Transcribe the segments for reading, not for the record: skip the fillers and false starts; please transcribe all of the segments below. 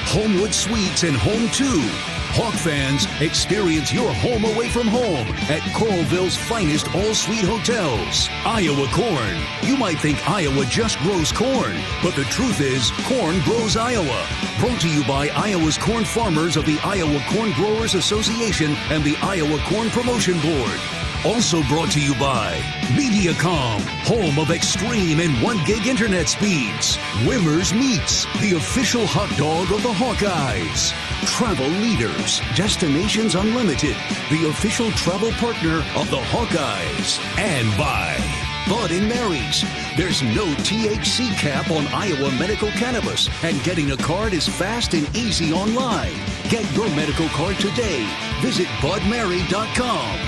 Homewood Suites and Home 2. Hawk fans, experience your home away from home at Coralville's finest all-suite hotels. Iowa corn. You might think Iowa just grows corn, but the truth is, corn grows Iowa. Brought to you by Iowa's corn farmers of the Iowa Corn Growers Association and the Iowa Corn Promotion Board. Also brought to you by Mediacom, home of extreme and 1 gig internet speeds. Wimmer's Meats, the official hot dog of the Hawkeyes. Travel Leaders, Destinations Unlimited, the official travel partner of the Hawkeyes. And by Bud & Mary's. There's no THC cap on Iowa medical cannabis, and getting a card is fast and easy online. Get your medical card today. Visit budmary.com.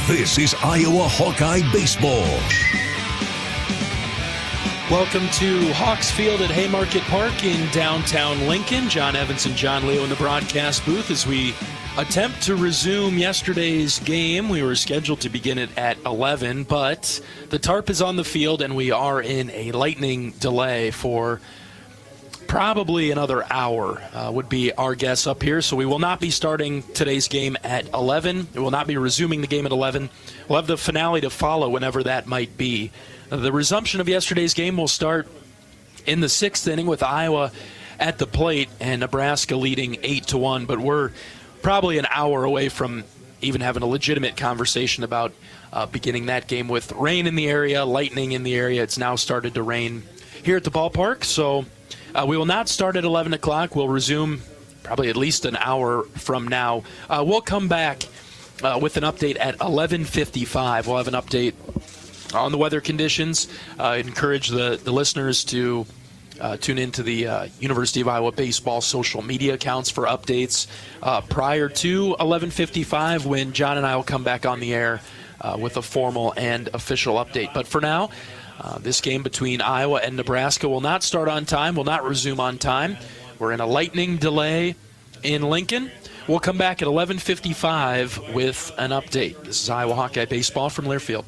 This is Iowa Hawkeye Baseball. Welcome to Hawks Field at Haymarket Park in downtown Lincoln. John Evans and John Leo in the broadcast booth as we attempt to resume yesterday's game. We were scheduled to begin it at 11, but the tarp is on the field and we are in a lightning delay for probably another hour, would be our guess up here. So we will not be starting today's game at 11. We will not be resuming the game at 11. We'll have the finale to follow whenever that might be. The resumption of yesterday's game will start in the 6th inning with Iowa at the plate and Nebraska leading 8-1. But we're probably an hour away from even having a legitimate conversation about beginning that game with rain in the area, lightning in the area. It's now started to rain here at the ballpark. So we will not start at 11 o'clock. We'll resume probably at least an hour from now. We'll come back with an update at 11:55. We'll have an update on the weather conditions. I encourage the listeners to tune into the University of Iowa baseball social media accounts for updates prior to 11:55 when John and I will come back on the air with a formal and official update. But for now, this game between Iowa and Nebraska will not start on time, will not resume on time. We're in a lightning delay in Lincoln. We'll come back at 11:55 with an update. This is Iowa Hawkeye Baseball from Learfield.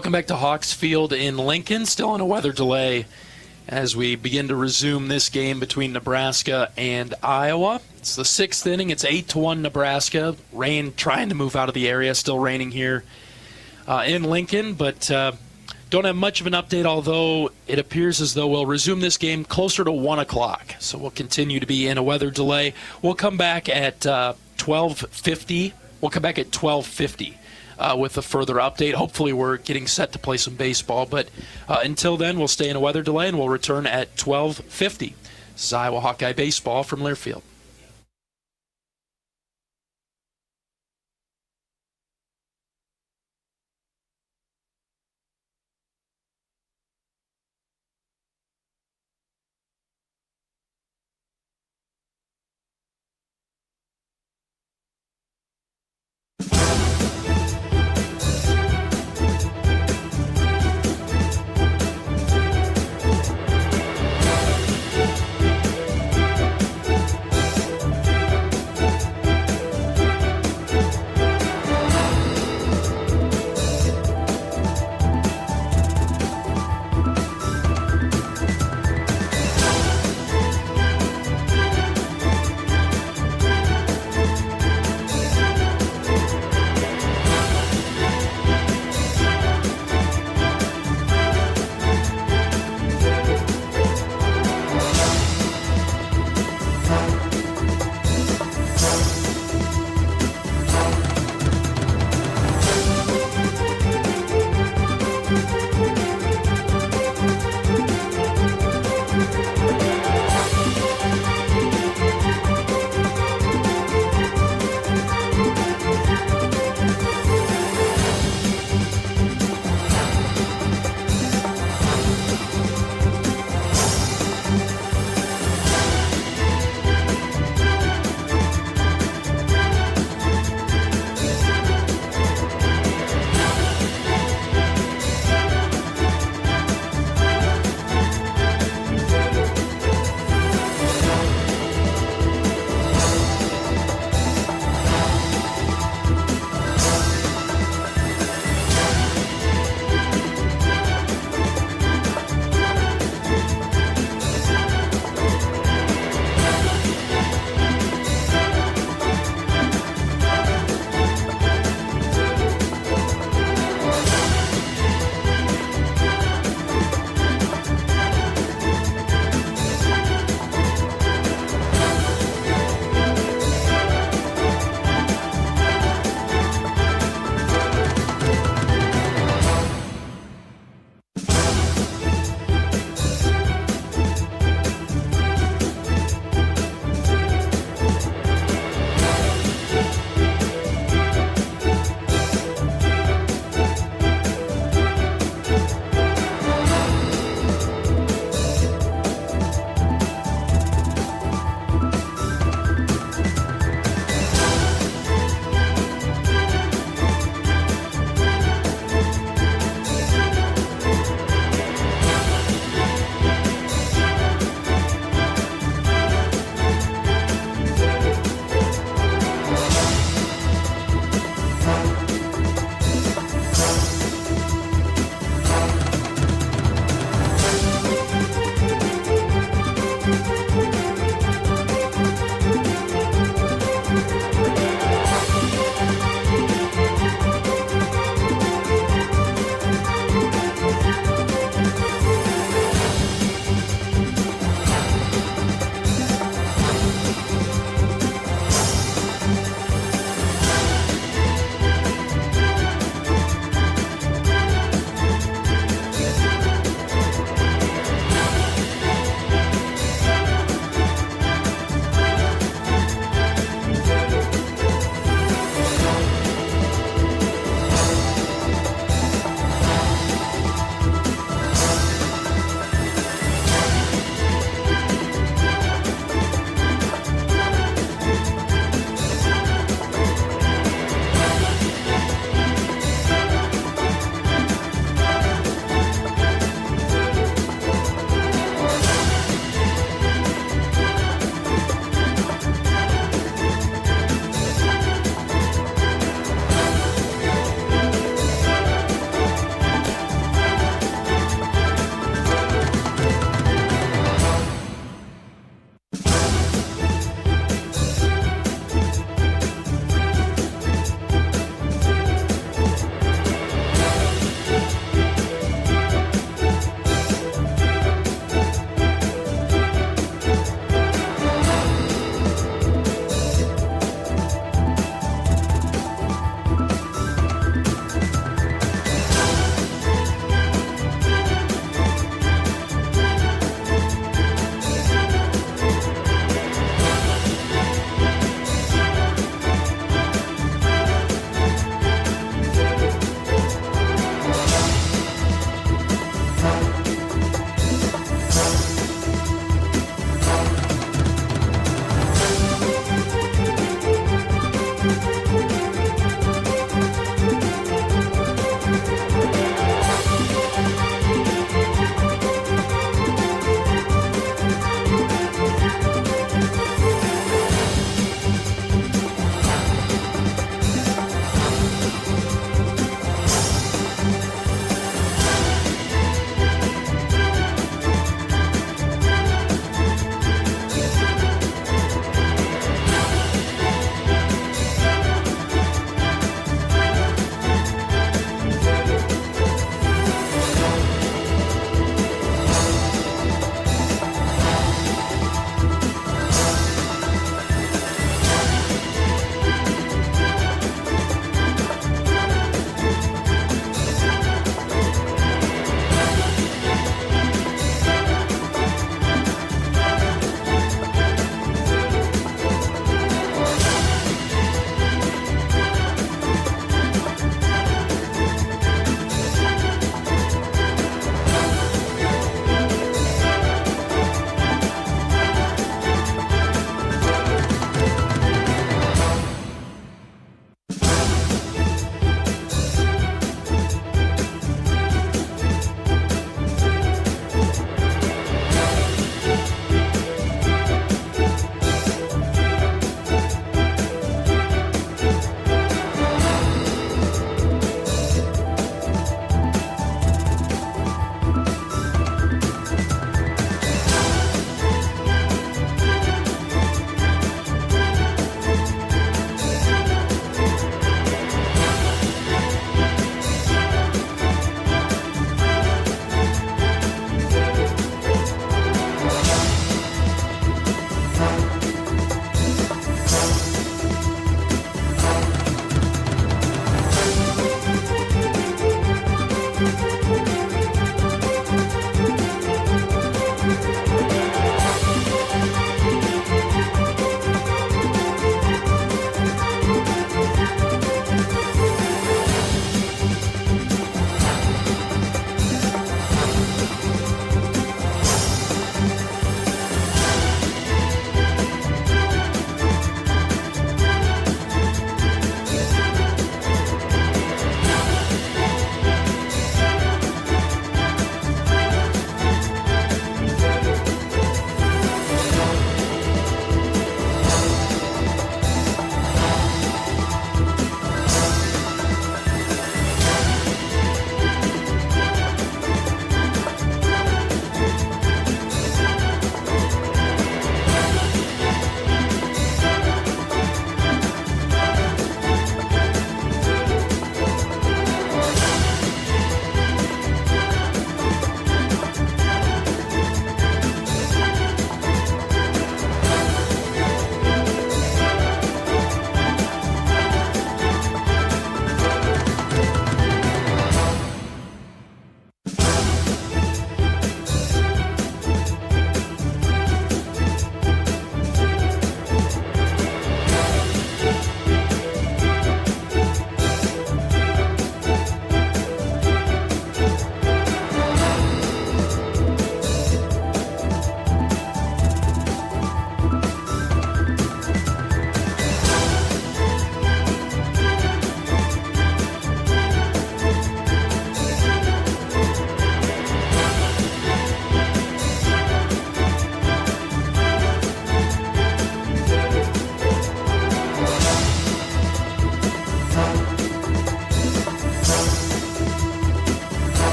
Welcome back to Hawks Field in Lincoln. Still on a weather delay as we begin to resume this game between Nebraska and Iowa. It's the 6th inning. It's 8-1 Nebraska. Rain trying to move out of the area. Still raining here in Lincoln, but don't have much of an update, although it appears as though we'll resume this game closer to 1 o'clock. So we'll continue to be in a weather delay. We'll come back at 12:50. We'll come back at 12:50. With a further update. Hopefully we're getting set to play some baseball, but until then we'll stay in a weather delay and we'll return at 12:50. This is Iowa Hawkeye Baseball from Learfield.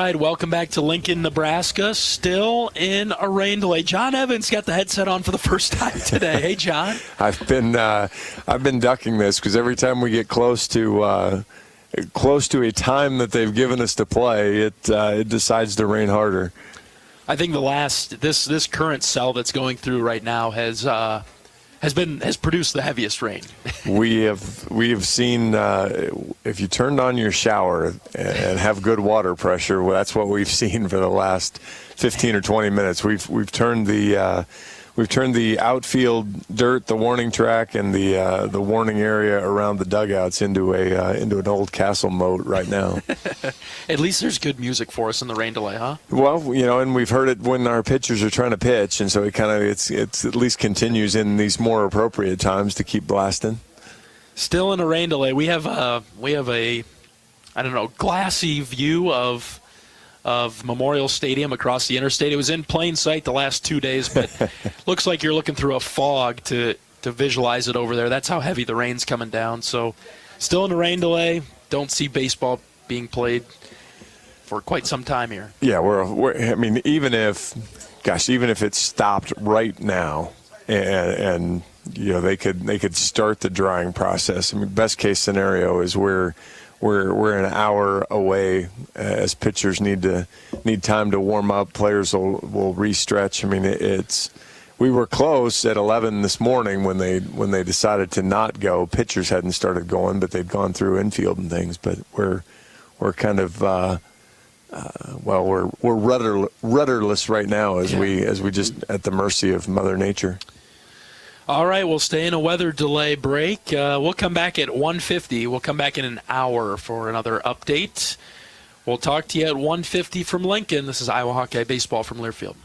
right, welcome back to Lincoln, Nebraska. Still in a rain delay. John Evans got the headset on for the first time today. Hey, John. I've been ducking this because every time we get close to a time that they've given us to play, it decides to rain harder. I think this current cell that's going through right now has produced the heaviest rain. we have seen if you turned on your shower and have good water pressure, well, that's what we've seen for the last 15 or 20 minutes. We've turned the outfield dirt, the warning track, and the warning area around the dugouts into an old castle moat right now. At least there's good music for us in the rain delay, huh? Well, and we've heard it when our pitchers are trying to pitch, and so it at least continues in these more appropriate times to keep blasting. Still in a rain delay. We have a I don't know, glassy view of Memorial Stadium across the interstate. It was in plain sight the last 2 days, but looks like you're looking through a fog to visualize it over there. That's how heavy the rain's coming down. So still in a rain delay. Don't see baseball being played for quite some time here. Yeah, even if it stopped right now and they could start the drying process. I mean, best case scenario is we're an hour away as pitchers need time to warm up. Players will re-stretch. I mean, we were close at 11 this morning when they decided to not go. Pitchers hadn't started going, but they'd gone through infield and things. But we're kind of we're rudderless right now as we just at the mercy of Mother Nature. All right, we'll stay in a weather delay break. We'll come back at 1:50. We'll come back in an hour for another update. We'll talk to you at 1:50 from Lincoln. This is Iowa Hawkeye Baseball from Learfield.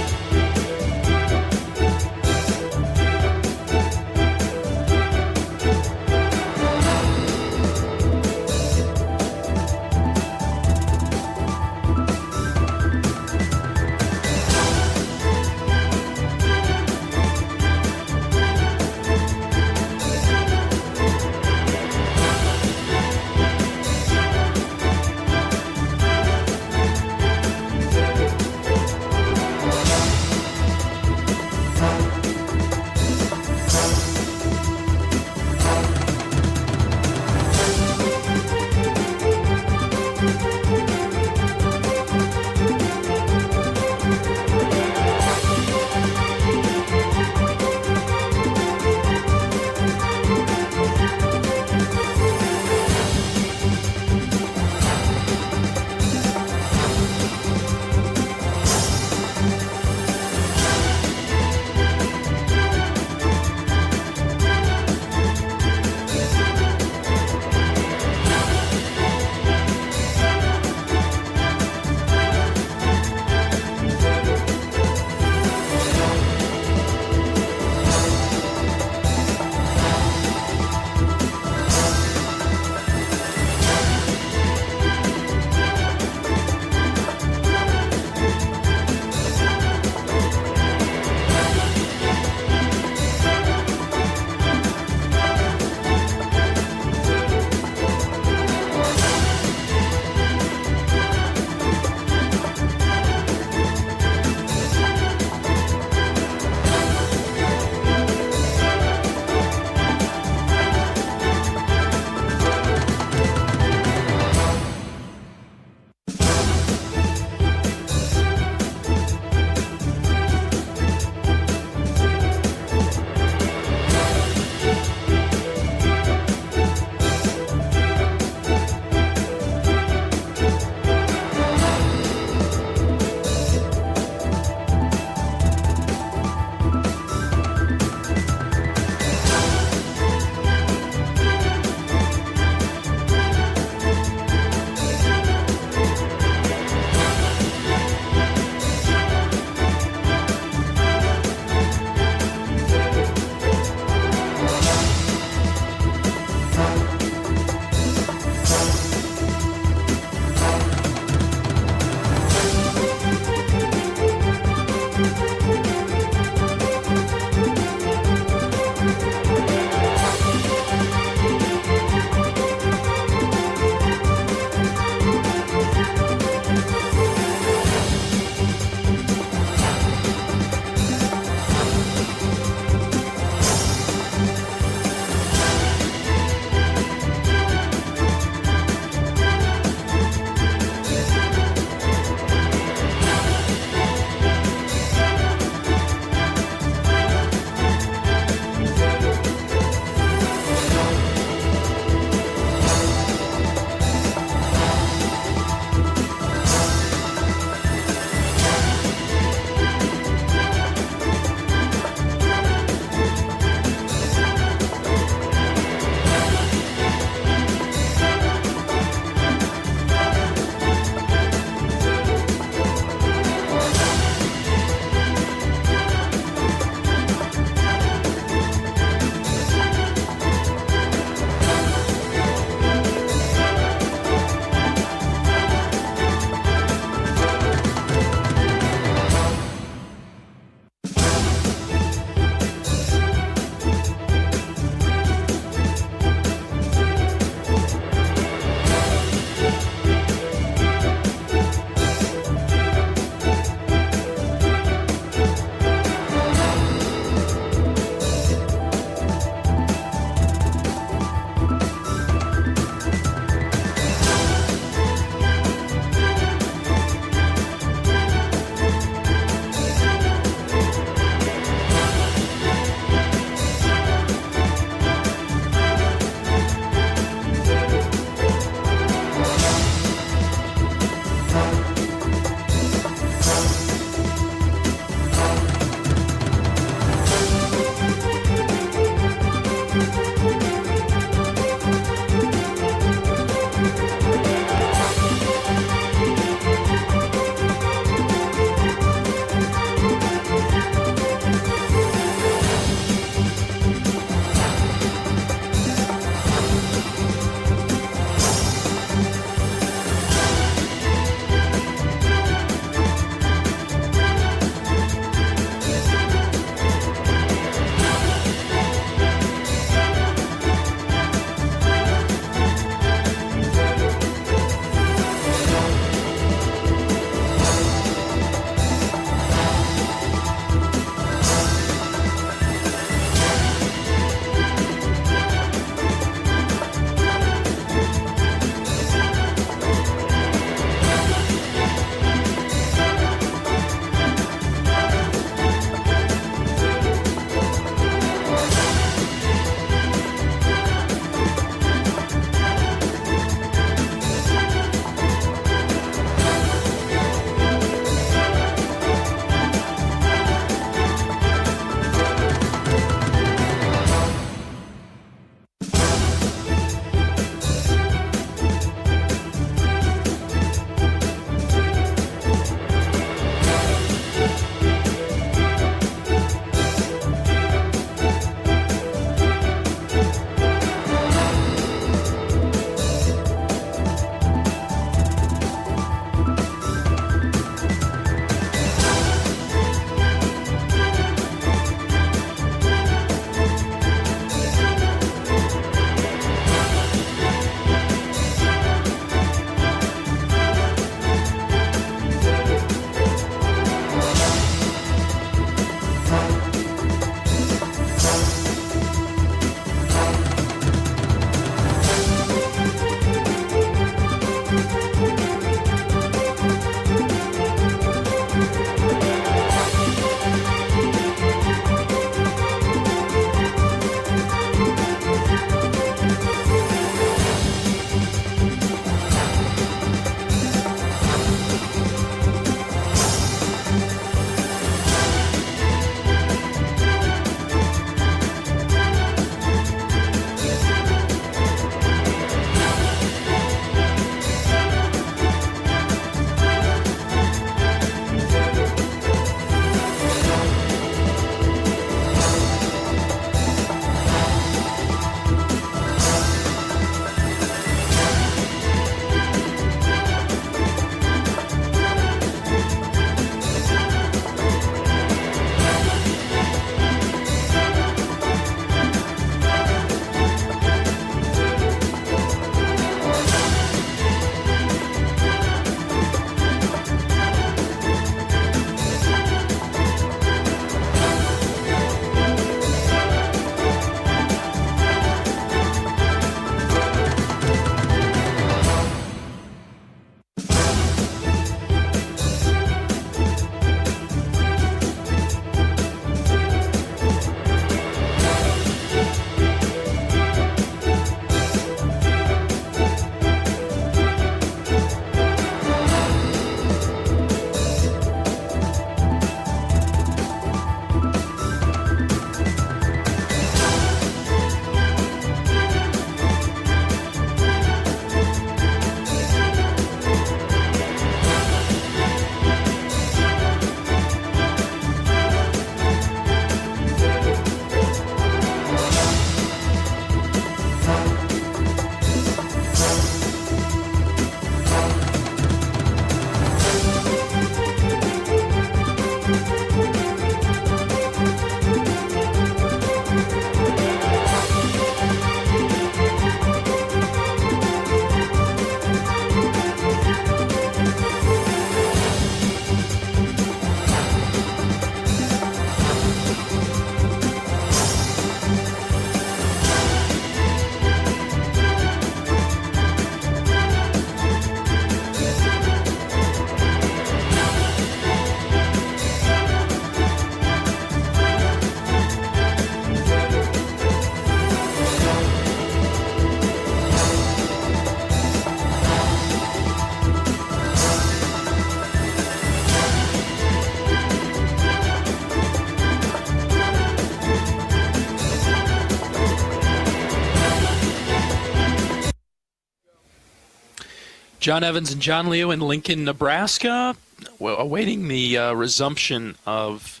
John Evans and John Leo in Lincoln, Nebraska, awaiting the resumption of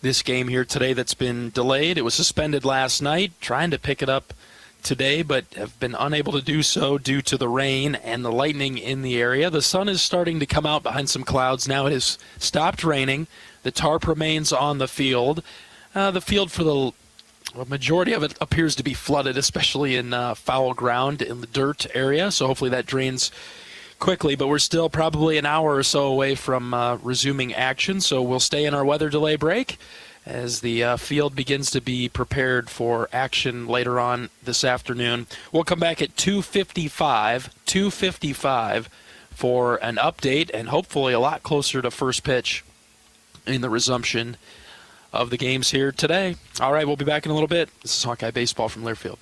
this game here today that's been delayed. It was suspended last night, trying to pick it up today, but have been unable to do so due to the rain and the lightning in the area. The sun is starting to come out behind some clouds. Now it has stopped raining. The tarp remains on the field. The field for the majority of it appears to be flooded, especially in foul ground in the dirt area, so hopefully that drains quickly, but we're still probably an hour or so away from resuming action, so we'll stay in our weather delay break as the field begins to be prepared for action later on this afternoon. We'll come back at 2:55 for an update and hopefully a lot closer to first pitch in the resumption of the games here today. All right, we'll be back in a little bit. This is Hawkeye Baseball from Learfield.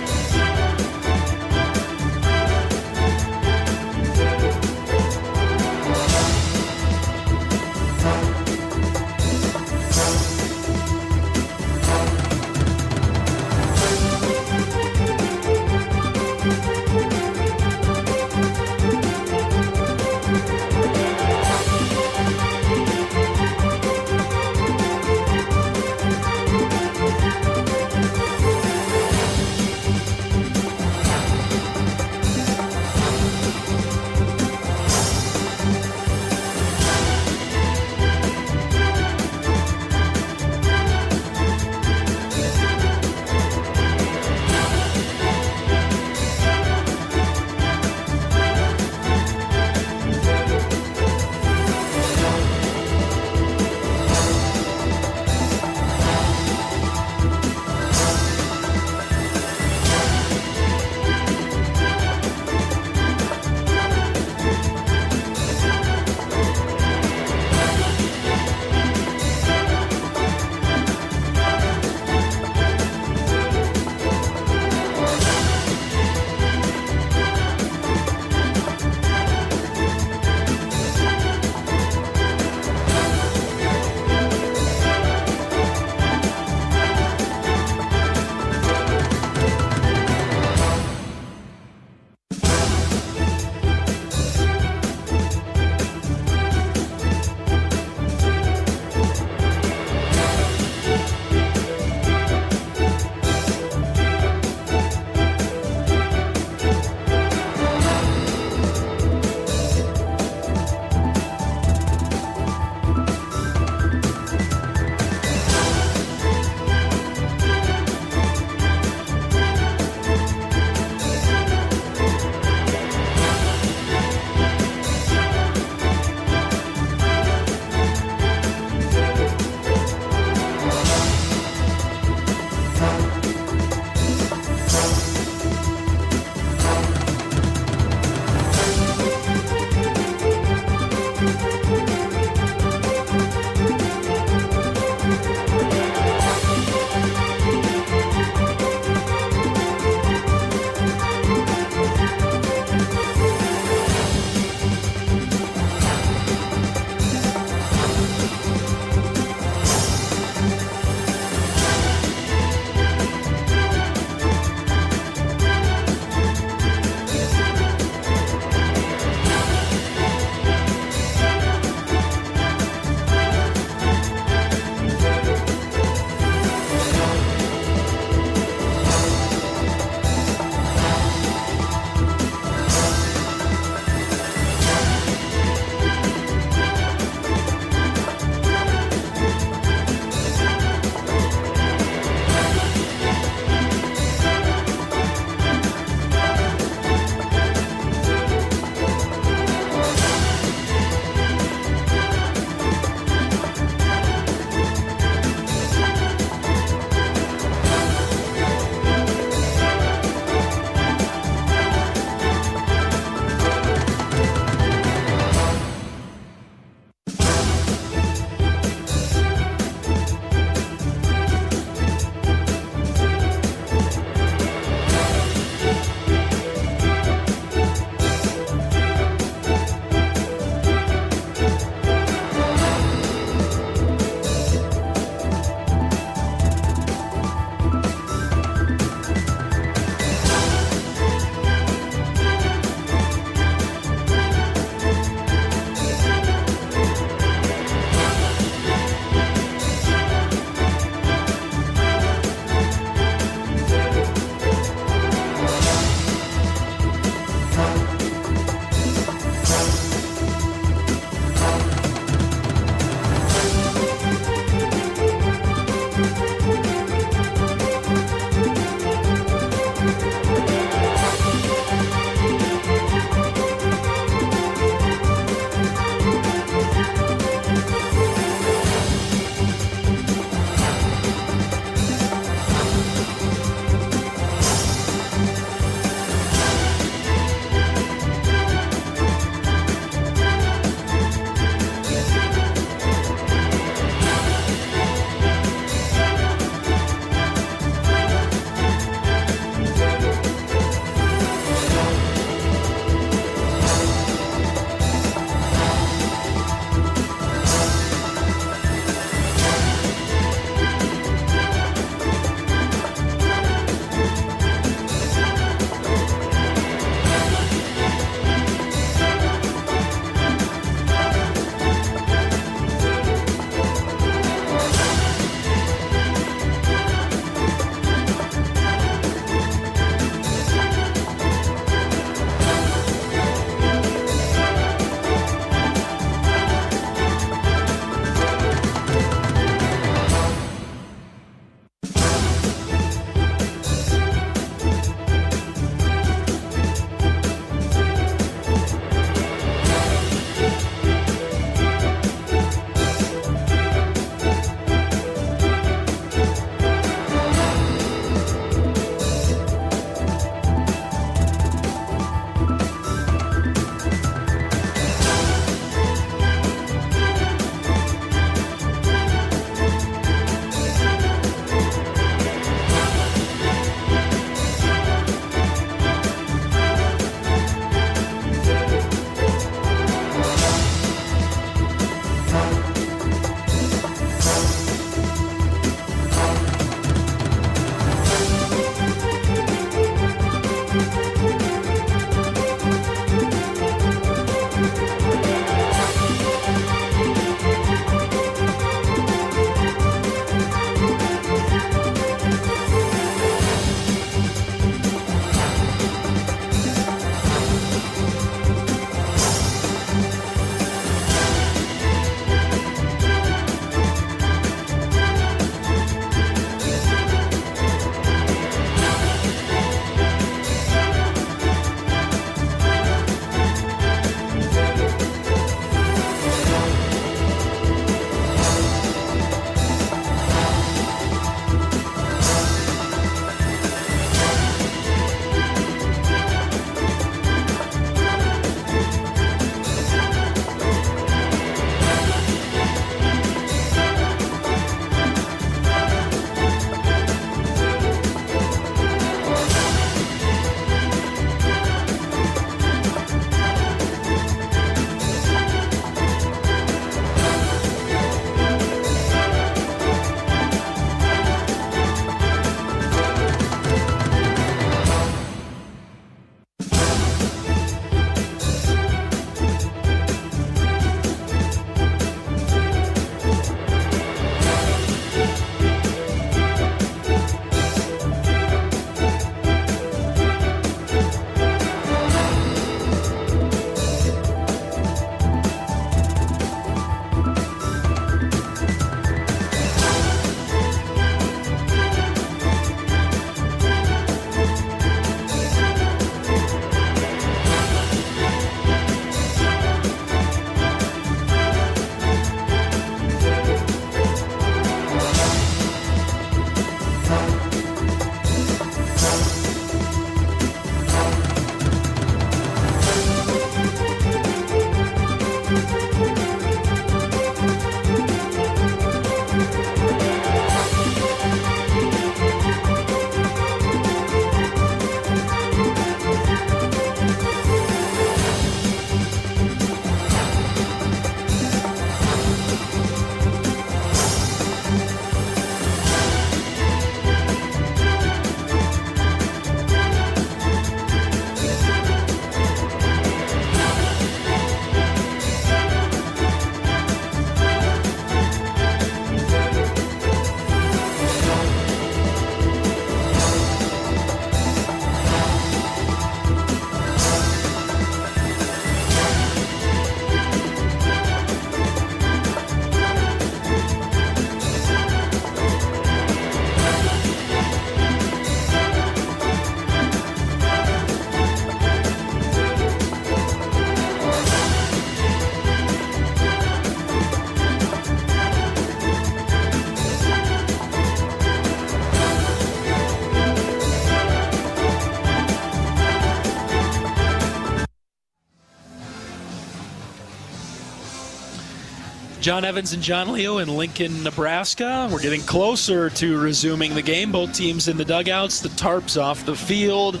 John Evans and John Leo in Lincoln, Nebraska. We're getting closer to resuming the game. Both teams in the dugouts, the tarps off the field.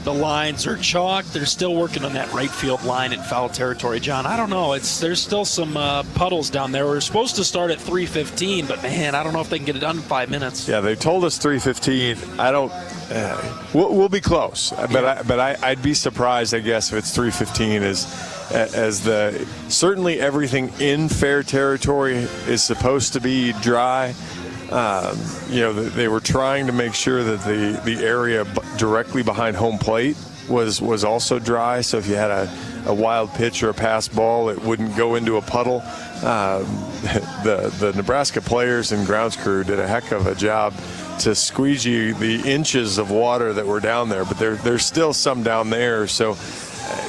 The lines are chalked. They're still working on that right field line in foul territory. John, I don't know. There's still some puddles down there. We're supposed to start at 3:15, but, man, I don't know if they can get it done in 5 minutes. Yeah, they told us 3:15. I don't we'll be close. But I'd be surprised, I guess, if it's 3:15 as certainly everything in fair territory is supposed to be dry. They were trying to make sure that the area directly behind home plate was also dry. So if you had a wild pitch or a pass ball, it wouldn't go into a puddle. The Nebraska players and grounds crew did a heck of a job to squeegee the inches of water that were down there, but there's still some down there. So,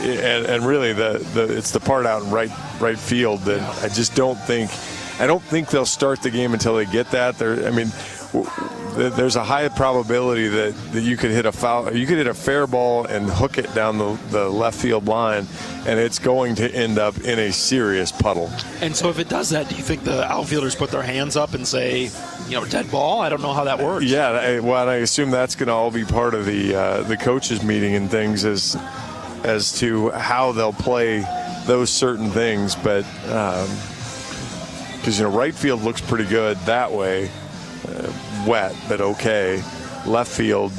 and really it's the part out in right field that I just don't think. I don't think they'll start the game until they get that. There's a high probability that you could hit a foul. You could hit a fair ball and hook it down the left field line, and it's going to end up in a serious puddle. And so if it does that, do you think the outfielders put their hands up and say, dead ball? I don't know how that works. Yeah, I assume that's going to all be part of the coaches meeting and things as to how they'll play those certain things, but. Because, right field looks pretty good that way, wet, but okay. Left field,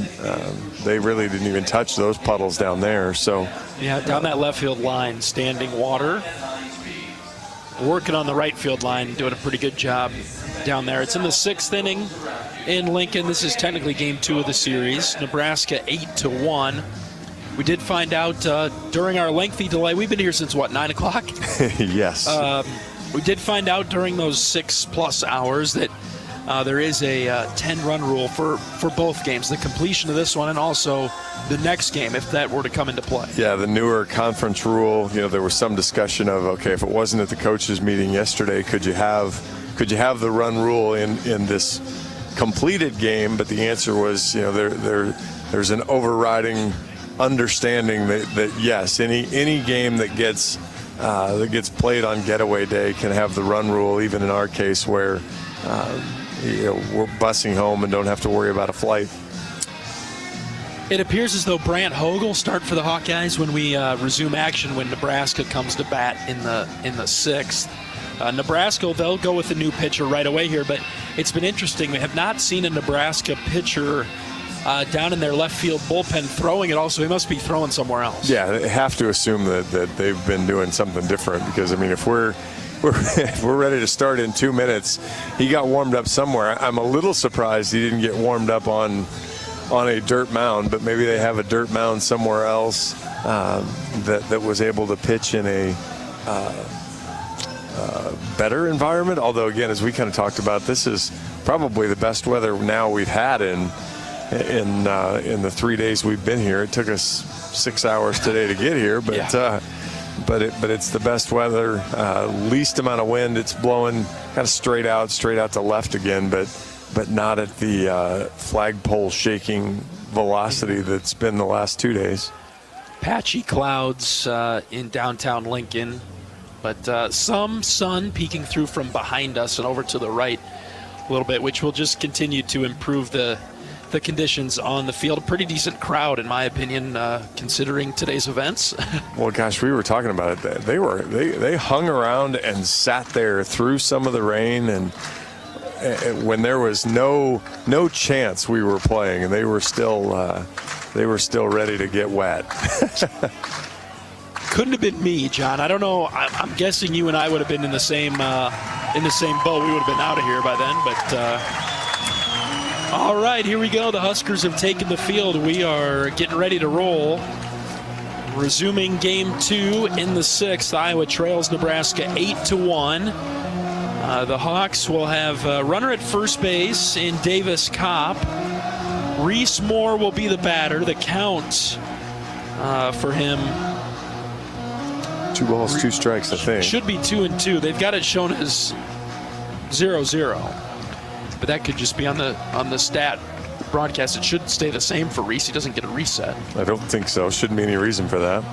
they really didn't even touch those puddles down there. So yeah, down that left field line, standing water. Working on the right field line, doing a pretty good job down there. It's in the 6th inning in Lincoln. This is technically game 2 of the series. Nebraska 8-1. We did find out during our lengthy delay. We've been here since, 9 o'clock? Yes. We did find out during those 6+ hours that there is a 10-run rule for both games, the completion of this one and also the next game, if that were to come into play. Yeah, the newer conference rule, there was some discussion of, okay, if it wasn't at the coaches meeting yesterday, could you have the run rule in this completed game? But the answer was, there's an overriding understanding that yes, any game that gets played on getaway day can have the run rule, even in our case where we're busing home and don't have to worry about a flight. It appears as though Brant Hogue will start for the Hawkeyes when we resume action when Nebraska comes to bat in the 6th. Nebraska, they'll go with a new pitcher right away here, but it's been interesting. We have not seen a Nebraska pitcher down in their left field bullpen throwing it all, so he must be throwing somewhere else. Yeah, they have to assume that they've been doing something different because, if we're ready to start in 2 minutes, he got warmed up somewhere. I'm a little surprised he didn't get warmed up on a dirt mound, but maybe they have a dirt mound somewhere else that was able to pitch in a better environment. Although, again, as we kind of talked about, this is probably the best weather now we've had in the 3 days we've been here. It took us 6 hours today to get here, but yeah. But it's the best weather, least amount of wind. It's blowing kind of straight out to left again, but not at the flagpole shaking velocity that's been the last 2 days. Patchy clouds in downtown Lincoln, but some sun peeking through from behind us and over to the right a little bit, which will just continue to improve the conditions on the field. A pretty decent crowd, in my opinion, considering today's events. Well, gosh, we were talking about it. They hung around and sat there through some of the rain, and when there was no chance we were playing, and they were still ready to get wet. Couldn't have been me, John. I don't know. I'm guessing you and I would have been in the same boat. We would have been out of here by then, but. All right, here we go. The Huskers have taken the field. We are getting ready to roll. Resuming game 2 in the 6th. Iowa trails Nebraska 8-1. The Hawks will have a runner at first base in Davis Kopp. Reese Moore will be the batter. The count for him. 2 balls, 2 strikes, I think. Should be 2-2. They've got it shown as 0-0. But that could just be on the stat broadcast. It should stay the same for Reese. He doesn't get a reset. I don't think so. Shouldn't be any reason for that.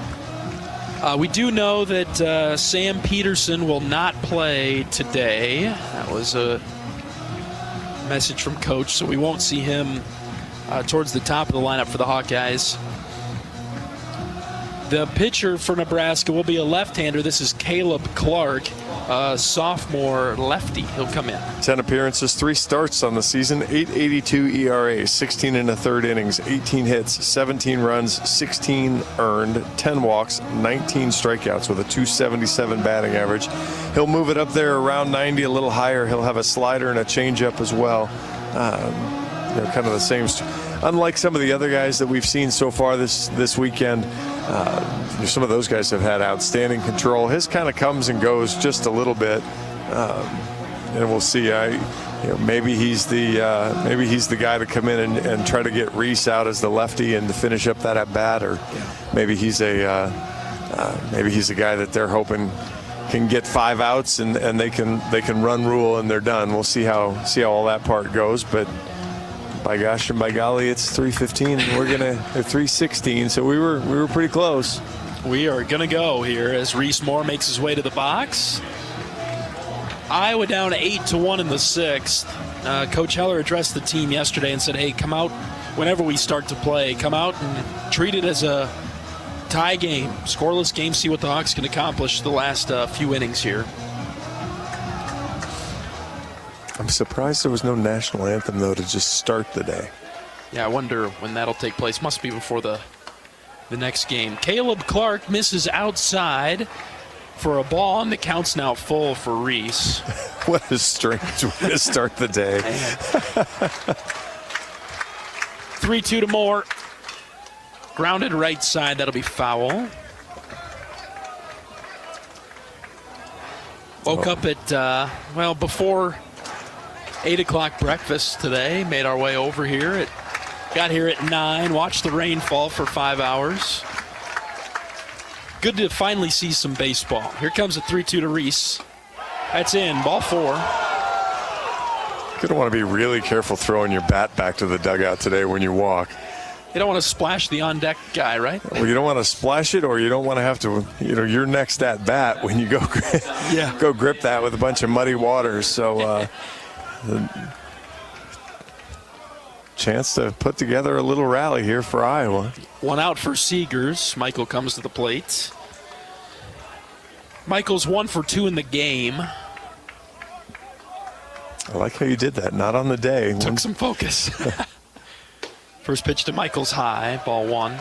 We do know that Sam Peterson will not play today. That was a message from Coach, so we won't see him towards the top of the lineup for the Hawkeyes. The pitcher for Nebraska will be a left-hander. This is Caleb Clark, a sophomore lefty. He'll come in. 10 appearances, 3 starts on the season, 8.82 ERA, 16 and a third innings, 18 hits, 17 runs, 16 earned, 10 walks, 19 strikeouts with a .277 batting average. He'll move it up there around 90, a little higher. He'll have a slider and a changeup as well. Kind of the same. Unlike some of the other guys that we've seen so far this weekend, some of those guys have had outstanding control. His kind of comes and goes just a little bit, and we'll see. Maybe he's the guy to come in and try to get Reese out as the lefty and to finish up that at bat, or maybe he's a guy that they're hoping can get 5 outs and they can run rule and they're done. We'll see how all that part goes, but. By gosh and by golly, it's 3:15 and we're gonna 3:16, so we were pretty close. We are gonna go here as Reese Moore makes his way to the box. Iowa down 8-1 in the 6th. Coach Heller addressed the team yesterday and said, "Hey, come out whenever we start to play. Come out and treat it as a tie game, scoreless game. See what the Hawks can accomplish the last few innings here." I'm surprised there was no national anthem, though, to just start the day. Yeah, I wonder when that'll take place. Must be before the next game. Caleb Clark misses outside for a ball, and the count's now full for Reese. What a strange way to start the day. 3-2 to Moore. Grounded right side. That'll be foul. Woke up at, before 8 o'clock breakfast today. Made our way over here. Got here at 9. Watched the rain fall for 5 hours. Good to finally see some baseball. Here comes a 3-2 to Reese. That's in. Ball 4. You're going to want to be really careful throwing your bat back to the dugout today when you walk. You don't want to splash the on-deck guy, right? Well, you don't want to splash it, or you don't want to have to, your next at bat when you go go grip that with a bunch of muddy waters. So chance to put together a little rally here for Iowa. 1 out for Seegers. Michael comes to the plate. Michael's 1 for 2 in the game. I like how you did that. Not on the day. Took some focus. First pitch to Michael's high, ball 1.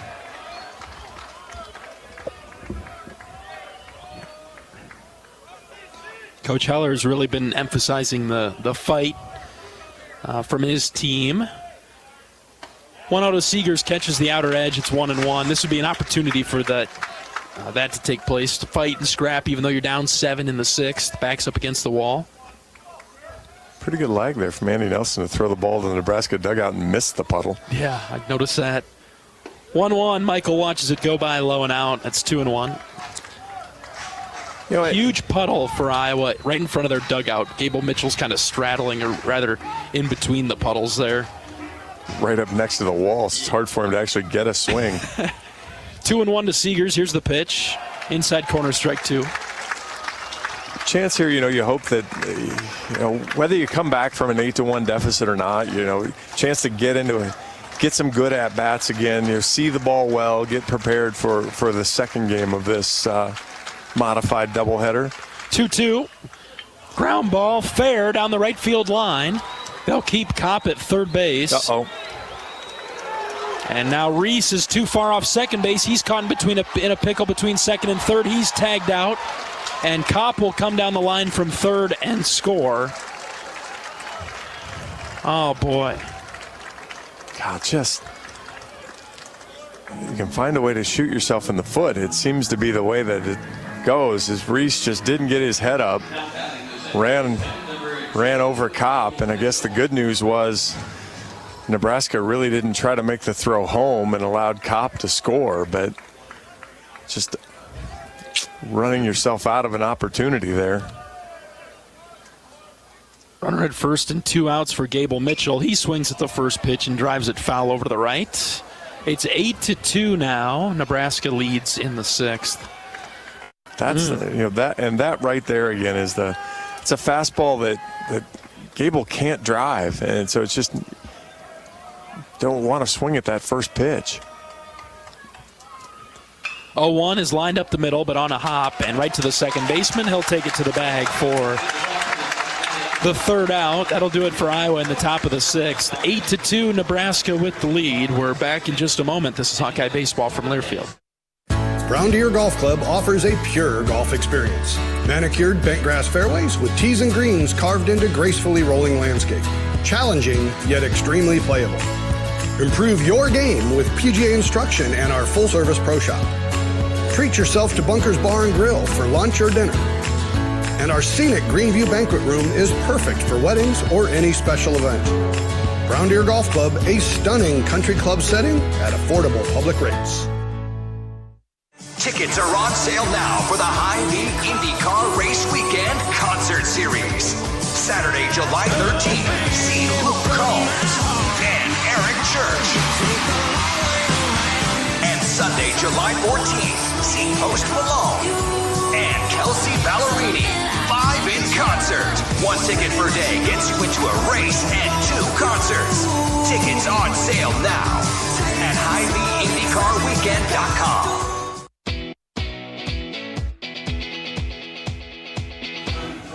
Coach Heller has really been emphasizing the fight from his team. 1 out of Seegers catches the outer edge. It's 1-1. This would be an opportunity for that to take place, to fight and scrap, even though you're down 7 in the 6th. Backs up against the wall. Pretty good lag there from Andy Nelson to throw the ball to the Nebraska dugout and miss the puddle. Yeah, I noticed that. 1-1. Michael watches it go by low and out. That's 2-1. Huge puddle for Iowa right in front of their dugout. Gable Mitchell's kind of straddling, or rather in between the puddles there. Right up next to the wall, so it's hard for him to actually get a swing. 2-1 to Seegers. Here's the pitch. Inside corner, strike 2. Chance here, you hope that, whether you come back from an 8-1 deficit or not, chance to get some good at bats again, see the ball well, get prepared for the second game of this modified doubleheader. 2-2. Ground ball fair down the right field line. They'll keep Kopp at third base. Uh-oh. And now Reese is too far off second base. He's caught in a pickle between second and third. He's tagged out. And Kopp will come down the line from third and score. Oh, boy. God, you can find a way to shoot yourself in the foot. It seems to be the way that it goes, is Reese just didn't get his head up, ran over Kopp, and I guess the good news was Nebraska really didn't try to make the throw home and allowed Kopp to score, but just running yourself out of an opportunity there. Runner at first and 2 outs for Gable Mitchell. He swings at the first pitch and drives it foul over to the right. It's 8-2 now. Nebraska leads in the 6th. That's that right there again is it's a fastball that Gable can't drive, and so it's just don't want to swing at that first pitch. 0-1 is lined up the middle, but on a hop and right to the second baseman. He'll take it to the bag for the third out. That'll do it for Iowa in the top of the sixth. 8-2, Nebraska with the lead. We're back in just a moment. This is Hawkeye Baseball from Learfield. Brown Deer Golf Club offers a pure golf experience. Manicured bent grass fairways with tees and greens carved into gracefully rolling landscape. Challenging, yet extremely playable. Improve your game with PGA instruction and our full-service pro shop. Treat yourself to Bunker's Bar and Grill for lunch or dinner. And our scenic Greenview Banquet Room is perfect for weddings or any special event. Brown Deer Golf Club, a stunning country club setting at affordable public rates. Tickets are on sale now for the Hy-Vee IndyCar Race Weekend Concert Series. Saturday, July 13th, see Luke Combs and Eric Church. And Sunday, July 14th, see Post Malone and Kelsey Ballerini live in concert. 1 ticket per day gets you into a race and 2 concerts. Tickets on sale now at HyVeeIndyCarWeekend.com.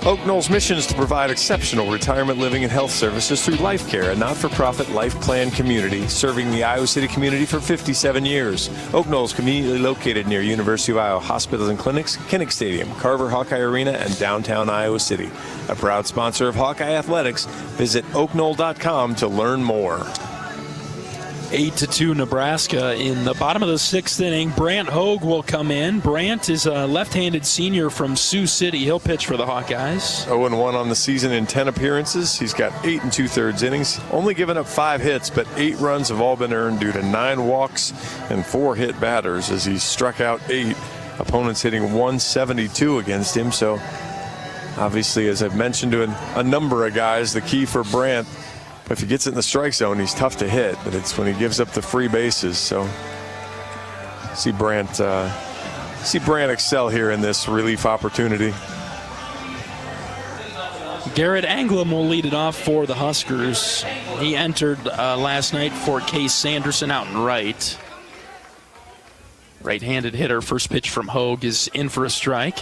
Oak Knoll's mission is to provide exceptional retirement living and health services through Life Care, a not-for-profit life plan community serving the Iowa City community for 57 years. Oak Knoll is conveniently located near University of Iowa hospitals and clinics, Kinnick Stadium, Carver Hawkeye Arena, and downtown Iowa City. A proud sponsor of Hawkeye Athletics. Visit oakknoll.com to learn more. 8-2 Nebraska in the bottom of the sixth inning. Brant Hogue will come in. Brant is a left-handed senior from Sioux City. He'll pitch for the Hawkeyes. 0-1 on the season in 10 appearances. He's got 8 2/3 innings, only given up 5 hits, but 8 runs have all been earned due to 9 walks and 4 hit batters as he struck out 8. Opponents hitting 172 against him. So obviously, as I've mentioned to a number of guys, the key for Brant, if he gets it in the strike zone, he's tough to hit, but it's when he gives up the free bases. So see Brant excel here in this relief opportunity. Garrett Anglem will lead it off for the Huskers. He entered last night for Case Sanderson out in right. Right-handed hitter. First pitch from Hogue is in for a strike.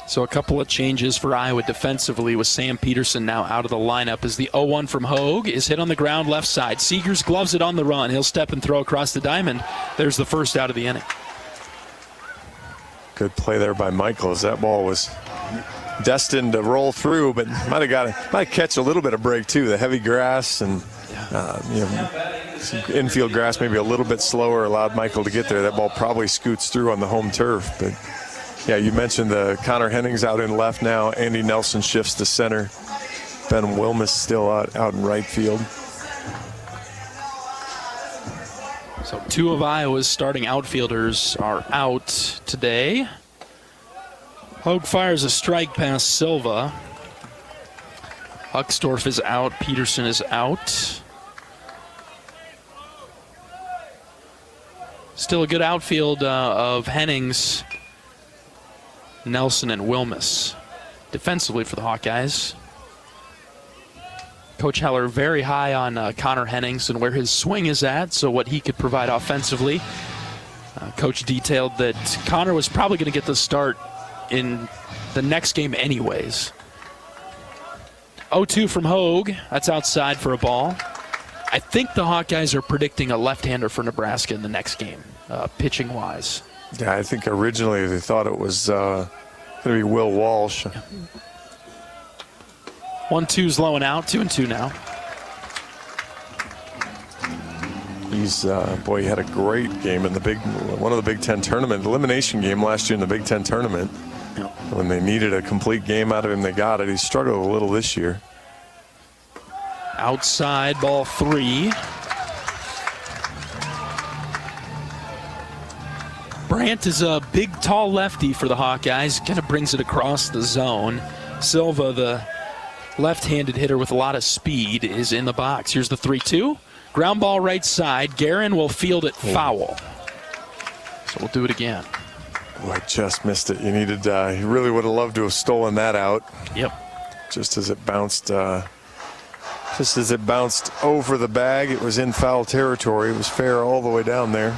So a couple of changes for Iowa defensively with Sam Peterson now out of the lineup as the 0-1 from Hogue is hit on the ground left side. Seegers gloves it on the run. He'll step and throw across the diamond. There's the first out of the inning. Good play there by Michaels. That ball was destined to roll through, but might catch a little bit of break too. The heavy grass and infield grass maybe a little bit slower allowed Michael to get there. That ball probably scoots through on the home turf, but yeah, you mentioned the Connor Hennings out in left now. Andy Nelson shifts to center. Ben Wilmus still out in right field. So 2 of Iowa's starting outfielders are out today. Hogue fires a strike past Silva. Huckstorf is out. Peterson is out. Still a good outfield of Hennings, Nelson, and Wilmus defensively for the Hawkeyes. Coach Heller very high on Connor Hennings and where his swing is at, so what he could provide offensively. Coach detailed that Connor was probably going to get the start in the next game anyways. 0-2 from Hogue. That's outside for a ball. I think the Hawkeyes are predicting a left-hander for Nebraska in the next game, pitching-wise. Yeah, I think originally they thought it was going to be Will Walsh. 1-2's low and out. 2-2 now. He's he had a great game in one of the Big Ten tournament elimination game last year in the Big Ten tournament. Yep. When they needed a complete game out of him, they got it. He struggled a little this year. Outside, ball 3. Brant is a big, tall lefty for the Hawkeyes. Kind of brings it across the zone. Silva, the left-handed hitter with a lot of speed, is in the box. Here's the 3-2. Ground ball right side. Guerin will field it foul. So we'll do it again. Oh, I just missed it. You needed, you really would have loved to have stolen that out. Yep. Just as it bounced over the bag, it was in foul territory. It was fair all the way down there.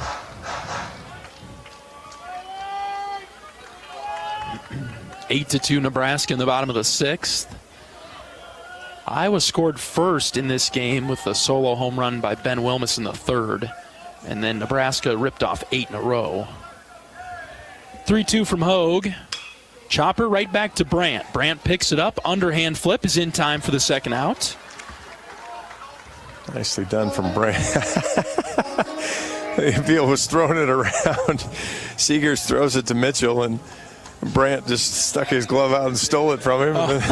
Eight to 2 Nebraska in the bottom of the 6th. Iowa scored first in this game with a solo home run by Ben Wilmus in the 3rd. And then Nebraska ripped off 8 in a row. 3-2 from Hogue. Chopper right back to Brandt. Brandt picks it up. Underhand flip is in time for the second out. Nicely done from Brandt. Beal was throwing it around. Seegers throws it to Mitchell, and Brandt just stuck his glove out and stole it from him, and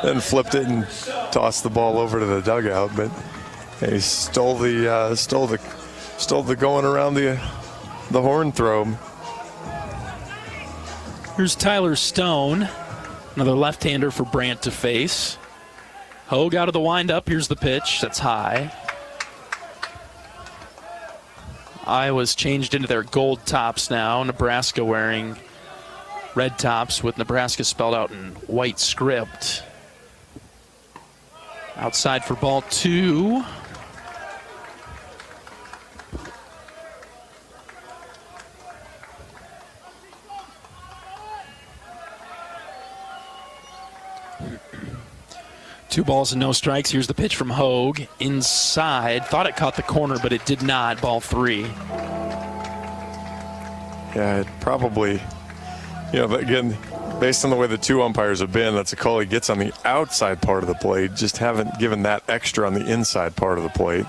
then flipped it and tossed the ball over to the dugout. But he stole the going around the horn throw. Here's Tyler Stone, another left-hander for Brandt to face. Hogue out of the windup. Here's the pitch. That's high. Iowa's changed into their gold tops now. Nebraska wearing red tops with Nebraska spelled out in white script. Outside for ball 2. Two balls and no strikes. Here's the pitch from Hogue. Inside. Thought it caught the corner, but it did not. Ball 3. Yeah, it probably, again, based on the way the two umpires have been, that's a call he gets on the outside part of the plate. Just haven't given that extra on the inside part of the plate.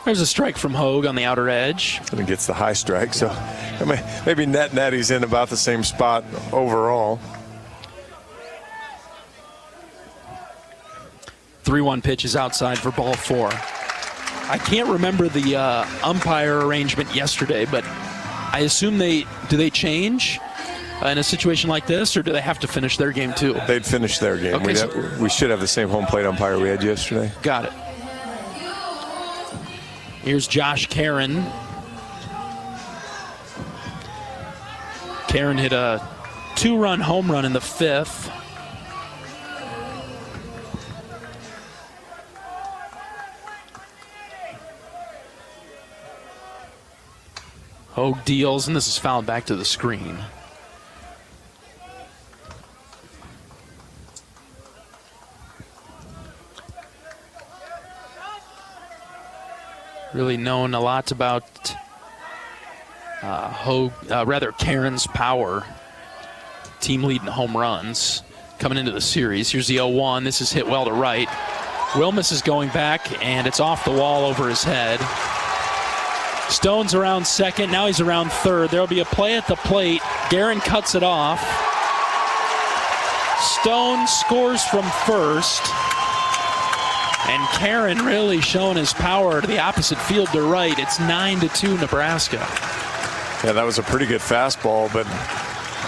There's a strike from Hogue on the outer edge. And he gets the high strike. So maybe net he's in about the same spot overall. 3-1 pitch is outside for ball 4. I can't remember the umpire arrangement yesterday, but I assume do they change in a situation like this, or do they have to finish their game too? They'd finish their game. Okay, we should have the same home plate umpire we had yesterday. Got it. Here's Josh Caron. Caron hit a 2-run home run in the 5th. Hogue deals, and this is fouled back to the screen. Really known a lot about Caron's power. Team leading home runs coming into the series. Here's the 0-1. This is hit well to right. Wilmus is going back, and it's off the wall over his head. Stone's around second. Now he's around third. There'll be a play at the plate. Guerin cuts it off. Stone scores from first. And Caron really showing his power to the opposite field to right. It's 9-2 Nebraska. Yeah, that was a pretty good fastball, but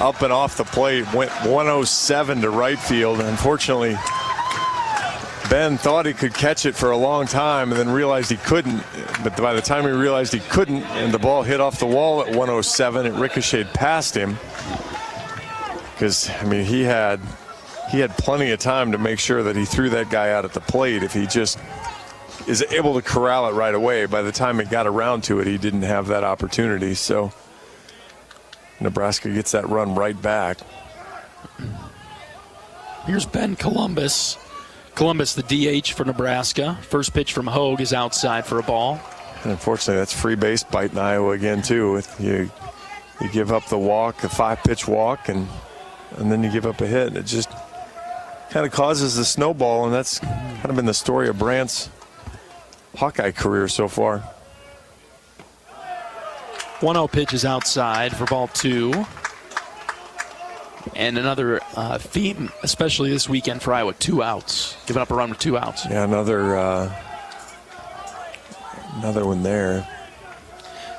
up and off the plate. Went 107 to right field. Unfortunately, Ben thought he could catch it for a long time and then realized he couldn't. But by the time he realized he couldn't and the ball hit off the wall at 107, it ricocheted past him. Because, he had plenty of time to make sure that he threw that guy out at the plate. If he just is able to corral it right away, by the time it got around to it, he didn't have that opportunity. So Nebraska gets that run right back. Here's Ben Columbus. Columbus, the DH for Nebraska. First pitch from Hogue is outside for a ball. And unfortunately, that's free base bite in Iowa again, too. You give up the walk, the 5-pitch walk, and then you give up a hit. And it just kind of causes the snowball, and that's kind of been the story of Brandt's Hawkeye career so far. 1-0 pitch is outside for ball 2. And another theme, especially this weekend for Iowa, 2 outs. Giving up a run with 2 outs. Yeah, another one there.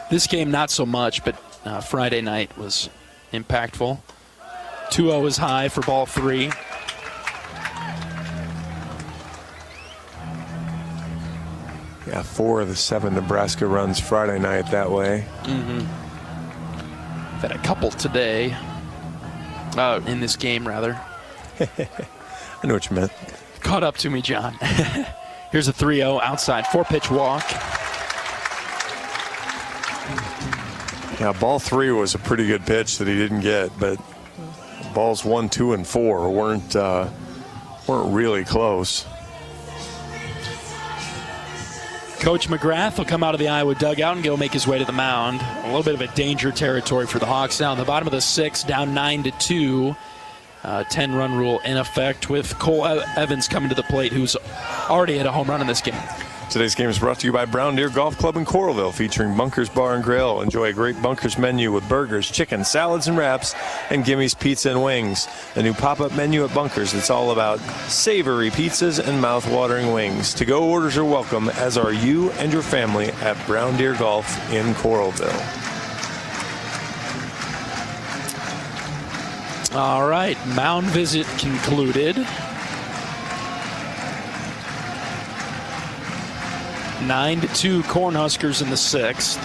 This game, not so much, but Friday night was impactful. 2-0 is high for ball 3. Yeah, 4 of the 7 Nebraska runs Friday night that way. Had a couple today. In this game, rather. I know what you meant. Caught up to me, John. Here's a 3-0 outside, 4-pitch walk. Yeah, ball 3 was a pretty good pitch that he didn't get, but balls 1, 2, and 4 weren't really close. Coach McGrath will come out of the Iowa dugout and go make his way to the mound. A little bit of a danger territory for the Hawks now. In the bottom of the 6th, down 9-2. 10-run rule in effect with Cole Evans coming to the plate, who's already hit a home run in this game. Today's game is brought to you by Brown Deer Golf Club in Coralville, featuring Bunkers Bar and Grill. Enjoy a great Bunkers menu with burgers, chicken, salads, and wraps, and Gimmy's Pizza and Wings. A new pop-up menu at Bunkers that's all about savory pizzas and mouth-watering wings. To-go orders are welcome, as are you and your family at Brown Deer Golf in Coralville. All right, mound visit concluded. 9-2 Cornhuskers in the 6th.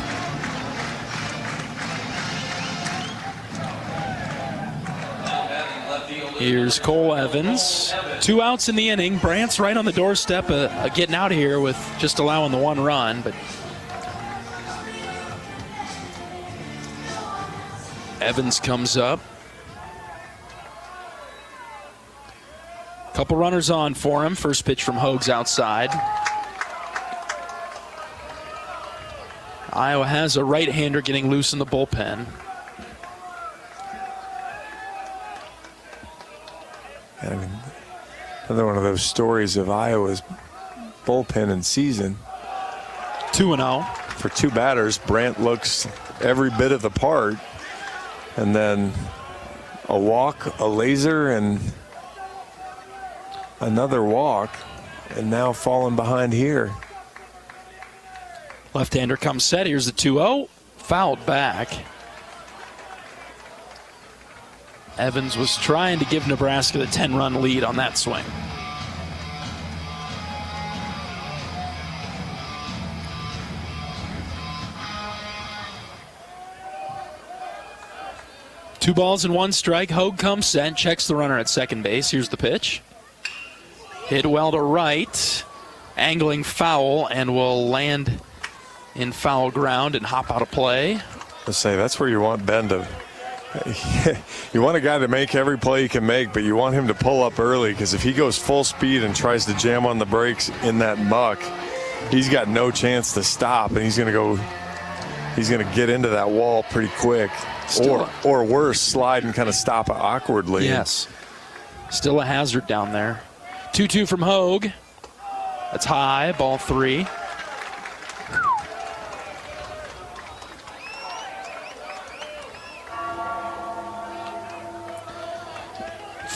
Here's Cole Evans. 2 outs in the inning. Brandt's right on the doorstep of getting out of here with just allowing the 1 run, but Evans comes up. Couple runners on for him. First pitch from Hogues outside. Iowa has a right-hander getting loose in the bullpen. I mean, another one of those stories of Iowa's bullpen and season. 2-0. For 2 batters, Brandt looks every bit of the part. And then a walk, a laser, and another walk, and now falling behind here. Left-hander comes set. Here's the 2-0. Fouled back. Evans was trying to give Nebraska the 10-run lead on that swing. Two balls and 1 strike. Hogue comes set, checks the runner at second base. Here's the pitch. Hit well to right. Angling foul, and will land in foul ground and hop out of play. Let's say that's where you want Ben to. You want a guy to make every play he can make, but you want him to pull up early, because if he goes full speed and tries to jam on the brakes in that muck, he's got no chance to stop, and he's going to get into that wall pretty quick. Or worse, slide and kind of stop awkwardly. Yes. Still a hazard down there. 2-2 from Hogue. That's high, ball 3.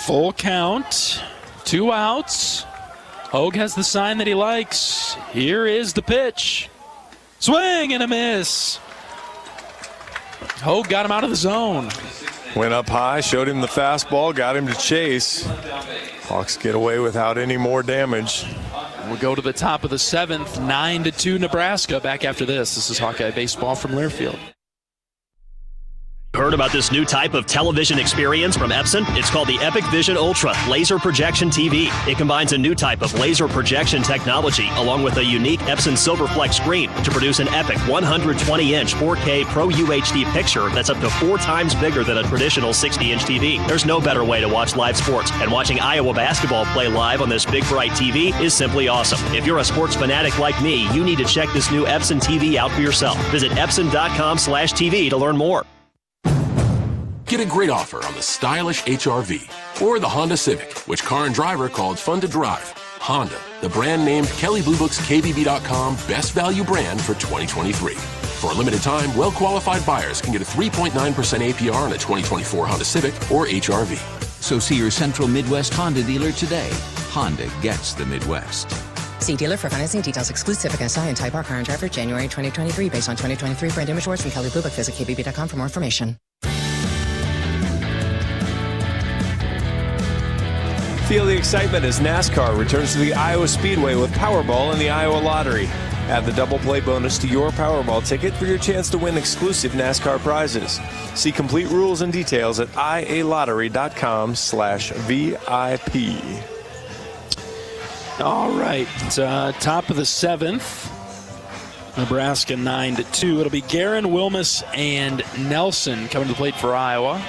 Full count, 2 outs. Hogue has the sign that he likes. Here is the pitch. Swing and a miss. Hogue got him out of the zone. Went up high, showed him the fastball, got him to chase. Hawks get away without any more damage. We'll go to the top of the 7th, 9-2 Nebraska. Back after this. This is Hawkeye Baseball from Learfield. Heard about this new type of television experience from Epson? It's called the Epic Vision Ultra Laser Projection TV. It combines a new type of laser projection technology along with a unique Epson Silverflex screen to produce an epic 120-inch 4K Pro UHD picture that's up to 4 times bigger than a traditional 60-inch TV. There's no better way to watch live sports, and watching Iowa basketball play live on this big bright TV is simply awesome. If you're a sports fanatic like me, you need to check this new Epson TV out for yourself. Visit Epson.com/TV to learn more. Get a great offer on the stylish HR-V or the Honda Civic, which car and driver called fun to drive. Honda, the brand named Kelley Blue Book's KBB.com Best Value Brand for 2023. For a limited time, well-qualified buyers can get a 3.9% APR on the 2024 Honda Civic or HR-V. So see your Central Midwest Honda dealer today. Honda gets the Midwest. See dealer for financing details. Exclude Civic SI and Type R car and driver January 2023 based on 2023 brand image awards from Kelley Blue Book. Visit KBB.com for more information. Feel the excitement as NASCAR returns to the Iowa Speedway with Powerball and the Iowa Lottery. Add the double play bonus to your Powerball ticket for your chance to win exclusive NASCAR prizes. See complete rules and details at ialottery.com/VIP. All right, top of the 7th. Nebraska 9-2. It'll be Guerin, Wilmus, and Nelson coming to the plate for Iowa.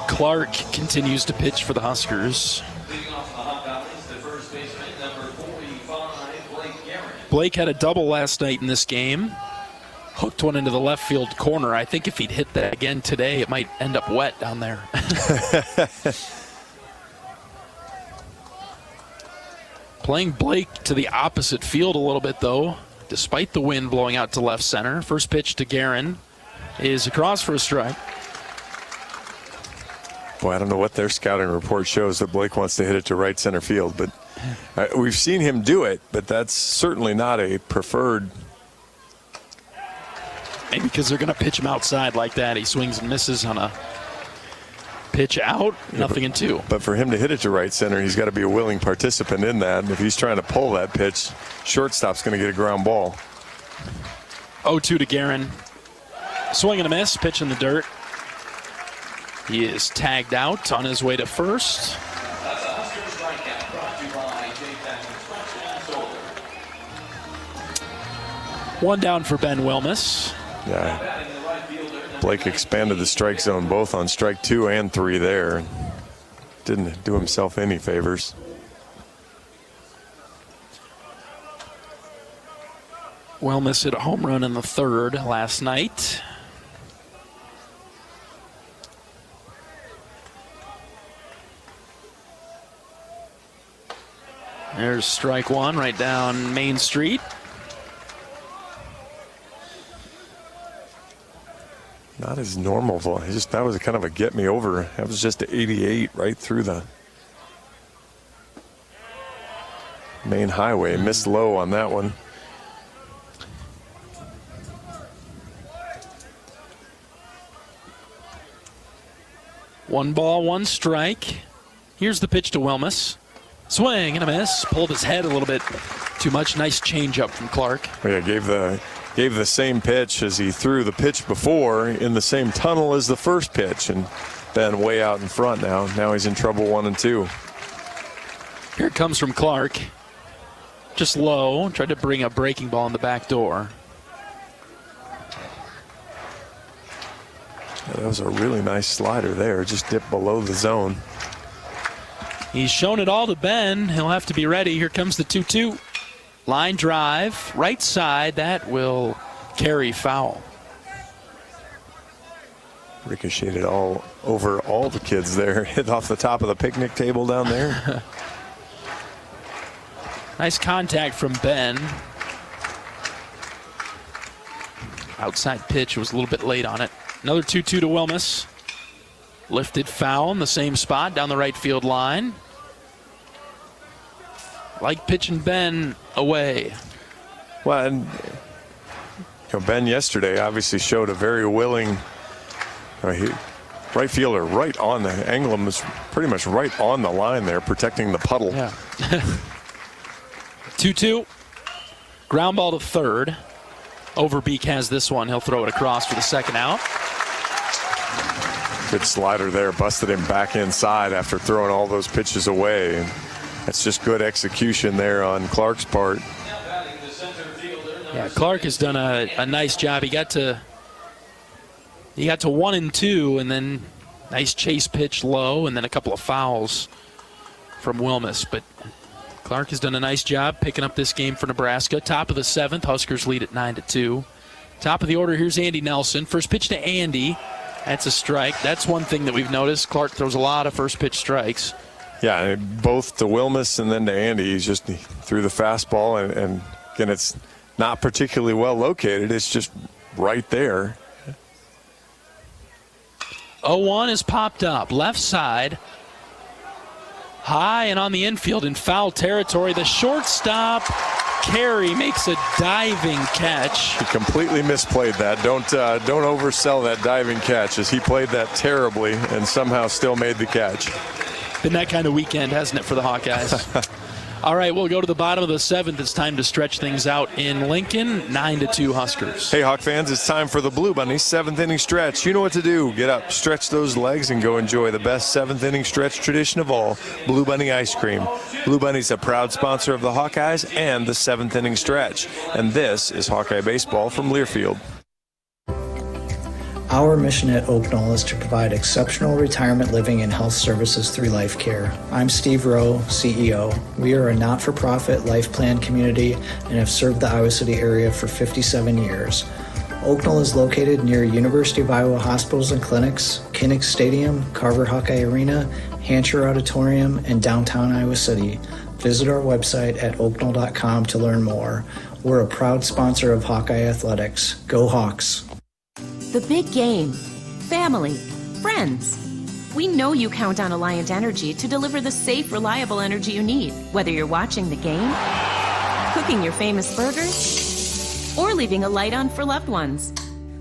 Clark continues to pitch for the Huskers. Blake had a double last night in this game. Hooked one into the left field corner. I think if he'd hit that again today, it might end up wet down there. Playing Blake to the opposite field a little bit, though, despite the wind blowing out to left center. First pitch to Guerin is across for a strike. Boy, I don't know what their scouting report shows that Blake wants to hit it to right center field, but we've seen him do it, but that's certainly not a preferred. Maybe because they're going to pitch him outside like that. He swings and misses on a pitch out, nothing in 2. But for him to hit it to right center, he's got to be a willing participant in that. And if he's trying to pull that pitch, shortstop's going to get a ground ball. 0-2 to Guerin. Swing and a miss, pitch in the dirt. He is tagged out on his way to first. One down for Ben Wilmus. Yeah. Blake expanded the strike zone both on strike 2 and 3 there. Didn't do himself any favors. Wilmus hit a home run in the 3rd last night. There's strike 1 right down Main Street. Not his normal voice. That was kind of a get me over. That was just 88 right through the main highway. Missed low on that one. One ball, one strike. Here's the pitch to Wilmus. Swing and a miss. Pulled his head a little bit too much. Nice changeup from Clark. Yeah, gave the same pitch as he threw the pitch before in the same tunnel as the first pitch, and Ben way out in front now. Now he's in trouble 1 and 2. Here it comes from Clark. Just low. Tried to bring a breaking ball in the back door. Yeah, that was a really nice slider there. Just dipped below the zone. He's shown it all to Ben. He'll have to be ready. Here comes the 2-2. Line drive, right side. That will carry foul. Ricocheted all over all the kids there. Hit off the top of the picnic table down there. Nice contact from Ben. Outside pitch was a little bit late on it. Another 2-2 to Wilmus. Lifted foul in the same spot down the right field line. Like pitching Ben away. Well, and Ben yesterday obviously showed a very willing right fielder right on the Anglem was pretty much right on the line there, protecting the puddle. Yeah. 2-2. Ground ball to third. Overbeek has this one. He'll throw it across for the second out. Good slider there. Busted him back inside after throwing all those pitches away. That's just good execution there on Clark's part. Yeah, Clark has done a nice job. He got to 1 and 2, and then nice chase pitch low, and then a couple of fouls from Wilmus. But Clark has done a nice job picking up this game for Nebraska. Top of the 7th, Huskers lead at 9-2. Top of the order, here's Andy Nelson. First pitch to Andy. That's a strike. That's one thing that we've noticed. Clark throws a lot of first pitch strikes. Yeah, both to Wilmus and then to Andy. He threw the fastball, and again, it's not particularly well located. It's just right there. 0-1 is popped up. Left side. High and on the infield in foul territory. The shortstop, Carey, makes a diving catch. He completely misplayed that. Don't oversell that diving catch, as he played that terribly and somehow still made the catch. Been that kind of weekend, hasn't it, for the Hawkeyes? All right, we'll go to the bottom of the 7th. It's time to stretch things out in Lincoln. 9-2 Huskers. Hey, Hawk fans, it's time for the Blue Bunny 7th inning stretch. You know what to do. Get up, stretch those legs, and go enjoy the best 7th inning stretch tradition of all, Blue Bunny ice cream. Blue Bunny's a proud sponsor of the Hawkeyes and the 7th inning stretch. And this is Hawkeye Baseball from Learfield. Our mission at Oak Knoll is to provide exceptional retirement living and health services through life care. I'm Steve Rowe, CEO. We are a not-for-profit life plan community and have served the Iowa City area for 57 years. Oak Knoll is located near University of Iowa hospitals and clinics, Kinnick Stadium, Carver Hawkeye Arena, Hancher Auditorium, and downtown Iowa City. Visit our website at oakknoll.com to learn more. We're a proud sponsor of Hawkeye Athletics. Go Hawks! The big game, family, friends. We know you count on Alliant Energy to deliver the safe, reliable energy you need, whether you're watching the game, cooking your famous burgers, or leaving a light on for loved ones.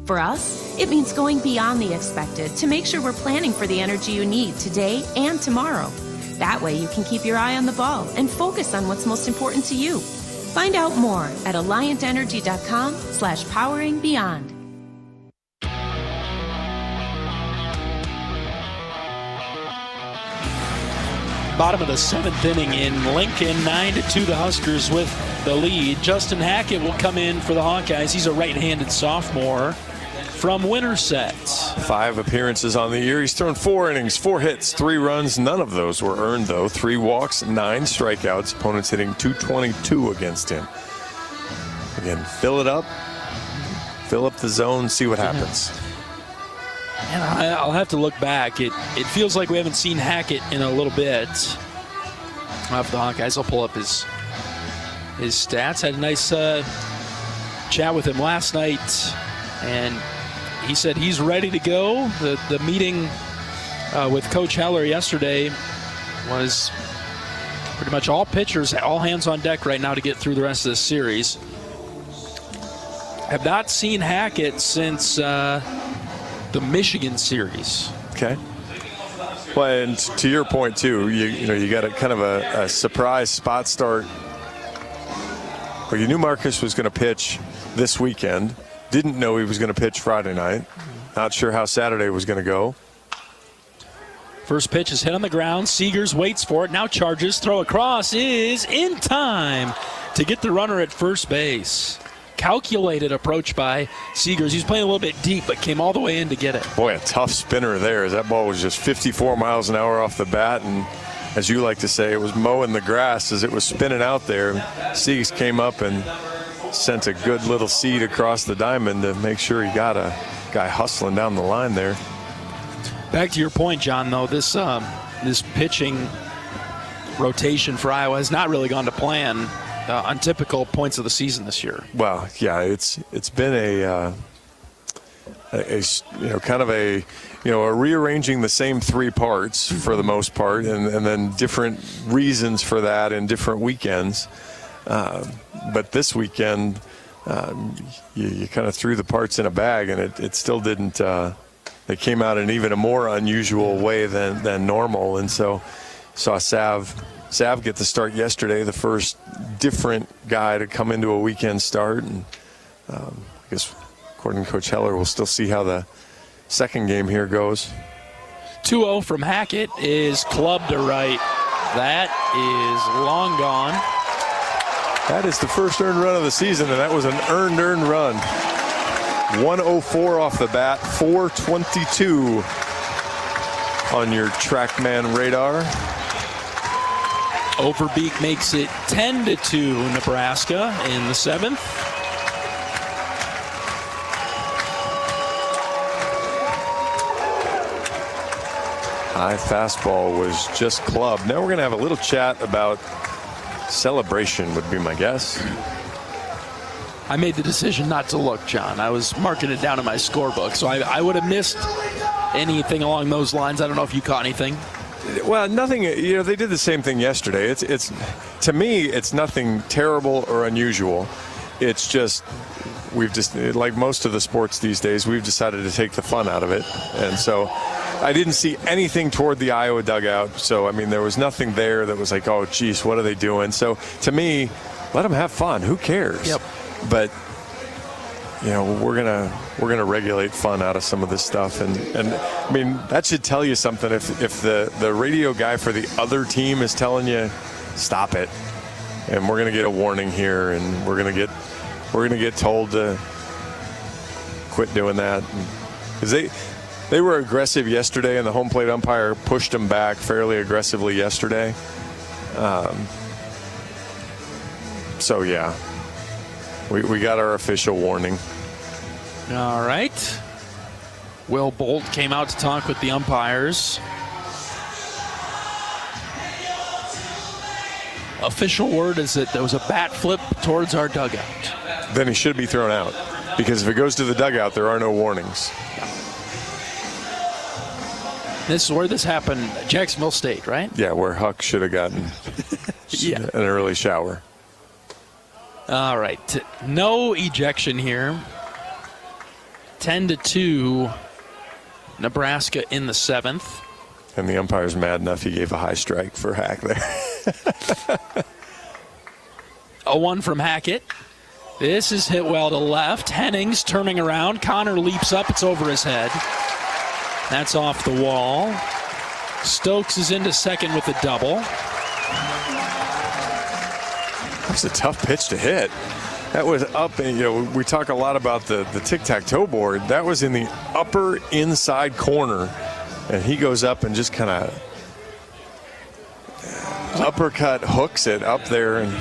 For us, it means going beyond the expected to make sure we're planning for the energy you need today and tomorrow. That way you can keep your eye on the ball and focus on what's most important to you. Find out more at alliantenergy.com/poweringbeyond. Bottom of the 7th inning in Lincoln, 9-2 the Huskers with the lead. Justin Hackett will come in for the Hawkeyes. He's a right-handed sophomore from Winterset. 5 appearances on the year. He's thrown 4 innings, 4 hits, 3 runs. None of those were earned, though. 3 walks, 9 strikeouts. Opponents hitting .222 against him. Again, fill it up. Fill up the zone, see what happens. And I'll have to look back. It feels like we haven't seen Hackett in a little bit. For the Hawkeyes, I'll pull up his stats. Had a nice chat with him last night, and he said he's ready to go. The meeting with Coach Heller yesterday was pretty much all pitchers, all hands on deck right now to get through the rest of this series. Have not seen Hackett since the Michigan series. Okay. Well, and to your point too, you got a kind of a surprise spot start. Well, you knew Marcus was going to pitch this weekend. Didn't know he was going to pitch Friday night. Not sure how Saturday was going to go. First pitch is hit on the ground. Seegers waits for it. Now charges. Throw across is in time to get the runner at first base. Calculated approach by Seegers. He's playing a little bit deep, but came all the way in to get it. Boy, a tough spinner there. That ball was just 54 miles an hour off the bat, and as you like to say, it was mowing the grass as it was spinning out there. Seegers came up and sent a good little seed across the diamond to make sure he got a guy hustling down the line there. Back to your point, John, though, this pitching rotation for Iowa has not really gone to plan. Untypical points of the season this year. Well, yeah, it's been a rearranging the same 3 parts for the most part, and then different reasons for that in different weekends. But this weekend, you kind of threw the parts in a bag, and it still didn't. They came out in even a more unusual way than normal, and so saw Sav get the start yesterday, the first different guy to come into a weekend start. And I guess, according to Coach Heller, we'll still see how the second game here goes. 2-0 from Hackett is clubbed to right. That is long gone. That is the first earned run of the season, and that was an earned run. 104 off the bat, 422 on your TrackMan radar. Overbeek makes it 10-2 Nebraska in the 7th. High fastball was just clubbed. Now we're going to have a little chat about celebration, would be my guess. I made the decision not to look, John. I was marking it down in my scorebook, so I would have missed anything along those lines. I don't know if you caught anything. Well, nothing. They did the same thing yesterday. It's to me, it's nothing terrible or unusual. It's just we've just, like most of the sports these days, we've decided to take the fun out of it, and so I didn't see anything toward the Iowa dugout. So, I mean, there was nothing there that was like, oh, geez, what are they doing? So, to me, let them have fun. Who cares? Yep. But, you know, we're gonna regulate fun out of some of this stuff, and I mean, that should tell you something. If the radio guy for the other team is telling you, stop it, and we're gonna get a warning here, and we're gonna get told to quit doing that, because they were aggressive yesterday, and the home plate umpire pushed them back fairly aggressively yesterday. So yeah, we got our official warning. All right. Will Bolt came out to talk with the umpires. Official word is that there was a bat flip towards our dugout. Then he should be thrown out, because if it goes to the dugout, there are no warnings. This is where this happened, Jacksonville State, right? Yeah, where Huck should have gotten an early shower. All right. No ejection here. 10-2, Nebraska in the 7th. And the umpire's mad enough he gave a high strike for Hack there. 0-1 from Hackett. This is hit well to left. Hennings turning around. Connor leaps up. It's over his head. That's off the wall. Stokes is into second with a double. That's a tough pitch to hit. That was up, and you know, we talk a lot about the tic-tac-toe board. That was in the upper inside corner, and he goes up and just kind of uppercut hooks it up there, and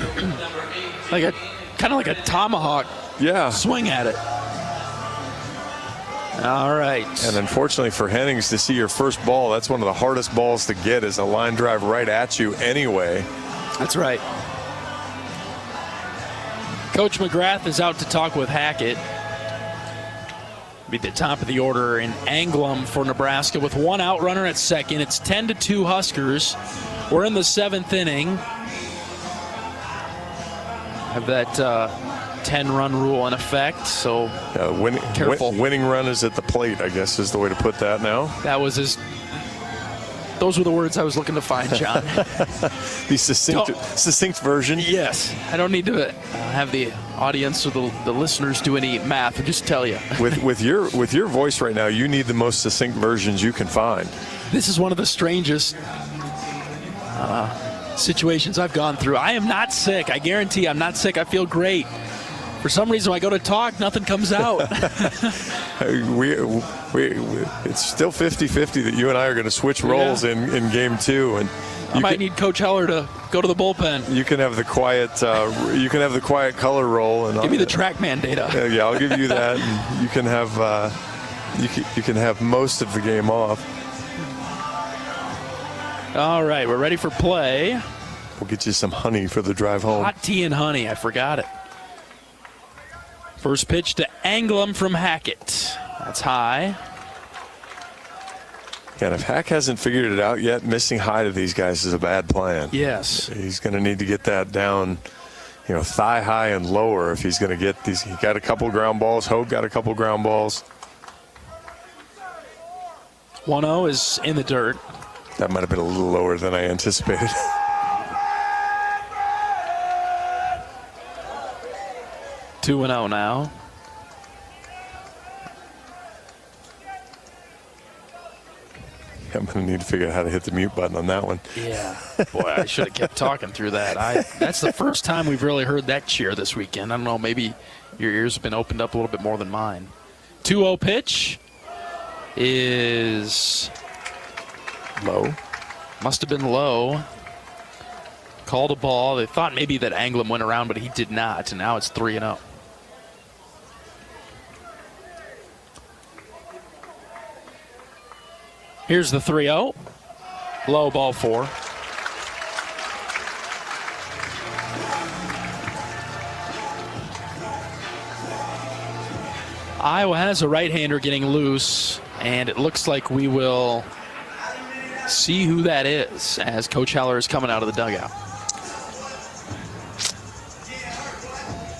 kind of like a tomahawk. Yeah, swing at it. All right. And unfortunately for Hennings, to see your first ball, that's one of the hardest balls to get, is a line drive right at you anyway. That's right. Coach McGrath is out to talk with Hackett. Be the top of the order in Anglum for Nebraska with one out runner at second. It's 10-2 Huskers. We're in the 7th inning. Have that 10-run rule in effect, so careful. Winning run is at the plate, I guess, is the way to put that now. Those were the words I was looking to find, John. The succinct version? Yes. I don't need to have the audience or the listeners do any math. I'll just tell you. with your voice right now, you need the most succinct versions you can find. This is one of the strangest situations I've gone through. I am not sick. I guarantee I'm not sick. I feel great. For some reason, when I go to talk, nothing comes out. It's still 50-50 that you and I are going to switch roles in game 2, and I might need Coach Heller to go to the bullpen. You can have the quiet color roll, and give me the TrackMan data. Yeah, I'll give you that. And you can have you can have most of the game off. All right, we're ready for play. We'll get you some honey for the drive home. Hot tea and honey. I forgot it. First pitch to Anglum from Hackett. That's high. And if Hack hasn't figured it out yet, missing high to these guys is a bad plan. Yes. He's going to need to get that down, thigh high and lower if he's going to get these. He got a couple ground balls. Hogue got a couple ground balls. 1-0 is in the dirt. That might have been a little lower than I anticipated. Two 2-0 now. I'm going to need to figure out how to hit the mute button on that one. Yeah. Boy, I should have kept talking through that. That's the first time we've really heard that cheer this weekend. I don't know, maybe your ears have been opened up a little bit more than mine. 2-0 pitch is low. Must have been low. Called a ball. They thought maybe that Anglum went around, but he did not. And now it's 3-0. Here's the 3-0. Low, ball 4. Iowa has a right-hander getting loose, and it looks like we will see who that is as Coach Heller is coming out of the dugout.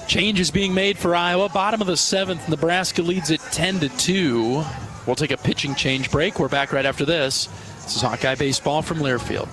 Change is being made for Iowa. Bottom of the 7th, Nebraska leads it 10-2. We'll take a pitching change break. We're back right after this. This is Hawkeye Baseball from Learfield.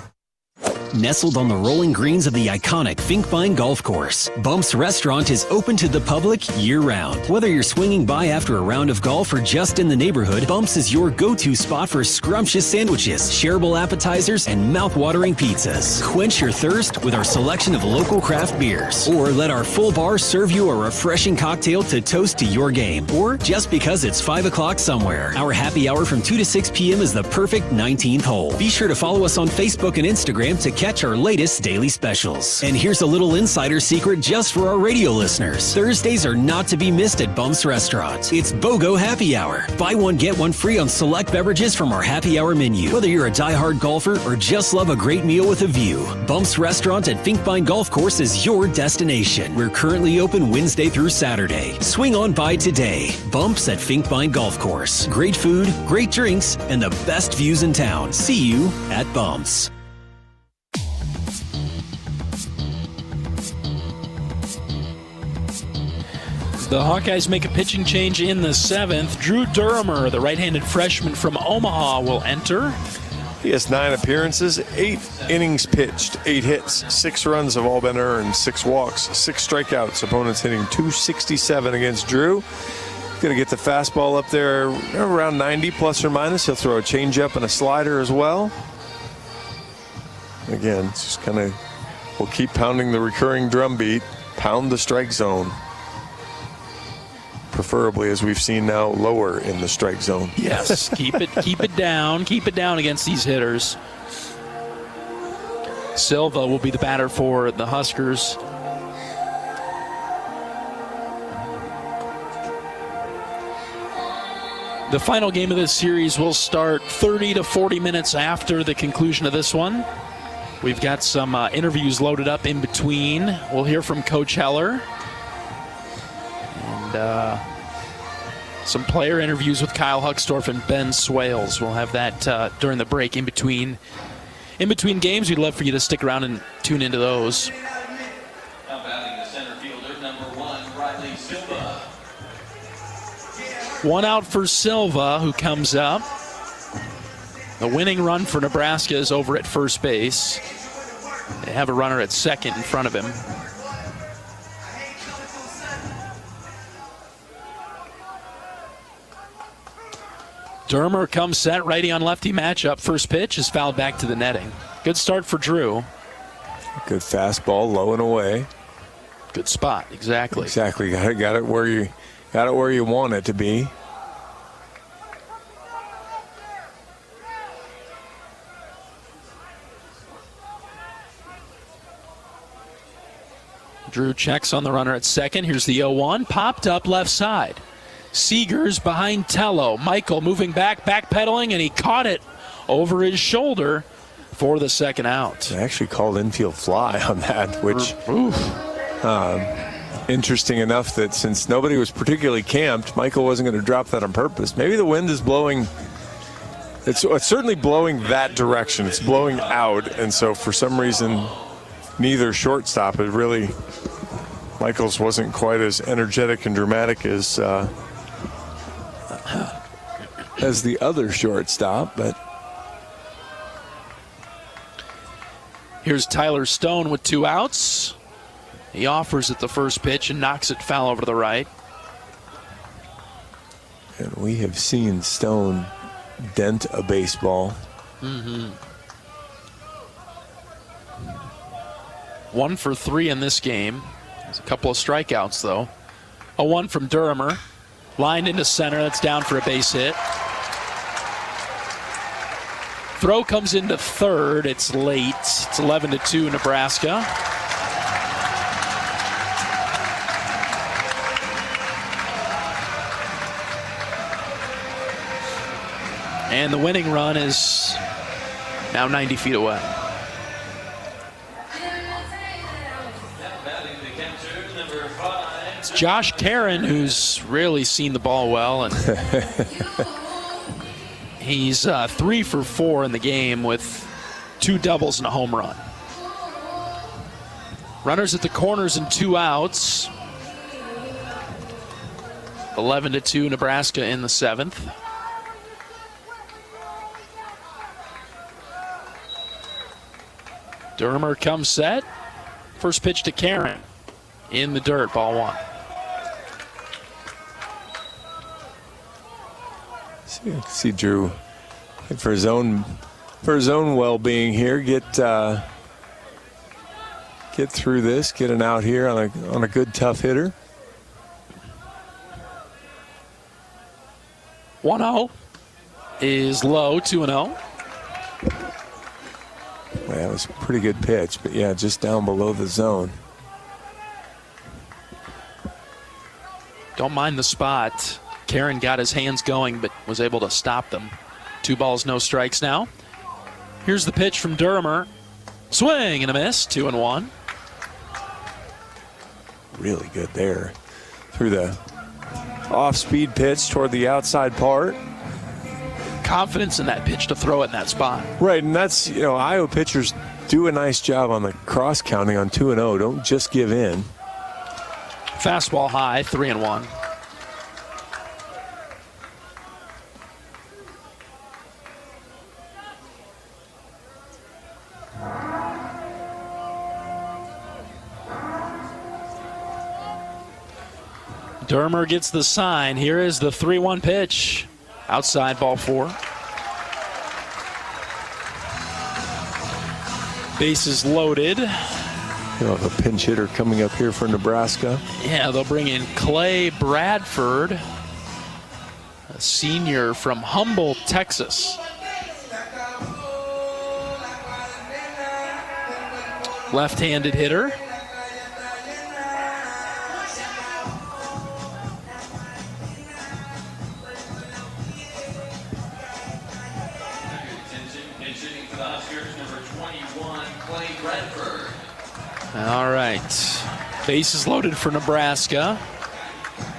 Nestled on the rolling greens of the iconic Finkbine Golf Course, Bumps Restaurant is open to the public year-round. Whether you're swinging by after a round of golf or just in the neighborhood, Bumps is your go-to spot for scrumptious sandwiches, shareable appetizers, and mouth-watering pizzas. Quench your thirst with our selection of local craft beers, or let our full bar serve you a refreshing cocktail to toast to your game, or just because it's 5 o'clock somewhere. Our happy hour from 2 to 6 p.m. is the perfect 19th hole. Be sure to follow us on Facebook and Instagram to catch our latest daily specials. And here's a little insider secret just for our radio listeners. Thursdays are not to be missed at Bumps Restaurant. It's BOGO Happy Hour. Buy one, get one free on select beverages from our happy hour menu. Whether you're a diehard golfer or just love a great meal with a view, Bumps Restaurant at Finkbine Golf Course is your destination. We're currently open Wednesday through Saturday. Swing on by today. Bumps at Finkbine Golf Course. Great food, great drinks, and the best views in town. See you at Bumps. The Hawkeyes make a pitching change in the 7th. Drew Durhamer, the right-handed freshman from Omaha, will enter. He has 9 appearances, 8 innings pitched, 8 hits, 6 runs have all been earned, 6 walks, 6 strikeouts. Opponents hitting .267 against Drew. Going to get the fastball up there around 90 plus or minus. He'll throw a changeup and a slider as well. Again, it's just kind of, we'll keep pounding the recurring drum beat, pound the strike zone. Preferably, as we've seen now, lower in the strike zone. Yes, keep it down against these hitters. Silva will be the batter for the Huskers. The final game of this series will start 30 to 40 minutes after the conclusion of this one. We've got some interviews loaded up in between. We'll hear from Coach Heller. And some player interviews with Kyle Huckstorf and Ben Swales. We'll have that during the break in between games. We'd love for you to stick around and tune into those. Now batting the center fielder, number 1, Riley Silva. One out for Silva, who comes up. The winning run for Nebraska is over at first base. They have a runner at second in front of him. Durhamer comes set, righty on lefty matchup. First pitch is fouled back to the netting. Good start for Drew. Good fastball, low and away. Good spot, exactly. Exactly, got it where you want it to be. Drew checks on the runner at second. Here's the 0-1, popped up left side. Seegers behind Tello. Michael moving back, backpedaling, and he caught it over his shoulder for the second out. They actually called infield fly on that, which interesting enough that since nobody was particularly camped, Michael wasn't going to drop that on purpose. Maybe the wind is blowing. It's certainly blowing that direction. It's blowing out, and so for some reason, neither shortstop had really. Michaels wasn't quite as energetic and dramatic as the other shortstop, but here's Tyler Stone with 2 outs. He offers at the first pitch and knocks it foul over to the right. And we have seen Stone dent a baseball. 1 for 3 in this game. There's a couple of strikeouts, though. A 1 from Durhamer. Lined into center. That's down for a base hit. Throw comes into third. It's late. It's 11-2 Nebraska. And the winning run is now 90 feet away. It's Josh Karen who's really seen the ball well, and he's 3 for 4 in the game with 2 doubles and a home run. Runners at the corners and 2 outs. 11-2 Nebraska in the 7th. Dermer comes set. First pitch to Karen. In the dirt, ball one. See Drew for his own well-being here. Get through this. Get an out here on a good tough hitter. 1-0 is low. 2-0. That was a pretty good pitch, but yeah, just down below the zone. Don't mind the spot. Karen got his hands going, but was able to stop them. 2 balls, no strikes now. Here's the pitch from Dermer. Swing and a miss. 2-1. Really good there. Through the off-speed pitch toward the outside part. Confidence in that pitch to throw it in that spot. Right, and that's, Iowa pitchers do a nice job on the cross counting on 2-0. Don't just give in. Fastball high, 3-1. Dermer gets the sign. Here is the 3-1 pitch. Outside, ball 4. Bases loaded. You'll have a pinch hitter coming up here for Nebraska. Yeah, they'll bring in Clay Bradford, a senior from Humboldt, Texas. Left-handed hitter. All right. Bases loaded for Nebraska.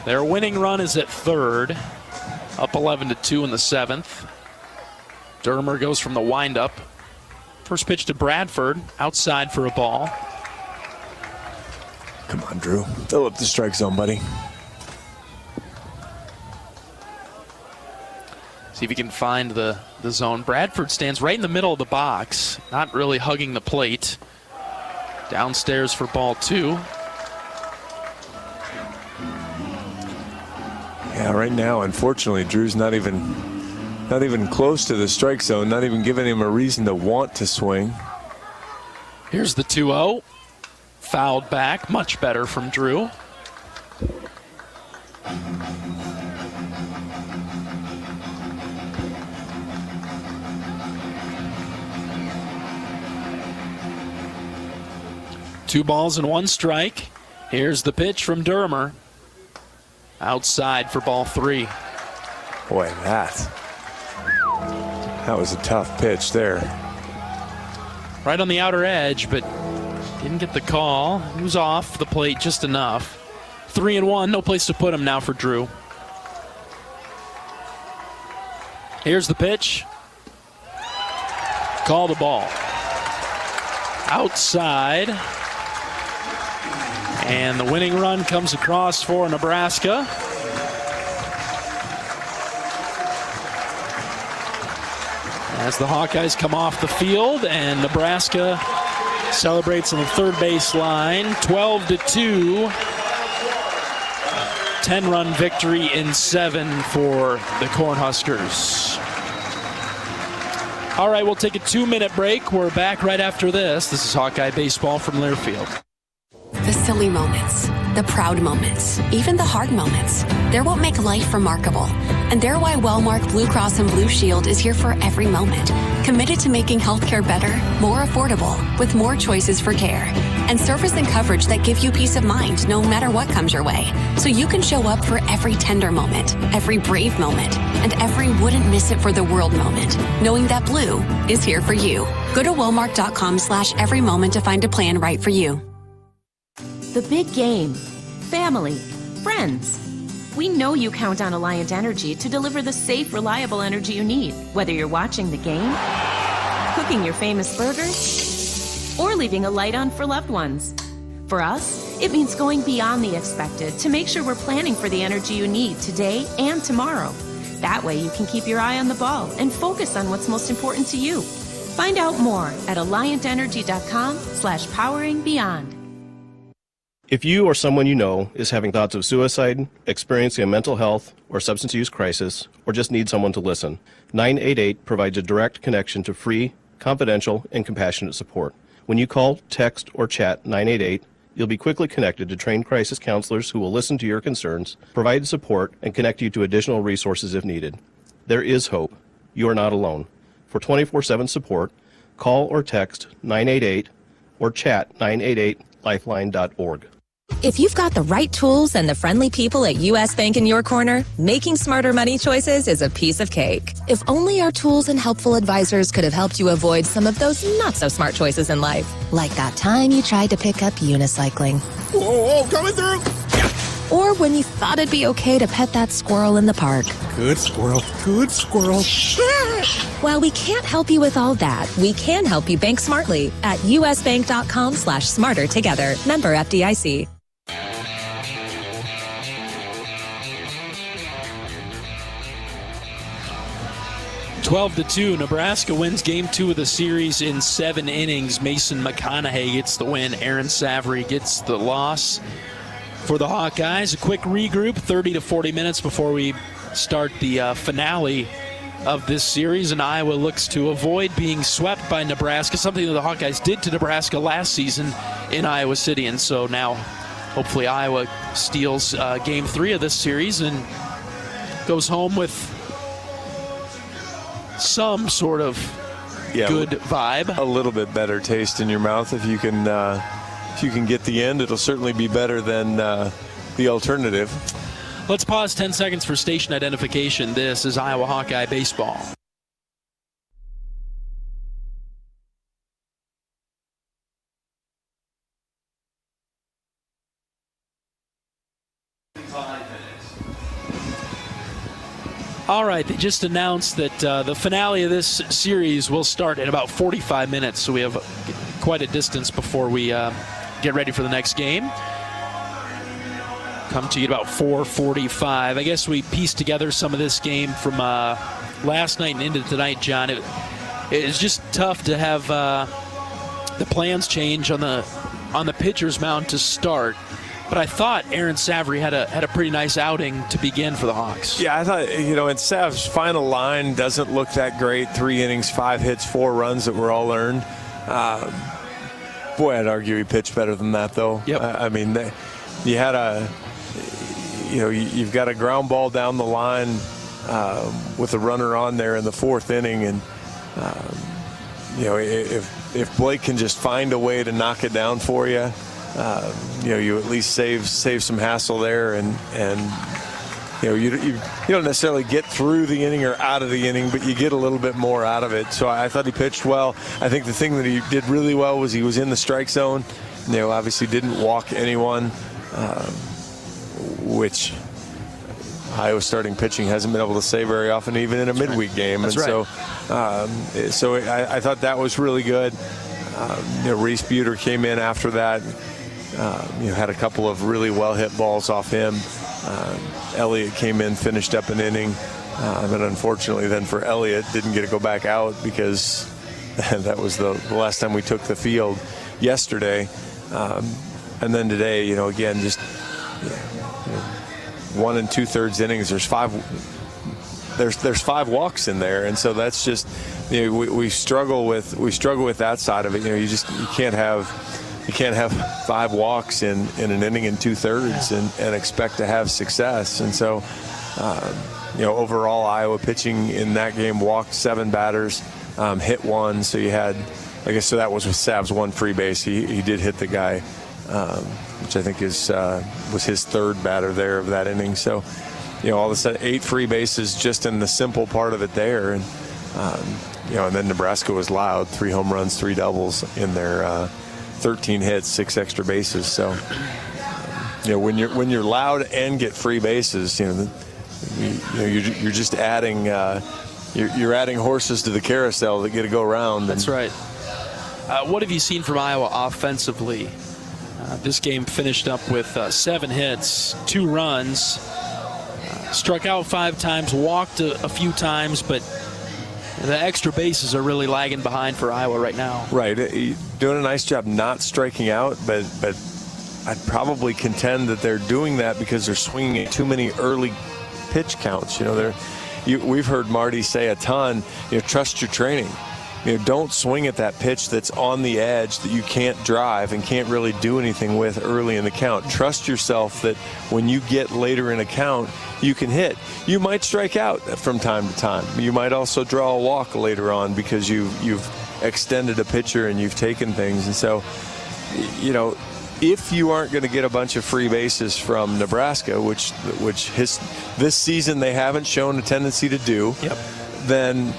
Their winning run is at third. Up 11-2 in the 7th. Dermer goes from the windup. First pitch to Bradford. Outside for a ball. Come on, Drew. Fill up the strike zone, buddy. See if he can find the zone. Bradford stands right in the middle of the box. Not really hugging the plate. Downstairs for ball 2. Yeah, right now, unfortunately, Drew's not even close to the strike zone, not even giving him a reason to want to swing. Here's the 2-0. Fouled back, much better from Drew. Two balls and 1 strike. Here's the pitch from Dermer. Outside for ball 3. Boy, that was a tough pitch there. Right on the outer edge, but didn't get the call. He was off the plate just enough. 3-1, no place to put him now for Drew. Here's the pitch. Call the ball. Outside. And the winning run comes across for Nebraska. As the Hawkeyes come off the field, and Nebraska celebrates on the third base line. 12-2. 10-run victory in 7 for the Cornhuskers. All right, we'll take a 2-minute break. We're back right after this. This is Hawkeye Baseball from Learfield. The silly moments, the proud moments, even the hard moments. They're what make life remarkable. And they're why Wellmark Blue Cross and Blue Shield is here for every moment. Committed to making healthcare better, more affordable, with more choices for care. And service and coverage that give you peace of mind no matter what comes your way. So you can show up for every tender moment, every brave moment, and every wouldn't miss it for the world moment, knowing that Blue is here for you. Go to Wellmark.com/every moment to find a plan right for you. The big game. Family. Friends. We know you count on Alliant Energy to deliver the safe, reliable energy you need, whether you're watching the game, cooking your famous burgers, or leaving a light on for loved ones. For us, it means going beyond the expected to make sure we're planning for the energy you need today and tomorrow. That way you can keep your eye on the ball and focus on what's most important to you. Find out more at alliantenergy.com/poweringbeyond. If you or someone you know is having thoughts of suicide, experiencing a mental health or substance use crisis, or just need someone to listen, 988 provides a direct connection to free, confidential, and compassionate support. When you call, text, or chat 988, you'll be quickly connected to trained crisis counselors who will listen to your concerns, provide support, and connect you to additional resources if needed. There is hope. You are not alone. For 24/7 support, call or text 988 or chat 988lifeline.org. If you've got the right tools and the friendly people at U.S. Bank in your corner, making smarter money choices is a piece of cake. If only our tools and helpful advisors could have helped you avoid some of those not-so-smart choices in life. Like that time you tried to pick up unicycling. Whoa, coming through! Or when you thought it'd be okay to pet that squirrel in the park. Good squirrel, good squirrel. While we can't help you with all that, we can help you bank smartly at usbank.com/smarter together. Member FDIC. (12-2), Nebraska wins Game 2 of the series in 7 innings. Mason McConaughey gets the win. Aaron Savary gets the loss for the Hawkeyes. A quick regroup, 30 to 40 minutes before we start the finale of this series, and Iowa looks to avoid being swept by Nebraska, something that the Hawkeyes did to Nebraska last season in Iowa City. And so now hopefully Iowa steals Game 3 of this series and goes home with some sort of good vibe. A little bit better taste in your mouth. If you can get the end, it'll certainly be better than the alternative. Let's pause 10 seconds for station identification. This is Iowa Hawkeye Baseball. All right, they just announced that the finale of this series will start in about 45 minutes, so we have quite a distance before we get ready for the next game. Come to you at about 4:45. I guess we pieced together some of this game from last night and into tonight, John. It's just tough to have the plans change on the pitcher's mound to start. But I thought Aaron Savary had a pretty nice outing to begin for the Hawks. Yeah, I thought, and Sav's final line doesn't look that great. 3 innings, 5 hits, 4 runs that were all earned. Boy, I'd argue he pitched better than that, though. Yep. I mean, you had you've got a ground ball down the line with a runner on there in the 4th inning, and if Blake can just find a way to knock it down for you, you at least save some hassle there, and you don't necessarily get through the inning or out of the inning, but you get a little bit more out of it. So I thought he pitched well. I think the thing that he did really well was he was in the strike zone. Obviously didn't walk anyone, which Iowa starting pitching hasn't been able to say very often, even in a midweek game. That's and right. So I thought that was really good. Reese Buter came in after that. Had a couple of really well-hit balls off him. Elliott came in, finished up an inning. But unfortunately then for Elliott, didn't get to go back out because that was the last time we took the field yesterday. And then today, again, just 1 2/3 innings. There's 5 walks in there, and so that's just we struggle with that side of it. You can't have 5 walks in an inning and 2/3 and expect to have success. And so overall Iowa pitching in that game walked 7 batters, hit 1. So you had, I guess, so that was with Sav's 1 free base. He did hit the guy, which I think was his 3rd batter there of that inning. So all of a sudden 8 free bases just in the simple part of it there, and and then Nebraska was loud, 3 home runs, 3 doubles in their 13 hits, 6 extra bases. So when you're loud and get free bases, you're just adding you're adding horses to the carousel that get to go around. That's right. What have you seen from Iowa offensively? This game finished up with 7 hits, 2 runs, struck out 5 times, walked a few times, but The extra bases are really lagging behind for Iowa right now. Right. Doing a nice job not striking out, but I'd probably contend that they're doing that because they're swinging at too many early pitch counts. We've heard Marty say a ton, trust your training. Don't swing at that pitch that's on the edge that you can't drive and can't really do anything with early in the count. Trust yourself that when you get later in a count, you can hit. You might strike out from time to time. You might also draw a walk later on because you've extended a pitcher and you've taken things. And so, if you aren't going to get a bunch of free bases from Nebraska, which this season they haven't shown a tendency to do, then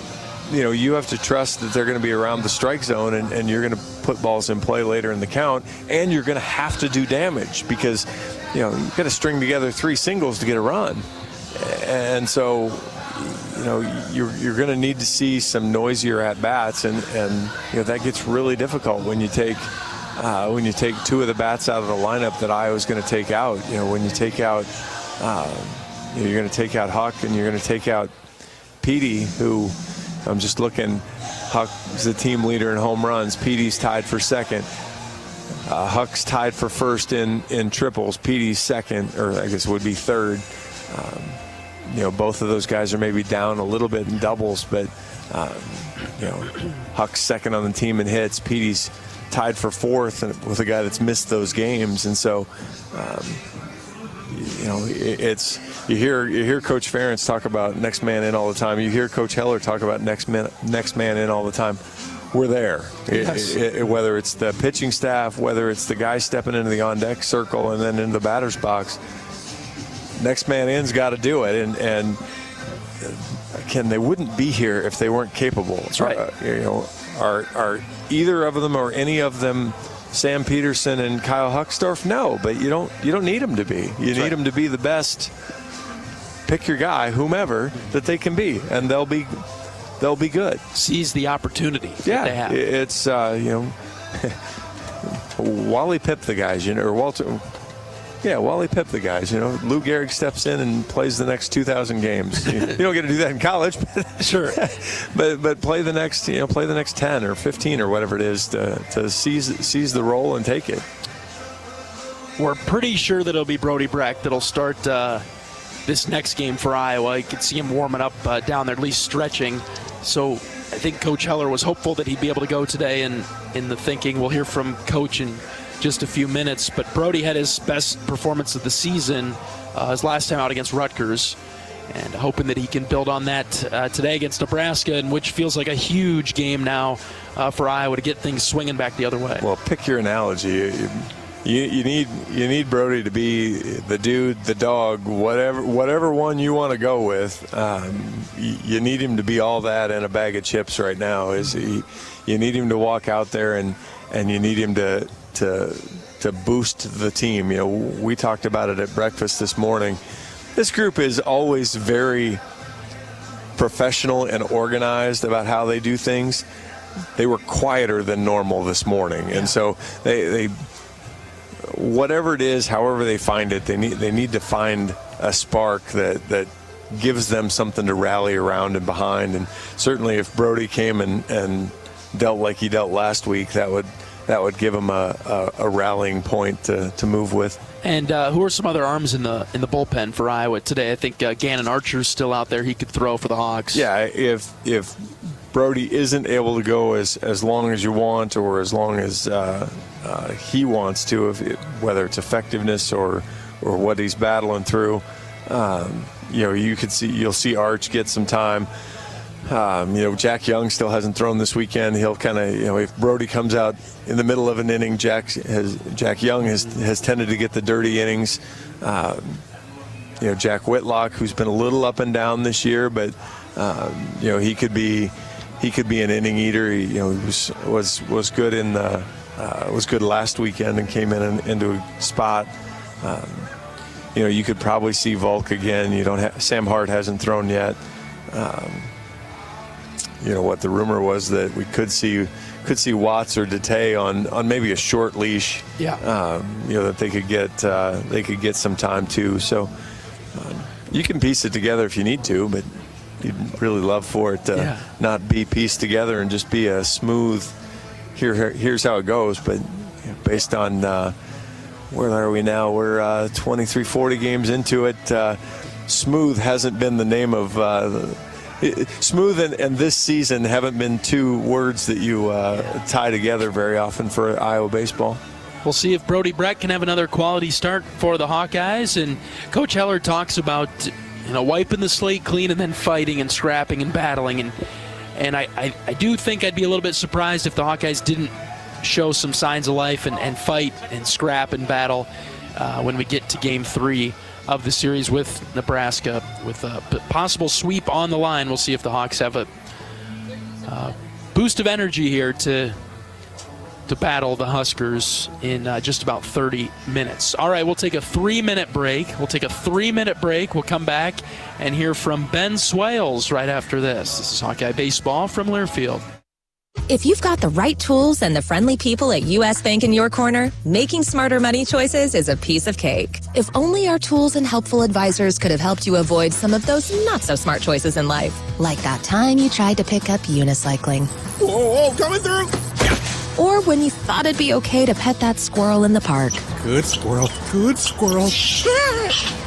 you have to trust that they're going to be around the strike zone and you're going to put balls in play later in the count, and you're going to have to do damage because you've got to string together 3 singles to get a run. And so you're going to need to see some noisier at bats, and that gets really difficult when you take 2 of the bats out of the lineup that Iowa's going to take out. When you take out you're going to take out Huck and you're going to take out Petey, who I'm just looking. Huck's the team leader in home runs. Petey's tied for second. Huck's tied for first in triples. Petey's second, or I guess would be third. Both of those guys are maybe down a little bit in doubles, but Huck's second on the team in hits. Petey's tied for fourth with a guy that's missed those games, and so it's you hear Coach Ferentz talk about next man in all the time. You hear Coach Heller talk about next man in all the time. We're there. Yes. Whether it's the pitching staff, whether it's the guy stepping into the on-deck circle and then into the batter's box, next man in's got to do it. And again, they wouldn't be here if they weren't capable. That's right. Are either of them or any of them Sam Peterson and Kyle Huckstorf? No, but you don't need them to be. You need them to be the best. Pick your guy, whomever that they can be, and they'll be good. Seize the opportunity. Yeah, that they have. It's Wally Pipp the guys, or Walter. Yeah, Wally Pipp the guys. Lou Gehrig steps in and plays the next 2,000 games. You don't get to do that in college, but sure. but play the next 10 or 15 or whatever it is to seize the role and take it. We're pretty sure that it'll be Brody Brecht that'll start this next game for Iowa. You could see him warming up down there, at least stretching. So I think Coach Heller was hopeful that he'd be able to go today, and in the thinking, we'll hear from Coach in just a few minutes. But Brody had his best performance of the season his last time out against Rutgers, and hoping that he can build on that today against Nebraska, in which feels like a huge game now for Iowa to get things swinging back the other way. Well, pick your analogy. You need Brody to be the dude, the dog, whatever one you want to go with. You need him to be all that in a bag of chips right now. You need him to walk out there and you need him to boost the team. We talked about it at breakfast this morning. This group is always very professional and organized about how they do things. They were quieter than normal this morning, and so they whatever it is, however they find it, they need to find a spark that gives them something to rally around and behind. And certainly, if Brody came and dealt like he dealt last week, that would give him a rallying point to move with. And who are some other arms in the bullpen for Iowa today? I think Gannon Archer's still out there. He could throw for the Hawks. Yeah, if Brody isn't able to go as long as you want or as long as he wants to, whether it's effectiveness or what he's battling through, you'll see Arch get some time. Jack Young still hasn't thrown this weekend. He'll kind of, if Brody comes out in the middle of an inning, Jack Young has tended to get the dirty innings. Jack Whitlock, who's been a little up and down this year, but he could be an inning eater. He was good in the was good last weekend and came into a spot. You could probably see Volk again. Sam Hart hasn't thrown yet. What the rumor was that we could see Watts or Dete on maybe a short leash. Yeah. That they could get some time too. So you can piece it together if you need to, but you'd really love for it to not be pieced together and just be a smooth, here's how it goes. But based on where are we now? We're 23, 40 games into it. Smooth hasn't been the name of smooth and this season haven't been two words that you tie together very often for Iowa baseball. We'll see if Brody Brecht can have another quality start for the Hawkeyes. And Coach Heller talks about wiping the slate clean and then fighting and scrapping and battling. And I do think I'd be a little bit surprised if the Hawkeyes didn't show some signs of life and fight and scrap and battle when we get to Game 3 of the series with Nebraska, with a possible sweep on the line. We'll see if the Hawks have a boost of energy here to battle the Huskers in just about 30 minutes. All right, we'll take a 3-minute break. We'll come back and hear from Ben Swales right after this. This is Hawkeye Baseball from Learfield. If you've got the right tools and the friendly people at U.S. Bank in your corner, making smarter money choices is a piece of cake. If only our tools and helpful advisors could have helped you avoid some of those not-so-smart choices in life. Like that time you tried to pick up unicycling. Whoa, coming through! Or when you thought it'd be okay to pet that squirrel in the park. Good squirrel, good squirrel.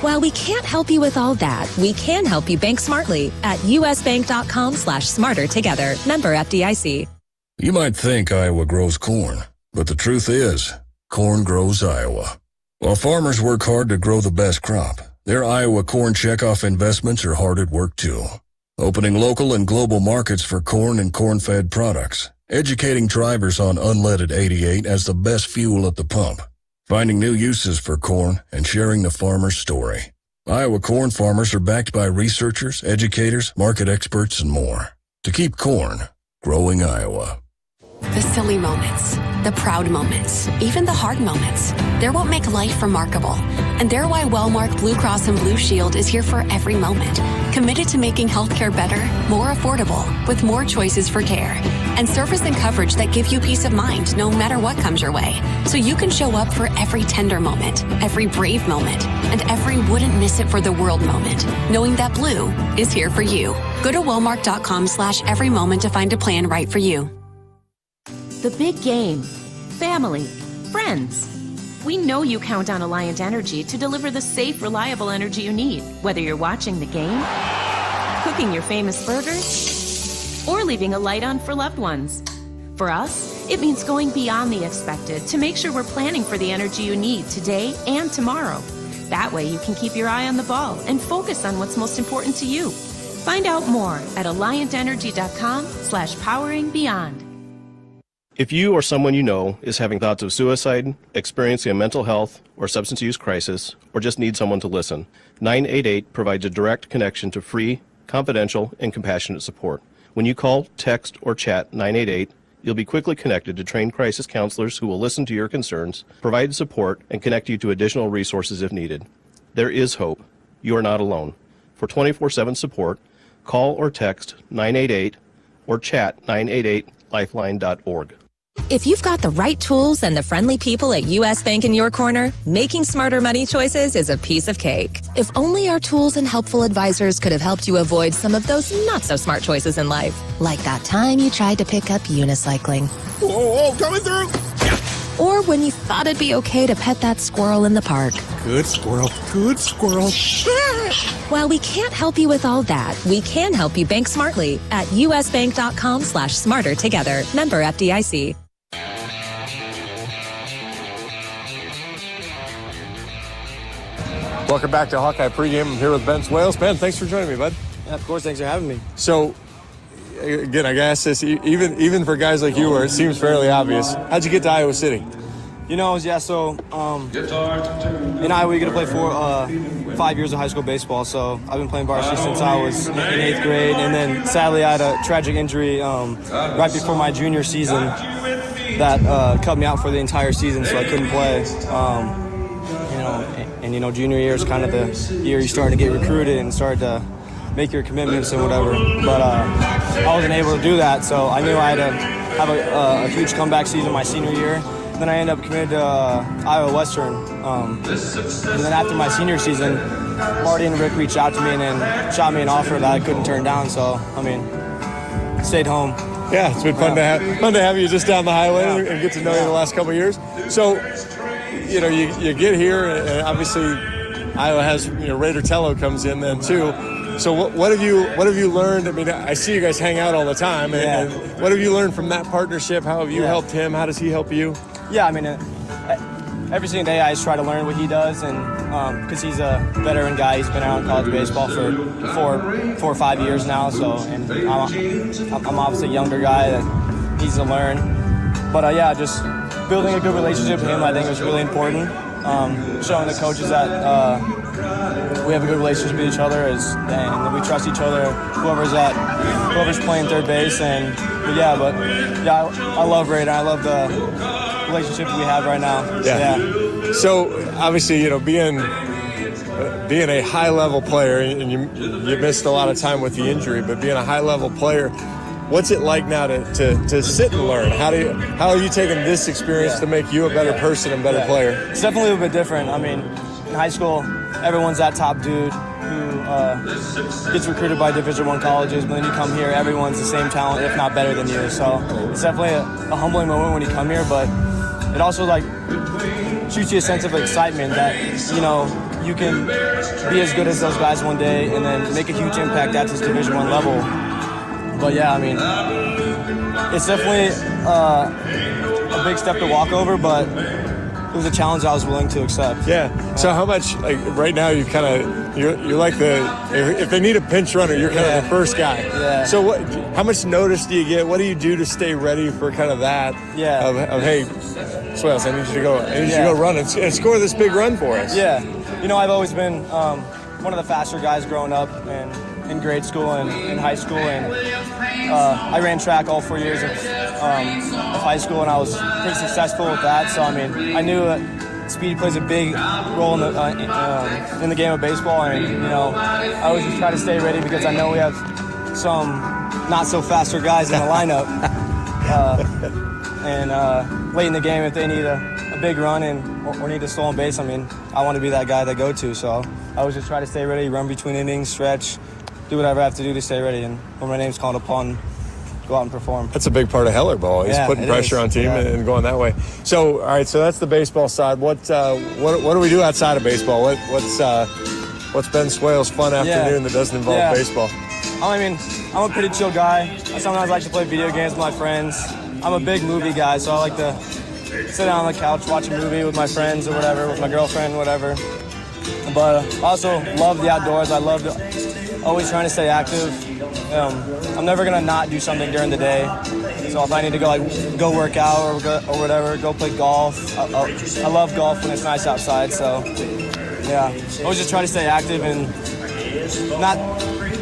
While we can't help you with all that, we can help you bank smartly at usbank.com/smarter together. Member FDIC. You might think Iowa grows corn, but the truth is, corn grows Iowa. While farmers work hard to grow the best crop, their Iowa corn checkoff investments are hard at work too. Opening local and global markets for corn and corn-fed products. Educating drivers on unleaded 88 as the best fuel at the pump. Finding new uses for corn and sharing the farmer's story. Iowa corn farmers are backed by researchers, educators, market experts, and more. To keep corn growing Iowa. The silly moments, the proud moments, even the hard moments. They're what make life remarkable. And they're why Wellmark Blue Cross and Blue Shield is here for every moment. Committed to making healthcare better, more affordable, with more choices for care. And service and coverage that give you peace of mind no matter what comes your way. So you can show up for every tender moment, every brave moment, and every wouldn't miss it for the world moment. Knowing that Blue is here for you. Go to Wellmark.com/every moment to find a plan right for you. The big game. Family. Friends. We know you count on Alliant Energy to deliver the safe, reliable energy you need, whether you're watching the game, cooking your famous burgers, or leaving a light on for loved ones. For us, it means going beyond the expected to make sure we're planning for the energy you need today and tomorrow. That way you can keep your eye on the ball and focus on what's most important to you. Find out more at alliantenergy.com/poweringbeyond. If you or someone you know is having thoughts of suicide, experiencing a mental health or substance use crisis, or just need someone to listen, 988 provides a direct connection to free, confidential, and compassionate support. When you call, text, or chat 988, you'll be quickly connected to trained crisis counselors who will listen to your concerns, provide support, and connect you to additional resources if needed. There is hope. You are not alone. For 24/7 support, call or text 988 or chat 988lifeline.org. If you've got the right tools and the friendly people at U.S. Bank in your corner, making smarter money choices is a piece of cake. If only our tools and helpful advisors could have helped you avoid some of those not-so-smart choices in life. Like that time you tried to pick up unicycling. Whoa, coming through! Or when you thought it'd be okay to pet that squirrel in the park. Good squirrel, good squirrel. While we can't help you with all that, we can help you bank smartly at usbank.com/smarter together. Member FDIC. Welcome back to Hawkeye Pregame. I'm here with Ben Swales. Ben, thanks for joining me, bud. Yeah, of course. Thanks for having me. So, again, I gotta ask this, even for guys like you where it seems fairly obvious, how'd you get to Iowa City? In Iowa you get to play for 5 years of high school baseball, so I've been playing varsity since I was in 8th grade, and then sadly I had a tragic injury right before my junior season that cut me out for the entire season, so I couldn't play. Junior year is kind of the year you start to get recruited and start to make your commitments and whatever. But I wasn't able to do that, so I knew I had to have a huge comeback season my senior year. then I ended up committed to Iowa Western. And then after my senior season, Marty and Rick reached out to me and then shot me an offer that I couldn't turn down. So, I mean, stayed home. Yeah, it's been fun to have you just down the highway and get to know you the last couple of years. So, you know, you get here, and obviously Iowa has, you know, Raider Tello comes in then too. So what have you learned? I mean, I see you guys hang out all the time, and what have you learned from that partnership? How have you helped him? How does he help you? Yeah, I mean, every single day I just try to learn what he does, and because he's a veteran guy, he's been out in college baseball for 4 or 5 years now. So, and I'm obviously a younger guy that needs to learn. But just building a good relationship with him, I think, was really important. Showing the coaches that we have a good relationship with each other, and we trust each other. Whoever's playing third base, and I love Raider. I love the relationship we have right now. Yeah. So obviously, you know, being a high level player, and you missed a lot of time with the injury, but being a high level player, what's it like now to sit and learn? How are you taking this experience to make you a better person and better player? It's definitely a bit different. I mean, in high school, everyone's that top dude who gets recruited by Division I colleges, but then you come here, everyone's the same talent, if not better than you. So it's definitely a humbling moment when you come here, but it also shoots you a sense of excitement that, you know, you can be as good as those guys one day and then make a huge impact at this Division I level. But yeah, I mean, it's definitely a big step to walk over, but it was a challenge I was willing to accept. Yeah. So how much, like right now, you're like if they need a pinch runner, you're kind of the first guy. Yeah. So how much notice do you get? What do you do to stay ready for kind of that? Yeah. Of hey, Swales, I need you to go run and score this big run for us. Yeah. You know, I've always been one of the faster guys growing up and in grade school and in high school, and I ran track all 4 years of high school, and I was pretty successful with that. So I mean, I knew that speed plays a big role in the game of baseball, and you know, I always just try to stay ready because I know we have some not so faster guys in the lineup, and late in the game if they need a big run or need a stolen base, I mean, I want to be that guy they go to. So I always just try to stay ready, run between innings, stretch, do whatever I have to do to stay ready, and when my name's called upon, go out and perform. That's a big part of Heller ball. He's putting pressure on team and going that way. So, all right, so that's the baseball side. What do we do outside of baseball? What's Ben Swales' fun afternoon that doesn't involve baseball? I mean, I'm a pretty chill guy. I sometimes like to play video games with my friends. I'm a big movie guy, so I like to sit down on the couch, watch a movie with my friends or whatever, with my girlfriend, whatever. But I also love the outdoors. I love always trying to stay active. I'm never gonna not do something during the day. So if I need to go work out or whatever, go play golf. I love golf when it's nice outside. So yeah, I always just try to stay active and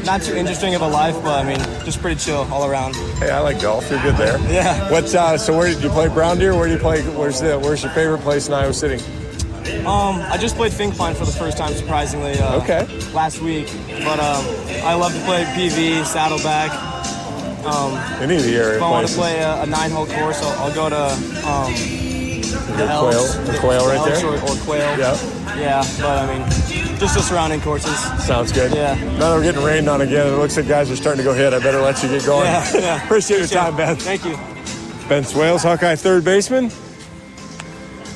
not too interesting of a life, but I mean just pretty chill all around. Hey, I like golf. You're good there. Yeah. So where did you play? Brown Deer? Where do you play? Where's your favorite place in Iowa City? I just played Fink Pine for the first time, surprisingly, last week. But I love to play PV, Saddleback. Any of the area if I want to play a 9-hole course, I'll go to the Elks. The Quail right there? Or Quail. Yeah, but I mean, just the surrounding courses. Sounds good. Yeah. Now that we're getting rained on again, it looks like guys are starting to go hit. I better let you get going. Yeah. Appreciate your time, Ben. Thank you. Ben Swales, Hawkeye third baseman.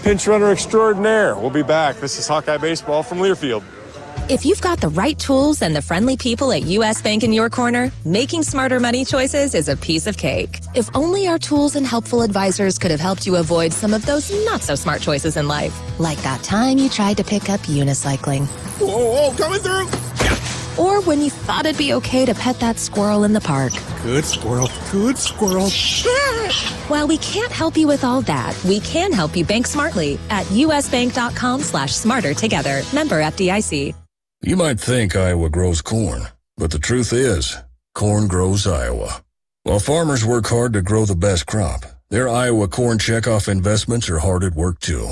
Pinch runner extraordinaire. We'll be back. This is Hawkeye Baseball from Learfield. If you've got the right tools and the friendly people at U.S. Bank in your corner, making smarter money choices is a piece of cake. If only our tools and helpful advisors could have helped you avoid some of those not-so-smart choices in life. Like that time you tried to pick up unicycling. Whoa, coming through! Or when you thought it'd be okay to pet that squirrel in the park. Good squirrel, good squirrel. While we can't help you with all that, we can help you bank smartly at usbank.com/smarter together. Member FDIC. You might think Iowa grows corn, but the truth is, corn grows Iowa. While farmers work hard to grow the best crop, their Iowa corn checkoff investments are hard at work too.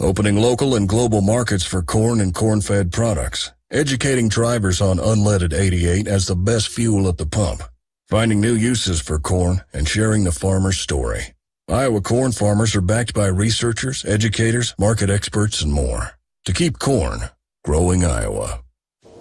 Opening local and global markets for corn and corn-fed products, educating drivers on unleaded 88 as the best fuel at the pump, finding new uses for corn, and sharing the farmer's story. Iowa corn farmers are backed by researchers, educators, market experts, and more to keep corn growing Iowa.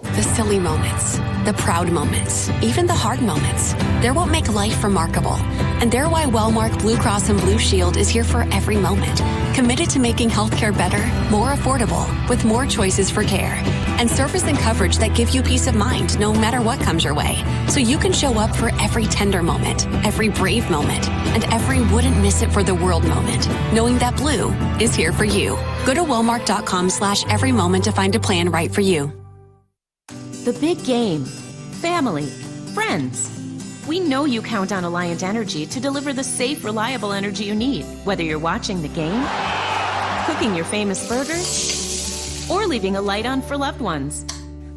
The silly moments, the proud moments, even the hard moments. They're what make life remarkable. And they're why Wellmark Blue Cross and Blue Shield is here for every moment. Committed to making healthcare better, more affordable, with more choices for care. And service and coverage that give you peace of mind no matter what comes your way. So you can show up for every tender moment, every brave moment, and every wouldn't miss it for the world moment, knowing that Blue is here for you. Go to Wellmark.com/every moment to find a plan right for you. The big game. Family. Friends. We know you count on Alliant Energy to deliver the safe, reliable energy you need, whether you're watching the game, cooking your famous burgers, or leaving a light on for loved ones.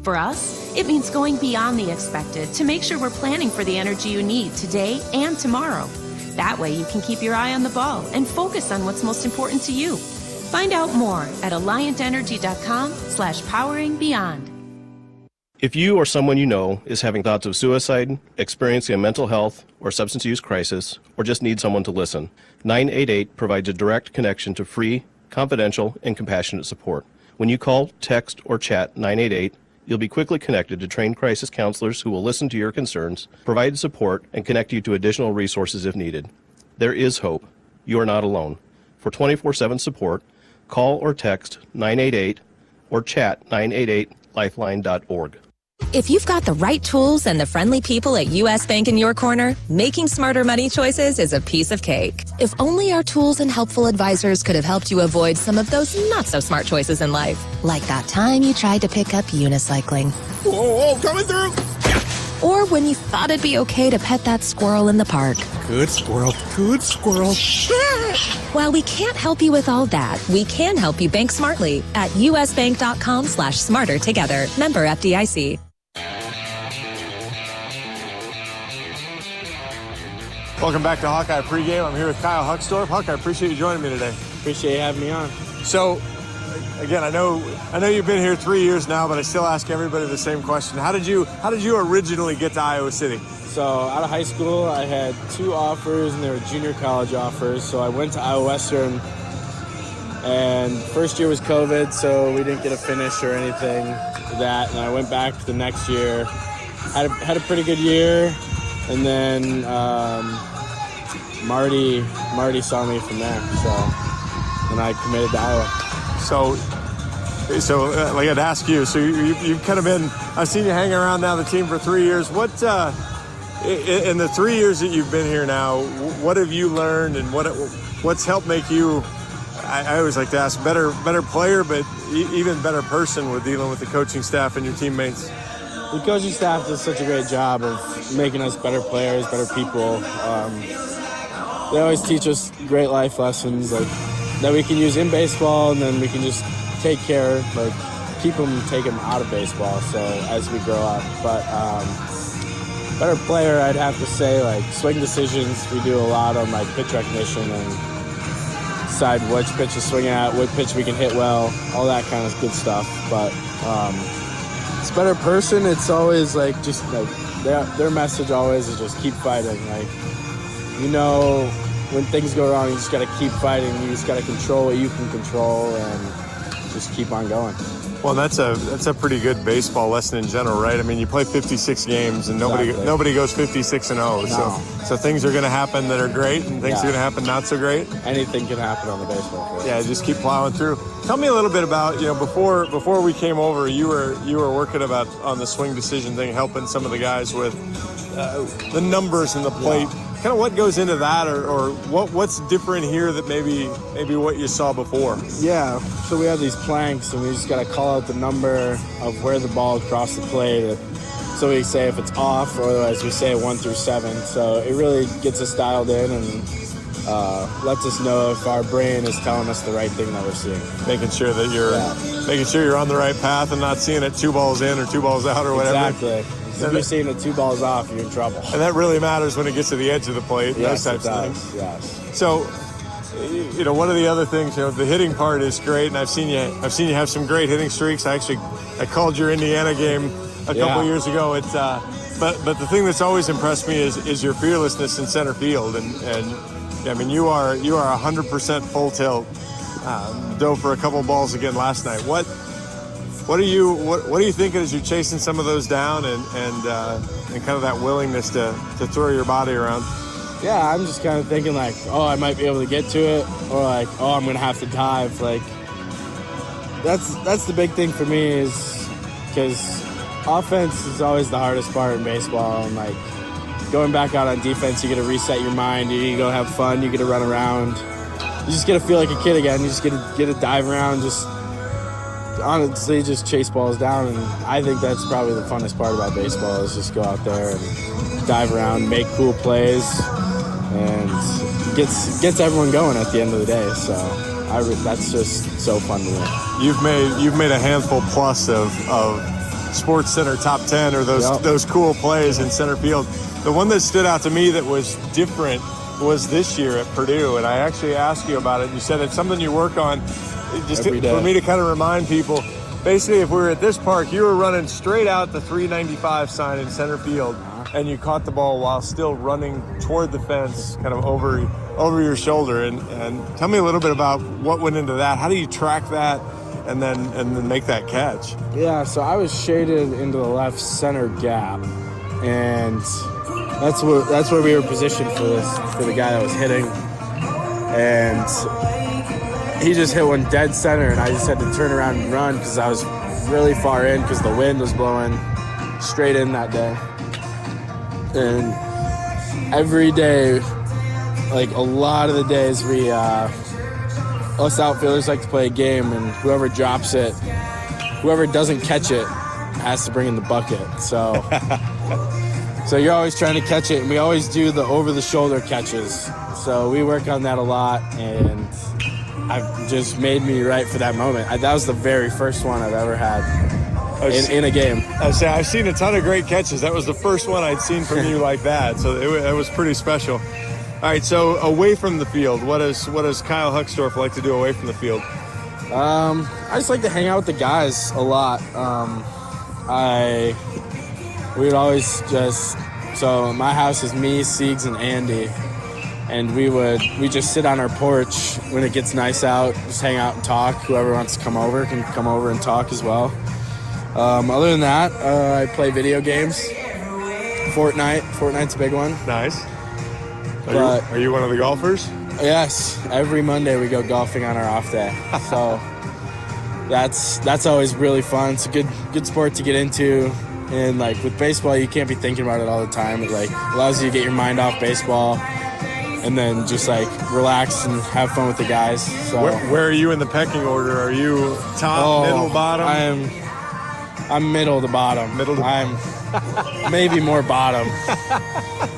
For us, it means going beyond the expected to make sure we're planning for the energy you need today and tomorrow. That way you can keep your eye on the ball and focus on what's most important to you. Find out more at alliantenergy.com/poweringbeyond. If you or someone you know is having thoughts of suicide, experiencing a mental health or substance use crisis, or just need someone to listen, 988 provides a direct connection to free, confidential, and compassionate support. When you call, text, or chat 988, you'll be quickly connected to trained crisis counselors who will listen to your concerns, provide support, and connect you to additional resources if needed. There is hope. You are not alone. For 24/7 support, call or text 988 or chat 988lifeline.org. If you've got the right tools and the friendly people at U.S. Bank in your corner, making smarter money choices is a piece of cake. If only our tools and helpful advisors could have helped you avoid some of those not-so-smart choices in life. Like that time you tried to pick up unicycling. Oh, coming through! Or when you thought it'd be okay to pet that squirrel in the park. Good squirrel, good squirrel. While we can't help you with all that, we can help you bank smartly at usbank.com/smarter together. Member FDIC. Welcome back to Hawkeye Pregame. I'm here with Kyle Huckstorf. Huck, I appreciate you joining me today. Appreciate you having me on. So, again, I know you've been here 3 years now, but I still ask everybody the same question. How did you originally get to Iowa City? So out of high school, I had 2 offers, and they were junior college offers. So I went to Iowa Western, and first year was COVID, so we didn't get a finish or anything with that. And I went back the next year, had a pretty good year, and then Marty saw me from there, and I committed to Iowa. So like I'd ask you, so you've kind of been, I've seen you hang around now the team for 3 years. What, in the 3 years that you've been here now, what have you learned, and what's helped make you, I always like to ask, better player, but even better person with dealing with the coaching staff and your teammates? The coaching staff does such a great job of making us better players, better people. They always teach us great life lessons that we can use in baseball, and then we can just take care, take them out of baseball, so as we grow up. But better player, I'd have to say, swing decisions. We do a lot on pitch recognition and decide which pitch to swing at, what pitch we can hit well, all that kind of good stuff. But it's better person. It's always their message always is just keep fighting. When things go wrong, you just got to keep fighting. You just got to control what you can control and just keep on going. Well, that's a pretty good baseball lesson in general, right? I mean, you play 56 games, and nobody goes 56-0. No. So things are going to happen that are great, and things are going to happen not so great. Anything can happen on the baseball field. Yeah, just keep plowing through. Tell me a little bit about, before we came over, you were working on the swing decision thing, helping some of the guys with the numbers and the plate. Yeah. Kind of what goes into that, or what's different here that maybe what you saw before? Yeah, so we have these planks, and we just got to call out the number of where the ball across the plate. So we say if it's off, or otherwise we say 1 through 7. So it really gets us dialed in and lets us know if our brain is telling us the right thing that we're seeing. Making sure that you're on the right path and not seeing it 2 balls in or 2 balls out or whatever. Exactly. If you're seeing it 2 balls off, you're in trouble. And that really matters when it gets to the edge of the plate. Yes, those types of things. Yes. So, one of the other things, the hitting part is great, and I've seen you have some great hitting streaks. I called your Indiana game a couple years ago. It's but the thing that's always impressed me is your fearlessness in center field, and I mean, you are 100% full tilt. Dove for a couple balls again last night. What are you thinking as you're chasing some of those down and kind of that willingness to throw your body around? Yeah, I'm just kind of thinking like, oh, I might be able to get to it, or like, oh, I'm gonna have to dive. Like, that's the big thing for me, is because offense is always the hardest part in baseball, and like going back out on defense, you get to reset your mind, you get to go have fun, you get to run around, you just get to feel like a kid again, you just get to dive around, just honestly just chase balls down. And I think that's probably the funnest part about baseball, is just go out there and dive around, make cool plays, and gets everyone going at the end of the day. So that's just so fun to me. You've made a handful plus of Sports Center top 10 or those cool plays in center field. The one that stood out to me that was different was this year at Purdue, and I actually asked you about it. You said it's something you work on. Just for me to kind of remind people, basically, if we were at this park, you were running straight out the 395 sign in center field, and you caught the ball while still running toward the fence, kind of over your shoulder. And tell me a little bit about what went into that. How do you track that and then make that catch? Yeah, so I was shaded into the left center gap, and that's where we were positioned for the guy that was hitting, and he just hit one dead center, and I just had to turn around and run because I was really far in because the wind was blowing straight in that day. And every day, like a lot of the days, us outfielders like to play a game, and whoever drops it, whoever doesn't catch it has to bring in the bucket. So you're always trying to catch it, and we always do the over-the-shoulder catches. So we work on that a lot, and I've just made me right for that moment. That was the very first one I've ever had in a game. I've seen a ton of great catches. That was the first one I'd seen from you like that, so it was pretty special. All right, so away from the field, what does Kyle Huckstorf like to do away from the field? I just like to hang out with the guys a lot. We would always so my house is me, Siegs, and Andy. And we just sit on our porch when it gets nice out, just hang out and talk. Whoever wants to come over can come over and talk as well. Other than that, I play video games. Fortnite's a big one. Nice. Are you one of the golfers? Yes. Every Monday we go golfing on our off day. So that's always really fun. It's a good sport to get into. And like with baseball, you can't be thinking about it all the time. It like allows you to get your mind off baseball and then just like relax and have fun with the guys. So where are you in the pecking order? Are you top, middle, bottom? I'm middle to bottom. I'm maybe more bottom.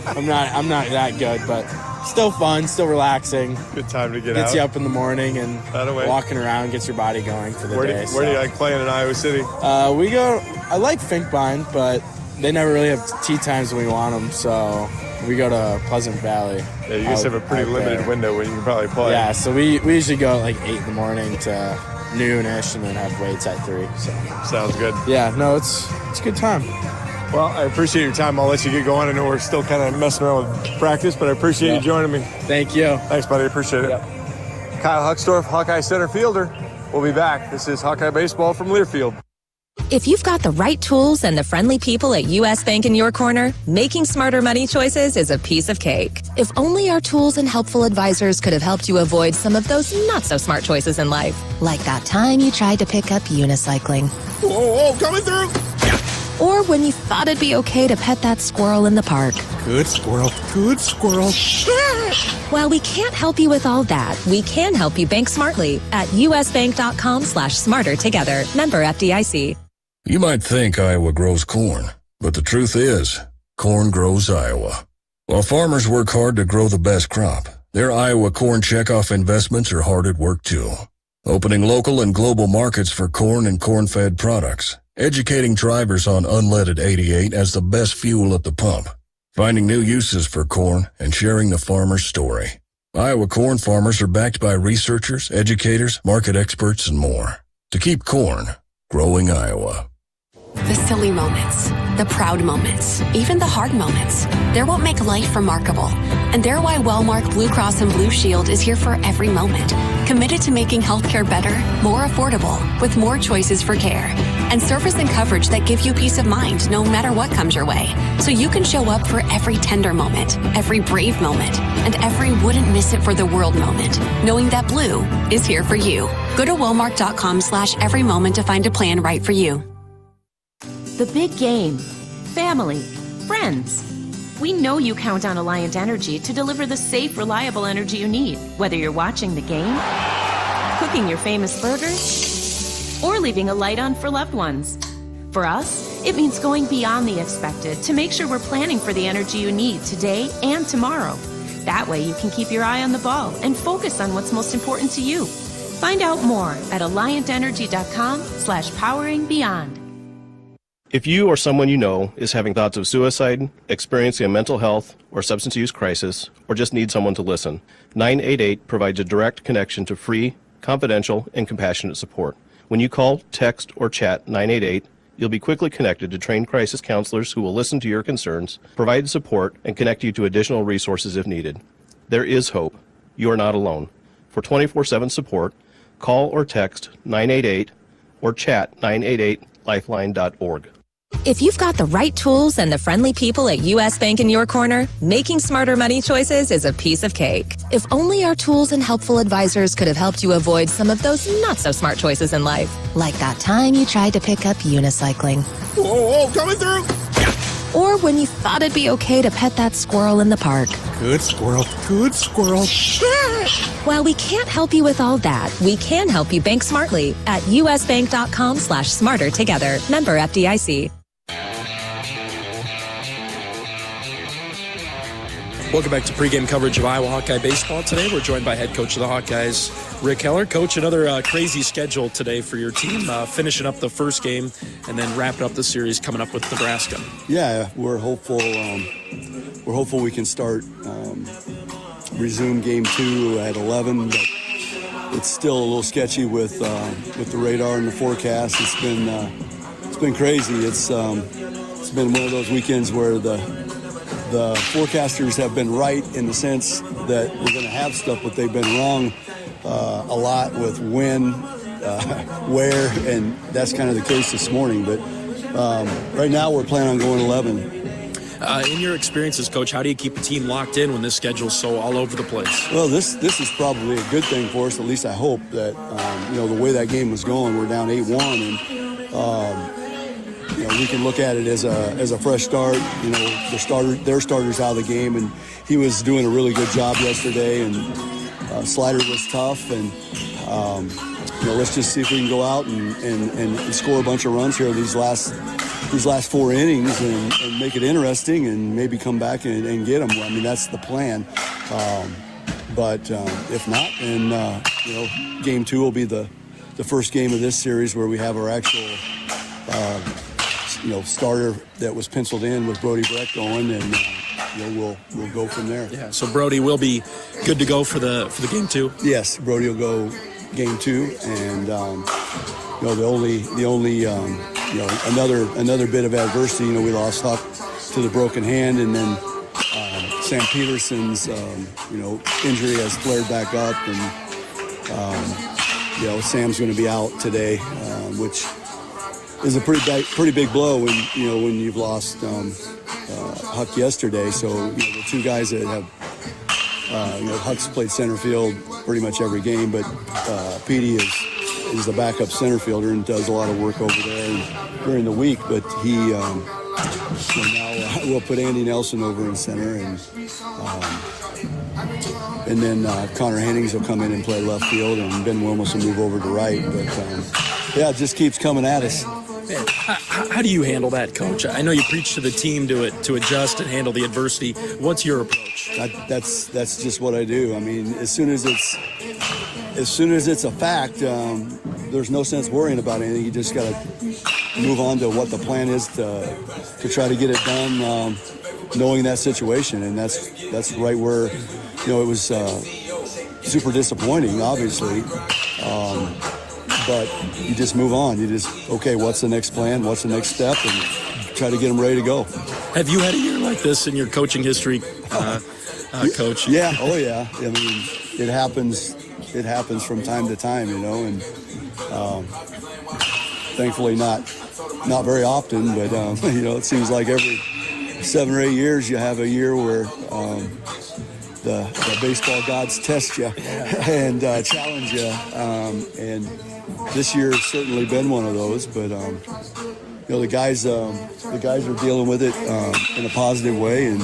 I'm not that good, but still fun, still relaxing. Good time to get out. Gets you up in the morning and walking around, gets your body going for the day. Where do you like playing in Iowa City? I like Finkbine, but they never really have tee times when we want them, so we go to Pleasant Valley. Yeah, you guys have a pretty limited window when you can probably play. Yeah, so we usually go at like 8 in the morning to noon-ish and then have weights at 3. So sounds good. Yeah, no, it's a good time. Well, I appreciate your time. I'll let you get going. I know we're still kind of messing around with practice, but I appreciate you joining me. Thank you. Thanks, buddy. Appreciate it. Kyle Huckstorf, Hawkeye center fielder. We'll be back. This is Hawkeye Baseball from Learfield. If you've got the right tools and the friendly people at U.S. Bank in your corner, making smarter money choices is a piece of cake. If only our tools and helpful advisors could have helped you avoid some of those not-so-smart choices in life. Like that time you tried to pick up unicycling. Whoa, coming through! Or when you thought it'd be okay to pet that squirrel in the park. Good squirrel, good squirrel. While we can't help you with all that, we can help you bank smartly at usbank.com/smarter together. Member FDIC. You might think Iowa grows corn, but the truth is, corn grows Iowa. While farmers work hard to grow the best crop, their Iowa corn checkoff investments are hard at work too. Opening local and global markets for corn and corn-fed products, educating drivers on unleaded 88 as the best fuel at the pump, finding new uses for corn, and sharing the farmer's story. Iowa corn farmers are backed by researchers, educators, market experts, and more to keep corn growing Iowa. The silly moments, the proud moments, even the hard moments. They're what make life remarkable. And they're why Wellmark Blue Cross and Blue Shield is here for every moment. Committed to making healthcare better, more affordable, with more choices for care. And service and coverage that give you peace of mind no matter what comes your way. So you can show up for every tender moment, every brave moment, and every wouldn't miss it for the world moment, knowing that Blue is here for you. Go to Wellmark.com/every moment to find a plan right for you. The big game. Family. Friends. We know you count on Alliant Energy to deliver the safe, reliable energy you need, whether you're watching the game, cooking your famous burgers, or leaving a light on for loved ones. For us, it means going beyond the expected to make sure we're planning for the energy you need today and tomorrow. That way you can keep your eye on the ball and focus on what's most important to you. Find out more at alliantenergy.com/poweringbeyond. If you or someone you know is having thoughts of suicide, experiencing a mental health or substance use crisis, or just need someone to listen, 988 provides a direct connection to free, confidential, and compassionate support. When you call, text, or chat 988, you'll be quickly connected to trained crisis counselors who will listen to your concerns, provide support, and connect you to additional resources if needed. There is hope. You are not alone. For 24/7 support, call or text 988 or chat 988lifeline.org. If you've got the right tools and the friendly people at U.S. Bank in your corner, making smarter money choices is a piece of cake. If only our tools and helpful advisors could have helped you avoid some of those not-so-smart choices in life. Like that time you tried to pick up unicycling. Whoa, coming through! Or when you thought it'd be okay to pet that squirrel in the park. Good squirrel, good squirrel. While we can't help you with all that, we can help you bank smartly at usbank.com/smarter together. Member FDIC. Welcome back to pregame coverage of Iowa Hawkeye baseball. Today we're joined by head coach of the Hawkeyes, Rick Heller. Coach, another crazy schedule today for your team, finishing up the first game and then wrapping up the series coming up with Nebraska. Yeah, we're hopeful. We can resume game 2 at 11, but it's still a little sketchy with the radar and the forecast. It's been crazy. It's been one of those weekends where the forecasters have been right in the sense that we're going to have stuff, but they've been wrong a lot with when, where, and that's kind of the case this morning. But right now we're planning on going 11. In your experiences, Coach, how do you keep a team locked in when this schedule's so all over the place? Well, this is probably a good thing for us. At least I hope that the way that game was going, we're down 8-1, and we can look at it as a fresh start. Their starter's out of the game, and he was doing a really good job yesterday. And Slider was tough, and let's just see if we can go out and score a bunch of runs here these last 4 innings and make it interesting, and maybe come back and get them. I mean, that's the plan. But if not, then game 2 will be the first game of this series where we have our actual starter that was penciled in with Brody Breck going, and we'll go from there. Yeah. So Brody will be good to go for the game 2. Yes, Brody will go game 2, and the only another bit of adversity. We lost Huck to the broken hand, and then Sam Peterson's injury has flared back up, and Sam's going to be out today, which is a pretty big blow when you've lost Huck yesterday. So the two guys that have Huck's played center field pretty much every game, but Petey is the backup center fielder and does a lot of work over there during the week. But he now we'll put Andy Nelson over in center, and then Connor Hennings will come in and play left field, and Ben Wilmus will move over to right. But it just keeps coming at us. Man, how do you handle that, Coach? I know you preach to the team to adjust and handle the adversity. What's your approach? That's just what I do. I mean, as soon as it's a fact, there's no sense worrying about anything. You just got to move on to what the plan is to try to get it done, knowing that situation. And that's right where it was super disappointing, obviously. But you just move on. You just, okay, what's the next plan? What's the next step? And try to get them ready to go. Have you had a year like this in your coaching history, Coach? Yeah. Oh, yeah. I mean, it happens. It happens from time to time, and thankfully not very often. But it seems like every 7 or 8 years you have a year where the baseball gods test you and challenge you. And this year has certainly been one of those. But the guys are dealing with it in a positive way, and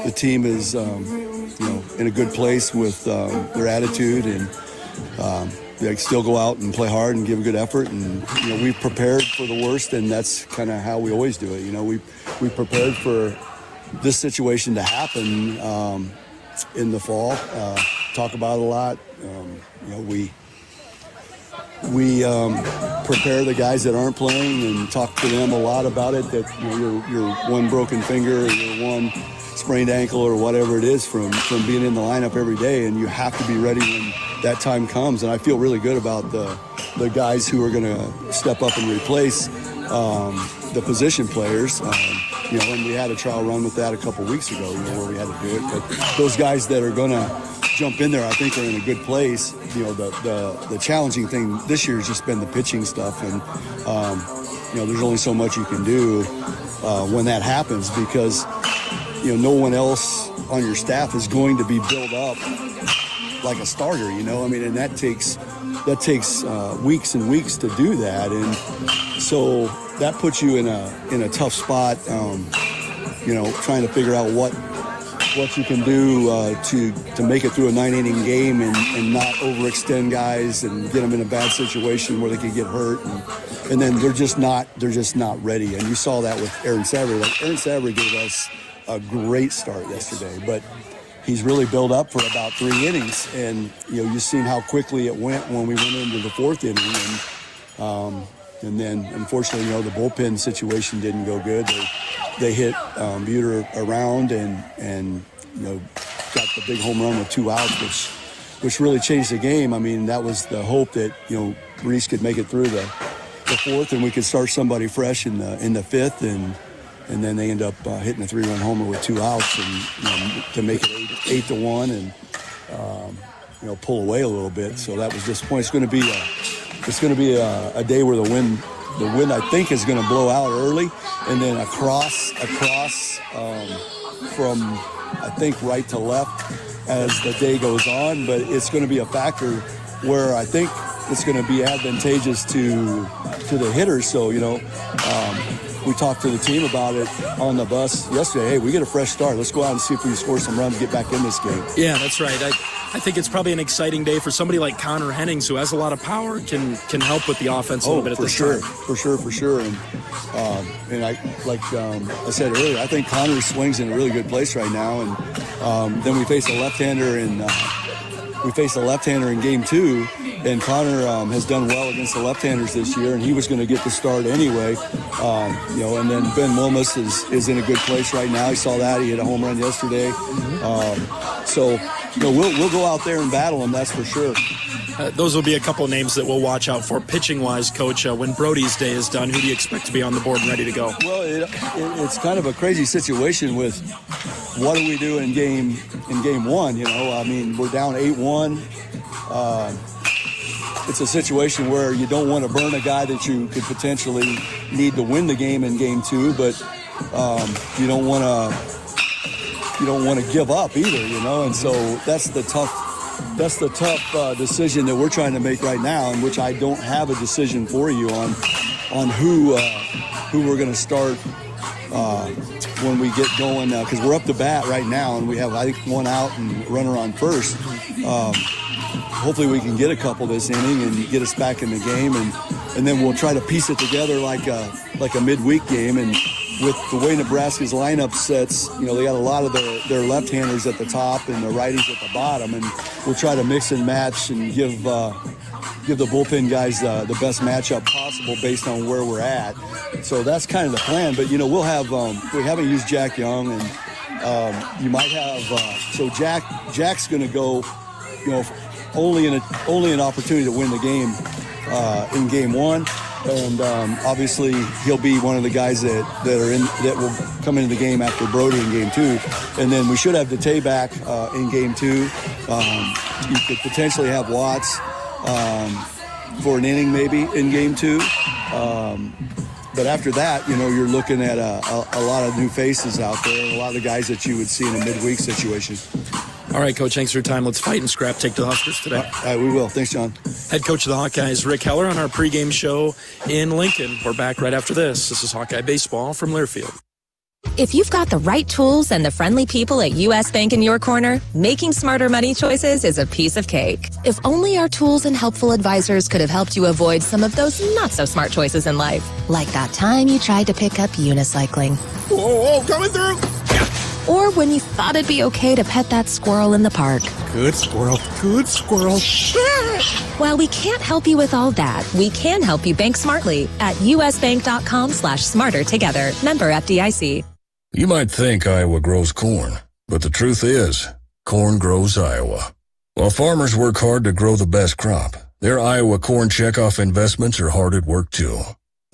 the team is in a good place with their attitude, and they still go out and play hard and give a good effort. And we've prepared for the worst, and that's kind of how we always do it. We prepared for this situation to happen in the fall. Talk about it a lot. We prepare the guys that aren't playing and talk to them a lot about it, that your one broken finger or your one sprained ankle or whatever it is from being in the lineup every day, and you have to be ready when that time comes. And I feel really good about the guys who are going to step up and replace the position players. And we had a trial run with that a couple weeks ago, where we had to do it. But those guys that are going to jump in there, I think, are in a good place. The challenging thing this year has just been the pitching stuff, and there's only so much you can do when that happens, because no one else on your staff is going to be built up like a starter. And that takes weeks and weeks to do that, and so that puts you in a tough spot. Trying to figure out what you can do to make it through a 9-inning game and not overextend guys and get them in a bad situation where they could get hurt, and then they're just not ready. And you saw that with Aaron Savary. Aaron Savary gave us a great start yesterday, but he's really built up for about 3 innings, and you've seen how quickly it went when we went into the 4th inning, and then unfortunately the bullpen situation didn't go good. They hit Buter around and got the big home run with 2 outs, which really changed the game. I mean, that was the hope that Reese could make it through the 4th and we could start somebody fresh in the 5th, and then they end up hitting a 3-run homer with 2 outs and to make it 8-1 and pull away a little bit. So that was disappointing. It's going to be a day where the wind I think is going to blow out early, and then across from I think right to left as the day goes on. But it's going to be a factor where I think it's going to be advantageous to the hitters. So we talked to the team about it on the bus yesterday. Hey, we get a fresh start. Let's go out and see if we can score some runs, get back in this game. Yeah, that's right. I think it's probably an exciting day for somebody like Connor Hennings, who has a lot of power, can help with the offense a little bit at this time. For sure. And I said earlier, I think Connor's swing's in a really good place right now. And then we face a left-hander in game 2. And Connor has done well against the left-handers this year, and he was going to get the start anyway. And then Ben Wilmus is in a good place right now. He saw that. He hit a home run yesterday. We'll go out there and battle him, that's for sure. Those will be a couple of names that we'll watch out for pitching-wise, Coach. When Brody's day is done, who do you expect to be on the board and ready to go? Well, it's kind of a crazy situation with what do we do in game 1. I mean, we're down 8-1. It's a situation where you don't want to burn a guy that you could potentially need to win the game in game 2, but you don't want to give up either, And so that's the tough decision that we're trying to make right now, in which I don't have a decision for you on who we're going to start when we get going, because we're up to bat right now, and we have, I think, 1 out and runner on first. Hopefully we can get a couple this inning and get us back in the game, and then we'll try to piece it together like a midweek game. And with the way Nebraska's lineup sets, they got a lot of their left-handers at the top and the righties at the bottom, and we'll try to mix and match and give the bullpen guys the best matchup possible based on where we're at. So that's kind of the plan. But we'll have we haven't used Jack Young, and you might have so Jack's going to go, only an opportunity to win the game in game 1. And obviously, he'll be one of the guys that will come into the game after Brody in Game 2. And then we should have DeTay back in Game 2. You could potentially have Watts for an inning maybe in Game 2. But after that, you're looking at a lot of new faces out there, and a lot of the guys that you would see in a midweek situation. All right, Coach, thanks for your time. Let's fight and scrap, take the Huskers today. All right, we will. Thanks, John. Head coach of the Hawkeyes, Rick Heller, on our pregame show in Lincoln. We're back right after this. This is Hawkeye Baseball from Learfield. If you've got the right tools and the friendly people at U.S. Bank in your corner, making smarter money choices is a piece of cake. If only our tools and helpful advisors could have helped you avoid some of those not-so-smart choices in life. Like that time you tried to pick up unicycling. Whoa, coming through! Or when you thought it'd be okay to pet that squirrel in the park. Good squirrel, good squirrel. While we can't help you with all that, we can help you bank smartly at usbank.com/smarter together. Member FDIC. You might think Iowa grows corn, but the truth is, corn grows Iowa. While farmers work hard to grow the best crop, their Iowa corn checkoff investments are hard at work too.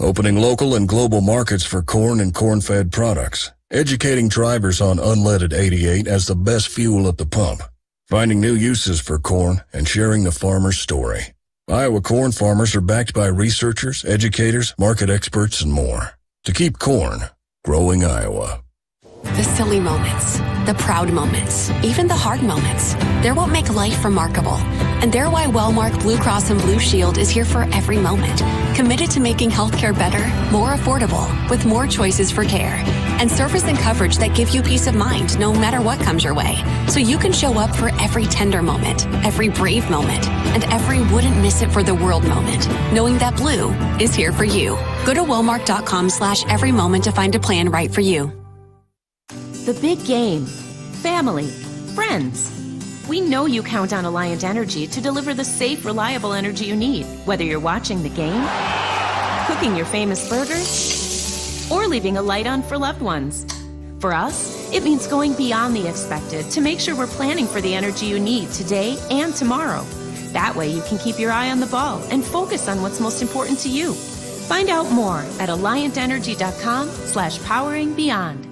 Opening local and global markets for corn and corn-fed products, educating drivers on unleaded 88 as the best fuel at the pump, finding new uses for corn, and sharing the farmer's story. Iowa corn farmers are backed by researchers, educators, market experts, and more. To keep corn growing Iowa. The silly moments, the proud moments, even the hard moments. They're what make life remarkable. And they're why Wellmark Blue Cross and Blue Shield is here for every moment. Committed to making healthcare better, more affordable, with more choices for care. And service and coverage that give you peace of mind no matter what comes your way. So you can show up for every tender moment, every brave moment, and every wouldn't miss it for the world moment. Knowing that Blue is here for you. Go to Wellmark.com/every moment to find a plan right for you. The big game. Family. Friends. We know you count on Alliant Energy to deliver the safe, reliable energy you need, whether you're watching the game, cooking your famous burgers, or leaving a light on for loved ones. For us, it means going beyond the expected to make sure we're planning for the energy you need today and tomorrow. That way you can keep your eye on the ball and focus on what's most important to you. Find out more at alliantenergy.com/poweringbeyond.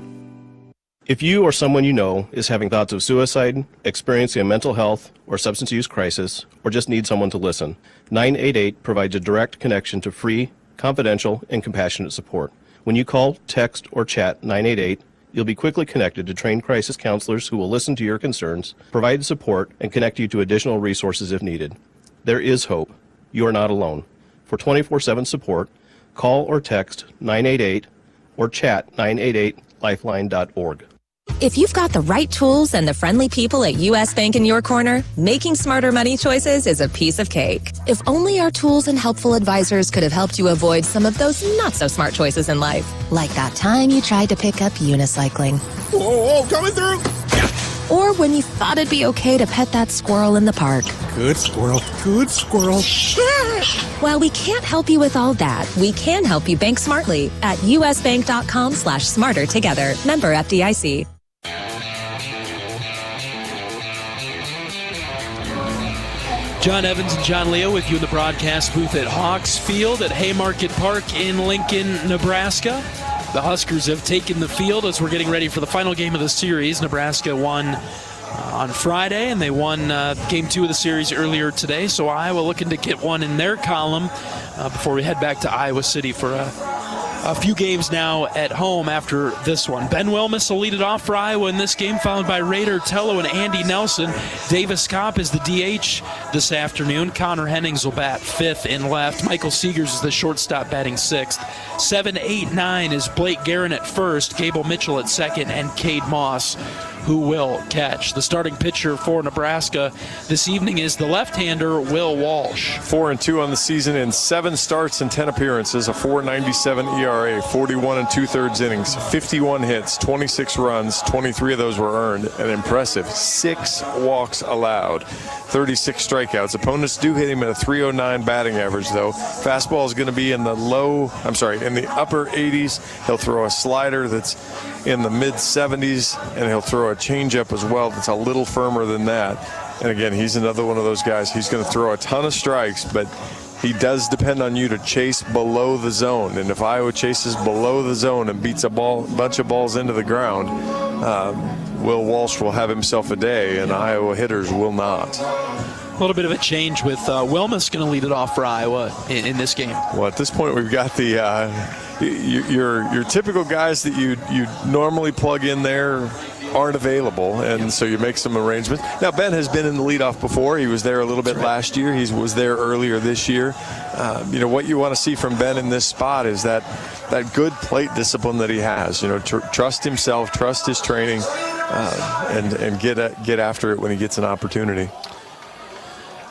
If you or someone you know is having thoughts of suicide, experiencing a mental health or substance use crisis, or just need someone to listen, 988 provides a direct connection to free, confidential, and compassionate support. When you call, text, or chat 988, you'll be quickly connected to trained crisis counselors who will listen to your concerns, provide support, and connect you to additional resources if needed. There is hope. You are not alone. For 24/7 support, call or text 988 or chat 988lifeline.org. If you've got the right tools and the friendly people at U.S. Bank in your corner, making smarter money choices is a piece of cake. If only our tools and helpful advisors could have helped you avoid some of those not-so-smart choices in life. Like that time you tried to pick up unicycling. Whoa, coming through! Or when you thought it'd be okay to pet that squirrel in the park. Good squirrel, good squirrel. While we can't help you with all that, we can help you bank smartly at usbank.com/smarter together. Member FDIC. John Evans and John Leo with you in the broadcast booth at Hawks Field at Haymarket Park in Lincoln, Nebraska. The Huskers have taken the field as we're getting ready for the final game of the series. Nebraska won on Friday, and they won Game 2 of the series earlier today. So Iowa looking to get one in their column before we head back to Iowa City for a few games now at home after this one. Ben Wilmus will lead it off for Iowa in this game, followed by Raider Tello and Andy Nelson. Davis Kopp is the DH this afternoon. Connor Hennings will bat fifth in left. Michael Seegers is the shortstop batting sixth. 7, 8, 9 is Blake Guerin at first, Gable Mitchell at second, and Cade Moss, who will catch. The starting pitcher for Nebraska this evening is the left-hander Will Walsh. 4-2 on the season in 7 starts and 10 appearances, a 4.97 ERA, 41 2/3 innings, 51 hits, 26 runs, 23 of those were earned, an impressive 6 walks allowed, 36 strikeouts. Opponents do hit him at a 309 batting average, though. Fastball is going to be in the upper 80s. He'll throw a slider that's in the mid-70s, and he'll throw a changeup as well that's a little firmer than that. And again, he's another one of those guys. He's going to throw a ton of strikes, but he does depend on you to chase below the zone. And if Iowa chases below the zone and beats a bunch of balls into the ground, Will Walsh will have himself a day, and Iowa hitters will not. A little bit of a change with Wilmus going to lead it off for Iowa in this game. Well, at this point, we've got the your typical guys that you normally plug in there aren't available, and so you make some arrangements. Now, Ben has been in the leadoff before. He was there a little bit last year. He was there earlier this year. What you want to see from Ben in this spot is that good plate discipline that he has. Trust himself, trust his training, and get after it when he gets an opportunity.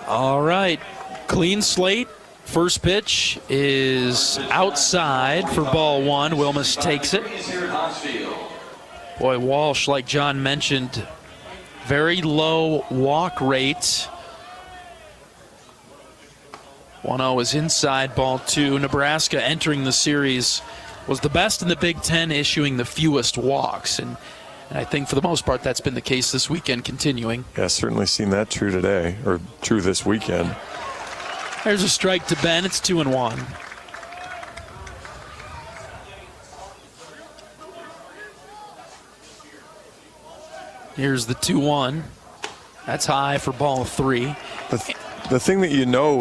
All right, clean slate. First pitch is outside for ball one. Wilmus takes it. Boy, Walsh, like John mentioned, very low walk rate. 1-0 is inside, ball two. Nebraska entering the series was the best in the Big Ten, issuing the fewest walks. And I think for the most part that's been the case this weekend, continuing. Yeah, certainly seen that true today, or true this weekend. There's a strike to Ben. It's 2-1. Here's the 2-1. That's high for ball three. The thing that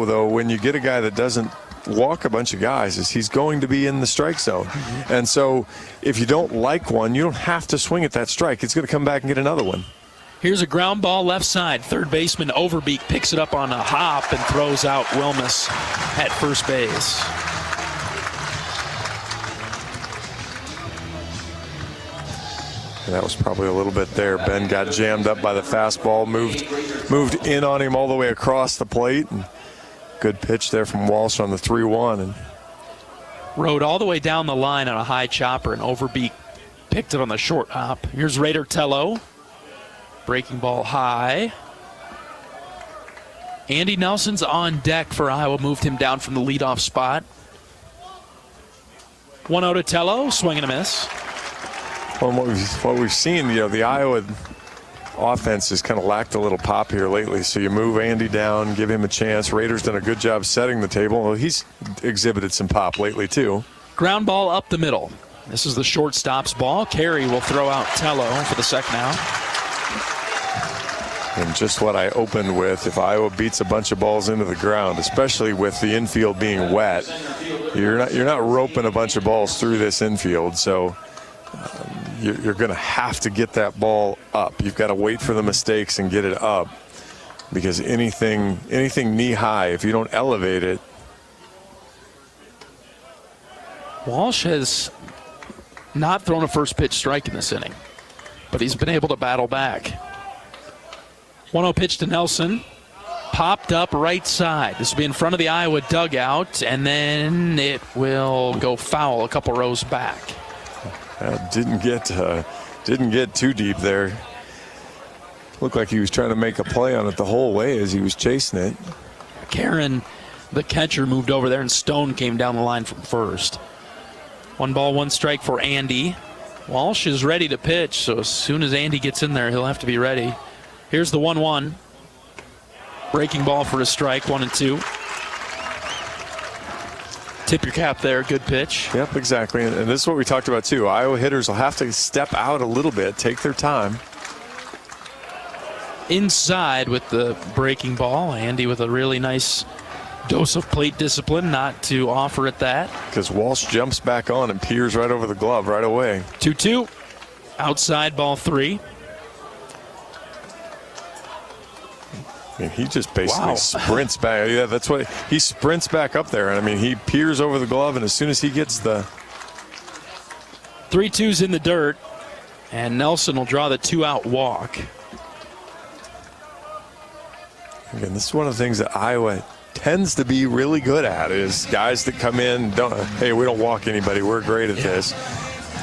though, when you get a guy that doesn't walk a bunch of guys, is he's going to be in the strike zone. Mm-hmm. And so if you don't like one, you don't have to swing at that strike. It's going to come back and get another one. Here's a ground ball left side. Third baseman Overbeek picks it up on a hop and throws out Wilmus at first base. And that was probably a little bit there. Ben got jammed up by the fastball, moved in on him all the way across the plate. And good pitch there from Walsh on the 3-1. And rode all the way down the line on a high chopper, and Overbeek picked it on the short hop. Here's Raider Tello. Breaking ball high. Andy Nelson's on deck for Iowa. Moved him down from the leadoff spot. 1-0 to Tello. Swing and a miss. Well, what we've seen, the Iowa offense has kind of lacked a little pop here lately. So you move Andy down, give him a chance. Raiders done a good job setting the table. Well, he's exhibited some pop lately too. Ground ball up the middle. This is the shortstop's ball. Carey will throw out Tello for the second out. And just what I opened with, if Iowa beats a bunch of balls into the ground, especially with the infield being wet, you're not roping a bunch of balls through this infield. So you're going to have to get that ball up. You've got to wait for the mistakes and get it up, because anything knee high, if you don't elevate it. Walsh has not thrown a first pitch strike in this inning, but he's been able to battle back. 1-0 pitch to Nelson. Popped up right side. This will be in front of the Iowa dugout, and then it will go foul a couple rows back. Didn't get too deep there. Looked like he was trying to make a play on it the whole way as he was chasing it. Karen, the catcher, moved over there, and Stone came down the line from first. 1 ball, 1 strike for Andy. Walsh is ready to pitch, so as soon as Andy gets in there, he'll have to be ready. Here's the 1-1. Breaking ball for a strike, 1-2. Tip your cap there, good pitch. Yep, exactly. And this is what we talked about too. Iowa hitters will have to step out a little bit, take their time. Inside with the breaking ball. Andy with a really nice dose of plate discipline not to offer at that. Because Walsh jumps back on and peers right over the glove right away. 2-2. Outside, ball 3. I mean, he just basically sprints back. Yeah, that's what he sprints back up there. And I mean, he peers over the glove, and as soon as he gets the 3-2's in the dirt, and Nelson will draw the 2-out walk. Again, this is one of the things that Iowa tends to be really good at, is guys that come in, hey, we don't walk anybody, we're great at this.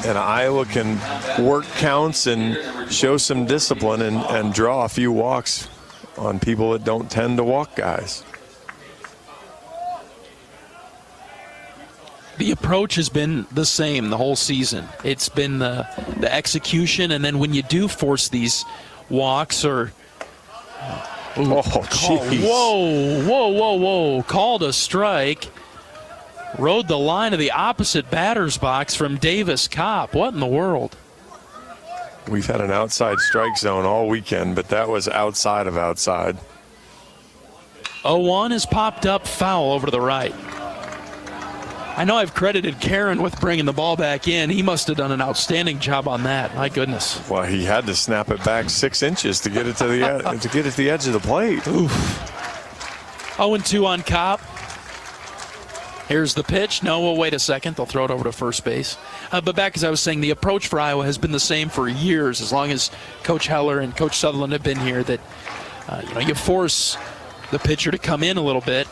And Iowa can work counts and show some discipline and draw a few walks on people that don't tend to walk guys. The approach has been the same the whole season. It's been the execution, and then when you do force these walks or Oh, jeez. Whoa. Called a strike. Rode the line of the opposite batter's box from Davis Kopp. What in the world? We've had an outside strike zone all weekend, but that was outside of outside. 0-1 has popped up, foul over to the right. I know I've credited Karen with bringing the ball back in. He must have done an outstanding job on that. My goodness. Well, he had to snap it back 6 inches to get it to the edge of the plate. Oof. 0-2 on Kopp. Here's the pitch. No, we'll wait a second. They'll throw it over to first base. But back as I was saying, the approach for Iowa has been the same for years, as long as Coach Heller and Coach Sutherland have been here, that you force the pitcher to come in a little bit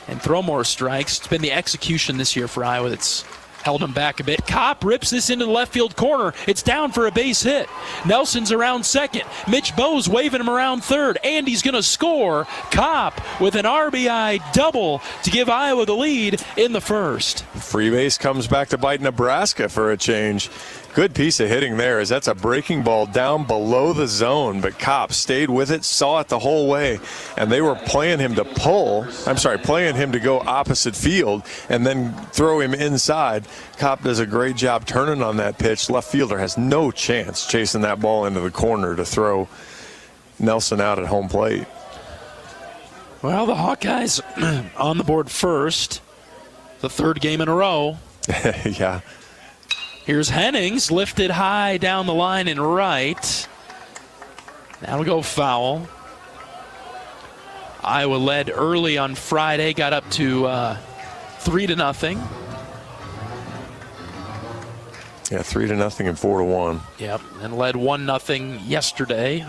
and throw more strikes. It's been the execution this year for Iowa that's held him back a bit. Kopp rips this into the left field corner. It's down for a base hit. Nelson's around second. Mitch Bowe's waving him around third. Andy's going to score. Kopp with an RBI double to give Iowa the lead in the first. Free base comes back to bite Nebraska for a change. Good piece of hitting there, as that's a breaking ball down below the zone, but Kopp stayed with it, saw it the whole way, and they were playing him to playing him to go opposite field and then throw him inside. Kopp does a great job turning on that pitch. Left fielder has no chance chasing that ball into the corner to throw Nelson out at home plate. Well, the Hawkeyes on the board first, the third game in a row. Yeah. Here's Hennings, lifted high down the line and right. That'll go foul. Iowa led early on Friday, got up to 3-0. Yeah, 3-0 and 4-1. Yep, and led 1-0 yesterday,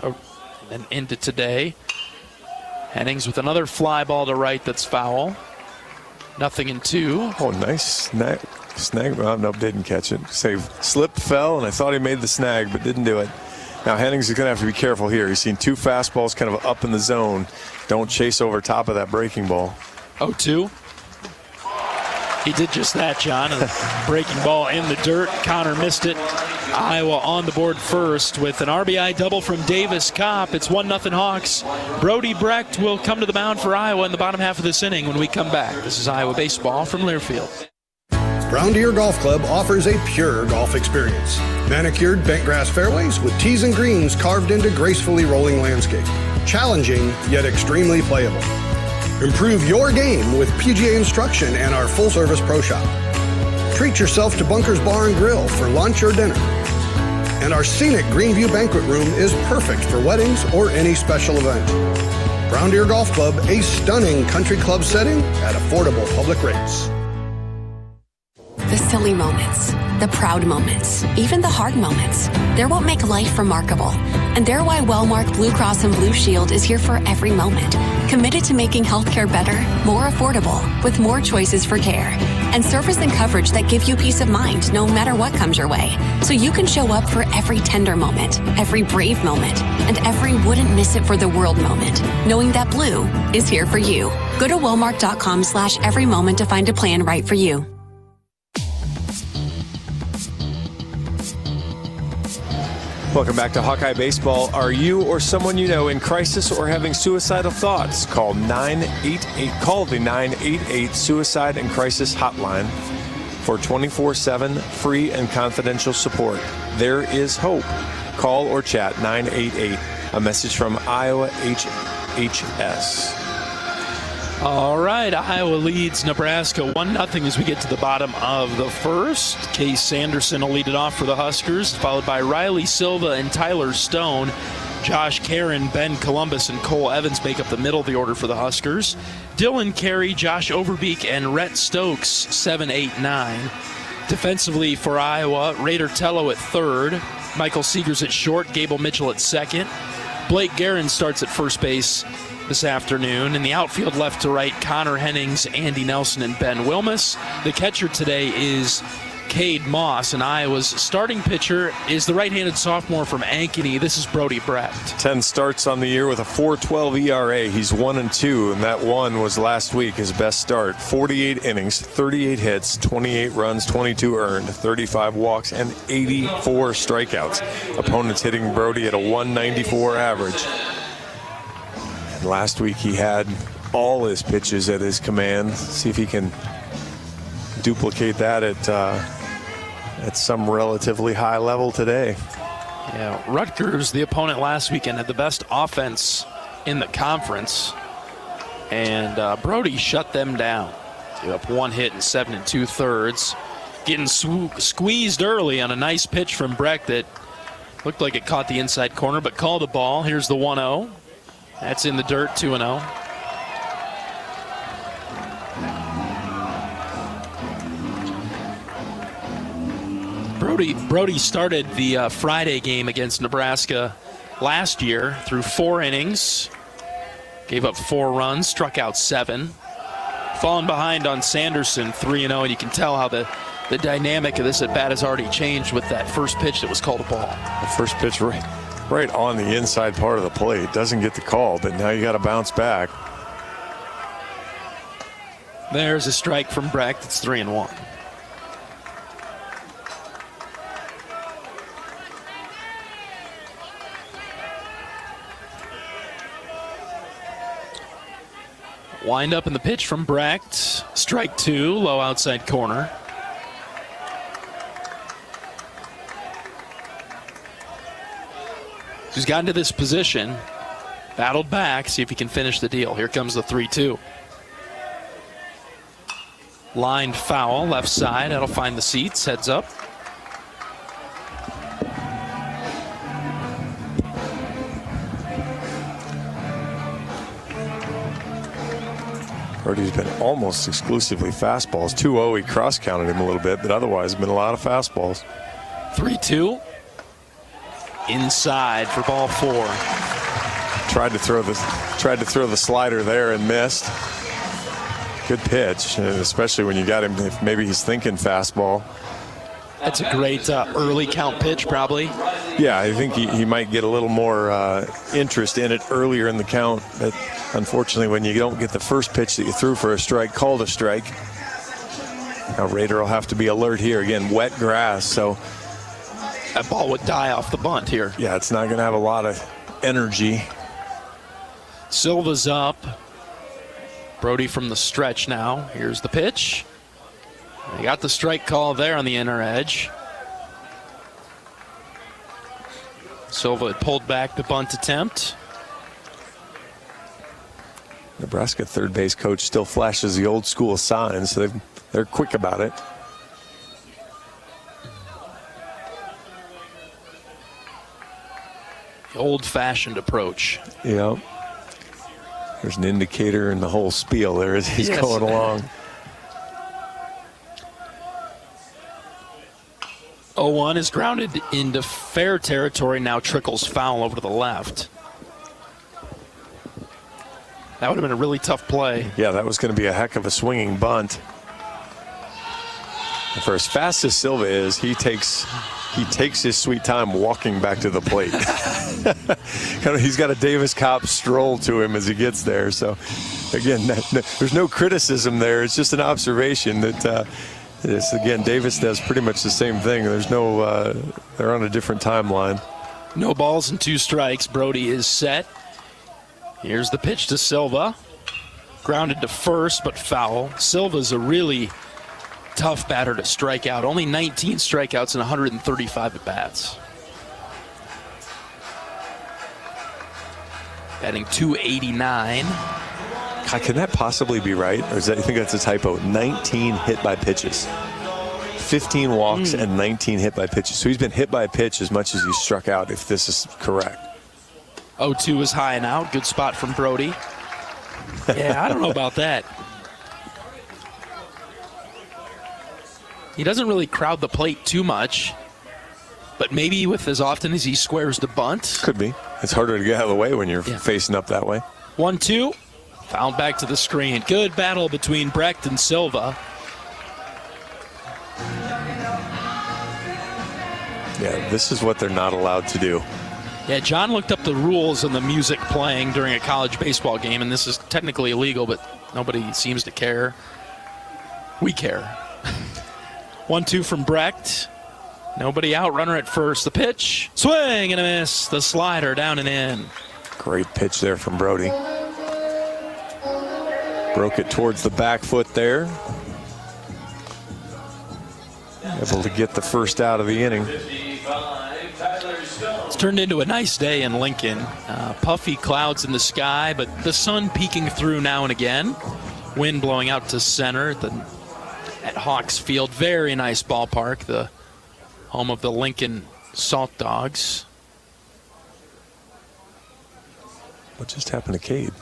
and into today. Hennings with another fly ball to right that's foul. 0-2. Oh, nice snag. Oh, no, didn't catch it. Slipped, fell, and I thought he made the snag, but didn't do it. Now Hennings is going to have to be careful here. He's seen 2 fastballs kind of up in the zone. Don't chase over top of that breaking ball. 0-2. He did just that, John. A breaking ball in the dirt. Connor missed it. Iowa on the board first with an RBI double from Davis Kopp. It's 1-0 Hawks. Brody Brecht will come to the mound for Iowa in the bottom half of this inning when we come back. This is Iowa Baseball from Learfield. Brown Deer Golf Club offers a pure golf experience. Manicured bentgrass fairways with tees and greens carved into gracefully rolling landscape. Challenging, yet extremely playable. Improve your game with PGA instruction and our full-service pro shop. Treat yourself to Bunker's Bar and Grill for lunch or dinner. And our scenic Greenview Banquet Room is perfect for weddings or any special event. Brown Deer Golf Club, a stunning country club setting at affordable public rates. The silly moments, the proud moments, even the hard moments. They're what make life remarkable. And they're why Wellmark Blue Cross and Blue Shield is here for every moment. Committed to making healthcare better, more affordable, with more choices for care. And service and coverage that give you peace of mind no matter what comes your way. So you can show up for every tender moment, every brave moment, and every wouldn't miss it for the world moment, knowing that Blue is here for you. Go to Wellmark.com/every moment to find a plan right for you. Welcome back to Hawkeye Baseball. Are you or someone you know in crisis or having suicidal thoughts? Call 988. Call the 988 Suicide and Crisis Hotline for 24/7 free and confidential support. There is hope. Call or chat 988. A message from Iowa HHS. All right, Iowa leads Nebraska 1-0 as we get to the bottom of the first. Case Sanderson will lead it off for the Huskers, followed by Riley Silva and Tyler Stone. Josh Karen, Ben Columbus, and Cole Evans make up the middle of the order for the Huskers. Dylan Carey, Josh Overbeek, and Rhett Stokes, 7, 8, 9. Defensively for Iowa, Raider Tello at third, Michael Seegers at short, Gable Mitchell at second. Blake Guerin starts at first base this afternoon. In the outfield, left to right, Connor Hennings, Andy Nelson, and Ben Wilmus. The catcher today is Cade Moss, and Iowa's starting pitcher is the right-handed sophomore from Ankeny. This is Brody Brecht. 10 starts on the year with a 4.12 ERA. He's 1-2, and that one was last week, his best start. 48 innings, 38 hits, 28 runs, 22 earned, 35 walks, and 84 strikeouts. Opponents hitting Brody at a 194 average. Last week he had all his pitches at his command. See if he can duplicate that at some relatively high level today. Yeah, Rutgers, the opponent last weekend, had the best offense in the conference, and Brody shut them down. Gave up 1 hit in 7 2/3. Getting squeezed early on a nice pitch from Breck that looked like it caught the inside corner, but called the ball. Here's the 1-0. That's in the dirt, 2-0. Brody started the Friday game against Nebraska last year through 4 innings. Gave up 4 runs, struck out 7. Falling behind on Sanderson, 3-0, and you can tell how the dynamic of this at-bat has already changed with that first pitch that was called a ball. The first pitch right on the inside part of the plate. Doesn't get the call, but now you got to bounce back. There's a strike from Breck. It's 3-1. Wind up in the pitch from Brecht. Strike 2, low outside corner. He's gotten to this position, battled back, see if he can finish the deal. Here comes the 3-2. Lined foul, left side. That'll find the seats, heads up. Brody's been almost exclusively fastballs. 2-0, he cross-counted him a little bit, but otherwise been a lot of fastballs. 3-2. Inside for ball 4. Tried to throw the slider there and missed. Good pitch, especially when you got him. If maybe he's thinking fastball. That's a great early count pitch, probably. Yeah, I think he might get a little more interest in it earlier in the count. But unfortunately, when you don't get the first pitch that you threw for a strike called a strike, now Rader will have to be alert here. Again, wet grass, so that ball would die off the bunt here. Yeah, it's not going to have a lot of energy. Silva's up. Brody from the stretch now. Here's the pitch. He got the strike call there on the inner edge. Silva had pulled back the bunt attempt. Nebraska third base coach still flashes the old school signs, so they're quick about it. The old-fashioned approach. Yeah. There's an indicator in the whole spiel there as he's going along. 0-1 is grounded into fair territory, now trickles foul over to the left. That would have been a really tough play. Yeah, that was going to be a heck of a swinging bunt. And for as fast as Silva is, he takes his sweet time walking back to the plate. He's got a Davis Cobb stroll to him as he gets there. So, again, there's no criticism there. It's just an observation that, again, Davis does pretty much the same thing. There's no, they're on a different timeline. No balls and 2 strikes. Brody is set. Here's the pitch to Silva. Grounded to first, but foul. Silva's a really tough batter to strike out. Only 19 strikeouts and 135 at-bats. Batting .289. God, can that possibly be right? Or you think that's a typo? 19 hit by pitches. 15 walks and 19 hit by pitches. So he's been hit by a pitch as much as he's struck out, if this is correct. 0-2 is high and out. Good spot from Brody. Yeah, I don't know about that. He doesn't really crowd the plate too much, but maybe with as often as he squares the bunt. Could be. It's harder to get out of the way when you're facing up that way. 1-2. Fouled back to the screen. Good battle between Brecht and Silva. Yeah, this is what they're not allowed to do. Yeah, John looked up the rules on the music playing during a college baseball game, and this is technically illegal, but nobody seems to care. We care. 1-2 from Brecht. Nobody out. Runner at first. The pitch. Swing and a miss. The slider down and in. Great pitch there from Brody. Broke it towards the back foot there. Able to get the first out of the inning. It's turned into a nice day in Lincoln. Puffy clouds in the sky, but the sun peeking through now and again. Wind blowing out to center at Hawkes Field. Very nice ballpark, the home of the Lincoln Salt Dogs. What just happened to Cade?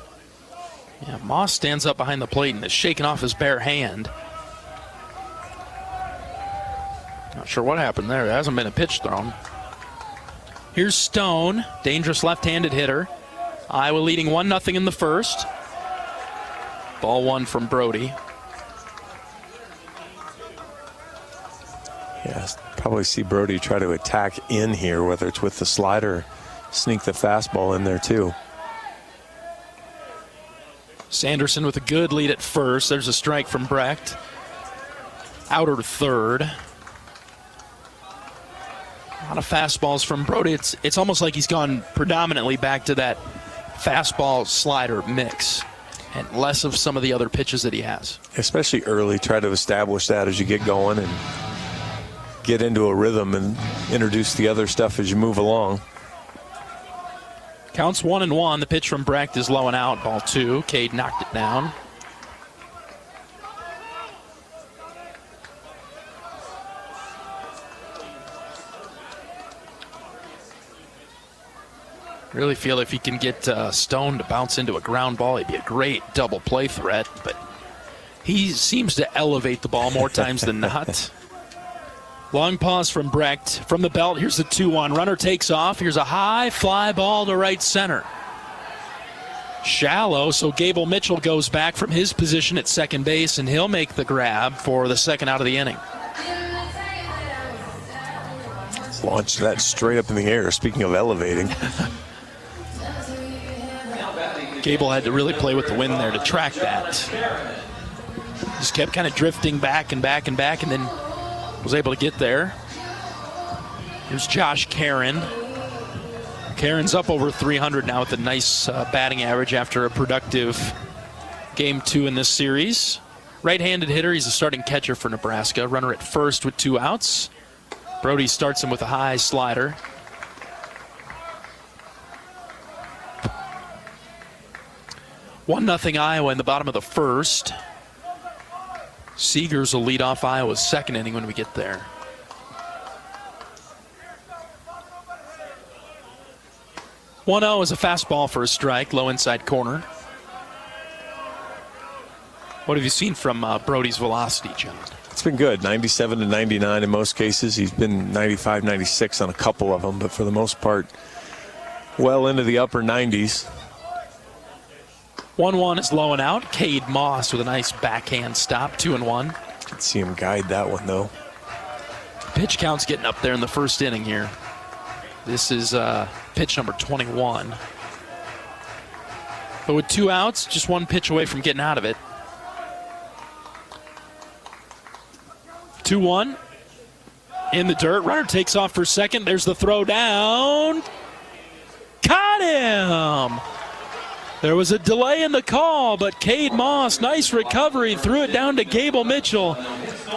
Yeah, Moss stands up behind the plate and is shaking off his bare hand. Not sure what happened there. There hasn't been a pitch thrown. Here's Stone, dangerous left-handed hitter. Iowa leading 1-0 in the first. Ball one from Brody. Yes, probably see Brody try to attack in here, whether it's with the slider, sneak the fastball in there too. Sanderson with a good lead at first. There's a strike from Brecht. Outer third. A lot of fastballs from Brody. It's almost like he's gone predominantly back to that fastball slider mix and less of some of the other pitches that he has. Especially early, try to establish that as you get going and get into a rhythm and introduce the other stuff as you move along. Counts 1-1. The pitch from Brecht is low and out. Ball two. Cade knocked it down. Really feel if he can get Stone to bounce into a ground ball, he'd be a great double play threat, but he seems to elevate the ball more times than not. Long pause from Brecht. From the belt, here's the 2-1. Runner takes off. Here's a high fly ball to right center. Shallow, so Gable Mitchell goes back from his position at second base, and he'll make the grab for the second out of the inning. Launched that straight up in the air, speaking of elevating. Gable had to really play with the wind there to track that. Just kept kind of drifting back and back and back, and then was able to get there. Here's Josh Karen. Karen's up over 300 now with a nice batting average after a productive game 2 in this series. Right-handed hitter. He's a starting catcher for Nebraska. Runner at first with 2 outs. Brody starts him with a high slider. One nothing Iowa in the bottom of the first. Seegers will lead off Iowa's second inning when we get there. One-0 is a fastball for a strike, low inside corner. What have you seen from Brody's velocity, John? It's been good, 97 to 99 in most cases. He's been 95, 96 on a couple of them, but for the most part, well into the upper 90s. 1-1 is low and out. Cade Moss with a nice backhand stop, 2-1. Could see him guide that one, though. Pitch count's getting up there in the first inning here. This is pitch number 21. But with 2 outs, just 1 pitch away from getting out of it. 2-1. In the dirt. Runner takes off for second. There's the throw down. Caught him! There was a delay in the call, but Cade Moss, nice recovery, threw it down to Gable Mitchell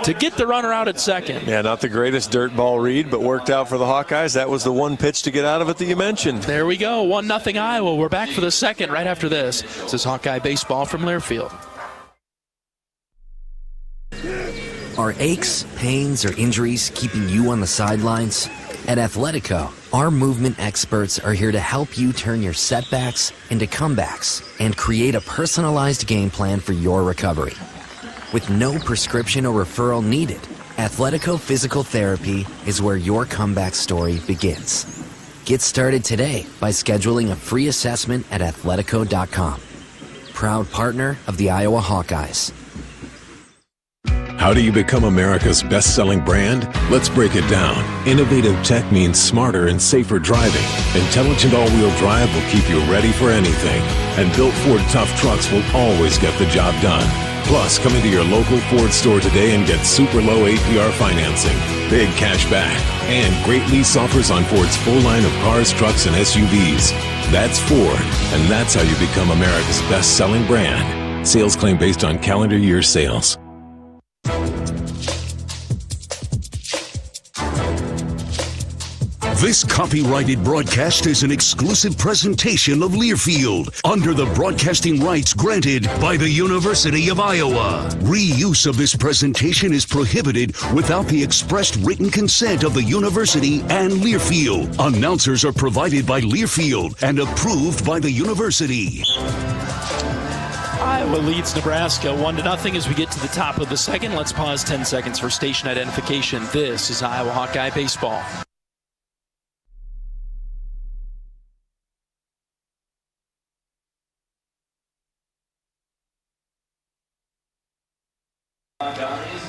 to get the runner out at second. Yeah, not the greatest dirt ball read, but worked out for the Hawkeyes. That was the 1 pitch to get out of it that you mentioned. There we go, 1-0 Iowa. We're back for the second right after this. This is Hawkeye Baseball from Learfield. Are aches, pains, or injuries keeping you on the sidelines? At Athletico, our movement experts are here to help you turn your setbacks into comebacks and create a personalized game plan for your recovery. With no prescription or referral needed, Athletico Physical Therapy is where your comeback story begins. Get started today by scheduling a free assessment at athletico.com. Proud partner of the Iowa Hawkeyes. How do you become America's best-selling brand? Let's break it down. Innovative tech means smarter and safer driving. Intelligent all-wheel drive will keep you ready for anything. And built Ford tough trucks will always get the job done. Plus, come into your local Ford store today and get super low APR financing, big cash back, and great lease offers on Ford's full line of cars, trucks, and SUVs. That's Ford, and that's how you become America's best-selling brand. Sales claim based on calendar year sales. This copyrighted broadcast is an exclusive presentation of Learfield under the broadcasting rights granted by the University of Iowa. Reuse of this presentation is prohibited without the expressed written consent of the university and Learfield. Announcers are provided by Learfield and approved by the university. Iowa leads Nebraska 1-0 as we get to the top of the second. Let's pause 10 seconds for station identification. This is Iowa Hawkeye Baseball.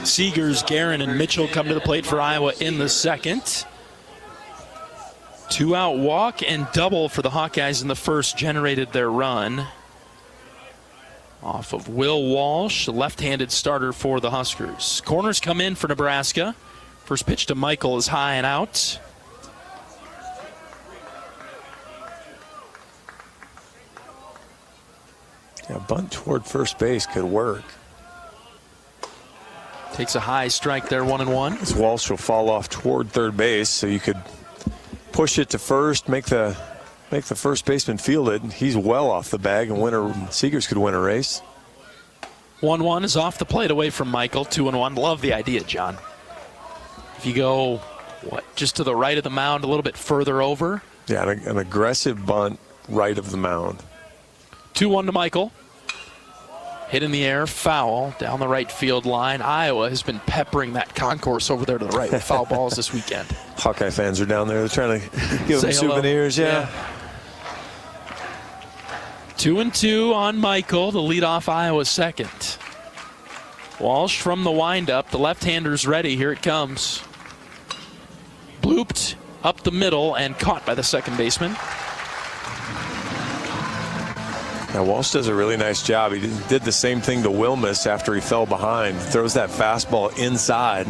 Seegers, Guerin, and Mitchell come to the plate for Iowa in the second. 2-out walk and double for the Hawkeyes in the first generated their run. Off of Will Walsh, the left-handed starter for the Huskers. Corners come in for Nebraska. First pitch to Michael is high and out. Yeah, bunt toward first base could work. Takes a high strike there, 1-1. This Walsh will fall off toward third base, so you could push it to first, make the first baseman field it. He's well off the bag, and Seegers could win a race. 1-1 is off the plate away from Michael. 2-1. Love the idea, John. If you go, just to the right of the mound, a little bit further over. Yeah, an aggressive bunt right of the mound. 2-1 to Michael. Hit in the air, foul down the right field line. Iowa has been peppering that concourse over there to the right with foul balls this weekend. Hawkeye fans are down there. They're trying to give them souvenirs. Yeah. 2-2 on Michael, the leadoff Iowa second. Walsh from the windup. The left-hander's ready. Here it comes. Blooped up the middle and caught by the second baseman. Now, Walsh does a really nice job. He did the same thing to Wilmus after he fell behind. Throws that fastball inside,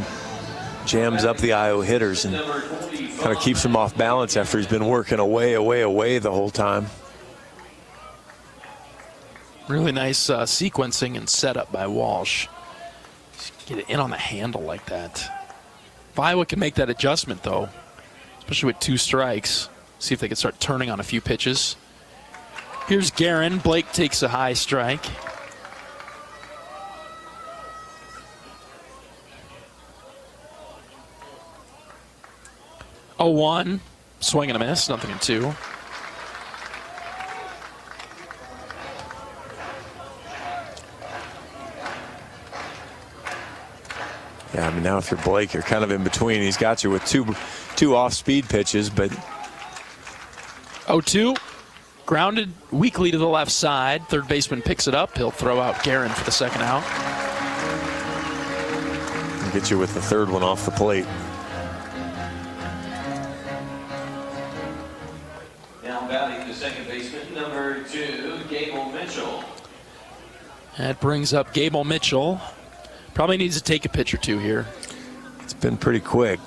jams up the Iowa hitters, and kind of keeps him off balance after he's been working away the whole time. Really nice sequencing and setup by Walsh. Just get it in on the handle like that. If Iowa can make that adjustment, though, especially with 2 strikes, see if they can start turning on a few pitches. Here's Guerin. Blake takes a high strike. Oh, 1. Swing and a miss. 0-2. Yeah, I mean, now if you're Blake, you're kind of in between. He's got you with two off-speed pitches, but 0-2. Grounded weakly to the left side. Third baseman picks it up. He'll throw out Guerin for the second out. And get you with the third one off the plate. Now batting the second baseman, number 2, Gable Mitchell. That brings up Gable Mitchell. Probably needs to take a pitch or two here. It's been pretty quick.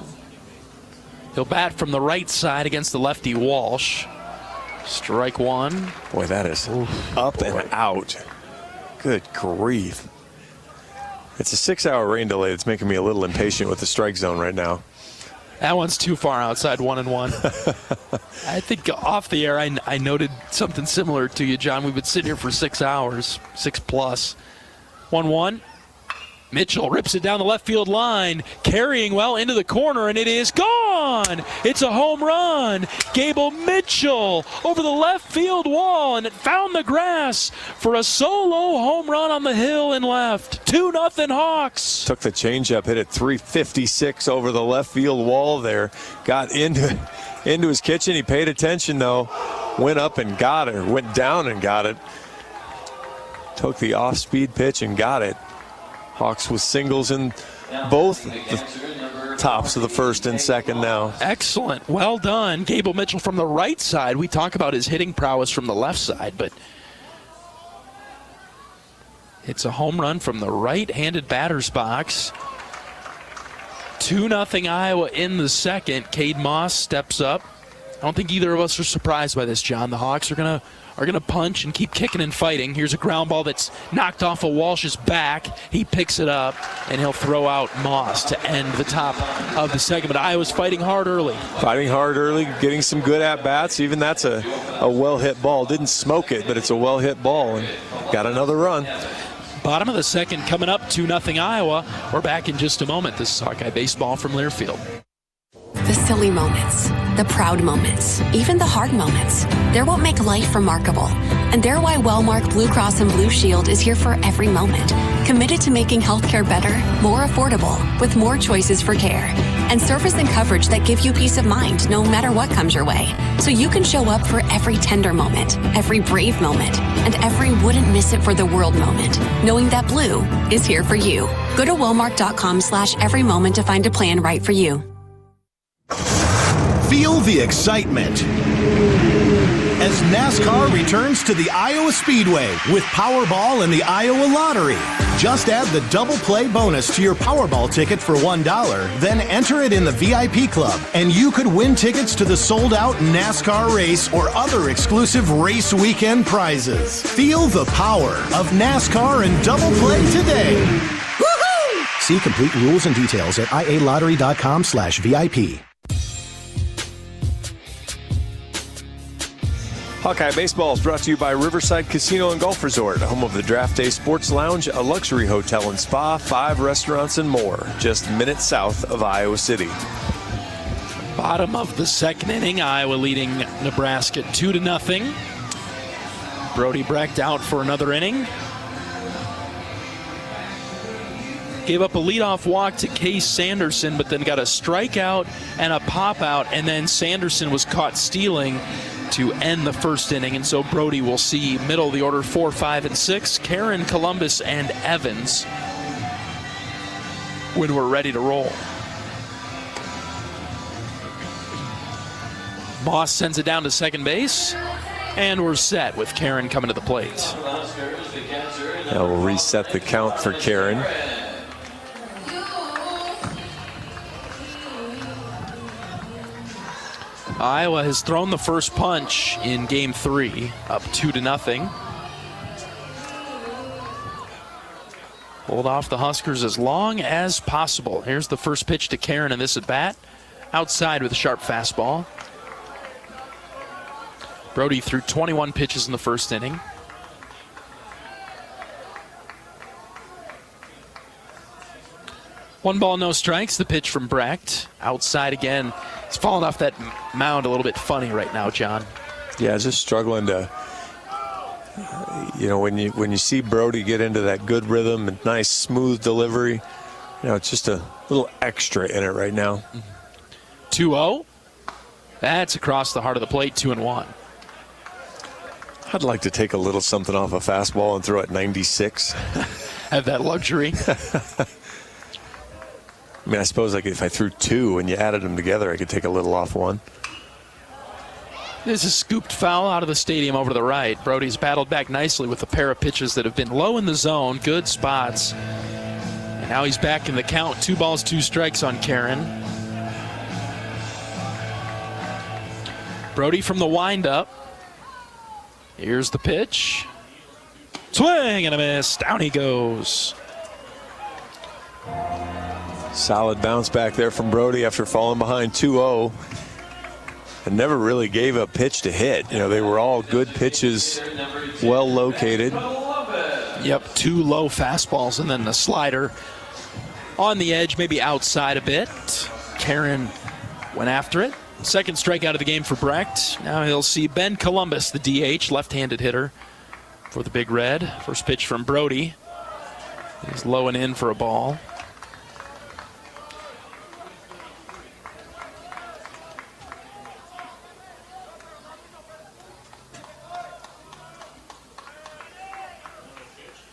He'll bat from the right side against the lefty Walsh. Strike 1. Boy, that is up and out. Good grief. It's a 6-hour rain delay that's making me a little impatient with the strike zone right now. That one's too far outside, 1-1. I think off the air I noted something similar to you, John. We've been sitting here for 6 hours, 6+. 1-1. Mitchell rips it down the left field line, carrying well into the corner, and it is gone. It's a home run. Gable Mitchell over the left field wall, and it found the grass for a solo home run on the hill and left. 2-0 Hawks. Took the changeup, hit it 356 over the left field wall there. Got into his kitchen. He paid attention, though. Went up and got it, or went down and got it. Took the off-speed pitch and got it. Hawks with singles in both the tops of the first and second now. Excellent. Well done. Gable Mitchell from the right side. We talk about his hitting prowess from the left side, but it's a home run from the right-handed batter's box. 2-0 Iowa in the second. Cade Moss steps up. don't think either of us are surprised by this, John. The Hawks are gonna punch and keep kicking and fighting. Here's a ground ball that's knocked off of Walsh's back. He picks it up, and he'll throw out Moss to end the top of the segment. Iowa's fighting hard early. Fighting hard early, getting some good at-bats. Even that's a well-hit ball. Didn't smoke it, but it's a well-hit ball, and got another run. Bottom of the second coming up, 2-0 Iowa. We're back in just a moment. This is Hawkeye Baseball from Learfield. The silly moments, the proud moments, even the hard moments. They're what make life remarkable. And they're why Wellmark Blue Cross and Blue Shield is here for every moment. Committed to making healthcare better, more affordable, with more choices for care. And service and coverage that give you peace of mind no matter what comes your way. So you can show up for every tender moment, every brave moment, and every wouldn't miss it for the world moment. Knowing that Blue is here for you. Go to Wellmark.com/every moment to find a plan right for you. Feel the excitement as NASCAR returns to the Iowa Speedway with Powerball and the Iowa Lottery. Just add the double play bonus to your Powerball ticket for $1, then enter it in the VIP club, and you could win tickets to the sold-out NASCAR race or other exclusive race weekend prizes. Feel the power of NASCAR and double play today. Woohoo! See complete rules and details at ialottery.com/VIP. Hawkeye Baseball is brought to you by Riverside Casino and Golf Resort, home of the Draft Day Sports Lounge, a luxury hotel and spa, 5 restaurants and more, just minutes south of Iowa City. Bottom of the second inning, Iowa leading Nebraska 2-0. Brody Brecht out for another inning. Gave up a leadoff walk to Case Sanderson, but then got a strikeout and a pop-out, and then Sanderson was caught stealing to end the first inning, and so Brody will see middle of the order 4, 5, and 6. Karen, Columbus, and Evans when we're ready to roll. Moss sends it down to second base, and we're set with Karen coming to the plate. Now we'll reset the count for Karen. Iowa has thrown the first punch in Game 3, up 2-0. Hold off the Huskers as long as possible. Here's the first pitch to Karen in this at-bat. Outside with a sharp fastball. Brody threw 21 pitches in the first inning. One ball, no strikes. The pitch from Brecht. Outside again. He's falling off that mound a little bit funny right now, John. Yeah, just struggling to, when you see Brody get into that good rhythm and nice smooth delivery, it's just a little extra in it right now. 2-0. That's across the heart of the plate, 2-1. I'd like to take a little something off a fastball and throw it 96. Have that luxury. I mean, I suppose if I threw 2 and you added them together, I could take a little off one. There's a scooped foul out of the stadium over to the right. Brody's battled back nicely with a pair of pitches that have been low in the zone, good spots. And now he's back in the count. 2 balls, 2 strikes on Karen. Brody from the windup. Here's the pitch. Swing and a miss. Down he goes. Solid bounce back there from Brody after falling behind 2-0. And never really gave a pitch to hit. They were all good pitches, well located. Yep, 2 low fastballs and then the slider on the edge, maybe outside a bit. Karen went after it. Second strikeout of the game for Brecht. Now he'll see Ben Columbus, the DH, left-handed hitter for the Big Red. First pitch from Brody. He's low and in for a ball.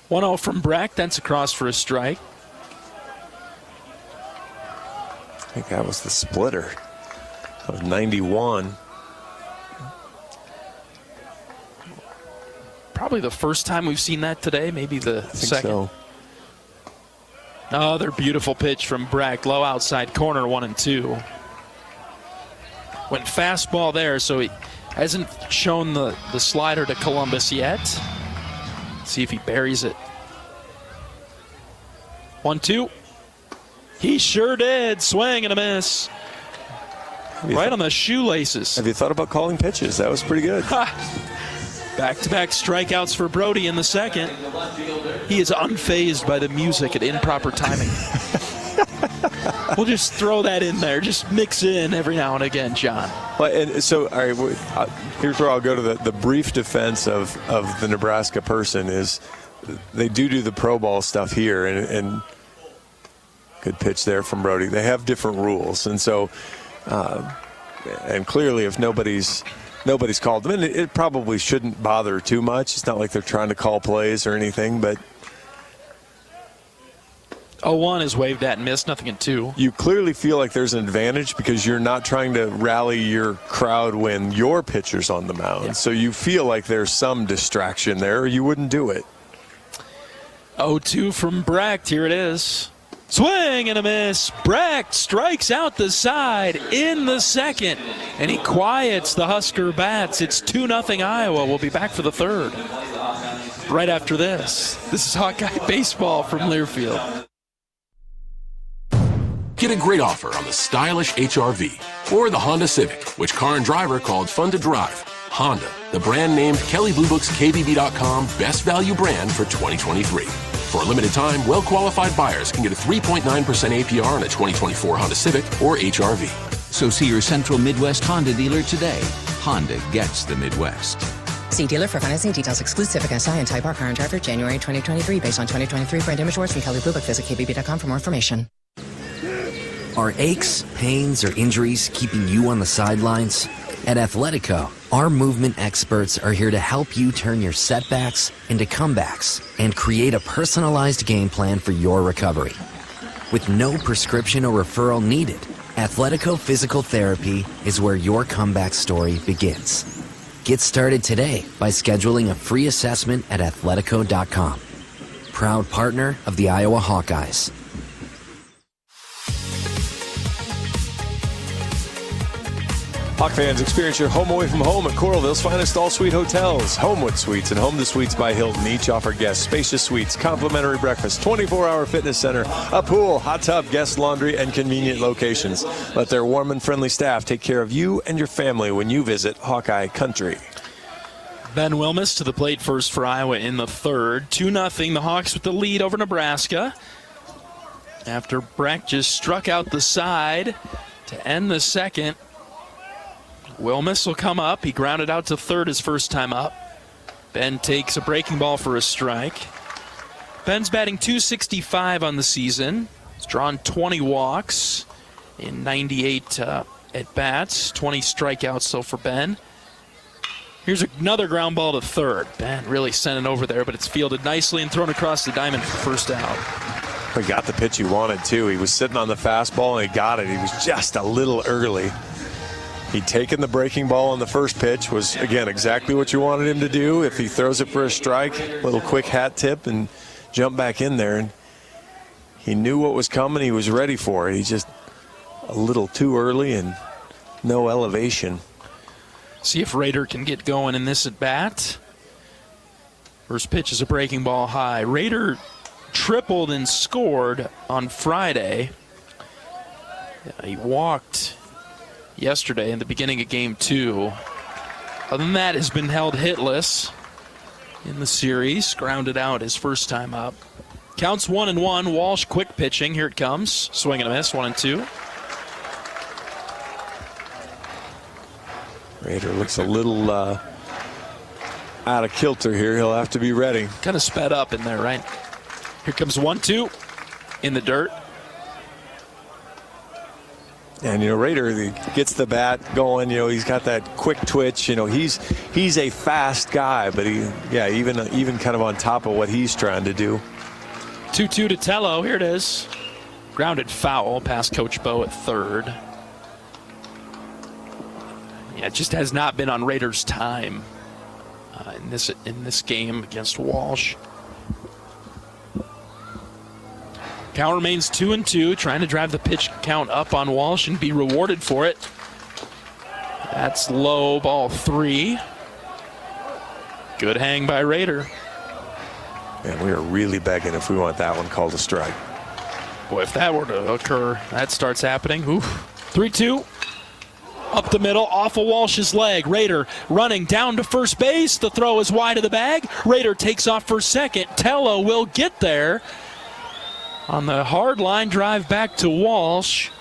One-0 from Brecht. That's across for a strike. I think that was the splitter of 91. Probably the first time we've seen that today, maybe the second. So. Another beautiful pitch from Brecht, low outside corner, 1-2. Went fastball there, so he hasn't shown the slider to Columbus yet. Let's see if he buries it. 1-2. He sure did. Swing and a miss. Right on the shoelaces. Have you thought about calling pitches? That was pretty good. Back-to-back strikeouts for Brody in the second. He is unfazed by the music at improper timing. We'll just throw that in there. Just mix in every now and again, John. Well, and so, all right, here's where I'll go to the brief defense of the Nebraska person is they do the pro ball stuff here, and good pitch there from Brody. They have different rules, and so, and clearly if nobody's called them, and it probably shouldn't bother too much. It's not like they're trying to call plays or anything, but 0-1 is waved at and missed, nothing in 2. You clearly feel like there's an advantage because you're not trying to rally your crowd when your pitcher's on the mound. Yeah. So you feel like there's some distraction there, or you wouldn't do it. 0-2 from Brecht. Here it is. Swing and a miss. Brecht strikes out the side in the second, and he quiets the Husker bats. It's 2-0 Iowa. We'll be back for the third right after this. This is Hawkeye Baseball from Learfield. Get a great offer on the stylish HR-V or the Honda Civic, which car and driver called fun to drive. Honda, the brand named Kelley Blue Book's KBB.com Best Value Brand for 2023. For a limited time, well-qualified buyers can get a 3.9% APR on a 2024 Honda Civic or HR-V. So see your Central Midwest Honda dealer today. Honda gets the Midwest. See dealer for financing details. Exclude Civic SI and Type R car and driver January 2023 based on 2023 brand image awards from Kelley Blue Book. Visit KBB.com for more information. Are aches, pains, or injuries keeping you on the sidelines? At Athletico, our movement experts are here to help you turn your setbacks into comebacks and create a personalized game plan for your recovery. With no prescription or referral needed, Athletico Physical Therapy is where your comeback story begins. Get started today by scheduling a free assessment at athletico.com. Proud partner of the Iowa Hawkeyes. Hawk fans, experience your home away from home at Coralville's finest all-suite hotels. Homewood Suites and Home to Suites by Hilton each offer guests spacious suites, complimentary breakfast, 24-hour fitness center, a pool, hot tub, guest laundry, and convenient locations. Let their warm and friendly staff take care of you and your family when you visit Hawkeye Country. Ben Wilmus to the plate first for Iowa in the third. 2-0, the Hawks with the lead over Nebraska. After Brecht just struck out the side to end the second. Wilmus will come up. He grounded out to third his first time up. Ben takes a breaking ball for a strike. Ben's batting .265 on the season. He's drawn 20 walks in 98 at-bats. 20 strikeouts so for Ben. Here's another ground ball to third. Ben really sent it over there, but it's fielded nicely and thrown across the diamond for first out. He got the pitch he wanted, too. He was sitting on the fastball, and he got it. He was just a little early. He'd taken the breaking ball on the first pitch, was, again, exactly what you wanted him to do. If he throws it for a strike, little quick hat tip and jump back in there. And he knew what was coming. He was ready for it. He's just a little too early and no elevation. See if Rader can get going in this at-bat. First pitch is a breaking ball high. Rader tripled and scored on Friday. He walked yesterday in the beginning of game 2. Other than that, has been held hitless in the series. Grounded out his first time up. Counts 1-1. Walsh quick pitching. Here it comes. Swing and a miss. 1-2. Rader looks a little out of kilter here. He'll have to be ready. Kind of sped up in there, right? Here comes 1-2 in the dirt. And, Rader, he gets the bat going. He's got that quick twitch. He's a fast guy, but even kind of on top of what he's trying to do. 2-2 to Tello. Here it is. Grounded foul past Coach Bowe at third. Yeah, it just has not been on Rader's time in this game against Walsh. Count remains 2-2, trying to drive the pitch count up on Walsh and be rewarded for it. That's low, ball 3. Good hang by Rader. And we are really begging if we want that one called a strike. Boy, if that were to occur, that starts happening. Oof. 3-2. Up the middle, off of Walsh's leg. Rader running down to first base. The throw is wide of the bag. Rader takes off for second. Tello will get there. On the hard line drive back to Walsh.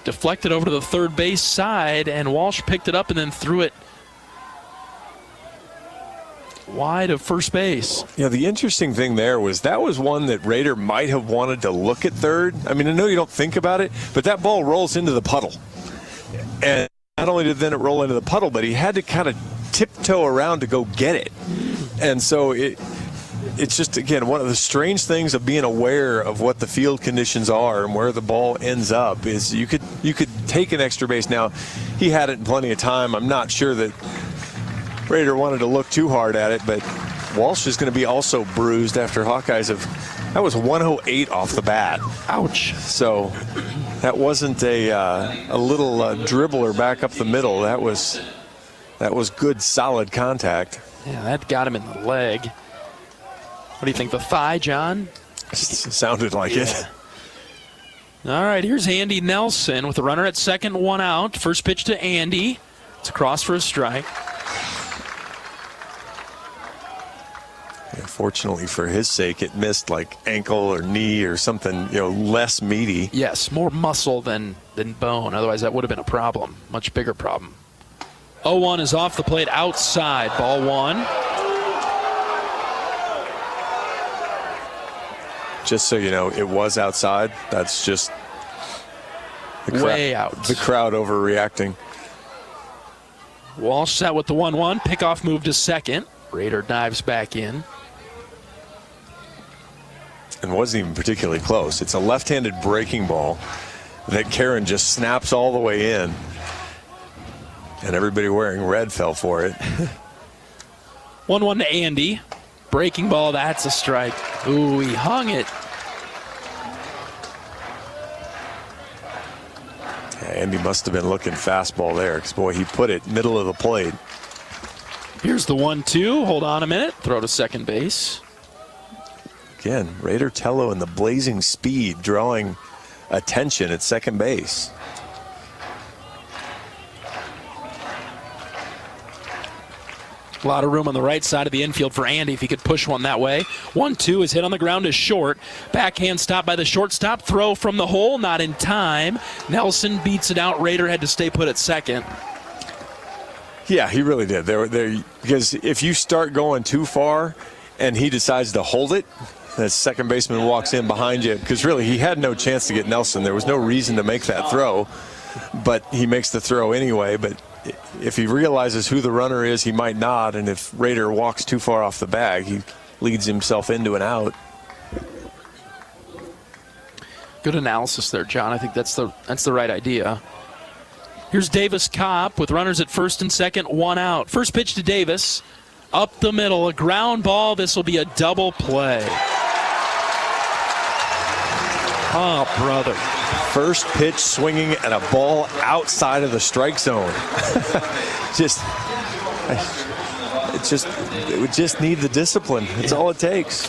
Deflected over to the third base side, and Walsh picked it up and then threw it wide of first base. Yeah, the interesting thing there was that was one that Rader might have wanted to look at third. I mean, I know you don't think about it, but that ball rolls into the puddle. And not only did then it roll into the puddle, but he had to kind of tiptoe around to go get it. And so it's just, again, one of the strange things of being aware of what the field conditions are and where the ball ends up is you could take an extra base. Now, he had it in plenty of time. I'm not sure that Rader wanted to look too hard at it, but Walsh is going to be also bruised after Hawkeyes that was 108 off the bat. Ouch. So that wasn't a little dribbler back up the middle. That was good, solid contact. Yeah, that got him in the leg. What do you think, the thigh, John? Sounded like it. All right, here's Andy Nelson with a runner at second, 1 out. First pitch to Andy. It's across for a strike. Yeah, fortunately for his sake, it missed like ankle or knee or something, less meaty. Yes, more muscle than bone. Otherwise, that would have been a problem, much bigger problem. 0-1 is off the plate outside. Ball 1. Just so you know, it was outside. That's just way out. The crowd overreacting. Walsh set with the 1-1. Pickoff move to second. Rader dives back in. And wasn't even particularly close. It's a left-handed breaking ball that Karen just snaps all the way in. And everybody wearing red fell for it. 1-1 to Andy. Breaking ball, that's a strike. Ooh, he hung it. Yeah, Andy must have been looking fastball there because, boy, he put it middle of the plate. Here's the 1-2. Hold on a minute. Throw to second base. Again, Rader Tello and the blazing speed drawing attention at second base. A lot of room on the right side of the infield for Andy if he could push one that way. 1-2 is hit on the ground is short. Backhand stop by the shortstop. Throw from the hole, not in time. Nelson beats it out. Rader had to stay put at second. Yeah, he really did. Because if you start going too far and he decides to hold it, the second baseman walks in behind you. Because really, he had no chance to get Nelson. There was no reason to make that throw. But he makes the throw anyway. But if he realizes who the runner is, he might not. And if Rader walks too far off the bag, he leads himself into an out. Good analysis there, John. I think that's the right idea. Here's Davis Kopp with runners at first and second, 1 out. First pitch to Davis. Up the middle, a ground ball. This will be a double play. Oh, brother. First pitch swinging at a ball outside of the strike zone. It would just need the discipline. That's all it takes.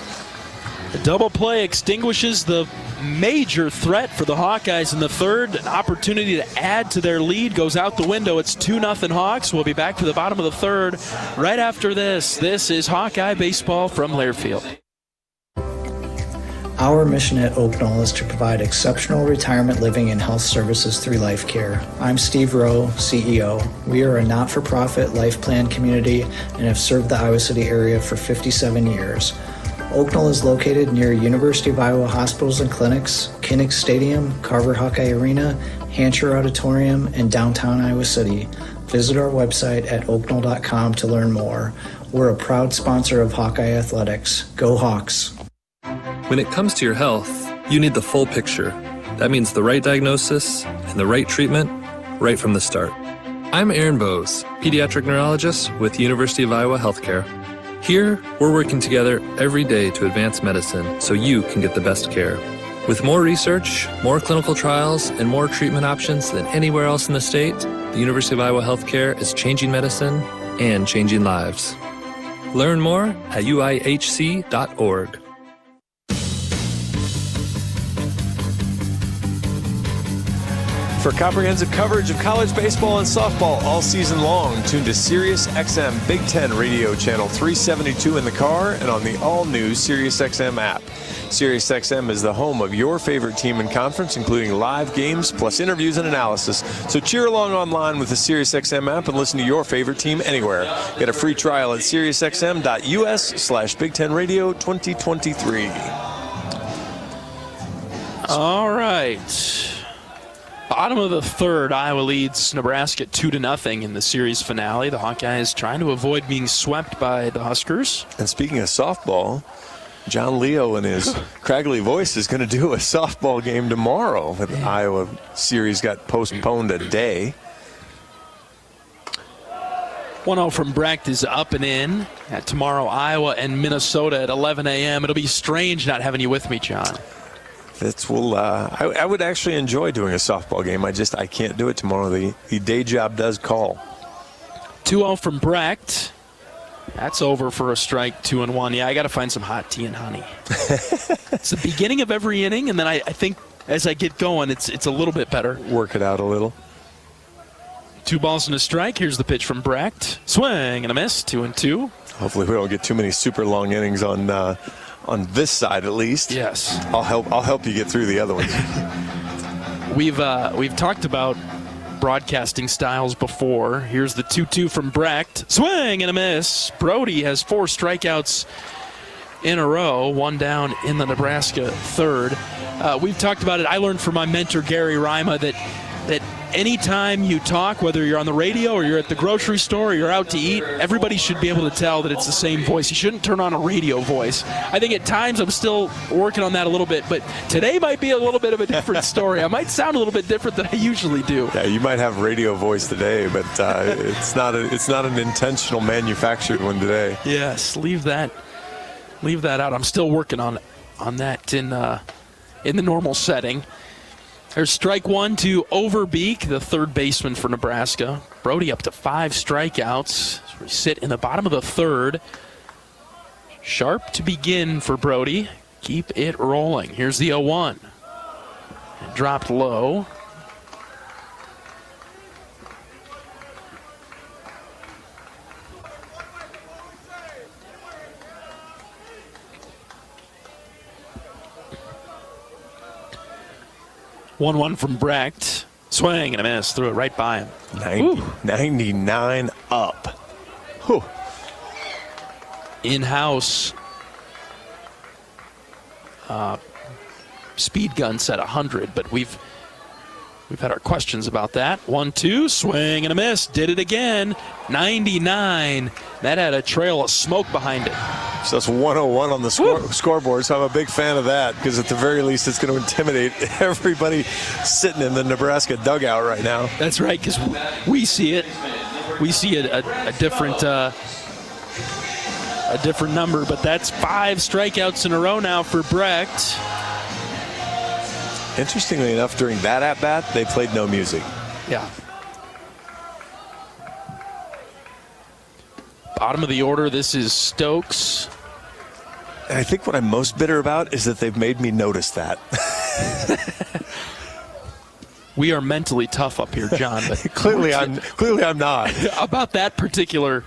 The double play extinguishes the major threat for the Hawkeyes in the third. An opportunity to add to their lead goes out the window. It's 2-0 Hawks. We'll be back to the bottom of the third right after this. This is Hawkeye Baseball from Learfield. Our mission at Oak Knoll is to provide exceptional retirement living and health services through life care. I'm Steve Rowe, CEO. We are a not-for-profit life plan community and have served the Iowa City area for 57 years. Oak Knoll is located near University of Iowa hospitals and clinics, Kinnick Stadium, Carver Hawkeye Arena, Hancher Auditorium, and downtown Iowa City. Visit our website at oakknoll.com to learn more. We're a proud sponsor of Hawkeye Athletics. Go Hawks! When it comes to your health, you need the full picture. That means the right diagnosis and the right treatment right from the start. I'm Aaron Bose, pediatric neurologist with University of Iowa Healthcare. Here, we're working together every day to advance medicine so you can get the best care. With more research, more clinical trials, and more treatment options than anywhere else in the state, the University of Iowa Healthcare is changing medicine and changing lives. Learn more at uihc.org. For comprehensive coverage of college baseball and softball all season long, tune to SiriusXM Big Ten Radio Channel 372 in the car and on the all-new SiriusXM app. SiriusXM is the home of your favorite team and conference, including live games plus interviews and analysis. So cheer along online with the SiriusXM app and listen to your favorite team anywhere. Get a free trial at SiriusXM.us/Big Ten Radio 2023. All right. Bottom of the third, Iowa leads Nebraska 2-0 in the series finale. The Hawkeyes trying to avoid being swept by the Huskers. And speaking of softball, John Leo in his craggly voice is going to do a softball game tomorrow. The Iowa series got postponed a day. 1-0 from Brecht is up and in. Tomorrow, Iowa and Minnesota at 11 a.m. It'll be strange not having you with me, John. I would actually enjoy doing a softball game. I can't do it tomorrow. The day job does call. 2-0 from Brecht. That's over for a strike, 2-1. Yeah, I got to find some hot tea and honey. It's the beginning of every inning, and then I think as I get going, it's a little bit better. Work it out a little. 2 balls and a strike. Here's the pitch from Brecht. Swing and a miss, 2-2. Hopefully we don't get too many super long innings on this side at least. Yes. I'll help you get through the other ones. We've talked about broadcasting styles before. Here's the 2-2 from Brecht. Swing and a miss. Brody has 4 strikeouts in a row, 1 down in the Nebraska third. We've talked about it. I learned from my mentor Gary Rima that anytime you talk, whether you're on the radio or you're at the grocery store or you're out to eat, everybody should be able to tell that it's the same voice. You shouldn't turn on a radio voice. I think at times I'm still working on that a little bit, but today might be a little bit of a different story. I might sound a little bit different than I usually do. Yeah, you might have radio voice today, but it's not an intentional manufactured one today. Yes, leave that out. I'm still working on that in the normal setting. There's strike 1 to Overbeek, the third baseman for Nebraska. Brody up to 5 strikeouts. So we sit in the bottom of the third. Sharp to begin for Brody. Keep it rolling. Here's the 0-1. It dropped low. One from Brecht. Swing and a miss. Threw it right by him. 99 up. Whew. In-house speed gun set 100, but we've had our questions about that. 1-2, swing and a miss. Did it again. 99. That had a trail of smoke behind it. So that's 101 on the scoreboard, so I'm a big fan of that because at the very least it's going to intimidate everybody sitting in the Nebraska dugout right now. That's right, because we see it. We see a different number, but that's 5 strikeouts in a row now for Brecht. Interestingly enough, during that at-bat, they played no music. Yeah. Bottom of the order, this is Stokes. And I think what I'm most bitter about is that they've made me notice that. We are mentally tough up here, John. But clearly I'm not. About that particular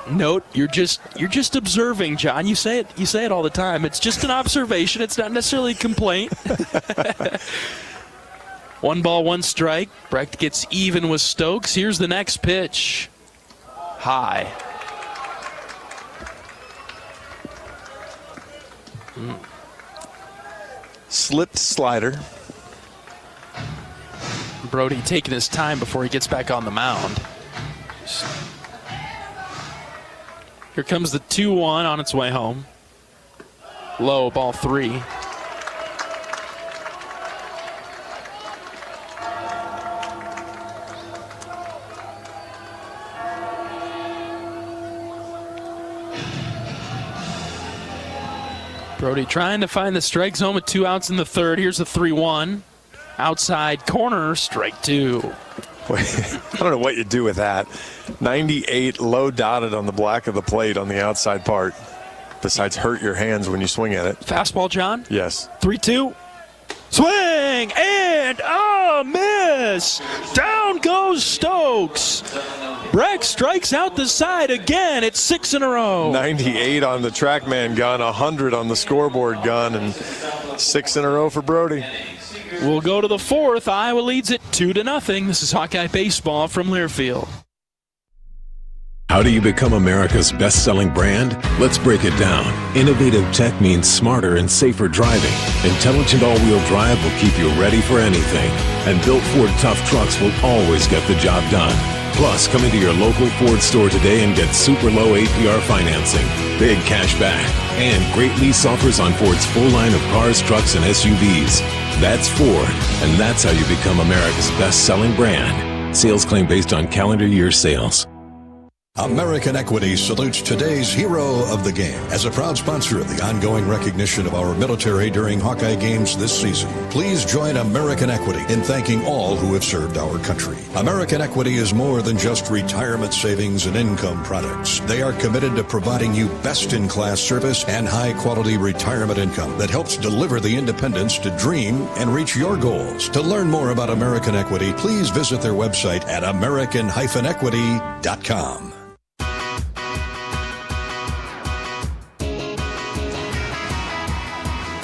note, you're just observing, John. You say it all the time. It's just an observation. It's not necessarily a complaint. 1 ball, 1 strike. Brecht gets even with Stokes. Here's the next pitch. High. Slipped slider. Brody taking his time before he gets back on the mound. Here comes the 2-1 on its way home. Low, ball 3. Brody trying to find the strike zone with 2 outs in the third. Here's a 3-1. Outside corner, strike 2. I don't know what you do with that. 98 low dotted on the black of the plate on the outside part. Besides hurt your hands when you swing at it. Fastball, John? Yes. 3-2. Swing and a miss. Down goes Stokes. Breck strikes out the side again. It's 6 in a row. 98 on the TrackMan gun, 100 on the scoreboard gun, and 6 in a row for Brody. We'll go to the fourth. Iowa leads it 2-0. This is Hawkeye Baseball from Learfield. How do you become America's best-selling brand? Let's break it down. Innovative tech means smarter and safer driving. Intelligent all-wheel drive will keep you ready for anything. And built Ford tough trucks will always get the job done. Plus, come into your local Ford store today and get super low APR financing, big cash back, and great lease offers on Ford's full line of cars, trucks, and SUVs. That's Ford, and that's how you become America's best-selling brand. Sales claim based on calendar year sales. American Equity salutes today's hero of the game. As a proud sponsor of the ongoing recognition of our military during Hawkeye games this season, please join American Equity in thanking all who have served our country. American Equity is more than just retirement savings and income products. They are committed to providing you best-in-class service and high-quality retirement income that helps deliver the independence to dream and reach your goals. To learn more about American Equity, please visit their website at american-equity.com.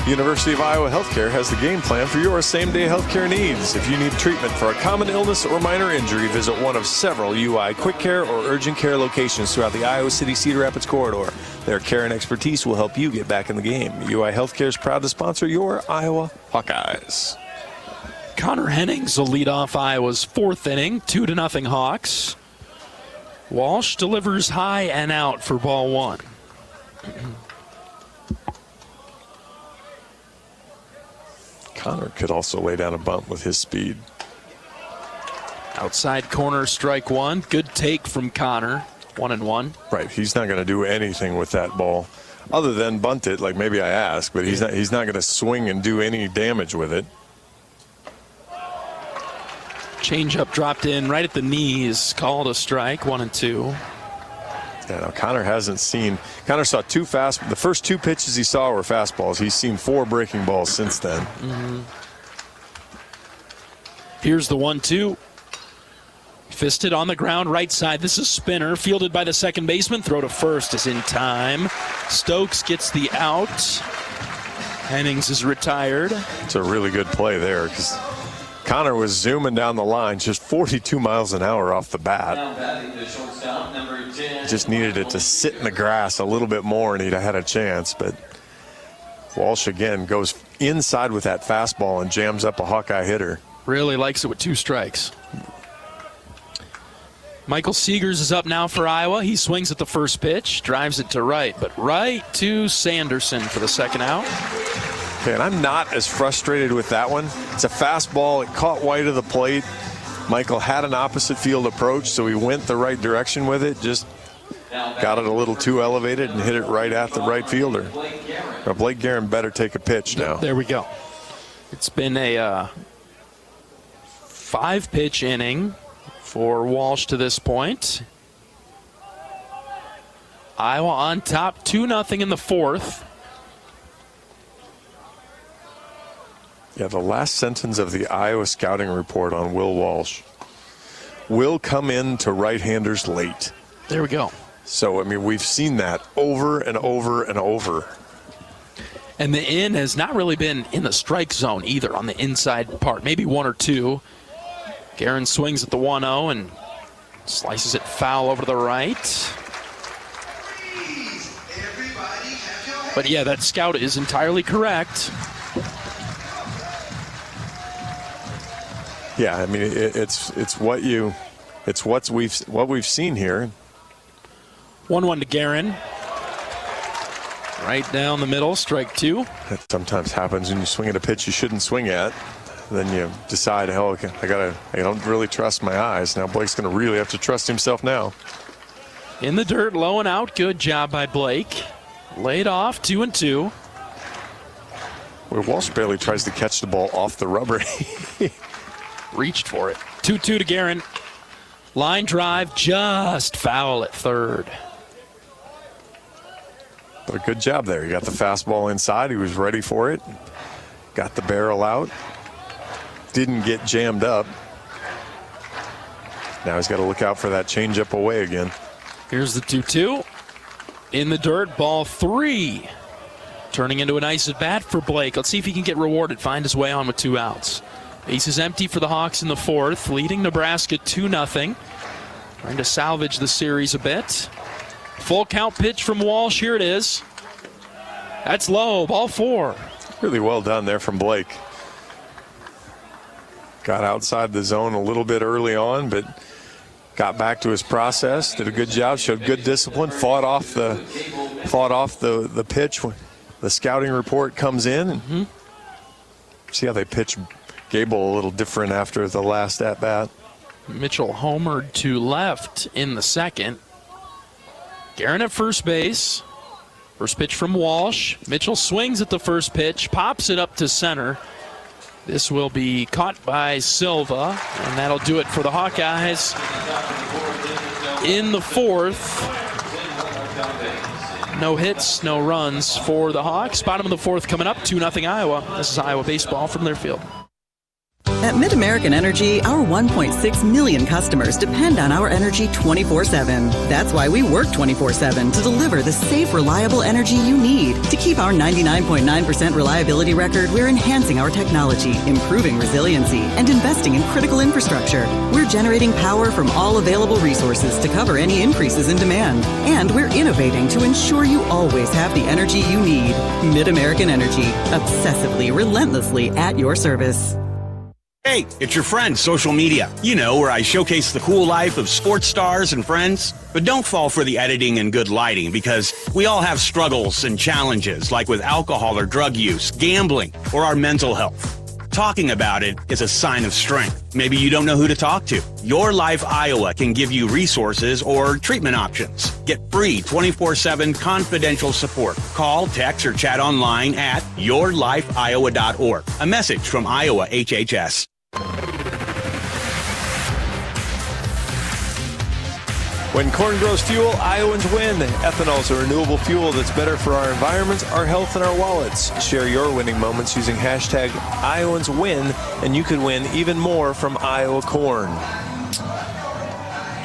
University of Iowa Healthcare has the game plan for your same-day healthcare needs. If you need treatment for a common illness or minor injury, visit one of several UI quick care or urgent care locations throughout the Iowa City-Cedar Rapids corridor. Their care and expertise will help you get back in the game. UI Healthcare is proud to sponsor your Iowa Hawkeyes. Connor Hennings will lead off Iowa's fourth inning, 2-0 Hawks. Walsh delivers high and out for ball one. Connor could also lay down a bunt with his speed. Outside corner, strike one. Good take from Connor. 1-1. Right, he's not going to do anything with that ball other than bunt it, like maybe I asked, but he's not going to swing and do any damage with it. Changeup dropped in right at the knees, called a strike, 1-2. Yeah, no, Connor saw the first two pitches he saw were fastballs. He's seen 4 breaking balls since then. Mm-hmm. Here's the 1-2. Fisted on the ground, right side. This is spinner, fielded by the second baseman. Throw to first is in time. Stokes gets the out. Hennings is retired. It's a really good play there because Connor was zooming down the line, just 42 miles an hour off the bat. Just needed it to sit in the grass a little bit more and he'd have had a chance, but Walsh again goes inside with that fastball and jams up a Hawkeye hitter. Really likes it with 2 strikes. Michael Seegers is up now for Iowa. He swings at the first pitch, drives it to right, but right to Sanderson for the second out. Okay, and I'm not as frustrated with that one. It's a fastball. It caught wide of the plate. Michael had an opposite field approach, so he went the right direction with it. Just got it a little too elevated and hit it right at the right fielder. Now Blake Guerin better take a pitch now. There we go. It's been a 5-pitch inning for Walsh to this point. Iowa on top, 2-0 in the fourth. Yeah, the last sentence of the Iowa scouting report on Will Walsh. Will come in to right-handers late. There we go. So, I mean, we've seen that over and over and over. And the in has not really been in the strike zone either on the inside part. Maybe 1 or 2. Guerin swings at the 1-0 and slices it foul over to the right. But yeah, that scout is entirely correct. Yeah, I mean it's what we've seen here. 1-1 to Guerin. Right down the middle, strike 2. That sometimes happens when you swing at a pitch you shouldn't swing at. Then you decide, hell, I don't really trust my eyes. Now Blake's going to really have to trust himself now. In the dirt, low and out. Good job by Blake. Laid off, 2-2. Well, Walsh barely tries to catch the ball off the rubber. Reached for it. 2-2 to Guerin. Line drive, just foul at third. But a good job there. He got the fastball inside. He was ready for it. Got the barrel out. Didn't get jammed up. Now he's got to look out for that changeup away again. Here's the 2-2. In the dirt, ball 3. Turning into a nice at-bat for Blake. Let's see if he can get rewarded, find his way on with 2 outs. Base is empty for the Hawks in the 4th, leading Nebraska 2-0. Trying to salvage the series a bit. Full count pitch from Walsh. Here it is. That's low, ball 4. Really well done there from Blake. Got outside the zone a little bit early on, but got back to his process, did a good job, showed good discipline, fought off the pitch when the scouting report comes in. And see how they pitch Gable a little different after the last at-bat. Mitchell homered to left in the 2nd. Guerin at first base. First pitch from Walsh. Mitchell swings at the first pitch, pops it up to center. This will be caught by Silva, and that'll do it for the Hawkeyes in the 4th. No hits, no runs for the Hawks. Bottom of the 4th coming up, 2-0 Iowa. This is Iowa baseball from Learfield. At Mid-American Energy, our 1.6 million customers depend on our energy 24/7. That's why we work 24/7 to deliver the safe, reliable energy you need. To keep our 99.9% reliability record, we're enhancing our technology, improving resiliency, and investing in critical infrastructure. We're generating power from all available resources to cover any increases in demand. And we're innovating to ensure you always have the energy you need. Mid-American Energy, obsessively, relentlessly at your service. Hey, it's your friend, social media. You know, where I showcase the cool life of sports stars and friends. But don't fall for the editing and good lighting, because we all have struggles and challenges, like with alcohol or drug use, gambling, or our mental health. Talking about it is a sign of strength. Maybe you don't know who to talk to. Your Life Iowa can give you resources or treatment options. Get free 24/7 confidential support. Call, text, or chat online at yourlifeiowa.org. A message from Iowa HHS. When corn grows fuel, Iowans win. Ethanol is a renewable fuel that's better for our environment, our health, and our wallets. Share your winning moments using hashtag IowansWin, and you could win even more from Iowa corn.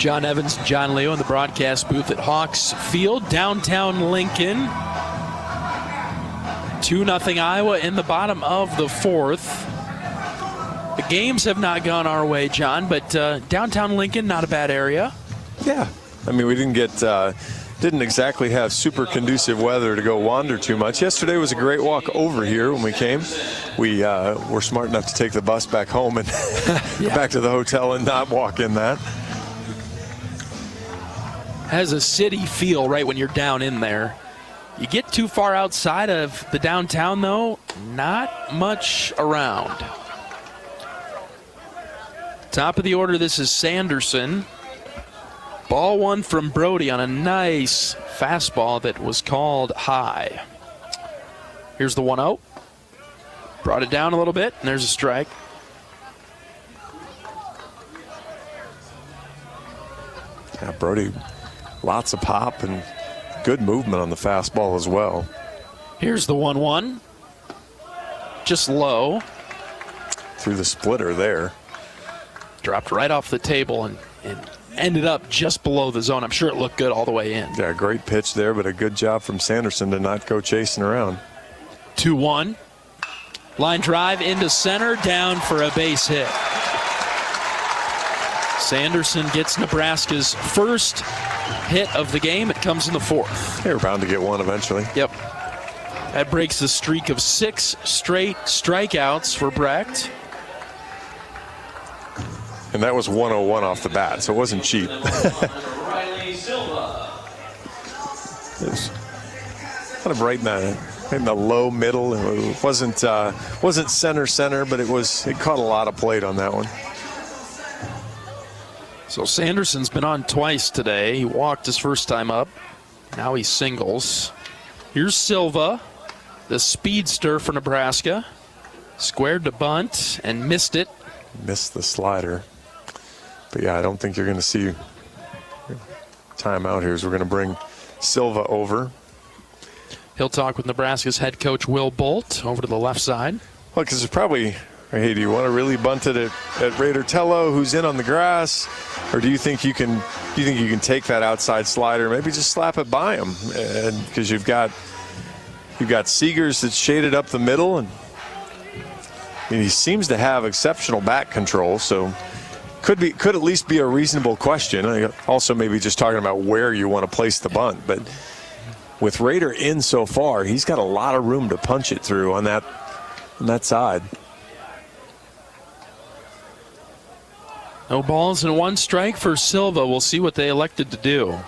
John Evans and John Leo in the broadcast booth at Hawks Field, downtown Lincoln. 2-0 Iowa in the bottom of the 4th. The games have not gone our way, John, but downtown Lincoln, not a bad area. Yeah. I mean, we didn't exactly have super conducive weather to go wander too much. Yesterday was a great walk over here when we came. We were smart enough to take the bus back home and back to the hotel and not walk in that. Has a city feel right when you're down in there. You get too far outside of the downtown, though, not much around. Top of the order, this is Sanderson. Ball 1 from Brody on a nice fastball that was called high. Here's the 1-0. Brought it down a little bit, and there's a strike. Yeah, Brody, lots of pop and good movement on the fastball as well. Here's the 1-1. Just low. Through the splitter there. Dropped right off the table and ended up just below the zone. I'm sure it looked good all the way in. Yeah, great pitch there, but a good job from Sanderson to not go chasing around. 2-1. Line drive into center, down for a base hit. Sanderson gets Nebraska's first hit of the game. It comes in the 4th. They were bound to get one eventually. Yep. That breaks the streak of 6 straight strikeouts for Brecht. And that was 101 off the bat, so it wasn't cheap. It was kind of right in the low middle. It wasn't center, but it caught a lot of plate on that one. So Sanderson's been on twice today. He walked his first time up. Now he singles. Here's Silva. the speedster for Nebraska. Squared to bunt and missed it. Missed the slider. But yeah, I don't think you're going to see timeout here as we're going to bring Silva over. He'll talk with Nebraska's head coach Will Bolt over to the left side. Well, because there's probably, hey, do you want to really bunt it at Raider Tello, who's in on the grass, or do you think you can take that outside slider, maybe just slap it by him, and because you've got Seegers that's shaded up the middle, and he seems to have exceptional back control, so could at least be a reasonable question. Also, maybe just talking about where you want to place the bunt, but with Raider in so far, he's got a lot of room to punch it through on that side. No balls and 1 strike for Silva. We'll see what they elected to do.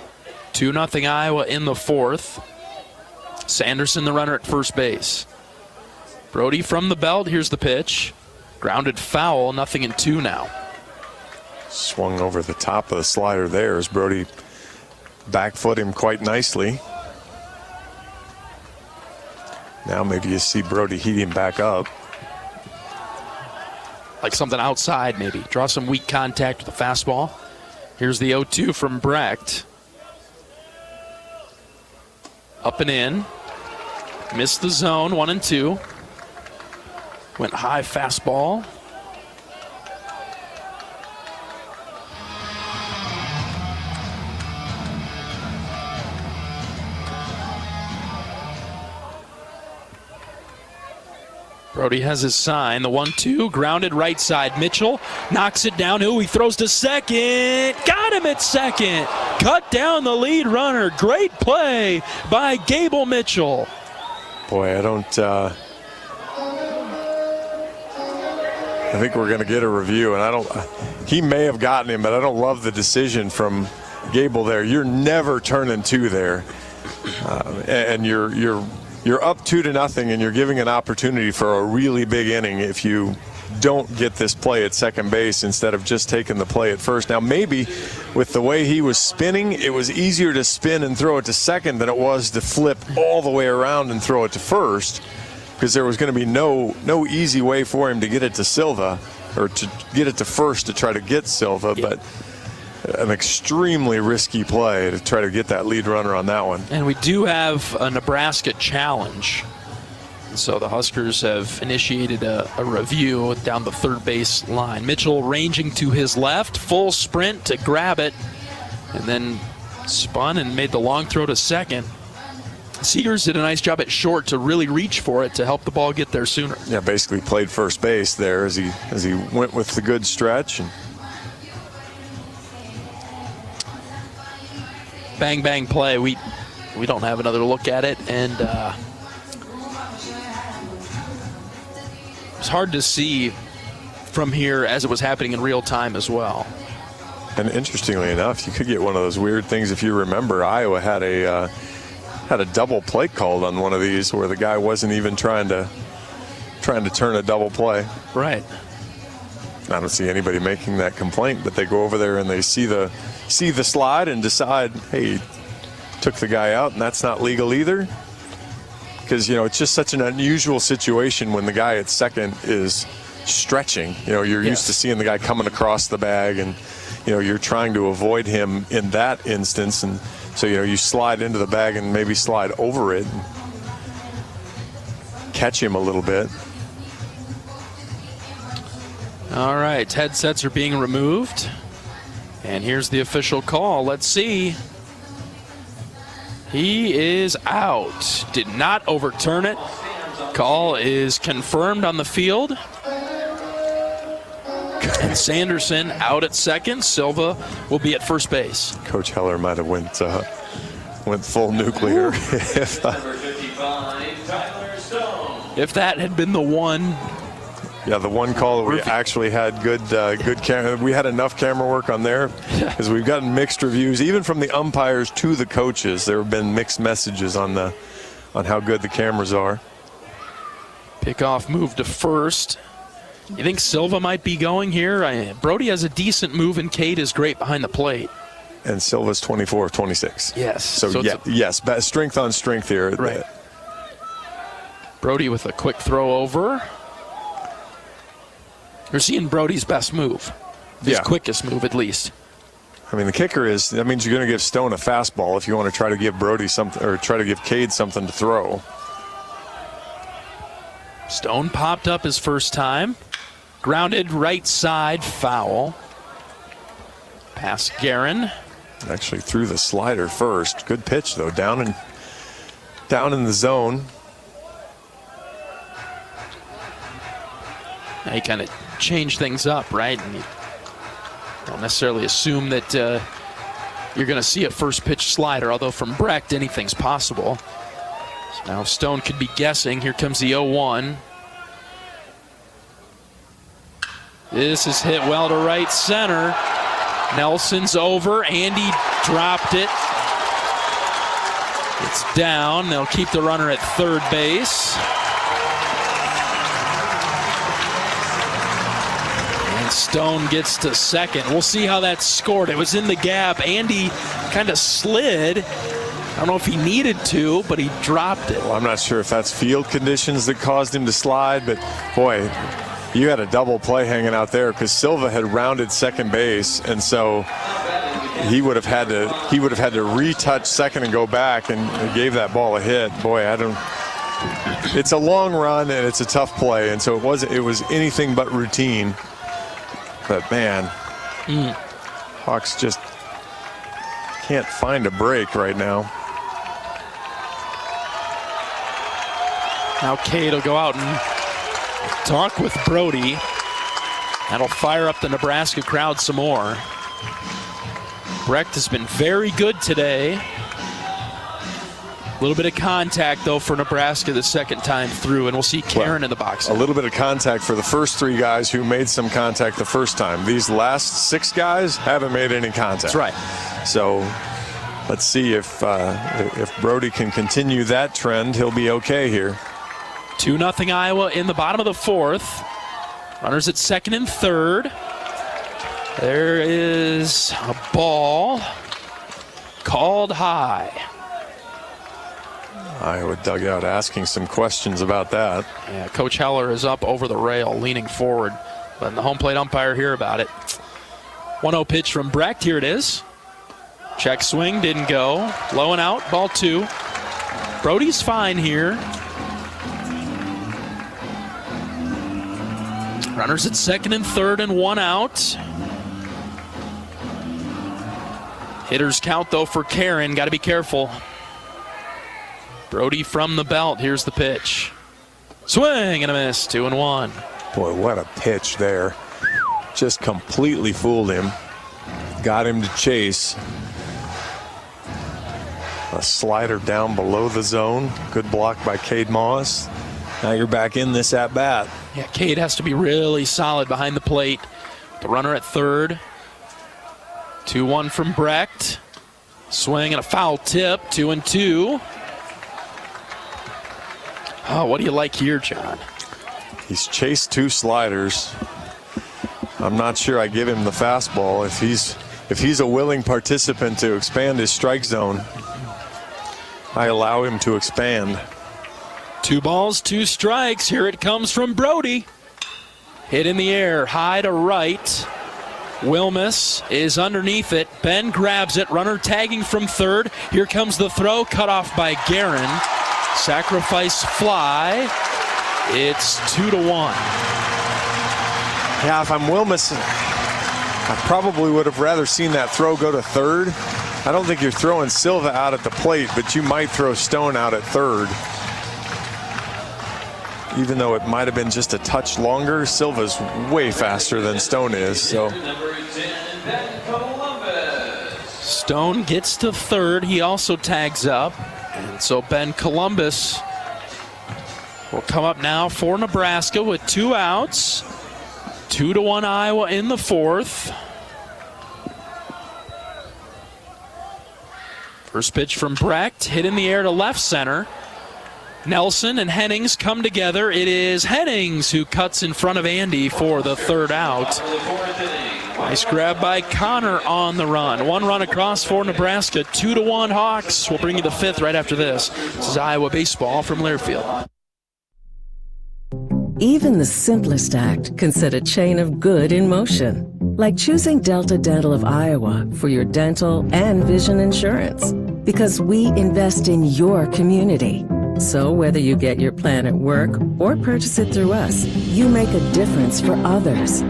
2-0 Iowa in the 4th. Sanderson, the runner at first base. Brody from the belt. Here's the pitch. Grounded foul. 0-2 now. Swung over the top of the slider there as Brody back foot him quite nicely. Now maybe you see Brody heat him back up. Like something outside maybe. Draw some weak contact with the fastball. Here's the 0-2 from Brecht. Up and in. Missed the zone, 1-2. Went high fastball. Brody has his sign. The 1-2, grounded right side. Mitchell knocks it down. He throws to second. Got him at second. Cut down the lead runner. Great play by Gable Mitchell. Boy, I think we're going to get a review, and he may have gotten him, but I don't love the decision from Gable there. You're never turning 2 there, and you're up 2-0, and you're giving an opportunity for a really big inning if you don't get this play at second base instead of just taking the play at first. Now, maybe with the way he was spinning, it was easier to spin and throw it to second than it was to flip all the way around and throw it to first, because there was going to be no easy way for him to get it to Silva, or to get it to first to try to get Silva, but an extremely risky play to try to get that lead runner on that one. And we do have a Nebraska challenge. So the Huskers have initiated a review down the third base line. Mitchell ranging to his left, full sprint to grab it, and then spun and made the long throw to second. Seegers did a nice job at short to really reach for it to help the ball get there sooner. Yeah, basically played first base there as he went with the good stretch. And bang, bang play. We don't have another look at it, and it's hard to see from here as it was happening in real time as well. And interestingly enough, you could get one of those weird things. If you remember, Iowa had a double play called on one of these where the guy wasn't even trying to turn a double play. Right. I don't see anybody making that complaint, but they go over there and they see the slide and decide, hey, took the guy out, and that's not legal either. Because, it's just such an unusual situation when the guy at second is stretching. You're used to seeing the guy coming across the bag, and, you're trying to avoid him in that instance. And so, you slide into the bag and maybe slide over it and catch him a little bit. All right, headsets are being removed. And here's the official call. Let's see. He is out. Did not overturn it. Call is confirmed on the field. And Sanderson out at second. Silva will be at first base. Coach Heller might have went full nuclear. If that had been the one. Yeah, the one call that we actually had good camera. We had enough camera work on there because we've gotten mixed reviews, even from the umpires to the coaches. There have been mixed messages on how good the cameras are. Pickoff move to first. You think Silva might be going here? Brody has a decent move, and Cade is great behind the plate. And Silva's 24 of 26. Yes. So yes, strength on strength here. Right. Brody with a quick throw over. You're seeing Brody's best move. His quickest move, at least. I mean, the kicker is, that means you're going to give Stone a fastball if you want to try to give Brody something, or try to give Cade something to throw. Stone popped up his first time. Grounded right side, foul. Past Guerin. Actually threw the slider first. Good pitch, though, down in the zone. Now he kind of changed things up, right? And you don't necessarily assume that you're going to see a first pitch slider, although from Brecht, anything's possible. So now Stone could be guessing. Here comes the 0-1. This is hit well to right center. Nelson's over. Andy dropped it. It's down. They'll keep the runner at third base. Stone gets to second. We'll see how that's scored. It was in the gap. Andy kind of slid. I don't know if he needed to, but he dropped it. Well, I'm not sure if that's field conditions that caused him to slide, but boy, you had a double play hanging out there because Silva had rounded second base, and so he would have had to retouch second and go back, and gave that ball a hit. Boy, it's a long run and it's a tough play, and so it was anything but routine. But man, Hawks just can't find a break right now. Now Cade will go out and talk with Brody. That'll fire up the Nebraska crowd some more. Brecht has been very good today. A little bit of contact, though, for Nebraska the second time through, and we'll see Karen in the box. A little bit of contact for the first three guys who made some contact the first time. These last six guys haven't made any contact. That's right. So let's see if Brody can continue that trend. He'll be okay here. 2-0 Iowa in the bottom of the fourth. Runners at second and third. There is a ball called high. Iowa dugout asking some questions about that. Yeah, Coach Heller is up over the rail, leaning forward, letting the home plate umpire hear about it. 1-0 pitch from Brecht. Here it is. Check swing, didn't go. Low and out, ball two. Brody's fine here. Runners at second and third and one out. Hitters count, though, for Karen. Got to be careful. Brody from the belt. Here's the pitch. Swing and a miss. 2-1. Boy, what a pitch there. Just completely fooled him. Got him to chase. A slider down below the zone. Good block by Cade Moss. Now you're back in this at bat. Yeah, Cade has to be really solid behind the plate. The runner at third. 2-1 from Brecht. Swing and a foul tip. 2-2. Oh, what do you like here, John? He's chased two sliders. I'm not sure I give him the fastball. If he's a willing participant to expand his strike zone, I allow him to expand. 2 balls, 2 strikes. Here it comes from Brody. Hit in the air, high to right. Wilmus is underneath it. Ben grabs it. Runner tagging from third. Here comes the throw, cut off by Guerin. Sacrifice fly. It's 2-1. Yeah, if I'm Wilmus, I probably would have rather seen that throw go to third. I don't think you're throwing Silva out at the plate, but you might throw Stone out at third. Even though it might have been just a touch longer, Silva's way faster than Stone is. So Stone gets to third. He also tags up. And so Ben Columbus will come up now for Nebraska with 2 outs. 2-1 Iowa in the fourth. First pitch from Brecht, hit in the air to left center. Nelson and Hennings come together. It is Hennings who cuts in front of Andy for the third out. Nice grab by Connor on the run. 1 run across for Nebraska. 2-1 Hawks. We'll bring you the fifth right after this. This is Iowa baseball from Learfield. Even the simplest act can set a chain of good in motion. Like choosing Delta Dental of Iowa for your dental and vision insurance. Because we invest in your community. So whether you get your plan at work or purchase it through us, you make a difference for others.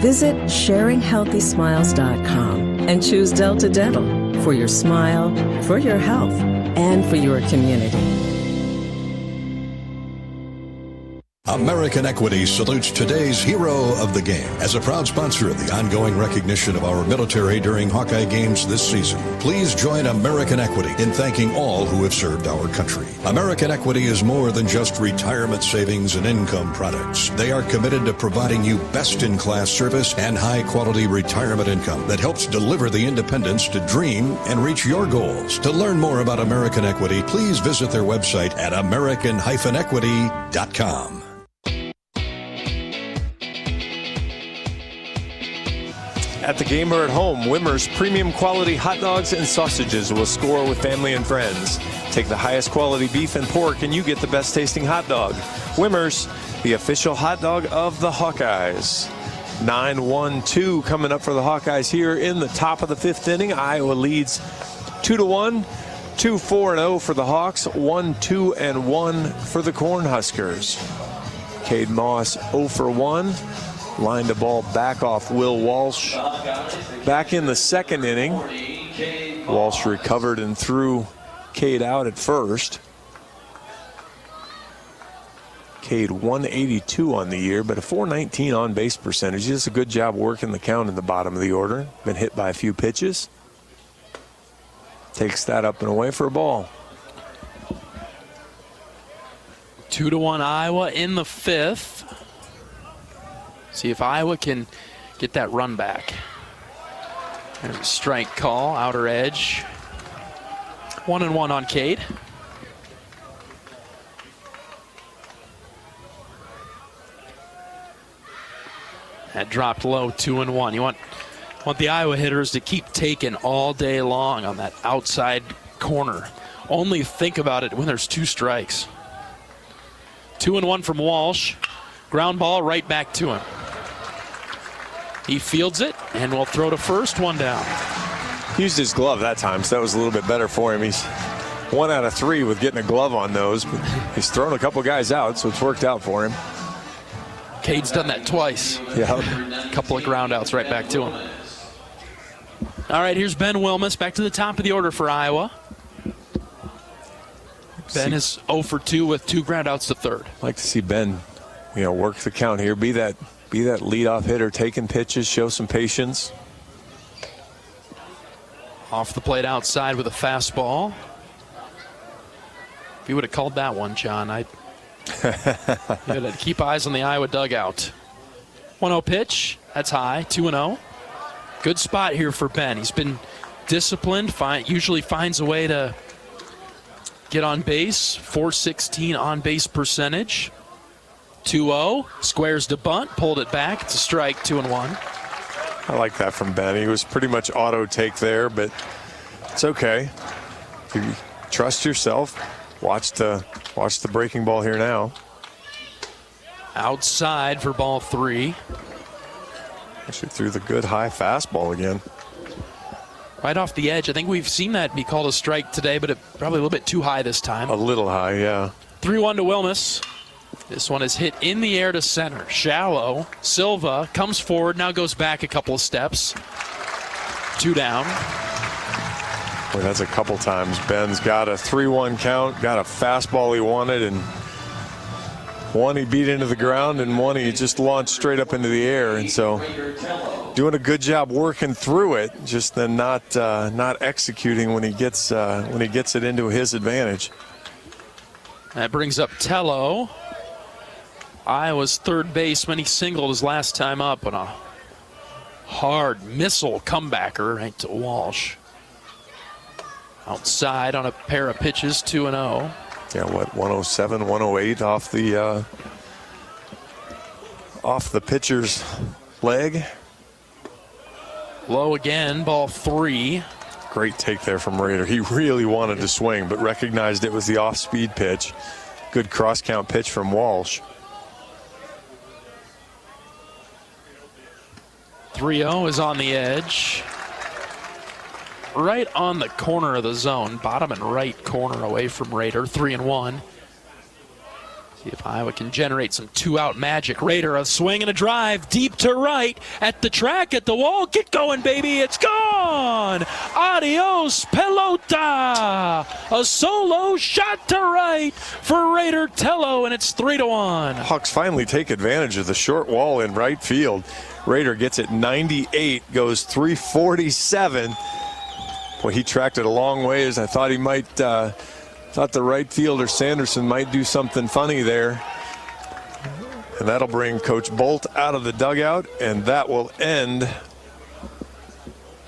Visit sharinghealthysmiles.com and choose Delta Dental for your smile, for your health, and for your community. American Equity salutes today's hero of the game. As a proud sponsor of the ongoing recognition of our military during Hawkeye games this season, please join American Equity in thanking all who have served our country. American Equity is more than just retirement savings and income products. They are committed to providing you best-in-class service and high-quality retirement income that helps deliver the independence to dream and reach your goals. To learn more about American Equity, please visit their website at american-equity.com. At the game or at home, Wimmer's premium quality hot dogs and sausages will score with family and friends. Take the highest quality beef and pork and you get the best tasting hot dog. Wimmer's, the official hot dog of the Hawkeyes. 9-1-2 coming up for the Hawkeyes here in the top of the 5th inning. Iowa leads 2-1, 2-4-0 for the Hawks, 1-2-1 for the Cornhuskers. Cade Moss 0 for 1. Lined the ball back off Will Walsh. Back in the 2nd inning, Walsh recovered and threw Cade out at first. Cade 182 on the year, but a 419 on base percentage. He does a good job working the count in the bottom of the order. Been hit by a few pitches. Takes that up and away for a ball. 2-1 Iowa in the 5th. See if Iowa can get that run back. There's a strike call, outer edge. 1-1 on Cade. That dropped low, 2-1. You want the Iowa hitters to keep taking all day long on that outside corner. Only think about it when there's 2 strikes. 2-1 from Walsh. Ground ball right back to him. He fields it and will throw to first, 1 down. He used his glove that time, so that was a little bit better for him. He's 1 out of 3 with getting a glove on those, but he's thrown a couple guys out, so it's worked out for him. Cade's done that twice. Yeah. A couple of ground outs right back to him. All right, here's Ben Wilmus back to the top of the order for Iowa. Ben is 0 for 2 with 2 ground outs to third. I'd like to see Ben, work the count here, be that leadoff hitter, taking pitches, show some patience. Off the plate outside with a fastball. If you would have called that one, John, you had to keep eyes on the Iowa dugout. 1-0 pitch. That's high. 2-0. Good spot here for Ben. He's been disciplined. Usually finds a way to get on base. .416 on base percentage. 2-0. Squares to bunt. Pulled it back. It's a strike. 2-1. I like that from Ben. He was pretty much auto take there, but it's okay. You trust yourself. Watch the breaking ball here now. Outside for ball 3. Actually threw the good high fastball again. Right off the edge. I think we've seen that be called a strike today, but probably a little bit too high this time. A little high, yeah. 3-1 to Wilmus. This one is hit in the air to center. Shallow. Silva comes forward, now goes back a couple of steps. 2 down. Well, that's a couple times. Ben's got a 3-1 count, got a fastball he wanted, and one he beat into the ground, and one he just launched straight up into the air. And so doing a good job working through it, just then not executing when he gets it into his advantage. That brings up Tello. Iowa's third baseman. He singled his last time up on a hard missile comebacker right to Walsh. Outside on a pair of pitches, 2-0. Yeah, 107, 108 off the pitcher's leg. Low again, ball 3. Great take there from Rader. He really wanted to swing, but recognized it was the off-speed pitch. Good cross-count pitch from Walsh. 3-0 is on the edge. Right on the corner of the zone, bottom and right corner away from Raider, 3-1. See if Iowa can generate some two-out magic. Raider, a swing and a drive deep to right at the track, at the wall. Get going, baby. It's gone. Adios, pelota. A solo shot to right for Raider Tello, and it's 3-1. Hawks finally take advantage of the short wall in right field. Raider gets it 98, goes 347. Boy, he tracked it a long ways. I thought he might... Thought the right fielder, Sanderson, might do something funny there. And that'll bring Coach Bolt out of the dugout, and that will end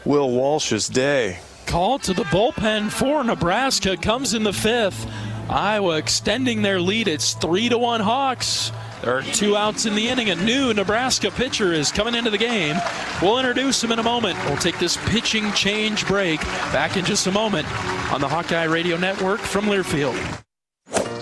Will Walsh's day. Call to the bullpen for Nebraska comes in the 5th. Iowa extending their lead. It's 3-1 Hawks. There are 2 outs in the inning. A new Nebraska pitcher is coming into the game. We'll introduce him in a moment. We'll take this pitching change break. Back in just a moment on the Hawkeye Radio Network from Learfield.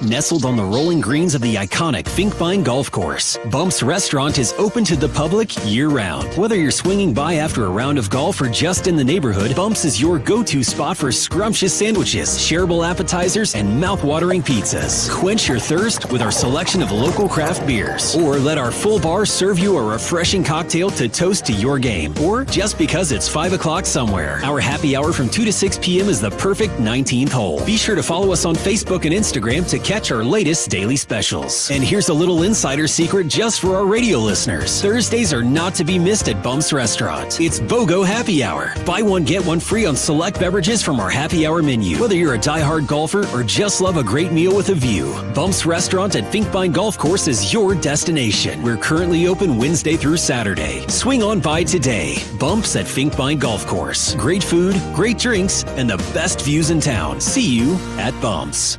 Nestled on the rolling greens of the iconic Finkbine Golf Course, Bumps Restaurant is open to the public year-round. Whether you're swinging by after a round of golf or just in the neighborhood, Bumps is your go-to spot for scrumptious sandwiches, shareable appetizers, and mouth-watering pizzas. Quench your thirst with our selection of local craft beers, or let our full bar serve you a refreshing cocktail to toast to your game, or just because it's 5 o'clock somewhere. Our happy hour from 2 to 6 p.m. is the perfect 19th hole. Be sure to follow us on Facebook and Instagram to catch our latest daily specials. And here's a little insider secret just for our radio listeners. Thursdays are not to be missed at Bumps Restaurant. It's BOGO Happy Hour. Buy one, get one free on select beverages from our happy hour menu. Whether you're a diehard golfer or just love a great meal with a view, Bumps Restaurant at Finkbine Golf Course is your destination. We're currently open Wednesday through Saturday. Swing on by today. Bumps at Finkbine Golf Course. Great food, great drinks, and the best views in town. See you at Bumps.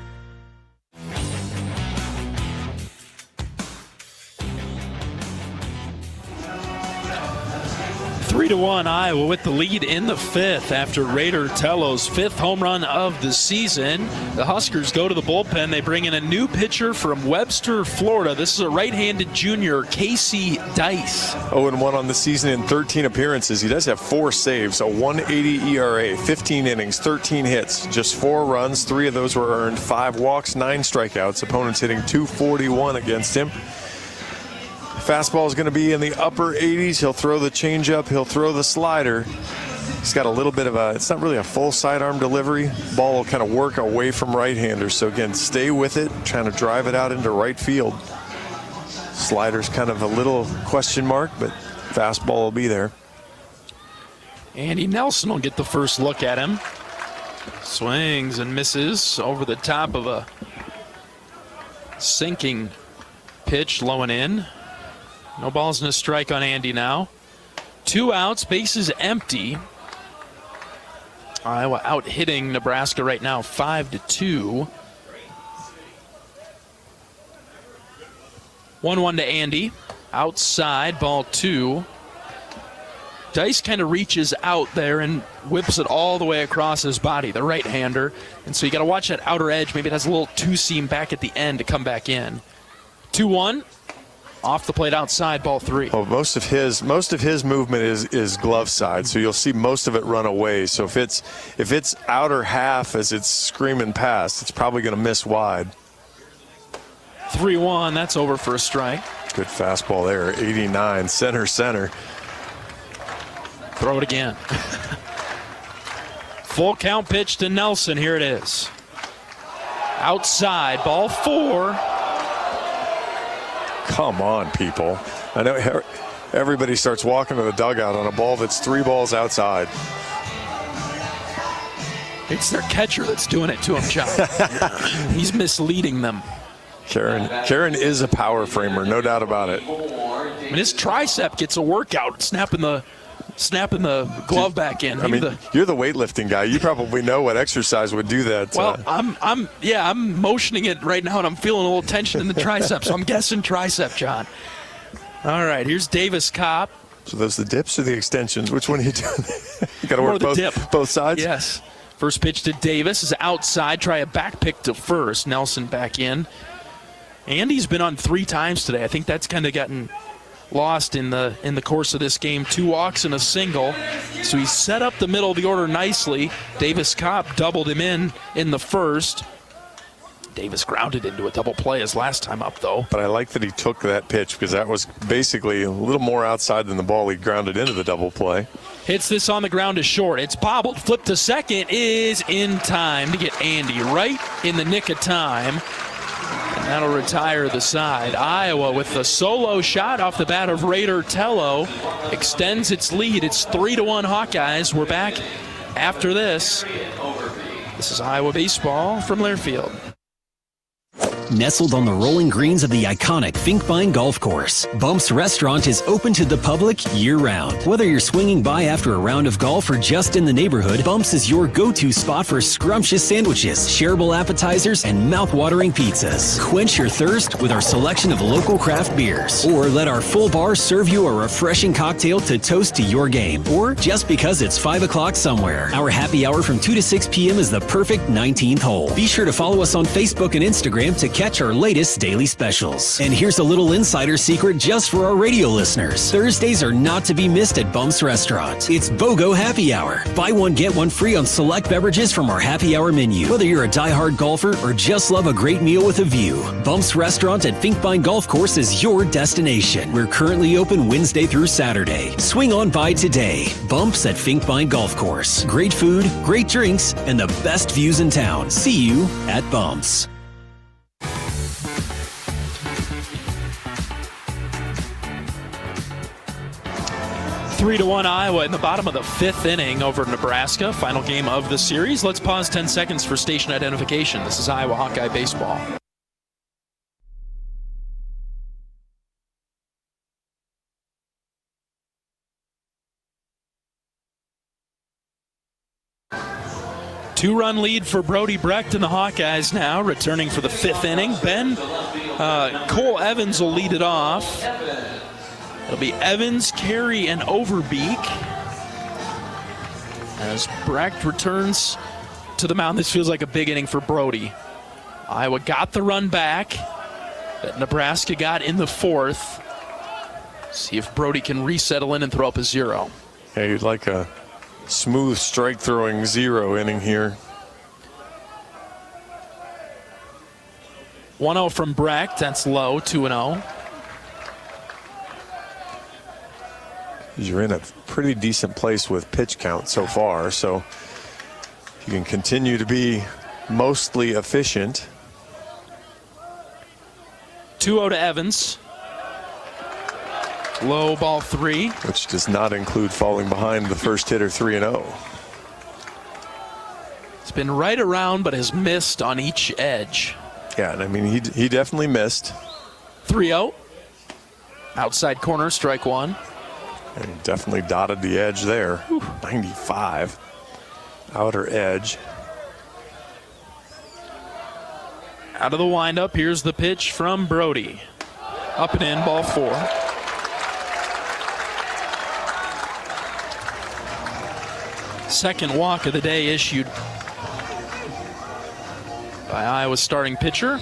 3-1 Iowa with the lead in the 5th after Raider Tello's 5th home run of the season. The Huskers go to the bullpen. They bring in a new pitcher from Webster, Florida. This is a right-handed junior, Casey Dice. 0-1 on the season in 13 appearances. He does have 4 saves, a 1.80 ERA, 15 innings, 13 hits, just 4 runs. 3 of those were earned, 5 walks, 9 strikeouts. Opponents hitting .241 against him. Fastball is going to be in the upper 80s. He'll throw the changeup. He'll throw the slider. He's got a little bit of it's not really a full sidearm delivery. Ball will kind of work away from right-handers. So again, stay with it, trying to drive it out into right field. Slider's kind of a little question mark, but fastball will be there. Andy Nelson will get the first look at him. Swings and misses over the top of a sinking pitch, low and in. No balls and a strike on Andy now. 2 outs, bases empty. Iowa out hitting Nebraska right now 5-2. 1-1 to Andy. Outside, ball 2. Dice kind of reaches out there and whips it all the way across his body, the right-hander. And so you got to watch that outer edge. Maybe it has a little two-seam back at the end to come back in. 2-1. Off the plate outside, ball 3. Well, most of his movement is glove side, so you'll see most of it run away. So if it's outer half as it's screaming past, it's probably going to miss wide. 3-1, that's over for a strike. Good fastball there, 89, center. Throw it again. Full count pitch to Nelson, here it is. Outside, ball 4. Come on, people. I know everybody starts walking to the dugout on a ball that's 3 balls outside. It's their catcher that's doing it to him, John. He's misleading them. Karen is a power framer, no doubt about it. And his tricep gets a workout, snapping the glove back in. I mean, you're the weightlifting guy. You probably know what exercise would do that. Well, I'm motioning it right now, and I'm feeling a little tension in the tricep, so I'm guessing tricep, John. All right, here's Davis Kopp. So those the dips or the extensions? Which one are you doing? You got to work both sides? Yes. First pitch to Davis is outside. Try a back pick to first. Nelson back in. Andy's been on 3 times today. I think that's kind of gotten lost in the course of this game. 2 walks and a single. So he set up the middle of the order nicely. Davis Kopp doubled him in the first. Davis grounded into a double play his last time up, though. But I like that he took that pitch because that was basically a little more outside than the ball he grounded into the double play. Hits this on the ground to short. It's bobbled. Flip to second is in time to get Andy right in the nick of time. And that'll retire the side. Iowa with the solo shot off the bat of Raider Tello extends its lead. It's 3-1 Hawkeyes. We're back after this. This is Iowa baseball from Learfield. Nestled on the rolling greens of the iconic Finkbine Golf Course, Bumps Restaurant is open to the public year-round. Whether you're swinging by after a round of golf or just in the neighborhood, Bumps is your go-to spot for scrumptious sandwiches, shareable appetizers, and mouth-watering pizzas. Quench your thirst with our selection of local craft beers, or let our full bar serve you a refreshing cocktail to toast to your game, or just because it's 5 o'clock somewhere. Our happy hour from 2 to 6 p.m. is the perfect 19th hole. Be sure to follow us on Facebook and Instagram to catch our latest daily specials. And here's a little insider secret just for our radio listeners. Thursdays are not to be missed at Bumps Restaurant. It's BOGO Happy Hour. Buy one, get one free on select beverages from our happy hour menu. Whether you're a diehard golfer or just love a great meal with a view, Bumps Restaurant at Finkbine Golf Course is your destination. We're currently open Wednesday through Saturday. Swing on by today. Bumps at Finkbine Golf Course. Great food, great drinks, and the best views in town. See you at Bumps. 3-1 Iowa in the bottom of the 5th inning over Nebraska. Final game of the series. Let's pause 10 seconds for station identification. This is Iowa Hawkeye baseball. Two-run lead for Brody Brecht and the Hawkeyes now, returning for the 5th inning. Cole Evans will lead it off. It'll be Evans, Carey, and Overbeek as Brecht returns to the mound. This feels like a big inning for Brody. Iowa got the run back that Nebraska got in the 4th. See if Brody can resettle in and throw up a 0. Yeah, you'd like a smooth strike-throwing 0 inning here. 1-0 from Brecht. That's low, 2-0. You're in a pretty decent place with pitch count so far, so you can continue to be mostly efficient. 2-0 to Evans. Low ball 3. Which does not include falling behind the first hitter 3-0. It's been right around but has missed on each edge. Yeah, and I mean, he definitely missed. 3-0. Outside corner, strike 1. And he definitely dotted the edge there. Whew. 95. Outer edge. Out of the windup, here's the pitch from Brody. Up and in, ball 4. Second walk of the day issued by Iowa's starting pitcher.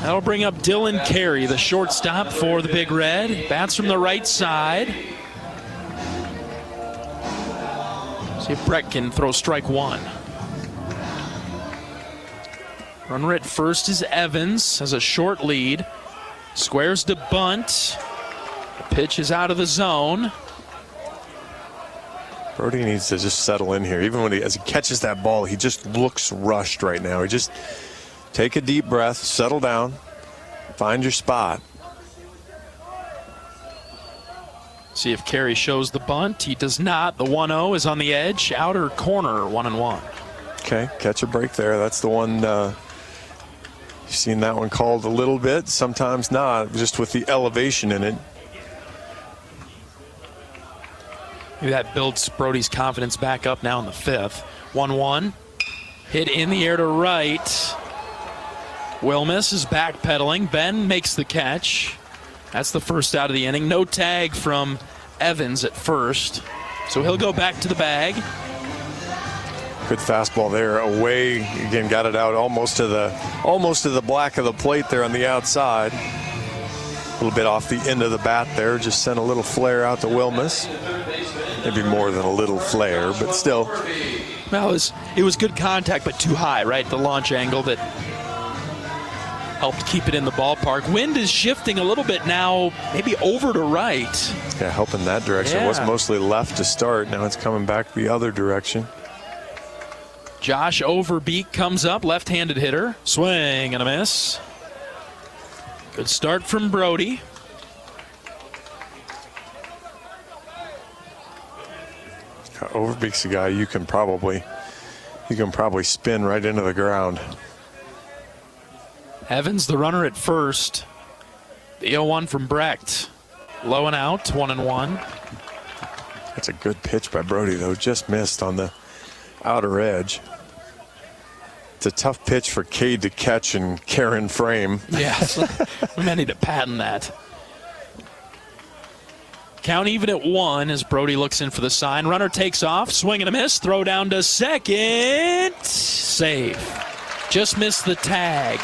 That'll bring up Dylan Carey, the shortstop for the Big Red. Bats from the right side. See if Brecht can throw strike 1. Runner at first is Evans, has a short lead. Squares to bunt. The pitch is out of the zone. Brody needs to just settle in here. Even as he catches that ball, he just looks rushed right now. He just take a deep breath, settle down, find your spot. See if Carey shows the bunt. He does not. The 1-0 is on the edge. Outer corner, 1-1. Okay, catch a break there. That's the one. You've seen that one called a little bit, sometimes not, just with the elevation in it. Maybe that builds Brody's confidence back up now in the 5th. 1-1. Hit in the air to right. Wilmus is backpedaling. Ben makes the catch. That's the first out of the inning. No tag from Evans at first. So he'll go back to the bag. Good fastball there, away again. Got it out almost to the black of the plate there on the outside. A little bit off the end of the bat there. Just sent a little flare out to Wilmus. Maybe more than a little flare, but still. Well, it was good contact, but too high, right? The launch angle that helped keep it in the ballpark. Wind is shifting a little bit now, maybe over to right. Yeah, helping that direction. It was mostly left to start. Now it's coming back the other direction. Josh Overbeek comes up, left-handed hitter. Swing and a miss. Good start from Brody. Overbeek's a guy you can probably spin right into the ground. Evans, the runner at first. The 0-1 from Brecht. Low and out, 1-1. That's a good pitch by Brody, though. Just missed on the outer edge. It's a tough pitch for Cade to catch and Karen frame. Yes, we may need to patent that. Count even at 1 as Brody looks in for the sign. Runner takes off, swing and a miss, throw down to second. Safe. Just missed the tag.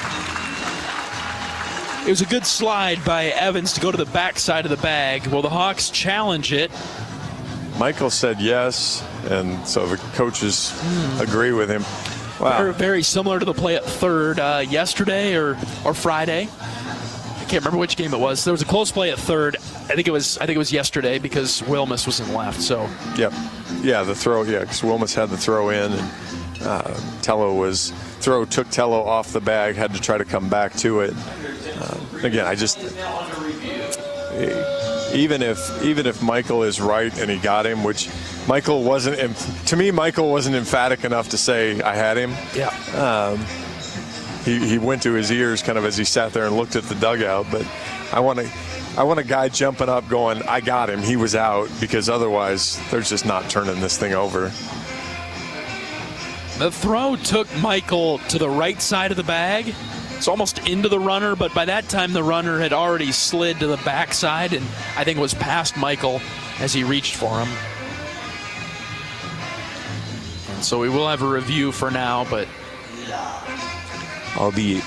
It was a good slide by Evans to go to the backside of the bag. Will the Hawks challenge it? Michael said yes, and so the coaches agree with him. Wow. Very, very similar to the play at third yesterday or Friday. I can't remember which game it was. There was a close play at third. I think it was yesterday because Wilmus was in left. So. Yep. Yeah, the throw. Yeah, because Wilmus had the throw in, and took Tello off the bag. Had to try to come back to it. Again, even if Michael is right and he got him, which Michael wasn't. To me, Michael wasn't emphatic enough to say I had him. Yeah. He went to his ears kind of as he sat there and looked at the dugout. But I want a guy jumping up going, I got him. He was out, because otherwise they're just not turning this thing over. The throw took Michael to the right side of the bag. It's almost into the runner, but by that time the runner had already slid to the backside and I think was past Michael as he reached for him. And so we will have a review for now, but I'll be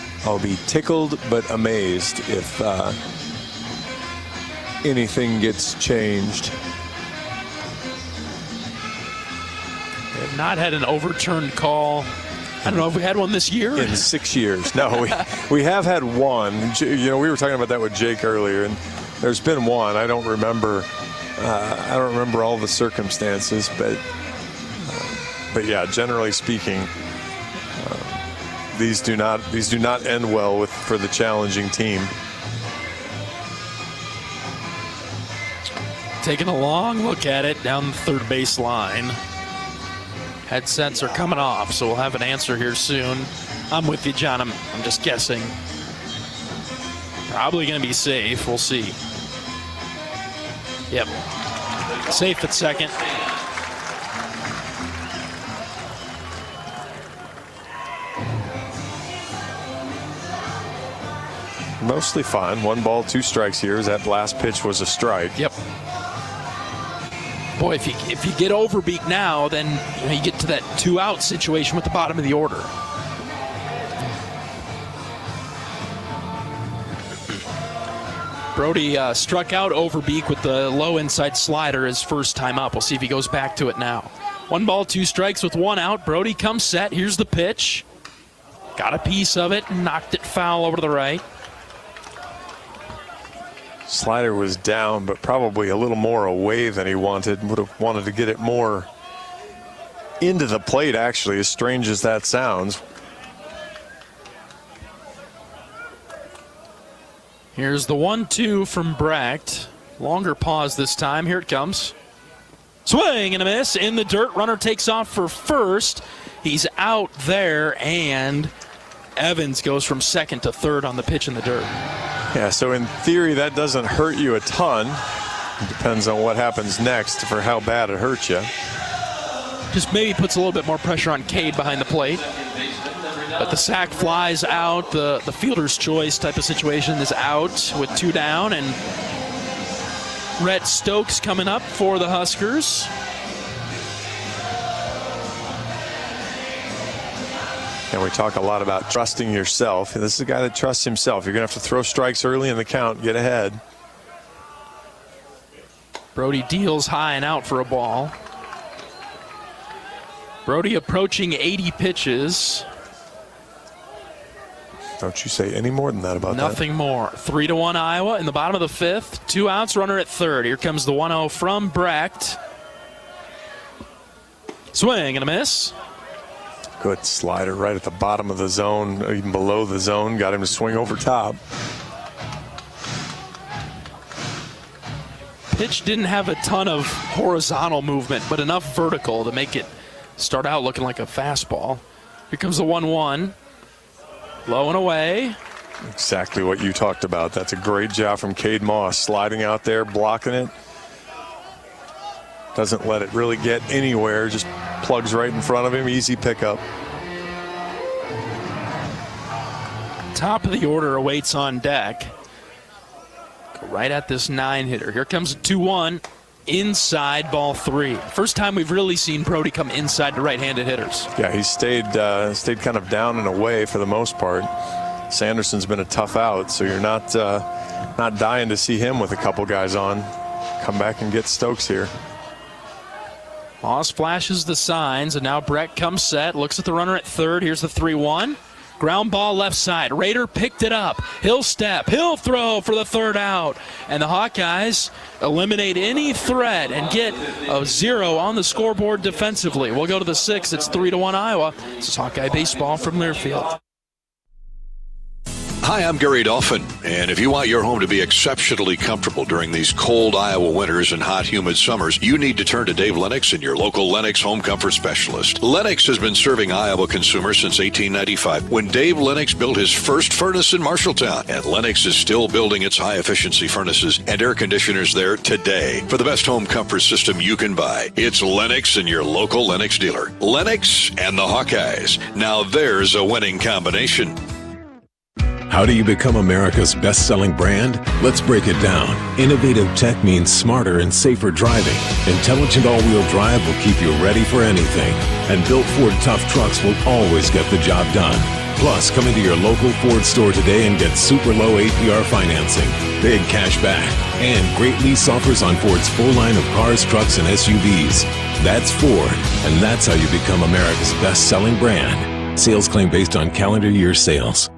tickled but amazed if anything gets changed. We have not had an overturned call. I don't know if we had one this year. In 6 years. No, we have had one. You know, we were talking about that with Jake earlier, and there's been one. I don't remember all the circumstances, but yeah, generally speaking, these do not end well for the challenging team. Taking a long look at it down the third base line. Headsets are coming off, so we'll have an answer here soon. I'm with you, John. I'm just guessing. Probably going to be safe. We'll see. Yep. Safe at second. Mostly fine. 1 ball, 2 strikes here. That last pitch was a strike. Yep. Boy, if you get Overbeek now, then you get to that 2-out situation with the bottom of the order. Brody struck out Overbeek with the low inside slider his first time up. We'll see if he goes back to it now. 1 ball, 2 strikes with 1 out. Brody comes set. Here's the pitch. Got a piece of it, knocked it foul over to the right. Slider was down, but probably a little more away than he wanted. Would have wanted to get it more into the plate, actually, as strange as that sounds. Here's the 1-2 from Brecht. Longer pause this time. Here it comes. Swing and a miss in the dirt. Runner takes off for first. He's out there, and Evans goes from second to third on the pitch in the dirt. Yeah, so in theory, that doesn't hurt you a ton. It depends on what happens next for how bad it hurts you. Just maybe puts a little bit more pressure on Cade behind the plate. But the sack flies out. The fielder's choice type of situation is out with 2 down. And Rhett Stokes coming up for the Huskers. And we talk a lot about trusting yourself. This is a guy that trusts himself. You're going to have to throw strikes early in the count, get ahead. Brody deals high and out for a ball. Brody approaching 80 pitches. Don't you say any more than that about Nothing more. 3-1 Iowa in the bottom of the fifth. 2 outs, runner at third. Here comes the 1-0 from Brecht. Swing and a miss. Good slider right at the bottom of the zone, even below the zone. Got him to swing over top. Pitch didn't have a ton of horizontal movement, but enough vertical to make it start out looking like a fastball. Here comes the 1-1. Low and away. Exactly what you talked about. That's a great job from Cade Moss, sliding out there, blocking it. Doesn't let it really get anywhere, just plugs right in front of him. Easy pickup. Top of the order awaits on deck. Go right at this 9-hitter. Here comes a 2-1. Inside, ball 3. First time we've really seen Brody come inside to right-handed hitters. Yeah, he stayed kind of down and away for the most part. Sanderson's been a tough out, so you're not dying to see him with a couple guys on. Come back and get Stokes here. Moss flashes the signs, and now Brecht comes set, looks at the runner at third. Here's the 3-1. Ground ball left side. Rader picked it up. He'll step. He'll throw for the third out. And the Hawkeyes eliminate any threat and get a 0 on the scoreboard defensively. We'll go to the 6th. It's 3-1 Iowa. This is Hawkeye baseball from Learfield. Hi, I'm Gary Dolphin, and if you want your home to be exceptionally comfortable during these cold Iowa winters and hot, humid summers, you need to turn to Dave Lennox and your local Lennox home comfort specialist. Lennox has been serving Iowa consumers since 1895, when Dave Lennox built his first furnace in Marshalltown, and Lennox is still building its high-efficiency furnaces and air conditioners there today. For the best home comfort system you can buy, it's Lennox and your local Lennox dealer. Lennox and the Hawkeyes. Now there's a winning combination. How do you become America's best-selling brand? Let's break it down. Innovative tech means smarter and safer driving. Intelligent all-wheel drive will keep you ready for anything. And built Ford tough trucks will always get the job done. Plus, come into your local Ford store today and get super low APR financing, big cash back, and great lease offers on Ford's full line of cars, trucks, and SUVs. That's Ford, and that's how you become America's best-selling brand. Sales claim based on calendar year sales.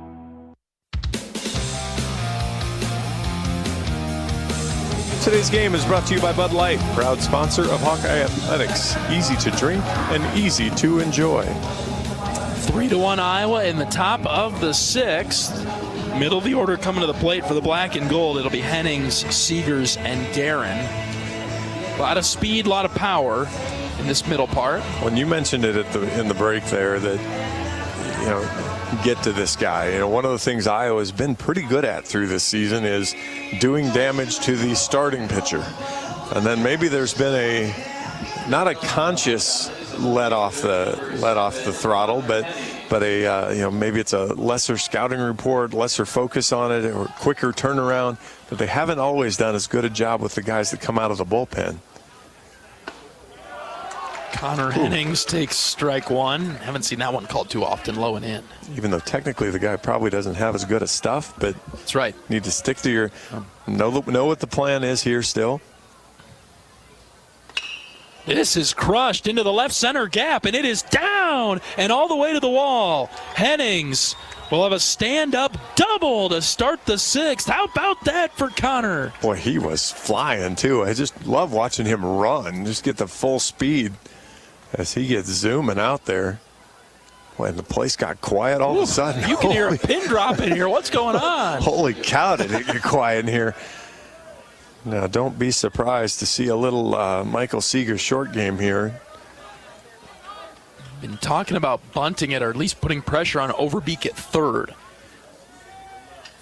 Today's game is brought to you by Bud Light, proud sponsor of Hawkeye Athletics. Easy to drink and easy to enjoy. 3-1 Iowa in the top of the 6th. Middle of the order coming to the plate for the black and gold. It'll be Hennings, Seegers, and Guerin. A lot of speed, a lot of power in this middle part. When you mentioned it in the break there that, get to this guy. One of the things Iowa's been pretty good at through this season is doing damage to the starting pitcher. And then maybe there's been not a conscious let off the throttle, but maybe it's a lesser scouting report, lesser focus on it, or quicker turnaround. But they haven't always done as good a job with the guys that come out of the bullpen. Connor Hennings takes strike 1. Haven't seen that one called too often, low and in. Even though technically the guy probably doesn't have as good a stuff, but that's right. Need to stick to your know what the plan is here still. This is crushed into the left center gap, and it is down and all the way to the wall. Hennings will have a stand-up double to start the 6th. How about that for Connor? Boy, he was flying too. I just love watching him run, just get the full speed as he gets zooming out there. When the place got quiet all of a sudden. You can hear a pin drop in here. What's going on? Holy cow, did it get quiet in here. Now, don't be surprised to see a little Michael Seeger short game here. Been talking about bunting it, or at least putting pressure on Overbeek at third.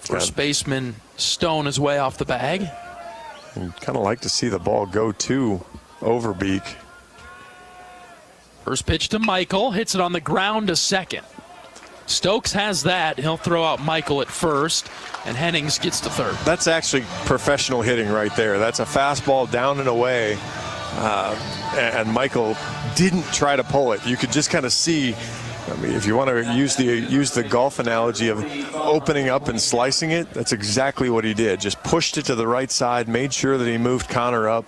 First baseman Stone is way off the bag. I'd kind of like to see the ball go to Overbeek. First pitch to Michael, hits it on the ground to second. Stokes has that. He'll throw out Michael at first, and Hennings gets to third. That's actually professional hitting right there. That's a fastball down and away, and Michael didn't try to pull it. You could just kind of see I mean, if you want to use the golf analogy of opening up and slicing it, that's exactly what he did. Just pushed it to the right side, made sure that he moved Connor up.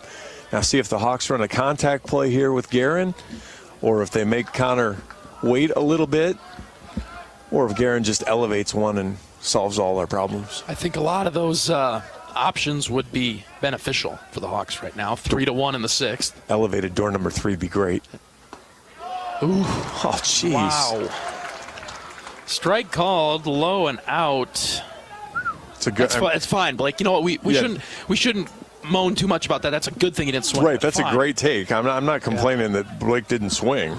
Now see if the Hawks run a contact play here with Guerin, or if they make Connor wait a little bit, or if Guerin just elevates one and solves all our problems. I think a lot of those options would be beneficial for the Hawks right now. 3-1 in the 6th. Elevated door number 3 would be great. Ooh. Oh, jeez. Wow. Strike called, low and out. It's a good. It's fine, Blake. You know what? We shouldn't moan too much about that. That's a good thing he didn't swing. Right. That's a great take. I'm not complaining that Blake didn't swing,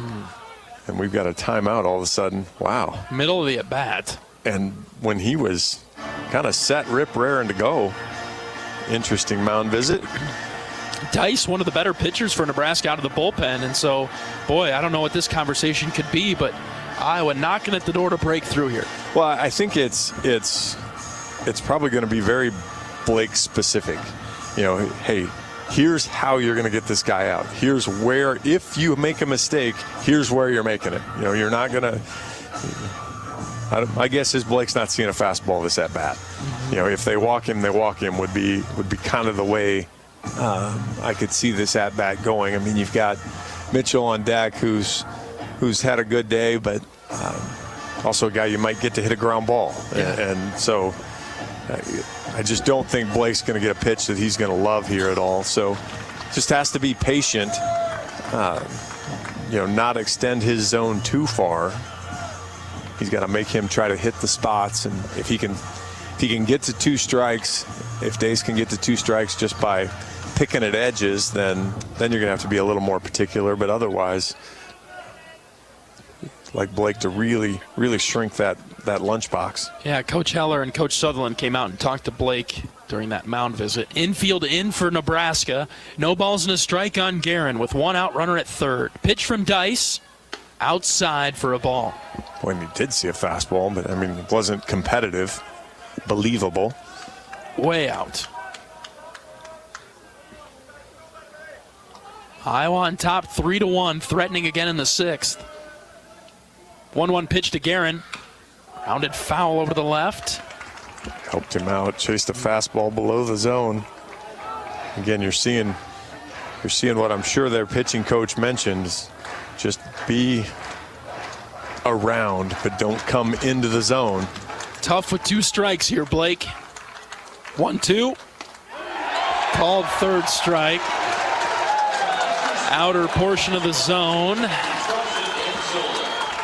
and we've got a timeout all of a sudden. Wow. Middle of the at bat. And when he was kind of set, rip, raring to go, interesting mound visit. Dice, one of the better pitchers for Nebraska out of the bullpen. And so, boy, I don't know what this conversation could be, but Iowa knocking at the door to break through here. Well, I think it's probably going to be very Blake specific. You know, hey, here's how you're going to get this guy out. Here's where, if you make a mistake, here's where you're making it. You know, you're not going to. My guess is Blake's not seeing a fastball this at bat. You know, if they walk him, would be kind of the way I could see this at bat going. I mean, you've got Mitchell on deck, who's had a good day, but also a guy you might get to hit a ground ball, and so I just don't think Blake's going to get a pitch that he's going to love here at all. So just has to be patient. You know, not extend his zone too far. He's got to make him try to hit the spots, and if he can get to 2 strikes, if Dace can get to 2 strikes just by picking at edges, then you're going to have to be a little more particular. But otherwise, like Blake to really, really shrink that lunchbox. Yeah, Coach Heller and Coach Sutherland came out and talked to Blake during that mound visit. Infield in for Nebraska. No balls and a strike on Guerin with 1 out runner at third. Pitch from Dice, outside for a ball. Boy, he did see a fastball, but I mean, it wasn't competitive, believable. Way out. Iowa on top 3-1, threatening again in the 6th. 1-1 pitch to Guerin. Rounded foul over the left. Helped him out, chased a fastball below the zone. Again, you're seeing what I'm sure their pitching coach mentioned is just be around, but don't come into the zone. Tough with 2 strikes here, Blake. 1-2. Called third strike. Outer portion of the zone.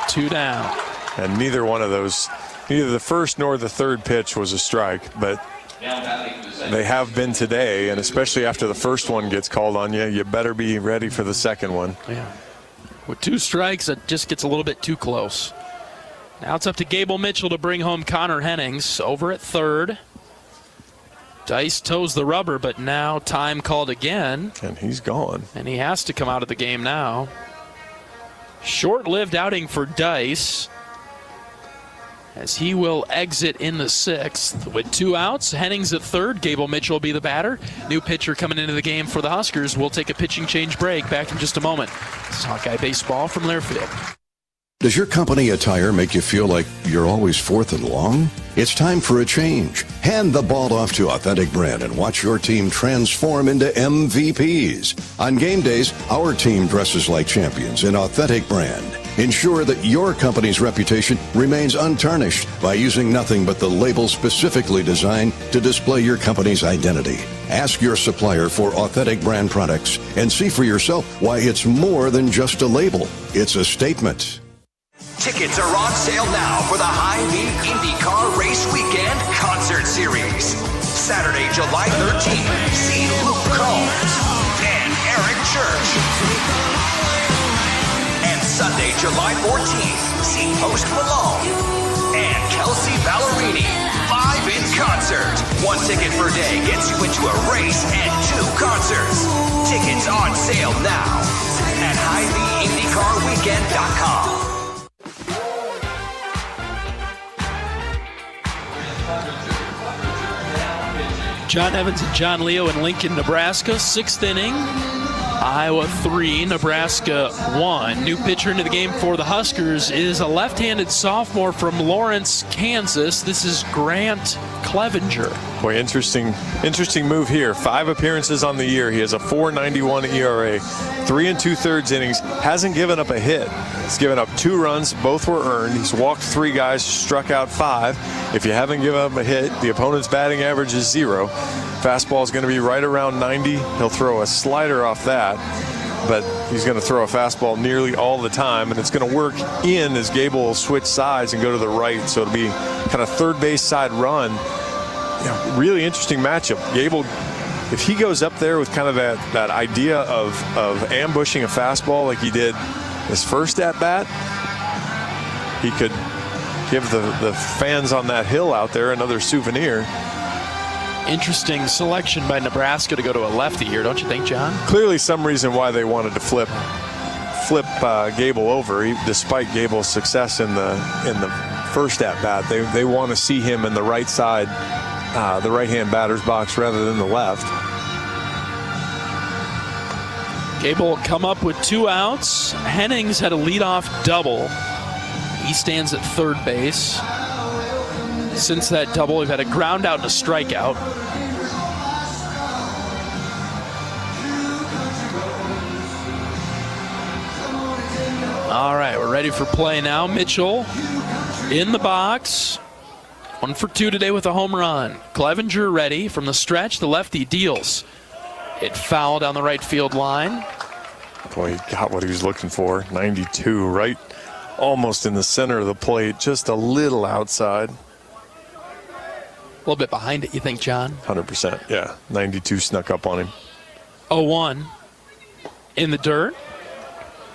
2 down. And neither one of those, neither the first nor the third pitch was a strike, but they have been today, and especially after the first one gets called on you, you better be ready for the second one. Yeah. With 2 strikes, it just gets a little bit too close. Now it's up to Gable Mitchell to bring home Connor Hennings over at third. Dice toes the rubber, but now time called again. And he's gone. And he has to come out of the game now. Short-lived outing for Dice, as he will exit in the 6th. With 2 outs, Hennings at third. Gable Mitchell will be the batter. New pitcher coming into the game for the Huskers. We'll take a pitching change break. Back in just a moment. This is Hawkeye Baseball from Learfield. Does your company attire make you feel like you're always 4th and long? It's time for a change. Hand the ball off to Authentic Brand and watch your team transform into MVPs. On game days, our team dresses like champions in Authentic Brand. Ensure that your company's reputation remains untarnished by using nothing but the label specifically designed to display your company's identity. Ask your supplier for Authentic Brand products and see for yourself why it's more than just a label. It's a statement. Tickets are on sale now for the Hy-Vee IndyCar Race Weekend Concert Series. Saturday, July 13th, see Luke Combs and Eric Church. And Sunday, July 14th, see Post Malone and Kelsey Ballerini live in concert. 1 ticket per day gets you into a race and 2 concerts. Tickets on sale now at HyVeeIndyCarWeekend.com. John Evans and John Leo in Lincoln, Nebraska. 6th inning. Iowa 3, Nebraska 1. New pitcher into the game for the Huskers is a left-handed sophomore from Lawrence, Kansas. This is Grant Clevenger. Boy, interesting move here. 5 appearances on the year. He has a 4.91 ERA, 3 2/3 innings. Hasn't given up a hit. He's given up 2 runs. Both were earned. He's walked 3 guys, struck out 5. If you haven't given up a hit, the opponent's batting average is 0. Fastball is going to be right around 90. He'll throw a slider off that, but he's going to throw a fastball nearly all the time, and it's going to work in as Gable will switch sides and go to the right, so it'll be kind of third base side run. Yeah, really interesting matchup. Gable, if he goes up there with kind of that idea of ambushing a fastball like he did his first at-bat, he could give the fans on that hill out there another souvenir. Interesting selection by Nebraska to go to a lefty here, don't you think, John? Clearly some reason why they wanted to flip Gable over, despite Gable's success in the first at-bat. They want to see him in the right side, the right-hand batter's box rather than the left. Gable come up with 2 outs. Hennings had a leadoff double. He stands at third base. Since that double, we've had a ground out and a strikeout. All right, we're ready for play now. Mitchell in the box. 1 for 2 today with a home run. Clevenger ready from the stretch. The lefty deals. It foul down the right field line. Boy, he got what he was looking for. 92, right almost in the center of the plate, just a little outside. A little bit behind it, you think, John? 100%, yeah. 92 snuck up on him. 0-1 in the dirt.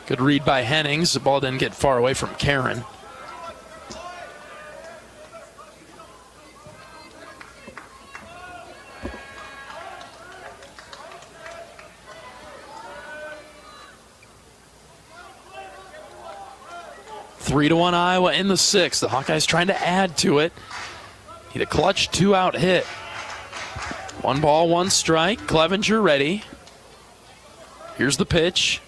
Good read by Hennings. The ball didn't get far away from Karen. Three to 1 Iowa in the 6th. The Hawkeyes trying to add to it. Need a clutch 2-out hit. 1 ball, 1 strike. Clevenger ready. Here's the pitch.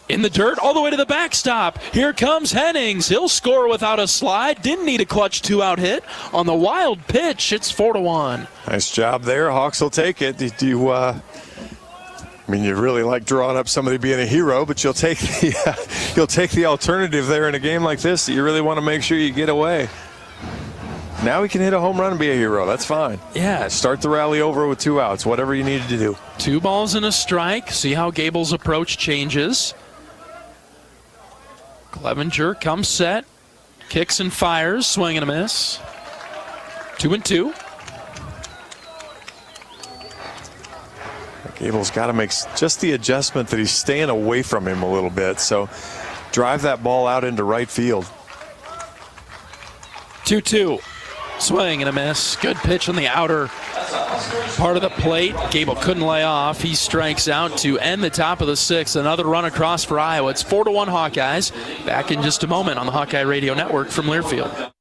In the dirt, all the way to the backstop. Here comes Hennings. He'll score without a slide. Didn't need a clutch 2-out hit. On the wild pitch, it's 4-1. Nice job there. Hawks will take it. I mean, you really like drawing up somebody being a hero, but you'll take the alternative there in a game like this that you really want to make sure you get away. Now he can hit a home run and be a hero. That's fine. Yeah. Start the rally over with 2 outs, whatever you needed to do. 2 balls and a strike. See how Gable's approach changes. Clevenger comes set. Kicks and fires. Swing and a miss. 2-2. Gable's got to make just the adjustment that he's staying away from him a little bit. So drive that ball out into right field. 2-2. Swing and a miss. Good pitch on the outer part of the plate. Gable couldn't lay off. He strikes out to end the top of the 6th. Another run across for Iowa. It's 4-1 Hawkeyes. Back in just a moment on the Hawkeye Radio Network from Learfield.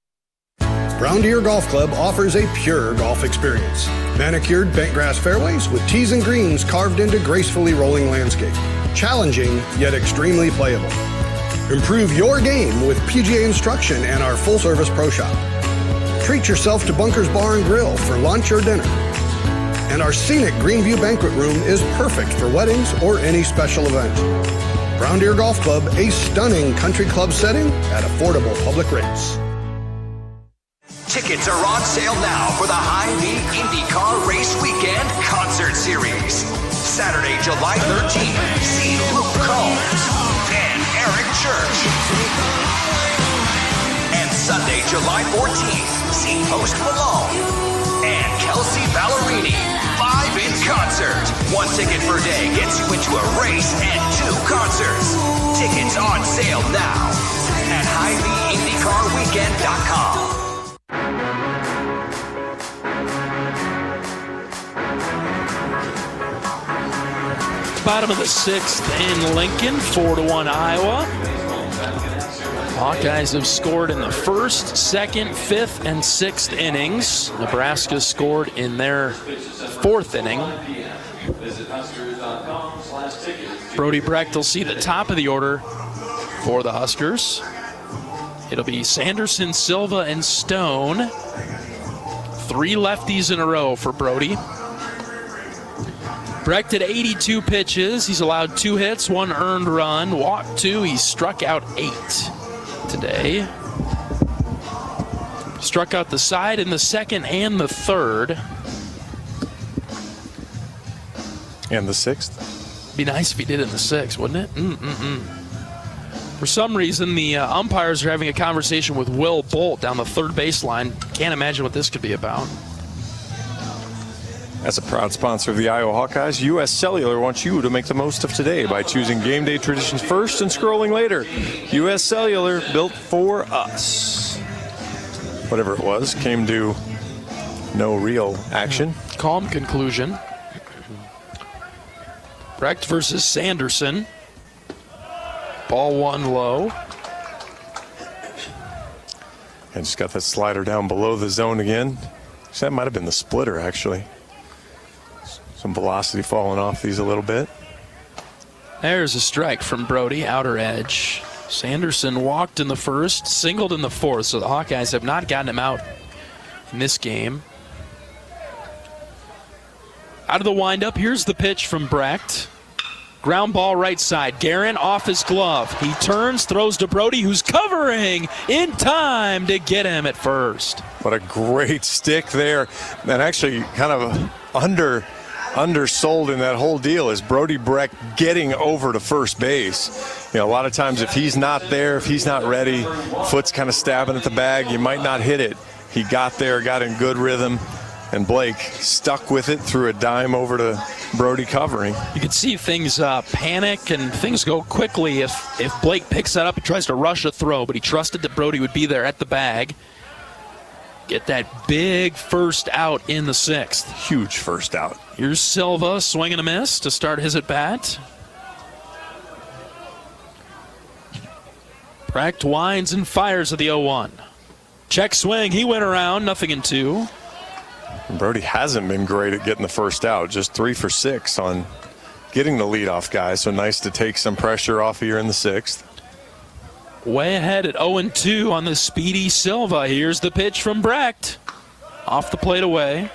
Brown Deer Golf Club offers a pure golf experience. Manicured bentgrass fairways with tees and greens carved into gracefully rolling landscape. Challenging, yet extremely playable. Improve your game with PGA instruction and our full-service pro shop. Treat yourself to Bunker's Bar and Grill for lunch or dinner. And our scenic Greenview Banquet Room is perfect for weddings or any special event. Brown Deer Golf Club, a stunning country club setting at affordable public rates. Tickets are on sale now for the Hy-Vee IndyCar Race Weekend Concert Series. Saturday, July 13th, see Luke Combs and Eric Church. And Sunday, July 14th, see Post Malone and Kelsey Ballerini live in concert. 1 ticket per day gets you into a race and 2 concerts. Tickets on sale now at HyVeeIndyCarWeekend.com. Bottom of the 6th in Lincoln, 4-1 Iowa. Hawkeyes have scored in the 1st, 2nd, 5th, and 6th innings. Nebraska scored in their 4th inning. Brody Brecht will see the top of the order for the Huskers. It'll be Sanderson, Silva, and Stone. 3 lefties in a row for Brody. Brecht at 82 pitches. He's allowed 2 hits, 1 earned run, walked 2. He struck out 8 today. Struck out the side in the second and the third. And the 6th? Be nice if he did in the 6th, wouldn't it? For some reason, the umpires are having a conversation with Will Bolt down the third baseline. Can't imagine what this could be about. As a proud sponsor of the Iowa Hawkeyes, U.S. Cellular wants you to make the most of today by choosing game day traditions first and scrolling later. U.S. Cellular, built for us. Whatever it was, came to no real action. Calm conclusion. Brecht versus Sanderson. Ball 1 low. And just got that slider down below the zone again. So that might have been the splitter, actually. Some velocity falling off these a little bit. There's a strike from Brody, outer edge. Sanderson walked in the first, singled in the fourth, so the Hawkeyes have not gotten him out in this game. Out of the windup, here's the pitch from Brecht. Ground ball right side. Guerin off his glove. He turns, throws to Brody, who's covering in time to get him at first. What a great stick there. And actually kind of undersold in that whole deal is Brody Brecht getting over to first base. You know, a lot of times if he's not there, if he's not ready, foot's kind of stabbing at the bag, you might not hit it. He got there, got in good rhythm, and Blake stuck with it, threw a dime over to Brody covering. You can see things panic and things go quickly if Blake picks that up and tries to rush a throw, but he trusted that Brody would be there at the bag. Get that big first out in the 6th. Huge first out. Here's Silva, swing and a miss to start his at-bat. Brecht winds and fires at the 0-1. Check swing, he went around, nothing in 2. Brody hasn't been great at getting the first out, just 3 for 6 on getting the leadoff guy, so nice to take some pressure off here in the 6th. Way ahead at 0-2 on the speedy Silva. Here's the pitch from Brecht. Off the plate away.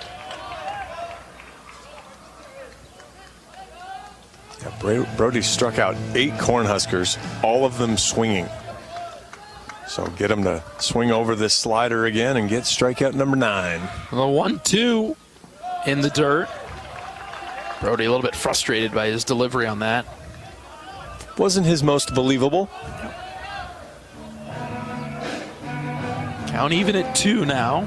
Yeah, Brody struck out 8 Cornhuskers, all of them swinging. So get him to swing over this slider again and get strikeout number 9. The 1-2 in the dirt. Brody a little bit frustrated by his delivery on that. Wasn't his most believable. Count even at 2 now.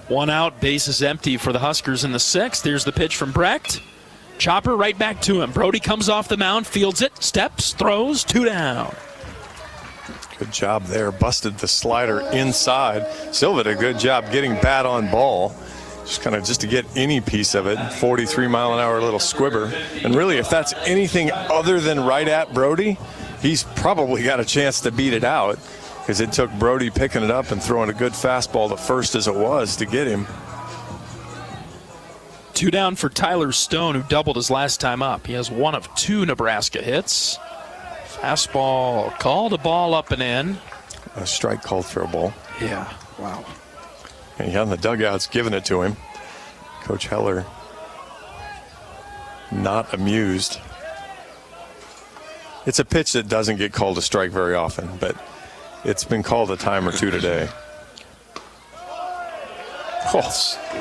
1 out, base is empty for the Huskers in the 6th. Here's the pitch from Brecht. Chopper right back to him. Brody comes off the mound, fields it, steps, throws, 2 down. Good job there. Busted the slider inside. Silva did a good job getting bat on ball. Just to get any piece of it. 43-mile-an-hour little squibber. And really, if that's anything other than right at Brody, he's probably got a chance to beat it out, because it took Brody picking it up and throwing a good fastball to first as it was to get him. 2 down for Tyler Stone, who doubled his last time up. He has 1 of 2 Nebraska hits. Fastball called, a ball up and in. A strike called for a ball. Yeah, wow. And he had in the dugouts giving it to him. Coach Heller not amused. It's a pitch that doesn't get called a strike very often, but it's been called a time or 2 today.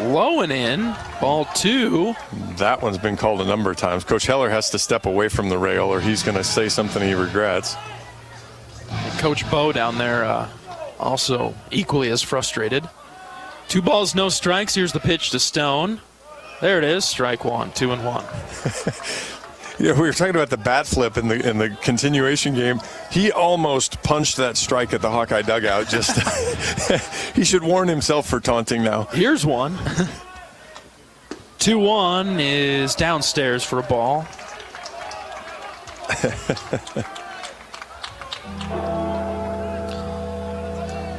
Low and in, ball 2. That one's been called a number of times. Coach Heller has to step away from the rail or he's going to say something he regrets. Coach Bo down there also equally as frustrated. 2 balls, no strikes. Here's the pitch to Stone. There it is, strike 1, 2-1. Yeah, we were talking about the bat flip in the continuation game. He almost punched that strike at the Hawkeye dugout. Just he should warn himself for taunting now. Here's one. 2-1 is downstairs for a ball.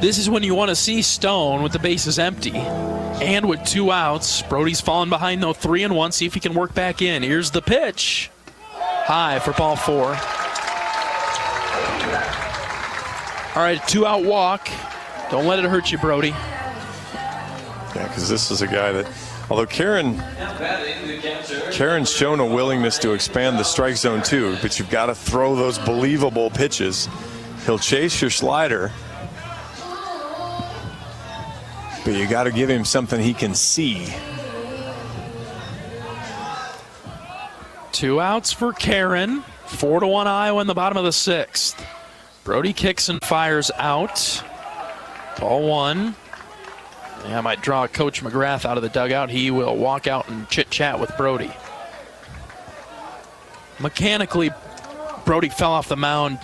This is when you want to see Stone with the bases empty. And with 2 outs, Brody's fallen behind though 3-1. See if he can work back in. Here's the pitch. High for ball 4. All right, 2-out walk. Don't let it hurt you, Brody. Yeah, because this is a guy that, although Karen's shown a willingness to expand the strike zone too, but you've got to throw those believable pitches. He'll chase your slider, but you got to give him something he can see. 2 outs for Karen. 4-1 Iowa in the bottom of the 6th. Brody kicks and fires out. Ball 1. Yeah, I might draw Coach McGrath out of the dugout. He will walk out and chit-chat with Brody. Mechanically, Brody fell off the mound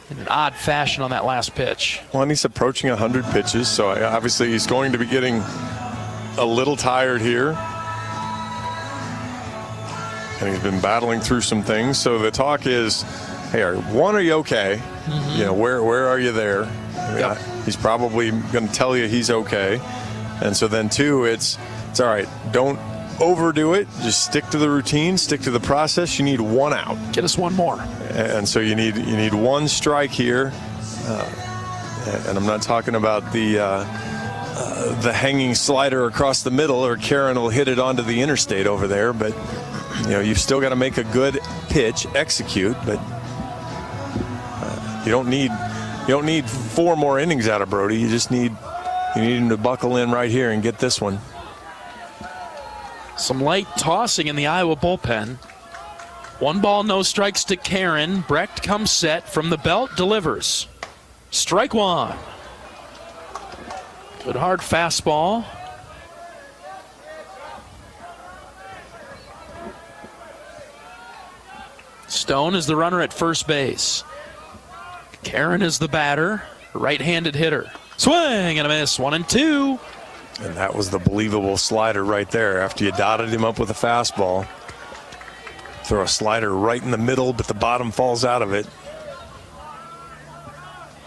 in an odd fashion on that last pitch. Well, and he's approaching 100 pitches, so obviously he's going to be getting a little tired here. And he's been battling through some things. So the talk is, hey, are you okay? Mm-hmm. You know, where are you there? I mean, he's probably going to tell you he's okay. And so then 2, it's all right. Don't overdo it. Just stick to the routine, stick to the process. You need 1 out. Get us 1 more. And so you need 1 strike here. And I'm not talking about the hanging slider across the middle, or Karen will hit it onto the interstate over there. But you know, you've still got to make a good pitch, execute. But you don't need 4 more innings out of Brody. You need him to buckle in right here and get this one. Some light tossing in the Iowa bullpen. 1 ball, no strikes to Karen. Brecht comes set from the belt, delivers. Strike 1. Good hard fastball. Stone is the runner at first base. Karen is the batter, right-handed hitter. Swing and a miss, 1-2. And that was the believable slider right there. After you dotted him up with a fastball, throw a slider right in the middle, but the bottom falls out of it.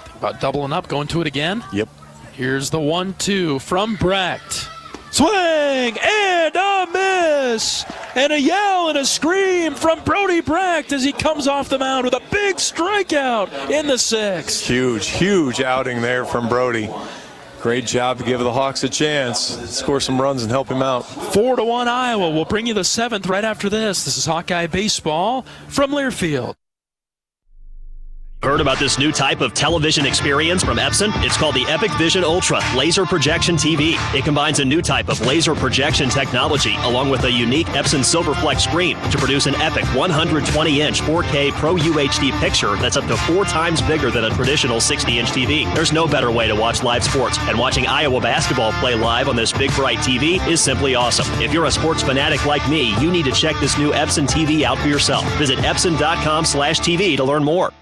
Think about doubling up, going to it again. Yep. Here's the 1-2 from Brecht. Swing and a miss! And a yell and a scream from Brody Brecht as he comes off the mound with a big strikeout in the 6th. Huge outing there from Brody. Great job to give the Hawks a chance, score some runs and help him out. 4-1 Iowa. We'll bring you the 7th right after this. This is Hawkeye Baseball from Learfield. Heard about this new type of television experience from Epson? It's called the Epic Vision Ultra Laser Projection TV. It combines a new type of laser projection technology along with a unique Epson Silverflex screen to produce an epic 120-inch 4K Pro UHD picture that's up to 4 times bigger than a traditional 60-inch TV. There's no better way to watch live sports, and watching Iowa basketball play live on this big bright TV is simply awesome. If you're a sports fanatic like me, you need to check this new Epson TV out for yourself. Visit Epson.com/TV to learn more.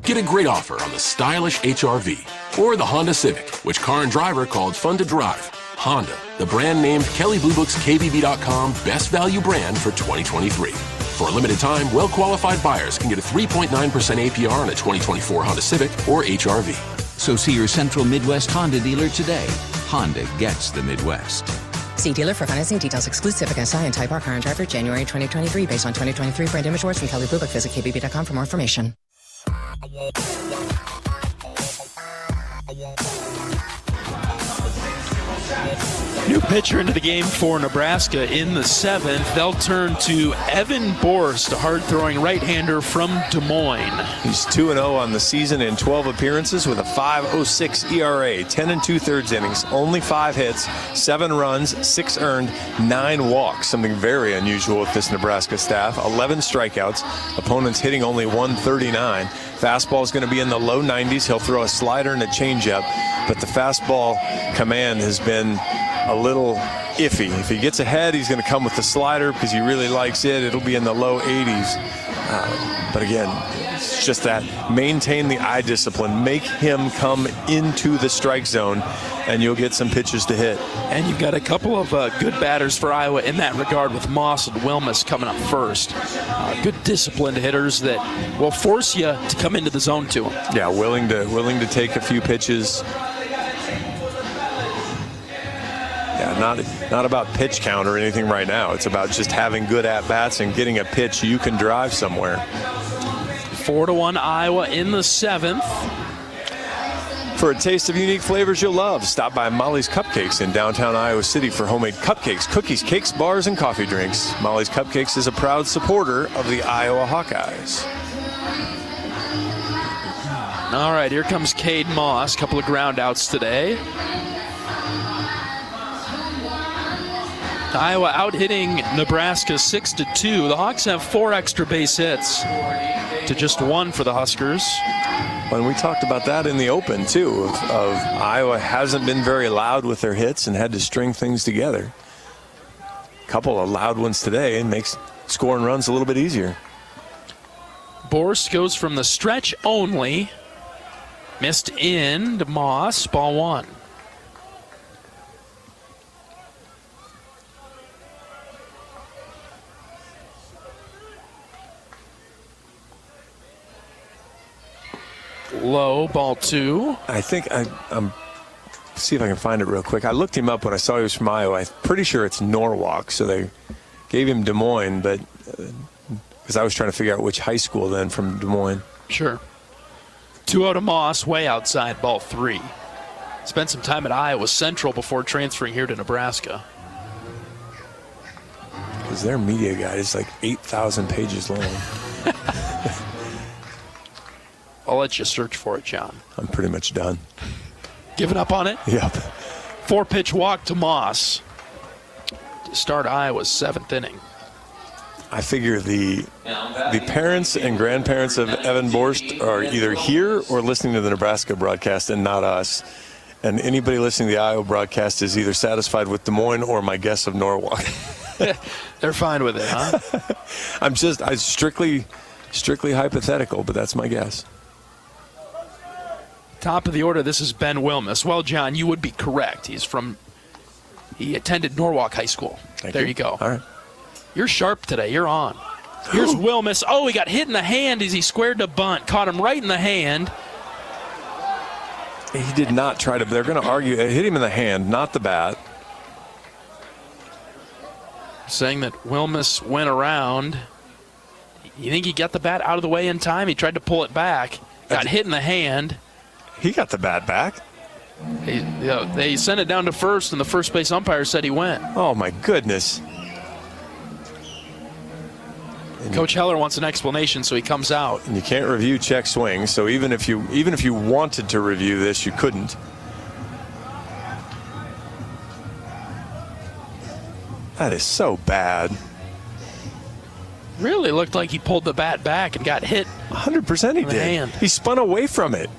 Get a great offer on the stylish HR-V or the Honda Civic, which Car and Driver called fun to drive. Honda, the brand named Kelly Blue Book's KBB.com best value brand for 2023. For a limited time, well-qualified buyers can get a 3.9% APR on a 2024 Honda Civic or HR-V. So see your Central Midwest Honda dealer today. Honda gets the Midwest. See dealer for financing details. Exclude Civic SI and Type R Car and Driver January 2023 based on 2023 brand image awards from Kelly Blue Book. Visit KBB.com for more information. New pitcher into the game for Nebraska in the 7th. They'll turn to Evan Borst, a hard-throwing right-hander from Des Moines. He's 2-0 on the season in 12 appearances with a 5.06 ERA, 10 2/3 innings, only 5 hits, 7 runs, 6 earned, 9 walks. Something very unusual with this Nebraska staff. 11 strikeouts. Opponents hitting only 139. Fastball is going to be in the low 90s. He'll throw a slider and a changeup, but the fastball command has been a little iffy. If he gets ahead, he's going to come with the slider because he really likes it. It'll be in the low 80s. But again, it's just that maintain the eye discipline. Make him come into the strike zone, and you'll get some pitches to hit. And you've got a couple of good batters for Iowa in that regard with Moss and Wilmus coming up first. Good disciplined hitters that will force you to come into the zone to them. Yeah, willing to take a few pitches. Yeah, not about pitch count or anything right now. It's about just having good at-bats and getting a pitch you can drive somewhere. 4-1 Iowa in the 7th. For a taste of unique flavors you'll love, stop by Molly's Cupcakes in downtown Iowa City for homemade cupcakes, cookies, cakes, bars, and coffee drinks. Molly's Cupcakes is a proud supporter of the Iowa Hawkeyes. All right, here comes Cade Moss. Couple of ground outs today. Iowa out-hitting Nebraska 6-2. The Hawks have 4 extra base hits to just 1 for the Huskers. And we talked about that in the open, too, of Iowa hasn't been very loud with their hits and had to string things together. A couple of loud ones today and makes scoring runs a little bit easier. Borst goes from the stretch only. Missed in to Moss, ball 1. Low, ball 2. I think I'm see if I can find it real quick. I looked him up when I saw he was from Iowa. I'm pretty sure it's Norwalk, so they gave him Des Moines, but because I was trying to figure out which high school then from Des Moines. Sure. 2-0 to Moss, way outside, ball 3. Spent some time at Iowa Central before transferring here to Nebraska. Because their media guide is like 8,000 pages long. I'll let you search for it, John. I'm pretty much done. Giving up on it? Yep. 4-pitch walk to Moss to start Iowa's 7th inning. I figure the parents and grandparents of Evan Borst are either here or listening to the Nebraska broadcast and not us. And anybody listening to the Iowa broadcast is either satisfied with Des Moines or my guess of Norwalk. They're fine with it, huh? I'm strictly hypothetical, but that's my guess. Top of the order, this is Ben Wilmus. Well, John, you would be correct. He attended Norwalk High School. There you go. All right. You're sharp today. You're on. Here's Wilmus. Oh, he got hit in the hand as he squared the bunt. Caught him right in the hand. He did not try to. They're going to argue. It hit him in the hand, not the bat. Saying that Wilmus went around. You think he got the bat out of the way in time? He tried to pull it back. Got hit in the hand. He got the bat back. They sent it down to first, and the first base umpire said he went. Oh, my goodness. Coach Heller wants an explanation, so he comes out. And you can't review check swings, so even if you wanted to review this, you couldn't. That is so bad. Really looked like he pulled the bat back and got hit. 100% he did. Hand. He spun away from it.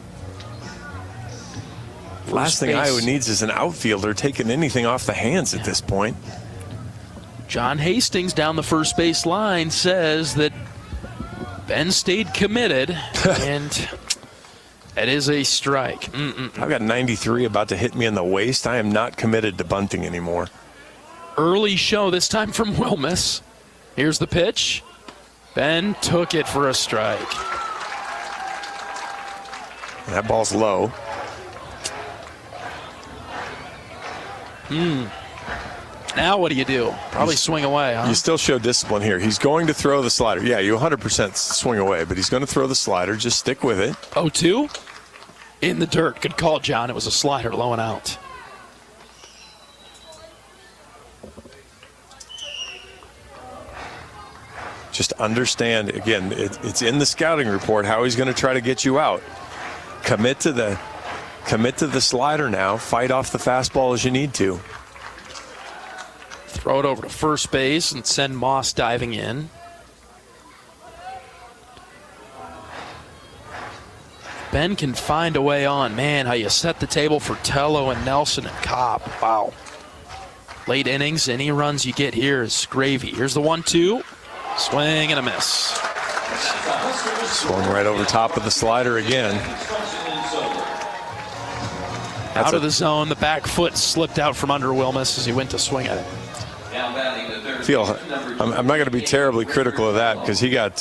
Last thing base. Iowa needs is an outfielder taking anything off the hands at this point. John Hastings down the first base line says that Ben stayed committed, and it is a strike. I've got 93 about to hit me in the waist. I am not committed to bunting anymore. Early show this time from Wilmus. Here's the pitch. Ben took it for a strike. And that ball's low. Now what do? Probably swing away, huh? You still show discipline here. He's going to throw the slider. Yeah, you 100% swing away, but he's going to throw the slider. Just stick with it. 0-2? In the dirt. Good call, John. It was a slider low and out. Just understand, again, it's in the scouting report how he's going to try to get you out. Commit to the slider now. Fight off the fastball as you need to. Throw it over to first base and send Moss diving in. Ben can find a way on. Man, how you set the table for Tello and Nelson and Cobb. Wow. Late innings, any runs you get here is gravy. Here's the 1-2. Swing and a miss. Swung right over top of the slider again. Out of the zone, the back foot slipped out from under Wilmus as he went to swing at it. I'm not going to be terribly critical of that because he got,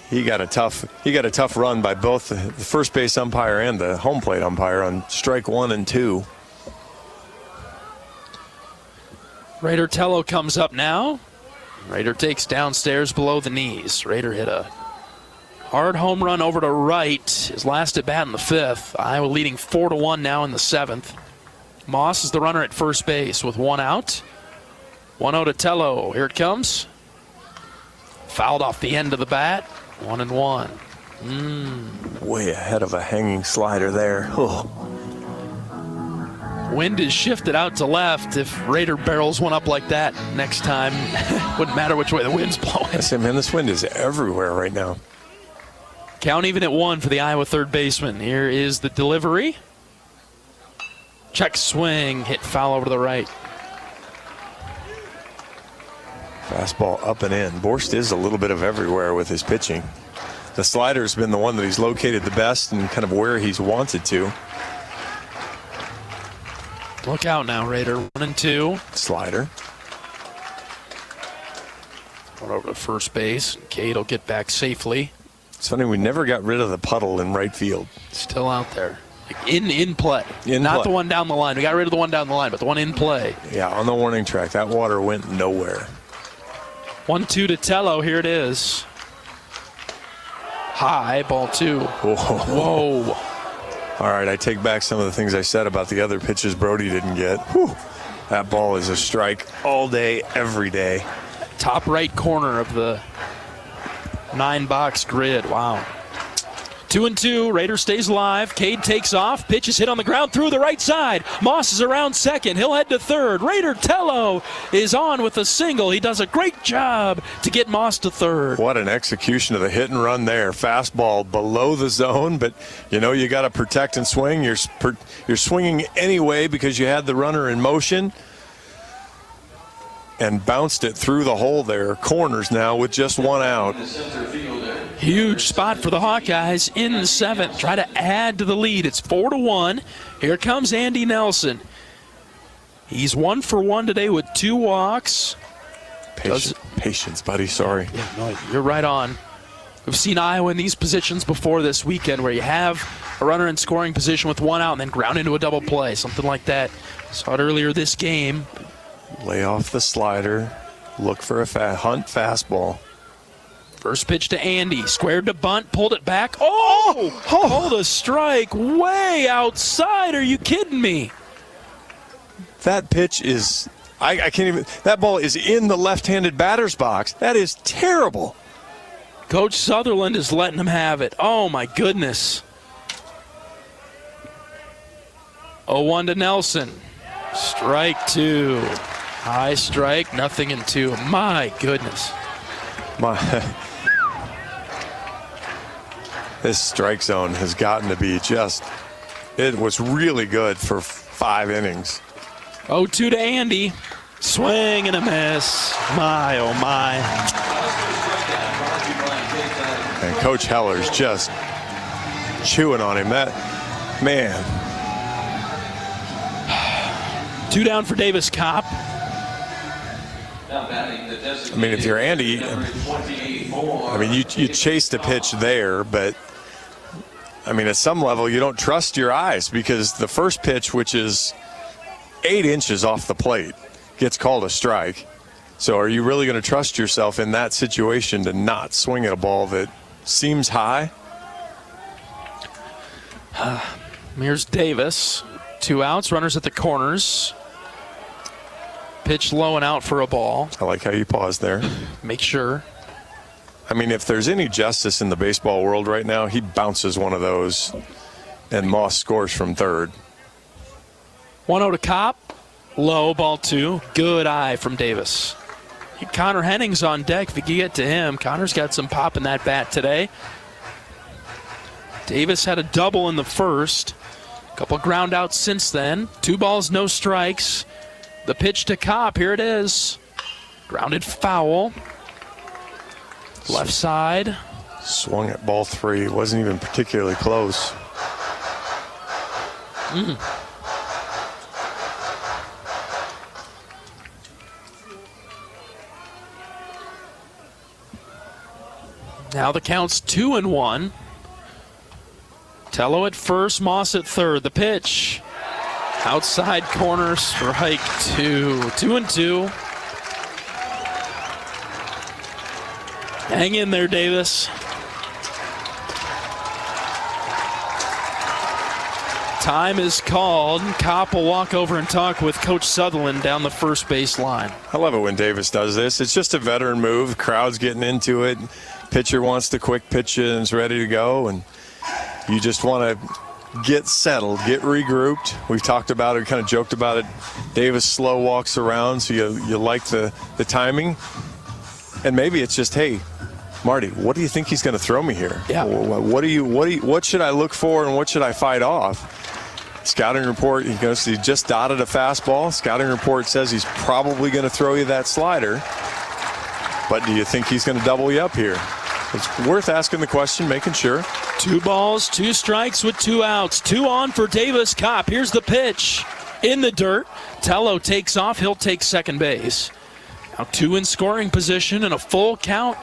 he got a tough run by both the first base umpire and the home plate umpire on strike 1 and 2. Raider Tello comes up now. Raider takes downstairs below the knees. Raider hit a hard home run over to right. His last at bat in the 5th. Iowa leading 4-1 now in the 7th. Moss is the runner at first base with 1 out. 1-0 to Tello. Here it comes. Fouled off the end of the bat. 1-1. Way ahead of a hanging slider there. Oh. Wind is shifted out to left. If Raider barrels one up like that next time, wouldn't matter which way the wind's blowing. I say, man, this wind is everywhere right now. Count even at 1 for the Iowa third baseman. Here is the delivery. Check swing, hit foul over to the right. Fastball up and in. Borst is a little bit of everywhere with his pitching. The slider's been the one that he's located the best and kind of where he's wanted to. Look out now, Raider. 1 and 2. Slider. Going over to first base. Cade will get back safely. It's funny, we never got rid of the puddle in right field. Still out there. In play. Not the one down the line. We got rid of the one down the line, but the one in play. Yeah, on the warning track. That water went nowhere. 1-2 to Tello. Here it is. High, ball 2. Whoa. All right, I take back some of the things I said about the other pitches Brody didn't get. Whew. That ball is a strike all day, every day. Top right corner of the 9-box grid. Wow. 2-2. Raider stays alive. Cade takes off. Pitch is hit on the ground through the right side. Moss is around second. He'll head to third. Raider Tello is on with a single. He does a great job to get Moss to third. What an execution of the hit and run there. Fastball below the zone, but you know you got to protect and swing. You're swinging anyway because you had the runner in motion. And bounced it through the hole there. Corners now with just 1 out. Huge spot for the Hawkeyes in the 7th. Try to add to the lead. It's 4-1. Here comes Andy Nelson. He's 1 for 1 today with 2 walks. Patience, buddy. Sorry. Yeah, no, you're right on. We've seen Iowa in these positions before this weekend where you have a runner in scoring position with 1 out and then ground into a double play, something like that. Saw it earlier this game. Lay off the slider. Look for a hunt fastball. First pitch to Andy. Squared to bunt. Pulled it back. Pulled a strike way outside. Are you kidding me? That pitch is... I can't even... That ball is in the left-handed batter's box. That is terrible. Coach Sutherland is letting him have it. Oh, my goodness. 0-1 to Nelson. Strike 2. High strike, nothing in 2. My goodness. This strike zone has gotten to be just... It was really good for 5 innings. 0-2 to Andy. Swing and a miss. My, oh my. And Coach Heller's just chewing on him. That, man. 2 down for Davis Kopp. I mean, if you're Andy, I mean, you chase the pitch there, but I mean, at some level, you don't trust your eyes because the first pitch, which is 8 inches off the plate, gets called a strike. So are you really going to trust yourself in that situation to not swing at a ball that seems high? Here's Davis. 2 outs, runners at the corners. Pitch low and out for a ball. I like how you paused there. Make sure. I mean, if there's any justice in the baseball world right now, he bounces one of those and Moss scores from third. 1-0 to Kopp. Low, ball 2. Good eye from Davis. Connor Henning's on deck if you can get to him. Connor's got some pop in that bat today. Davis had a double in the first. A couple ground outs since then. 2 balls, no strikes. The pitch to Kopp, here it is. Grounded foul. Left side. Swung at ball 3. Wasn't even particularly close. Now the count's 2-1. Tello at first, Moss at third. The pitch. Outside corner, strike 2. 2-2. Hang in there, Davis. Time is called. Kopp will walk over and talk with Coach Sutherland down the first base line. I love it when Davis does this. It's just a veteran move. The crowd's getting into it. Pitcher wants the quick pitch and is ready to go. And you just want to get settled, get regrouped. We've talked about it, kind of joked about it. Davis slow walks around, so you like the timing. And maybe it's just, hey, Marty, what do you think he's going to throw me here? Yeah. What should I look for and what should I fight off? Scouting report, he just dotted a fastball. Scouting report says he's probably going to throw you that slider. But do you think he's going to double you up here? It's worth asking the question, making sure. 2 balls, 2 strikes with 2 outs. 2 on for Davis. Kopp. Here's the pitch. In the dirt. Tello takes off. He'll take second base. Now 2 in scoring position and a full count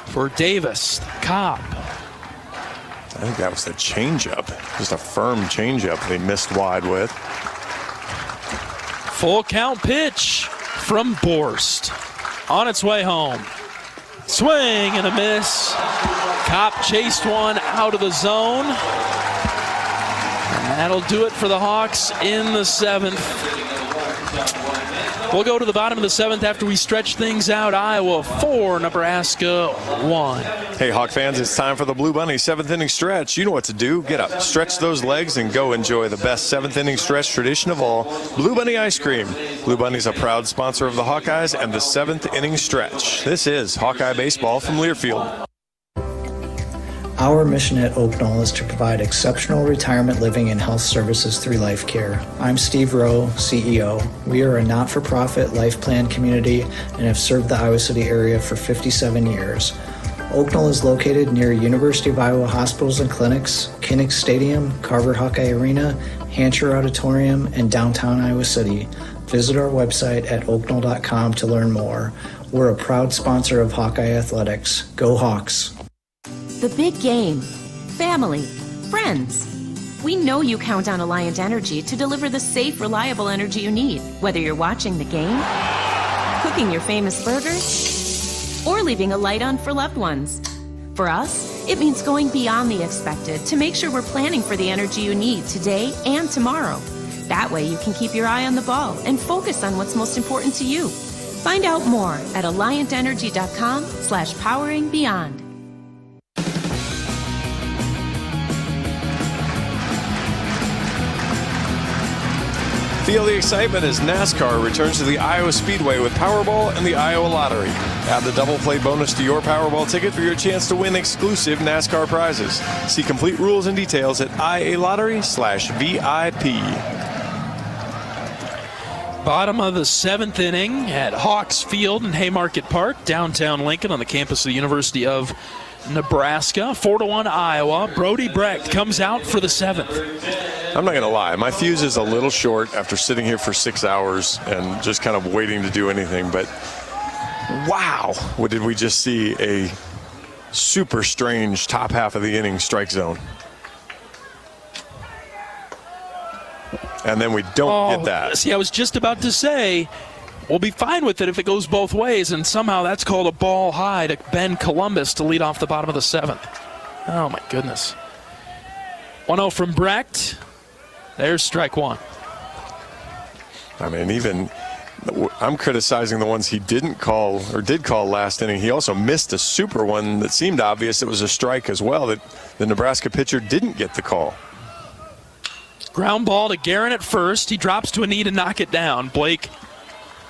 for Davis. Kopp. I think that was the changeup. Just a firm changeup they missed wide with. Full count pitch from Borst. On its way home. Swing and a miss. Kopp chased one out of the zone. And that'll do it for the Hawks in the 7th. We'll go to the bottom of the 7th after we stretch things out. Iowa 4, Nebraska 1. Hey, Hawk fans, it's time for the Blue Bunny 7th inning stretch. You know what to do. Get up, stretch those legs, and go enjoy the best 7th inning stretch tradition of all, Blue Bunny ice cream. Blue Bunny's a proud sponsor of the Hawkeyes and the 7th inning stretch. This is Hawkeye Baseball from Learfield. Our mission at Oak Knoll is to provide exceptional retirement living and health services through life care. I'm Steve Rowe, CEO. We are a not-for-profit life plan community and have served the Iowa City area for 57 years. Oak Knoll is located near University of Iowa hospitals and clinics, Kinnick Stadium, Carver Hawkeye Arena, Hancher Auditorium, and downtown Iowa City. Visit our website at oakknoll.com to learn more. We're a proud sponsor of Hawkeye Athletics. Go Hawks! The big game. Family. Friends. We know you count on Alliant Energy to deliver the safe, reliable energy you need, whether you're watching the game, cooking your famous burgers, or leaving a light on for loved ones. For us, it means going beyond the expected to make sure we're planning for the energy you need today and tomorrow. That way you can keep your eye on the ball and focus on what's most important to you. Find out more at alliantenergy.com/poweringbeyond. Feel the excitement as NASCAR returns to the Iowa Speedway with Powerball and the Iowa Lottery. Add the double play bonus to your Powerball ticket for your chance to win exclusive NASCAR prizes. See complete rules and details at IALottery/VIP. Bottom of the 7th inning at Hawks Field in Haymarket Park, downtown Lincoln on the campus of the University of Nebraska. 4-1 Iowa. Brody Brecht comes out for the 7th. I'm not going to lie. My fuse is a little short after sitting here for 6 hours and just kind of waiting to do anything. But wow, what did we just see? A super strange top half of the inning strike zone. And then we don't get that. See, I was just about to say, we'll be fine with it if it goes both ways, and somehow that's called a ball high to Ben Columbus to lead off the bottom of the 7th. Oh, my goodness. 1-0 from Brecht. There's strike 1. I mean, even I'm criticizing the ones he didn't call or did call last inning. He also missed a super one that seemed obvious it was a strike as well that the Nebraska pitcher didn't get the call. Ground ball to Guerin at first. He drops to a knee to knock it down. Blake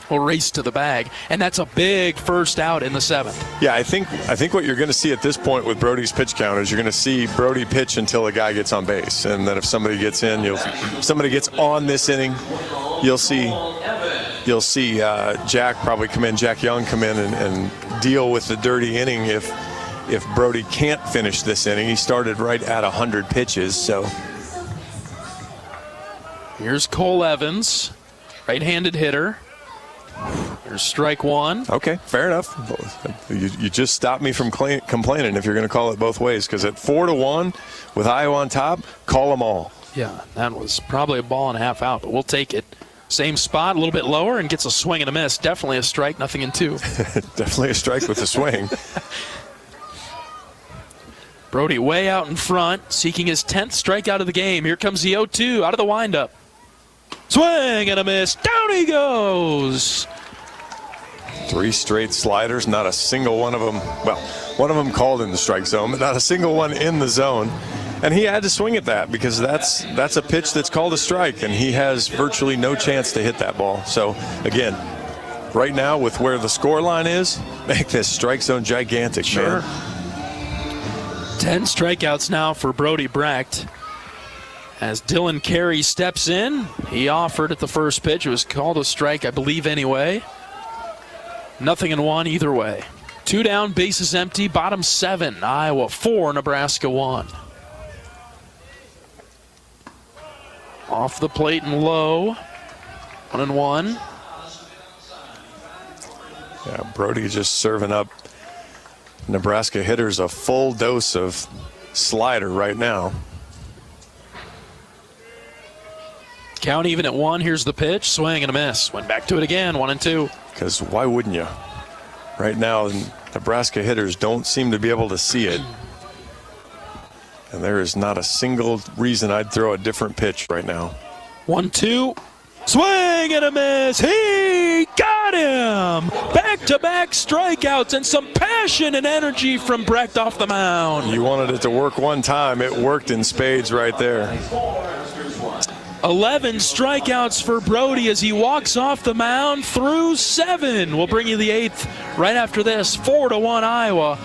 will race to the bag, and that's a big first out in the 7th. Yeah, I think what you're going to see at this point with Brody's pitch count is you're going to see Brody pitch until a guy gets on base, and then if somebody gets in, somebody gets on this inning, you'll see you'll see Jack Young come in and deal with the dirty inning if Brody can't finish this inning. He started right at 100 pitches, so. Here's Cole Evans, right-handed hitter. There's strike one. Okay, fair enough. You just stopped me from complaining if you're going to call it both ways, because at 4-1 with Iowa on top, call them all. Yeah, that was probably a ball and a half out, but we'll take it. Same spot, a little bit lower, and gets a swing and a miss. Definitely a strike, nothing in two. Definitely a strike with a swing. Brody way out in front, seeking his 10th strikeout of the game. Here comes the 0-2 out of the windup. Swing and a miss. Down he goes. 3 straight sliders, not a single one of them. Well, one of them called in the strike zone, but not a single one in the zone. And he had to swing at that because that's a pitch that's called a strike, and he has virtually no chance to hit that ball. So, again, right now with where the score line is, make this strike zone gigantic, sure. Man. 10 strikeouts now for Brody Brecht. As Dylan Carey steps in, he offered at the first pitch. It was called a strike, I believe, anyway. 0-1 either way. 2 down, bases empty, bottom 7. Iowa 4, Nebraska 1. Off the plate and low. 1-1. Yeah, Brody just serving up Nebraska hitters a full dose of slider right now. Count even at 1. Here's the pitch. Swing and a miss. Went back to it again. 1-2. Because why wouldn't you? Right now, Nebraska hitters don't seem to be able to see it. And there is not a single reason I'd throw a different pitch right now. 1-2. Swing and a miss. He got him. Back-to-back strikeouts and some passion and energy from Brecht off the mound. You wanted it to work one time. It worked in spades right there. 11 strikeouts for Brody as he walks off the mound through 7. We'll bring you the 8th right after this. 4-1 Iowa.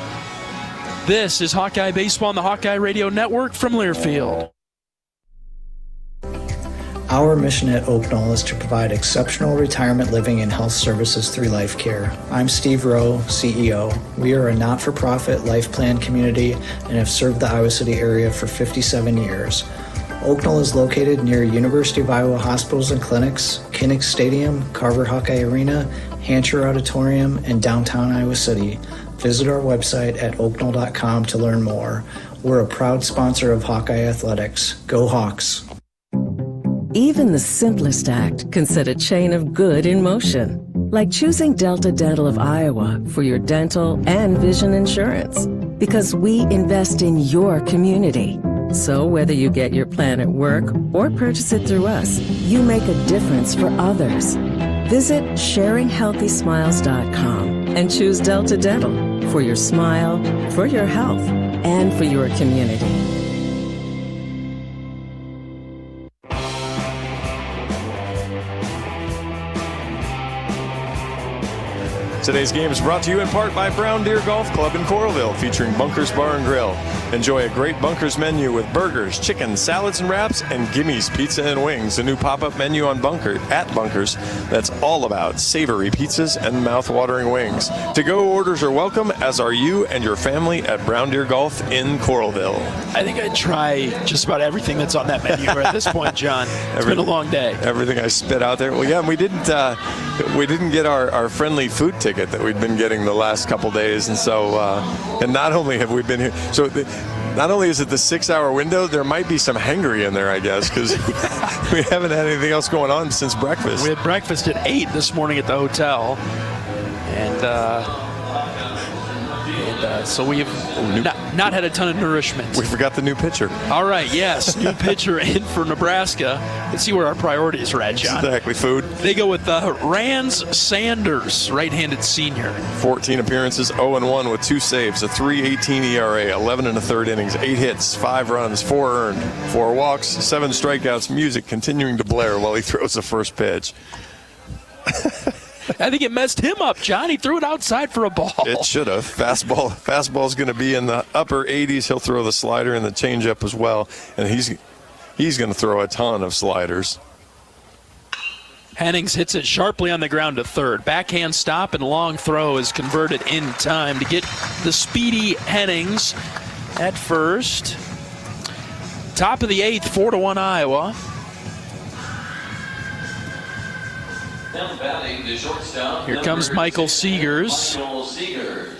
This is Hawkeye Baseball on the Hawkeye Radio Network from Learfield. Our mission at Oak Knoll is to provide exceptional retirement living and health services through life care. I'm Steve Rowe, CEO. We are a not-for-profit life plan community and have served the Iowa City area for 57 years. Oak Knoll is located near University of Iowa hospitals and clinics, Kinnick Stadium, Carver Hawkeye Arena, Hancher Auditorium, and downtown Iowa City. Visit our website at oakknoll.com to learn more. We're a proud sponsor of Hawkeye Athletics. Go Hawks! Even the simplest act can set a chain of good in motion, like choosing Delta Dental of Iowa for your dental and vision insurance. Because we invest in your community. So whether you get your plan at work or purchase it through us, you make a difference for others. Visit sharinghealthysmiles.com and choose Delta Dental for your smile, for your health, and for your community. Today's game is brought to you in part by Brown Deer Golf Club in Coralville, featuring Bunkers Bar and Grill. Enjoy a great Bunkers menu with burgers, chicken, salads and wraps, and Gimmy's Pizza and Wings, a new pop-up menu on Bunkers that's all about savory pizzas and mouth-watering wings. To-go orders are welcome, as are you and your family at Brown Deer Golf in Coralville. I think I'd try just about everything that's on that menu at this point, John. It's been a long day. Everything I spit out there. Well, yeah, and we didn't get our friendly food ticket that we'd been getting the last couple days, and so and not only have we been here, so not only is it the 6-hour window, there might be some hangry in there, I guess, because we haven't had anything else going on since breakfast. We had breakfast at 8 this morning at the hotel, and so we've not had a ton of nourishment. We forgot the new pitcher. All right, yes, new pitcher in for Nebraska. Let's see where our priorities are at, John. Exactly, food. They go with Rans Sanders, right-handed senior. 14 appearances, 0-1 with 2 saves, a 3.18 ERA, 11 1/3 innings, 8 hits, 5 runs, 4 earned, 4 walks, 7 strikeouts. Music continuing to blare while he throws the first pitch. I think it messed him up, John. He threw it outside for a ball. It should have. Fastball's going to be in the upper 80s. He'll throw the slider and the changeup as well, and he's going to throw a ton of sliders. Hennings hits it sharply on the ground to third. Backhand stop and long throw is converted in time to get the speedy Hennings at first. Top of the 8th, 4-1 Iowa. Here comes Michael Seegers.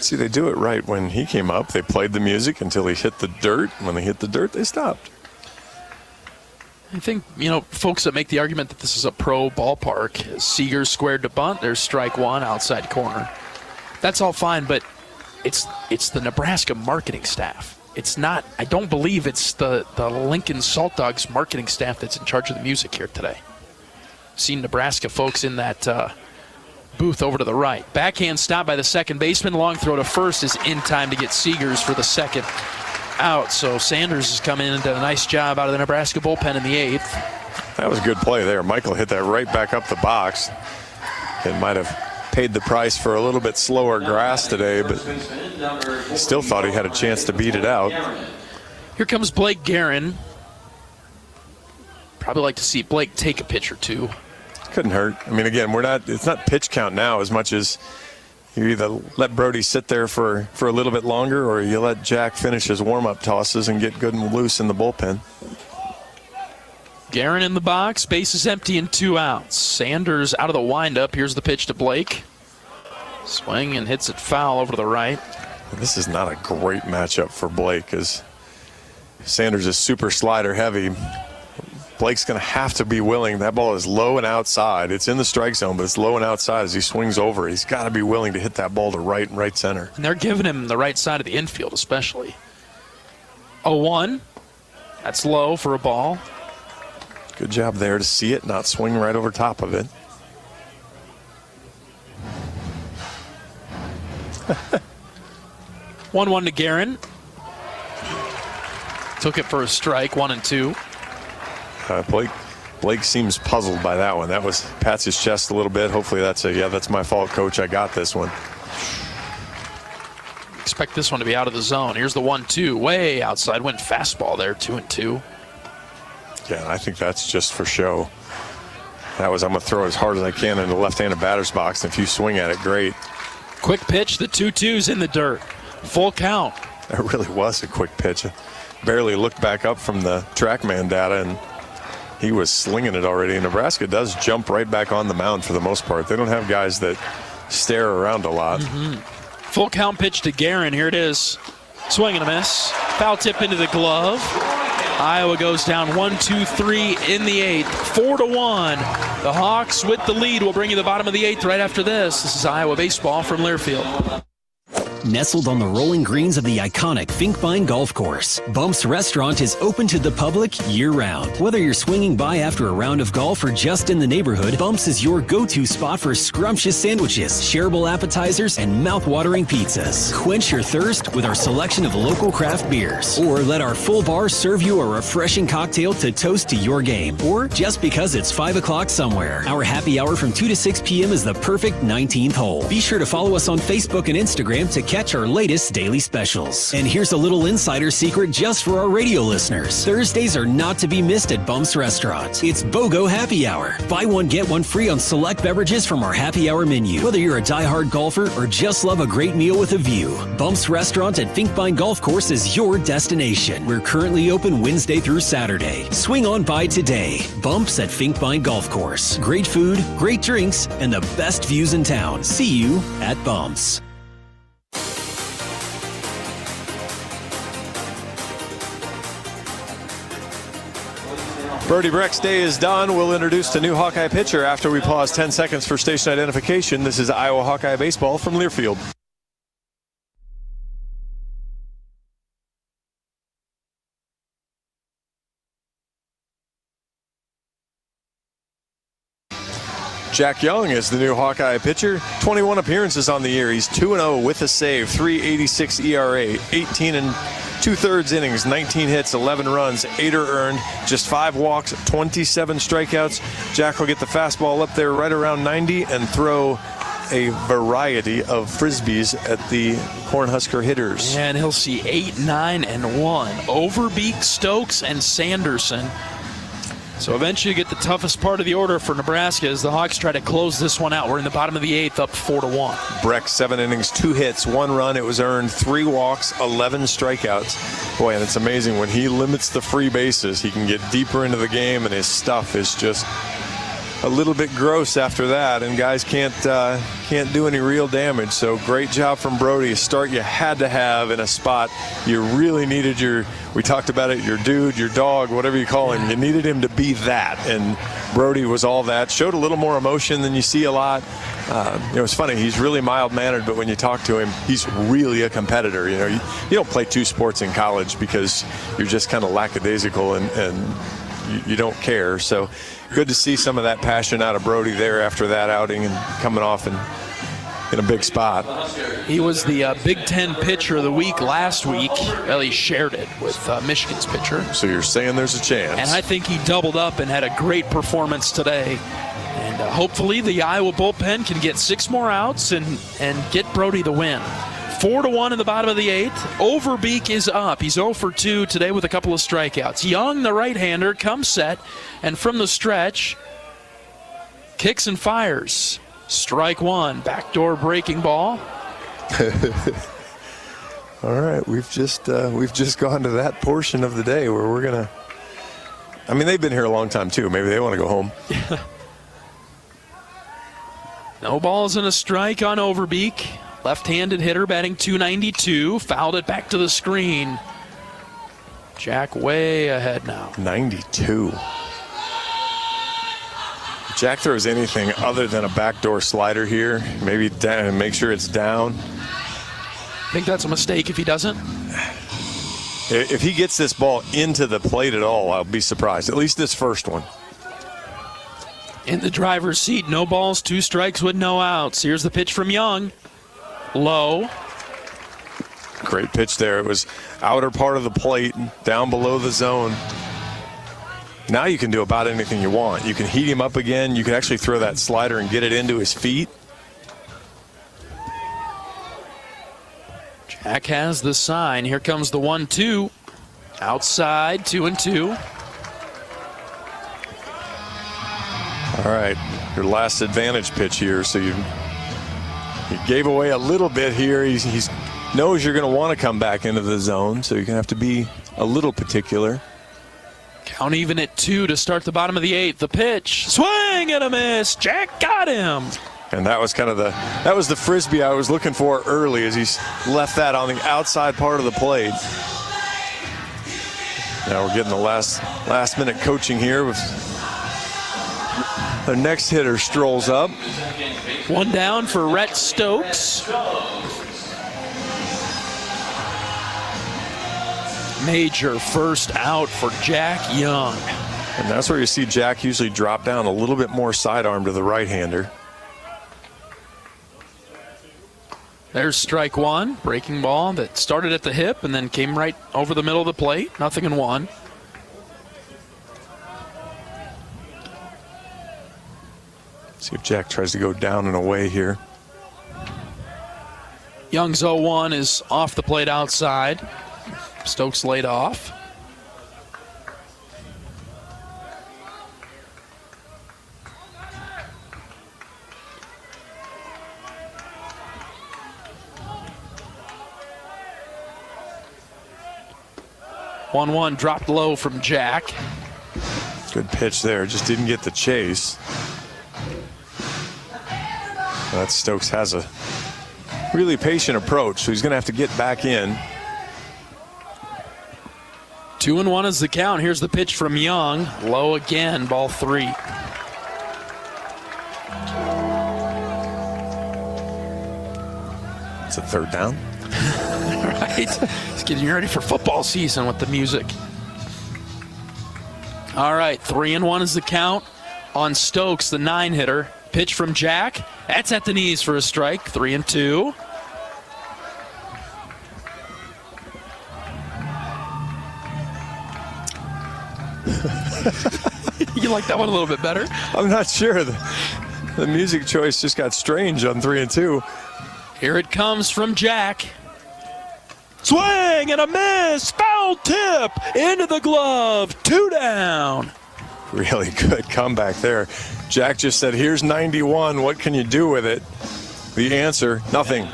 See, they do it right. When he came up, they played the music until he hit the dirt. When they hit the dirt, they stopped. I think, folks that make the argument that this is a pro ballpark, Seegers squared to bunt, there's strike one, outside corner. That's all fine, but it's the Nebraska marketing staff. It's not, I don't believe it's the Lincoln Salt Dogs marketing staff that's in charge of the music here today. Seen Nebraska folks in that booth over to the right. Backhand stop by the second baseman. Long throw to first is in time to get Seegers for the second out. So Sanders has come in and done a nice job out of the Nebraska bullpen in the 8th. That was a good play there. Michael hit that right back up the box. It might have paid the price for a little bit slower grass today, but still thought he had a chance to beat it out. Here comes Blake Guerin. Probably like to see Blake take a pitch or two. Couldn't hurt. I mean, again, it's not pitch count now as much as you either let Brody sit there for a little bit longer, or you let Jack finish his warm-up tosses and get good and loose in the bullpen. Guerin in the box, base is empty and 2 outs. Sanders out of the windup. Here's the pitch to Blake. Swing and hits it foul over to the right. This is not a great matchup for Blake, as Sanders is super slider heavy. Blake's going to have to be willing. That ball is low and outside. It's in the strike zone, but it's low and outside as he swings over. He's got to be willing to hit that ball to right and right center. And they're giving him the right side of the infield especially. 0-1. That's low for a ball. Good job there to see it, not swing right over top of it. One to Guerin. Took it for a strike, 1-2. Blake seems puzzled by that one. That was pats his chest a little bit. Hopefully that's my fault, coach. I got this one. Expect this one to be out of the zone. Here's the 1-2, way outside. Went fastball there, 2-2. Yeah, I think that's just for show. That was, I'm going to throw as hard as I can in the left-handed batter's box, and if you swing at it, great. Quick pitch, the 2-2's in the dirt. Full count. That really was a quick pitch. I barely looked back up from the TrackMan data, and he was slinging it already. And Nebraska does jump right back on the mound for the most part. They don't have guys that stare around a lot. Full count pitch to Guerin. Here it is. Swing and a miss. Foul tip into the glove. Iowa goes down 1-2-3 in the 8th. 4-1. The Hawks with the lead. We'll bring you the bottom of the 8th right after this. This is Iowa baseball from Learfield. Nestled on the rolling greens of the iconic Finkbine Golf Course, Bumps Restaurant is open to the public year-round. Whether you're swinging by after a round of golf or just in the neighborhood, Bumps is your go-to spot for scrumptious sandwiches, shareable appetizers, and mouth-watering pizzas. Quench your thirst with our selection of local craft beers, or let our full bar serve you a refreshing cocktail to toast to your game, or just because it's 5 o'clock somewhere. Our happy hour from 2 to 6 p.m. is the perfect 19th hole. Be sure to follow us on Facebook and Instagram to catch our latest daily specials. And here's a little insider secret just for our radio listeners. Thursdays are not to be missed at Bumps Restaurant. It's BOGO Happy Hour. Buy one, get one free on select beverages from our happy hour menu. Whether you're a diehard golfer or just love a great meal with a view, Bumps Restaurant at Finkbine Golf Course is your destination. We're currently open Wednesday through Saturday. Swing on by today. Bumps at Finkbine Golf Course. Great food, great drinks, and the best views in town. See you at Bumps. Brody Breck's day is done. We'll introduce the new Hawkeye pitcher after we pause 10 seconds for station identification. This is Iowa Hawkeye baseball from Learfield. Jack Young is the new Hawkeye pitcher. 21 appearances on the year. He's 2-0 with a save, 3.86 ERA, 18 2/3 innings, 19 hits, 11 runs, 8 are earned, just 5 walks, 27 strikeouts. Jack will get the fastball up there right around 90 and throw a variety of frisbees at the Cornhusker hitters. And he'll see 8, 9, and 1. Overbeek, Stokes, and Sanderson. So eventually you get the toughest part of the order for Nebraska as the Hawks try to close this one out. We're in the bottom of the 8th, up 4-1. Breck, 7 innings, 2 hits, 1 run. It was earned, 3 walks, 11 strikeouts. Boy, and it's amazing when he limits the free bases, he can get deeper into the game, and his stuff is just a little bit gross after that, and guys can't do any real damage. So great job from Brody. A start you had to have in a spot you really needed we talked about it, your dude, your dog, whatever you call him. You needed him to be that, and Brody was all that. Showed a little more emotion than you see a lot. It's funny, he's really mild-mannered, but when you talk to him, he's really a competitor. You don't play 2 sports in college because you're just kind of lackadaisical and you don't care. So good to see some of that passion out of Brody there after that outing and coming off in a big spot. He was the Big Ten pitcher of the week last week. Well, he shared it with Michigan's pitcher. So you're saying there's a chance. And I think he doubled up and had a great performance today. And hopefully the Iowa bullpen can get 6 more outs and get Brody the win. 4-1 in the bottom of the 8th. Overbeek is up. He's 0 for 2 today with a couple of strikeouts. Young, the right-hander, comes set, and from the stretch, kicks and fires. Strike 1. Backdoor breaking ball. All right, we've just gone to that portion of the day where we're gonna. I mean, they've been here a long time too. Maybe they want to go home. No balls and a strike on Overbeek. Left-handed hitter batting .292. Fouled it back to the screen. Jack way ahead now. 92. If Jack throws anything other than a backdoor slider here, maybe down, make sure it's down. I think that's a mistake if he doesn't. If he gets this ball into the plate at all, I'll be surprised. At least this first one. In the driver's seat, no balls, 2 strikes with no outs. Here's the pitch from Young. Low. Great pitch there. It was outer part of the plate, down below the zone. Now you can do about anything you want. You can heat him up again. You can actually throw that slider and get it into his feet. Jack has the sign. Here comes the 1-2. Outside, 2-2. All right, your last advantage pitch here. So you gave away a little bit here. He knows you're going to want to come back into the zone, so you're going to have to be a little particular. Count even at 2 to start the bottom of the 8th. The pitch, swing and a miss. Jack got him. And that was kind of that was the frisbee I was looking for early, as he's left that on the outside part of the plate. Now we're getting the last minute coaching here with the next hitter strolls up. 1 down for Rhett Stokes. Major first out for Jack Young. And that's where you see Jack usually drop down a little bit more sidearm to the right-hander. There's strike 1, breaking ball that started at the hip and then came right over the middle of the plate. 0-1. See if Jack tries to go down and away here. Young's 0-1 is off the plate outside. Stokes laid off. One dropped low from Jack. Good pitch there, just didn't get the chase. That Stokes has a really patient approach, so he's going to have to get back in. 2-1 is the count. Here's the pitch from Young. Low again, ball 3. It's a 3rd down. Right? He's getting ready for football season with the music. All right, 3-1 is the count on Stokes, the 9-hitter. Pitch from Jack. That's at the knees for a strike. 3-2. You like that one a little bit better? I'm not sure. The music choice just got strange on 3-2. Here it comes from Jack. Swing and a miss. Foul tip into the glove. 2 down. Really good comeback there. Jack just said, here's 91. What can you do with it? The answer, nothing.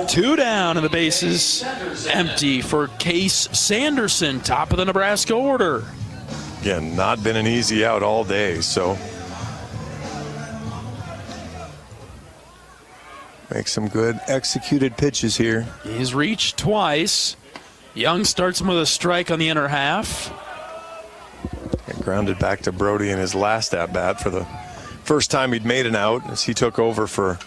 2 down and the bases empty for Case Sanderson, top of the Nebraska order. Again, not been an easy out all day, so make some good executed pitches here. He's reached twice. Young starts him with a strike on the inner half. And grounded back to Brody in his last at-bat for the first time he'd made an out as he took over for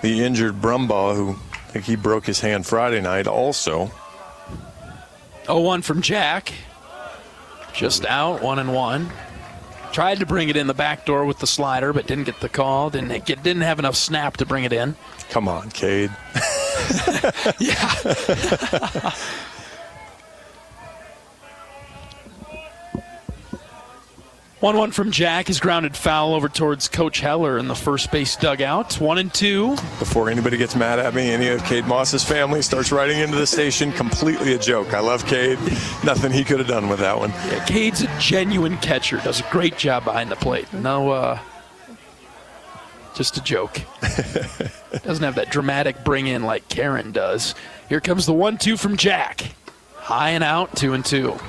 the injured Brumbaugh, who I think he broke his hand Friday night also. 0-1 from Jack. Just out, 1-1. Tried to bring it in the back door with the slider, but didn't get the call. Didn't have enough snap to bring it in. Come on, Cade. Yeah. 1-1 from Jack is grounded foul over towards Coach Heller in the first base dugout. 1-2. Before anybody gets mad at me, any of Cade Moss's family starts writing into the station, completely a joke. I love Cade. Nothing he could have done with that one. Yeah, Cade's a genuine catcher. Does a great job behind the plate. No, just a joke. Doesn't have that dramatic bring in like Karen does. Here comes the 1-2 from Jack. High and out, 2-2.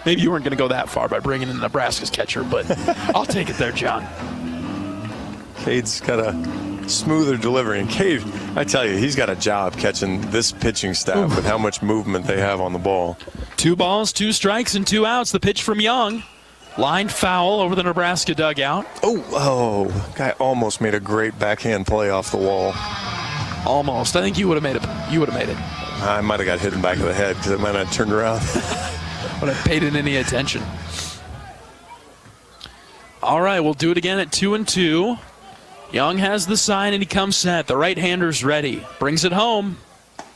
Maybe you weren't going to go that far by bringing in Nebraska's catcher, but I'll take it there, John. Cade's got a smoother delivery. And Cade, I tell you, he's got a job catching this pitching staff with how much movement they have on the ball. 2 balls, 2 strikes, and 2 outs. The pitch from Young. Lined foul over the Nebraska dugout. Guy almost made a great backhand play off the wall. Almost. I think you would have made it. I might have got hit in the back of the head because it might not have turned around. But I paid it any attention. All right, we'll do it again at 2-2. Young has the sign and he comes set. The right-hander's ready. Brings it home.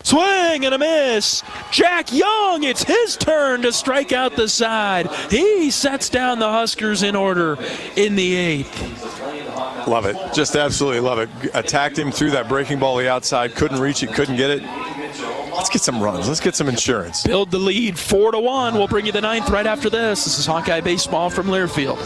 Swing and a miss. Jack Young, it's his turn to strike out the side. He sets down the Huskers in order in the 8th. Love it. Just absolutely love it. Attacked him through that breaking ball the outside. Couldn't reach it, couldn't get it. Let's get some runs. Let's get some insurance. Build the lead 4-1. We'll bring you the 9th right after this. This is Hawkeye Baseball from Learfield.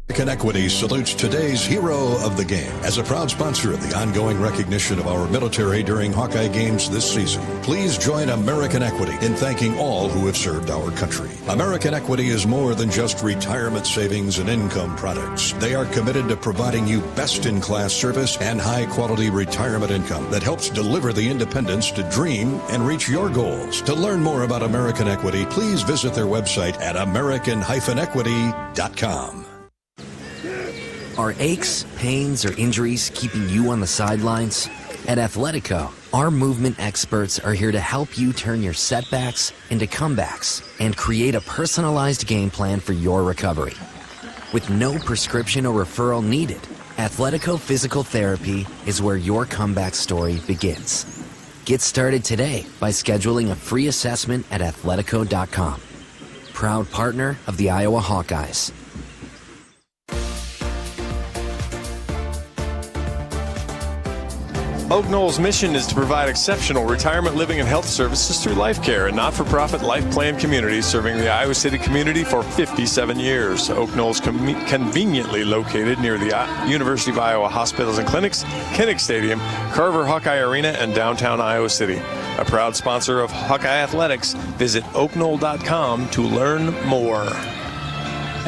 American Equity salutes today's hero of the game. As a proud sponsor of the ongoing recognition of our military during Hawkeye games this season, please join American Equity in thanking all who have served our country. American Equity is more than just retirement savings and income products. They are committed to providing you best-in-class service and high-quality retirement income that helps deliver the independence to dream and reach your goals. To learn more about American Equity, please visit their website at american-equity.com. Are aches, pains, or injuries keeping you on the sidelines? At Athletico, our movement experts are here to help you turn your setbacks into comebacks and create a personalized game plan for your recovery. With no prescription or referral needed, Athletico Physical Therapy is where your comeback story begins. Get started today by scheduling a free assessment at athletico.com. Proud partner of the Iowa Hawkeyes. Oak Knoll's mission is to provide exceptional retirement living and health services through Life Care, a not-for-profit life plan community serving the Iowa City community for 57 years. Oak Knoll's conveniently located near the University of Iowa hospitals and clinics, Kinnick Stadium, Carver Hawkeye Arena, and downtown Iowa City. A proud sponsor of Hawkeye Athletics, visit oakknoll.com to learn more.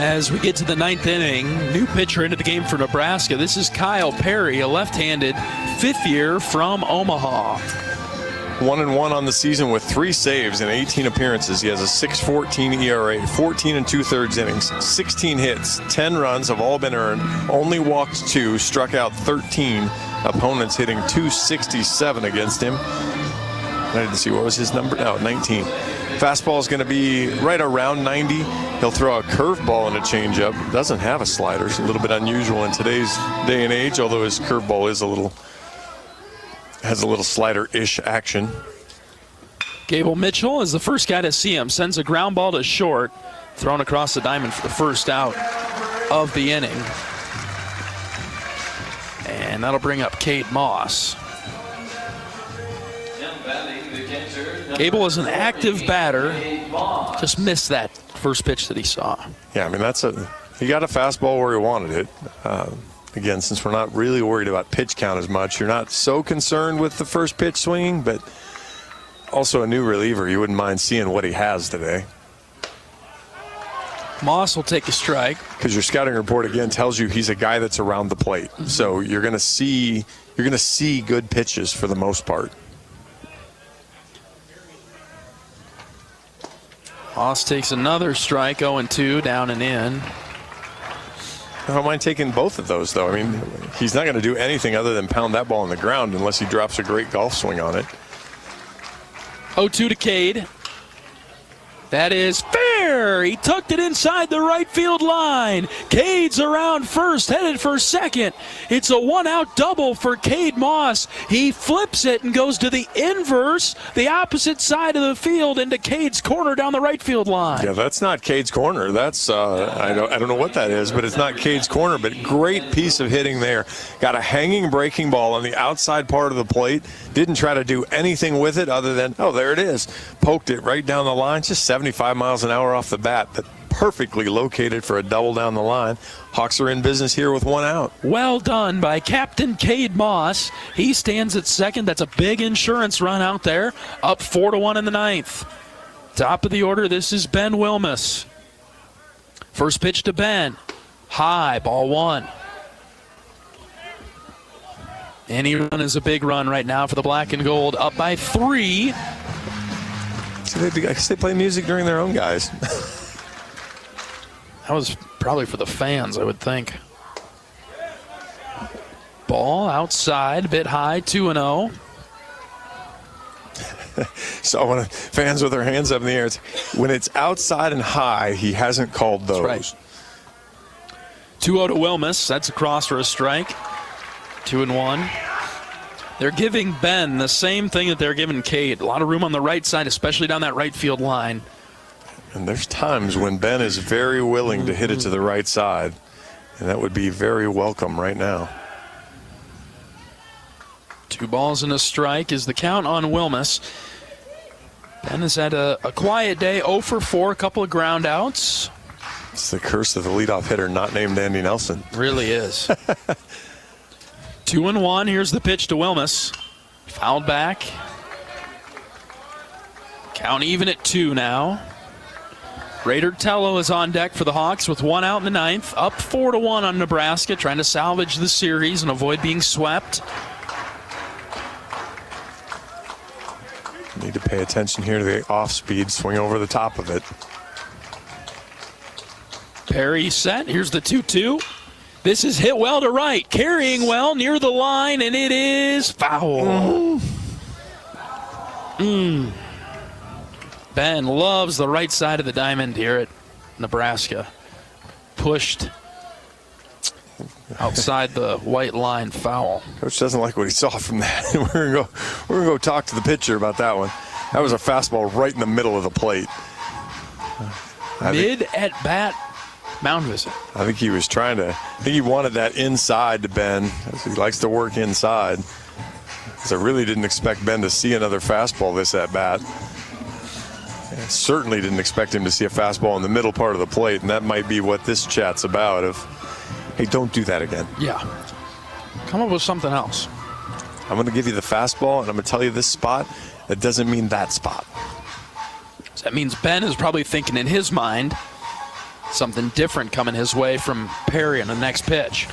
As we get to the 9th inning, new pitcher into the game for Nebraska. This is Kyle Perry, a left-handed 5th year from Omaha. 1-1 on the season with 3 saves in 18 appearances. He has a 6.14 ERA, 14 2/3 innings, 16 hits, 10 runs have all been earned, only walked 2, struck out 13. Opponents hitting .267 against him. I didn't see, what was his number? No, 19. Fastball is going to be right around 90. He'll throw a curveball and a changeup. Doesn't have a slider. It's a little bit unusual in today's day and age, although his curveball is has a little slider-ish action. Gable Mitchell is the first guy to see him. Sends a ground ball to short, thrown across the diamond for the first out of the inning. And that'll bring up Cade Moss. Gable is an active batter. Just missed that first pitch that he saw. Yeah, I mean, he got a fastball where he wanted it. Again, since we're not really worried about pitch count as much, you're not so concerned with the first pitch swinging, but also a new reliever, you wouldn't mind seeing what he has today. Moss will take a strike. Because your scouting report, again, tells you he's a guy that's around the plate. Mm-hmm. So you're going to see good pitches for the most part. Moss takes another strike, 0-2, down and in. I don't mind taking both of those, though. I mean, he's not going to do anything other than pound that ball on the ground unless he drops a great golf swing on it. 0-2 to Cade. That is fair. He tucked it inside the right field line. Cade's around first, headed for second. It's a one-out double for Cade Moss. He flips it and goes to the inverse, the opposite side of the field into Cade's corner down the right field line. Yeah, that's not Cade's corner. That's I don't know what that is, but it's not Cade's corner. But great piece of hitting there. Got a hanging breaking ball on the outside part of the plate. Didn't try to do anything with it other than, oh, there it is. Poked it right down the line. Just 75 miles an hour off the bat, but perfectly located for a double down the line. Hawks are in business here with one out. Well done by Captain Cade Moss. He stands at second. That's a big insurance run out there. Up 4-1 in the ninth. Top of the order, this is Ben Wilmus. First pitch to Ben. High, ball one. Any run is a big run right now for the black and gold. Up by 3. I guess they play music during their own guys. That was probably for the fans, I would think. Ball outside, a bit high, 2-0. So when fans with their hands up in the air, when it's outside and high, he hasn't called those. That's right. 2-0 to Wilmus. That's across for a strike. 2-1. They're giving Ben the same thing that they're giving Cade. A lot of room on the right side, especially down that right field line. And there's times when Ben is very willing to hit it to the right side, and that would be very welcome right now. 2 balls and a strike is the count on Wilmus. Ben has had a quiet day, 0 for 4, a couple of ground outs. It's the curse of the leadoff hitter not named Andy Nelson. Really is. 2-1. Here's the pitch to Wilmus. Fouled back. Count even at 2 now. Raider Tello is on deck for the Hawks with 1 out in the ninth. Up 4-1 on Nebraska, trying to salvage the series and avoid being swept. Need to pay attention here to the off-speed, swing over the top of it. Perry set. Here's the 2-2. This is hit well to right, carrying well near the line, and it is foul. Ben loves the right side of the diamond here at Nebraska. Pushed outside the white line, foul. Coach doesn't like what he saw from that. We're gonna go talk to the pitcher about that one. That was a fastball right in the middle of the plate. Mid at bat. Mound visit. I think he was he wanted that inside to Ben. He likes to work inside. So I really didn't expect Ben to see another fastball this at bat. And certainly didn't expect him to see a fastball in the middle part of the plate, and that might be what this chat's about. Hey, don't do that again. Yeah. Come up with something else. I'm going to give you the fastball, and I'm going to tell you this spot. That doesn't mean that spot. So that means Ben is probably thinking in his mind something different coming his way from Perry on the next pitch.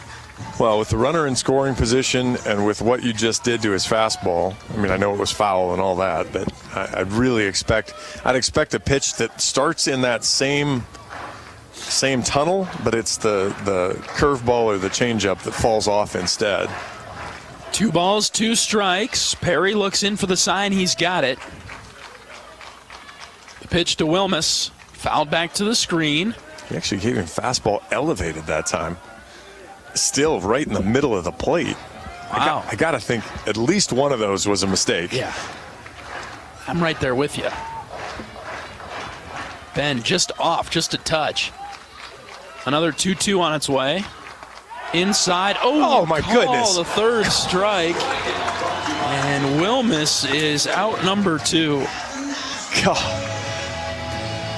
Well, with the runner in scoring position and with what you just did to his fastball, I mean, I know it was foul and all that, but I'd expect a pitch that starts in that same tunnel, but it's the curveball or the changeup that falls off instead. 2 balls, 2 strikes. Perry looks in for the sign. He's got it. The pitch to Wilmus. Fouled back to the screen. He actually gave him fastball elevated that time. Still right in the middle of the plate. Wow. I got to think at least one of those was a mistake. Yeah. I'm right there with you. Ben just off, just a touch. Another 2-2 on its way. inside. Oh my goodness. The third strike. And Wilmus is out number 2. God.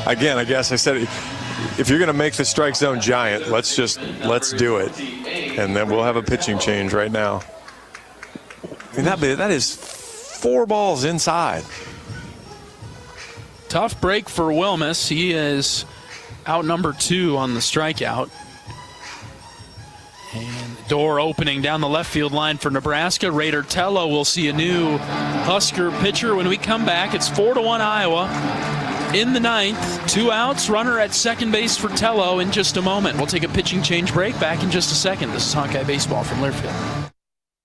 Again, I guess I said, if you're going to make the strike zone giant, let's do it. And then we'll have a pitching change right now. I mean, that is 4 balls inside. Tough break for Wilmus. He is out number 2 on the strikeout. And the door opening down the left field line for Nebraska. Raider Tello will see a new Husker pitcher when we come back. It's 4-1 Iowa. In the 9th, 2 outs, runner at second base for Tello in just a moment. We'll take a pitching change break. Back in just a second. This is Hawkeye Baseball from Learfield.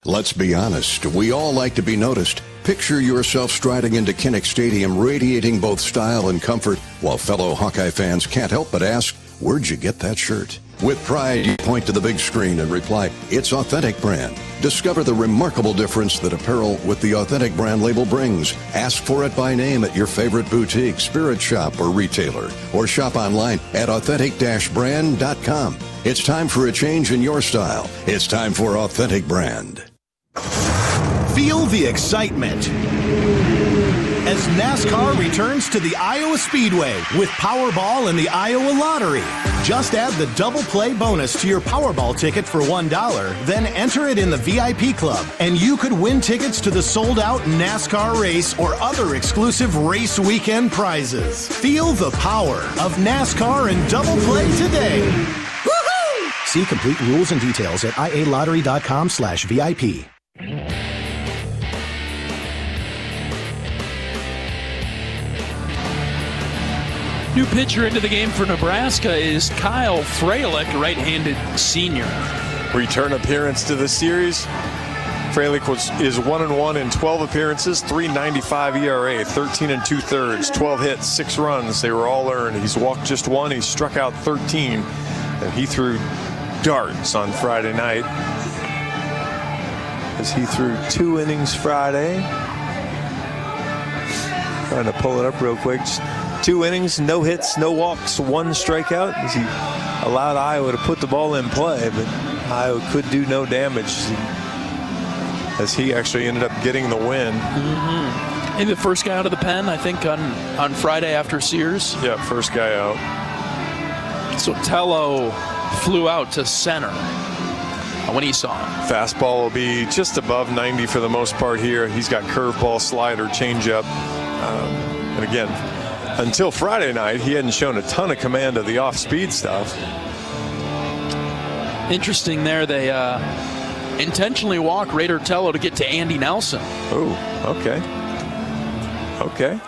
Let's be honest, we all like to be noticed. Picture yourself striding into Kinnick Stadium, radiating both style and comfort, while fellow Hawkeye fans can't help but ask, where'd you get that shirt? With pride, you point to the big screen and reply, it's Authentic Brand. Discover the remarkable difference that apparel with the Authentic Brand label brings. Ask for it by name at your favorite boutique, spirit shop, or retailer, or shop online at authentic-brand.com. It's time for a change in your style. It's time for Authentic Brand. Feel the excitement as NASCAR returns to the Iowa Speedway with Powerball and the Iowa Lottery. Just add the double play bonus to your Powerball ticket for $1, then enter it in the VIP club, and you could win tickets to the sold-out NASCAR race or other exclusive race weekend prizes. Feel the power of NASCAR and double play today. Woohoo! See complete rules and details at ialottery.com/VIP. New pitcher into the game for Nebraska is Kyle Freilich, right-handed senior. Return appearance to the series. Freilich is 1-1 in 12 appearances, .395 ERA, 13 2/3, 12 hits, 6 runs. They were all earned. He's walked just 1. He struck out 13, and he threw darts on Friday night. As he threw 2 innings Friday. Trying to pull it up real quick. Just 2 innings, no hits, no walks, 1 strikeout. As he allowed Iowa to put the ball in play, but Iowa could do no damage as he actually ended up getting the win. Mm-hmm. Maybe the first guy out of the pen, I think, on Friday after Sears. Yeah, first guy out. So Tello flew out to center when he saw him. Fastball will be just above 90 for the most part here. He's got curveball, slider, changeup. And again, until Friday night, he hadn't shown a ton of command of the off-speed stuff. Interesting there, they intentionally walk Raider Tello to get to Andy Nelson. Oh, okay. Okay.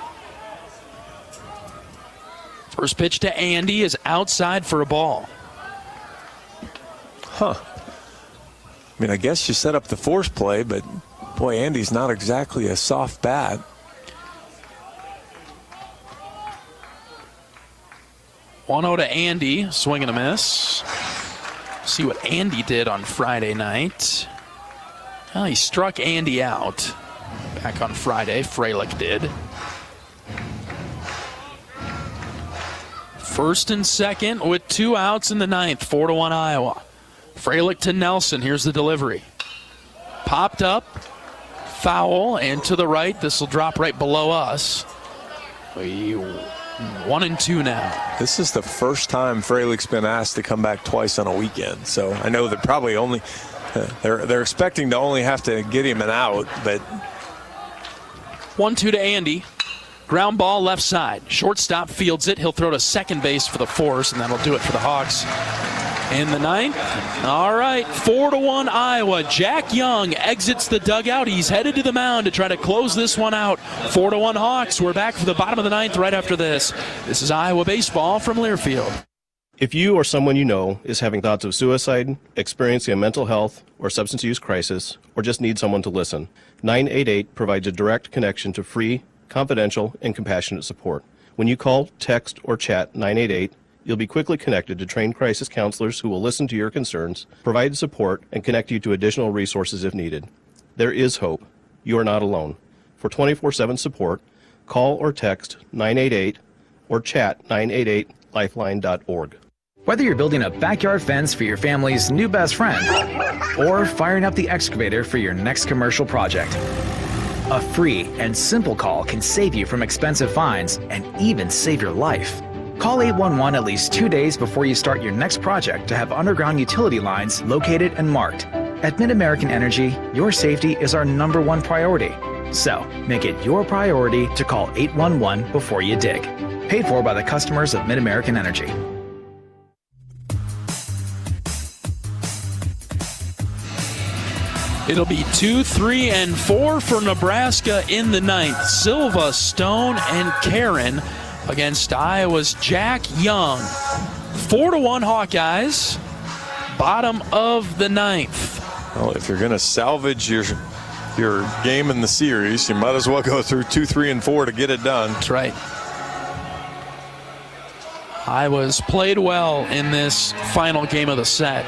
First pitch to Andy is outside for a ball. Huh. I mean, I guess you set up the force play, but boy, Andy's not exactly a soft bat. One-0 to Andy, swing and a miss. See what Andy did on Friday night. Well, he struck Andy out back on Friday. Freilich did. First and second with 2 outs in the 9th. 4-1 Iowa. Freilich to Nelson. Here's the delivery. Popped up. Foul. And to the right. This will drop right below us. 1-2 now. This is the first time Freilich's been asked to come back twice on a weekend. So I know they're probably only they're expecting to only have to get him an out, but 1-2 to Andy. Ground ball left side. Shortstop fields it. He'll throw to second base for the force, and that'll do it for the Hawks. In the 9th. All right, 4-1 Iowa. Jack Young exits the dugout. He's headed to the mound to try to close this one out. 4-1 Hawks. We're back for the bottom of the 9th right after this. This is Iowa Baseball from Learfield. If you or someone you know is having thoughts of suicide, experiencing a mental health or substance use crisis, or just need someone to listen, 988 provides a direct connection to free, confidential, and compassionate support. When you call, text, or chat 988, you'll be quickly connected to trained crisis counselors who will listen to your concerns, provide support, and connect you to additional resources if needed. There is hope. You are not alone. For 24/7 support, call or text 988 or chat 988lifeline.org. Whether you're building a backyard fence for your family's new best friend or firing up the excavator for your next commercial project, a free and simple call can save you from expensive fines and even save your life. Call 811 at least 2 days before you start your next project to have underground utility lines located and marked. At Mid-American Energy, your safety is our #1 priority. So, make it your priority to call 811 before you dig. Paid for by the customers of Mid-American Energy. It'll be 2, 3, and 4 for Nebraska in the 9th. Silva, Stone, and Karen against Iowa's Jack Young. 4-1 Hawkeyes, bottom of the 9th. Well, if you're going to salvage your game in the series, you might as well go through 2, 3, and 4 to get it done. That's right. Iowa's played well in this final game of the set.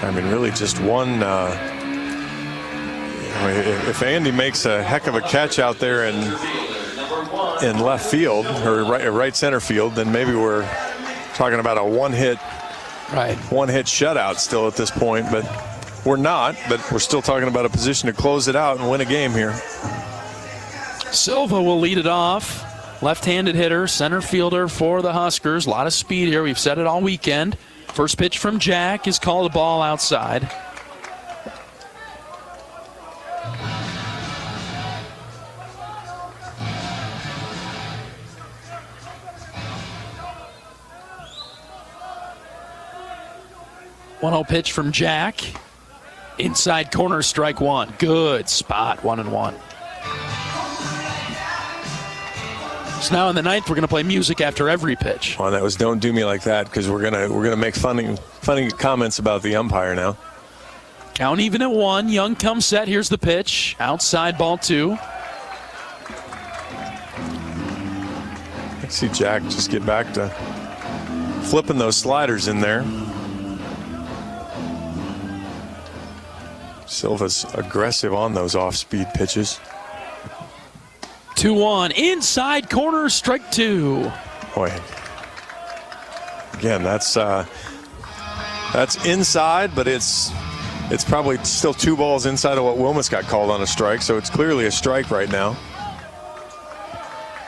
I mean, really just one. If Andy makes a heck of a catch out there in left field or right center field, then maybe we're talking about a one-hit shutout still at this point. But we're not. But we're still talking about a position to close it out and win a game here. Silva will lead it off. Left-handed hitter, center fielder for the Huskers. A lot of speed here. We've said it all weekend. First pitch from Jack is called a ball outside. One-oh pitch from Jack. Inside corner, strike one. Good spot, 1-1. So now in the 9th, we're going to play music after every pitch. Well, that was "Don't Do Me Like That" because we're gonna make funny comments about the umpire now. Count even at 1. Young comes set. Here's the pitch. Outside, ball 2. I see Jack just get back to flipping those sliders in there. Silva's aggressive on those off-speed pitches. 2-1. Inside corner, strike 2. Boy. Again, that's inside, but it's probably still 2 balls inside of what Wilmots got called on a strike, so it's clearly a strike right now.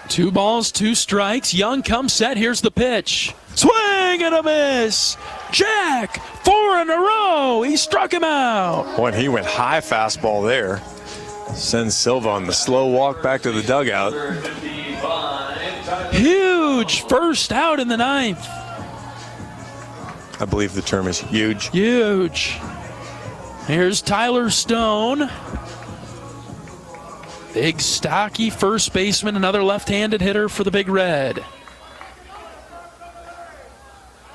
2 balls, 2 strikes. Young comes set. Here's the pitch. Swing and a miss. Jack, 4 in a row. He struck him out. Boy, he went high fastball there. Sends Silva on the slow walk back to the dugout. Huge first out in the 9th. I believe the term is huge. Huge. Here's Tyler Stone. Big, stocky first baseman, another left-handed hitter for the Big Red.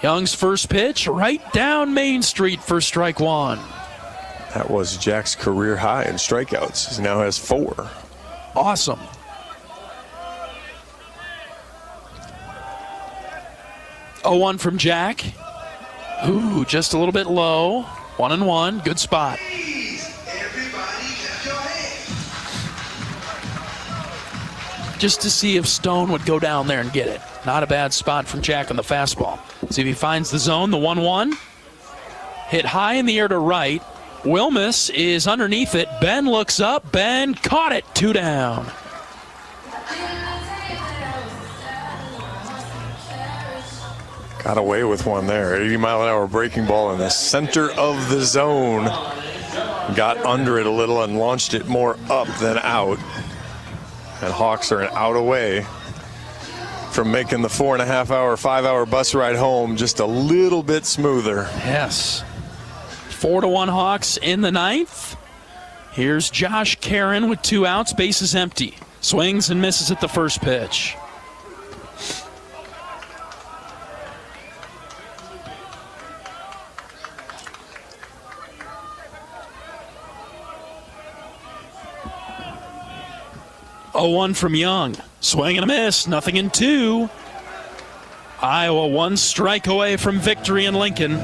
Young's first pitch, right down Main Street for strike 1. That was Jack's career high in strikeouts. He now has 4. Awesome. Oh, 1 from Jack. Ooh, just a little bit low. 1-1. Good spot. Just to see if Stone would go down there and get it. Not a bad spot from Jack on the fastball. See if he finds the zone. The 1-1. Hit high in the air to right. Wilmus is underneath it. Ben looks up. Ben caught it. 2 down. Got away with one there. 80-mile-an-hour breaking ball in the center of the zone. Got under it a little and launched it more up than out. And Hawks are an out away from making the 4.5-hour, 5-hour bus ride home just a little bit smoother. Yes. 4-1 Hawks in the 9th. Here's Josh Karen with 2 outs, bases empty. Swings and misses at the first pitch. Oh, 1 from Young. Swing and a miss, nothing in 2. Iowa 1 strike away from victory in Lincoln.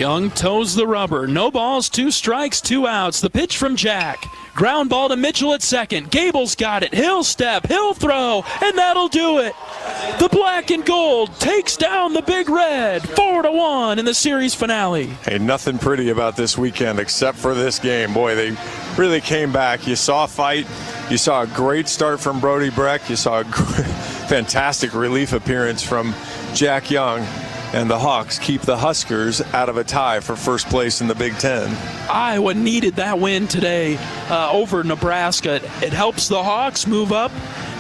Young toes the rubber. No balls, 2 strikes, 2 outs. The pitch from Jack. Ground ball to Mitchell at second. Gable's got it. He'll step, he'll throw, and that'll do it. The black and gold takes down the Big Red 4-1 in the series finale. Hey, nothing pretty about this weekend except for this game. Boy, they really came back. You saw a fight. You saw a great start from Brody Breck. You saw a fantastic relief appearance from Jack Young. And the Hawks keep the Huskers out of a tie for first place in the Big Ten. Iowa needed that win today over Nebraska. It helps the Hawks move up.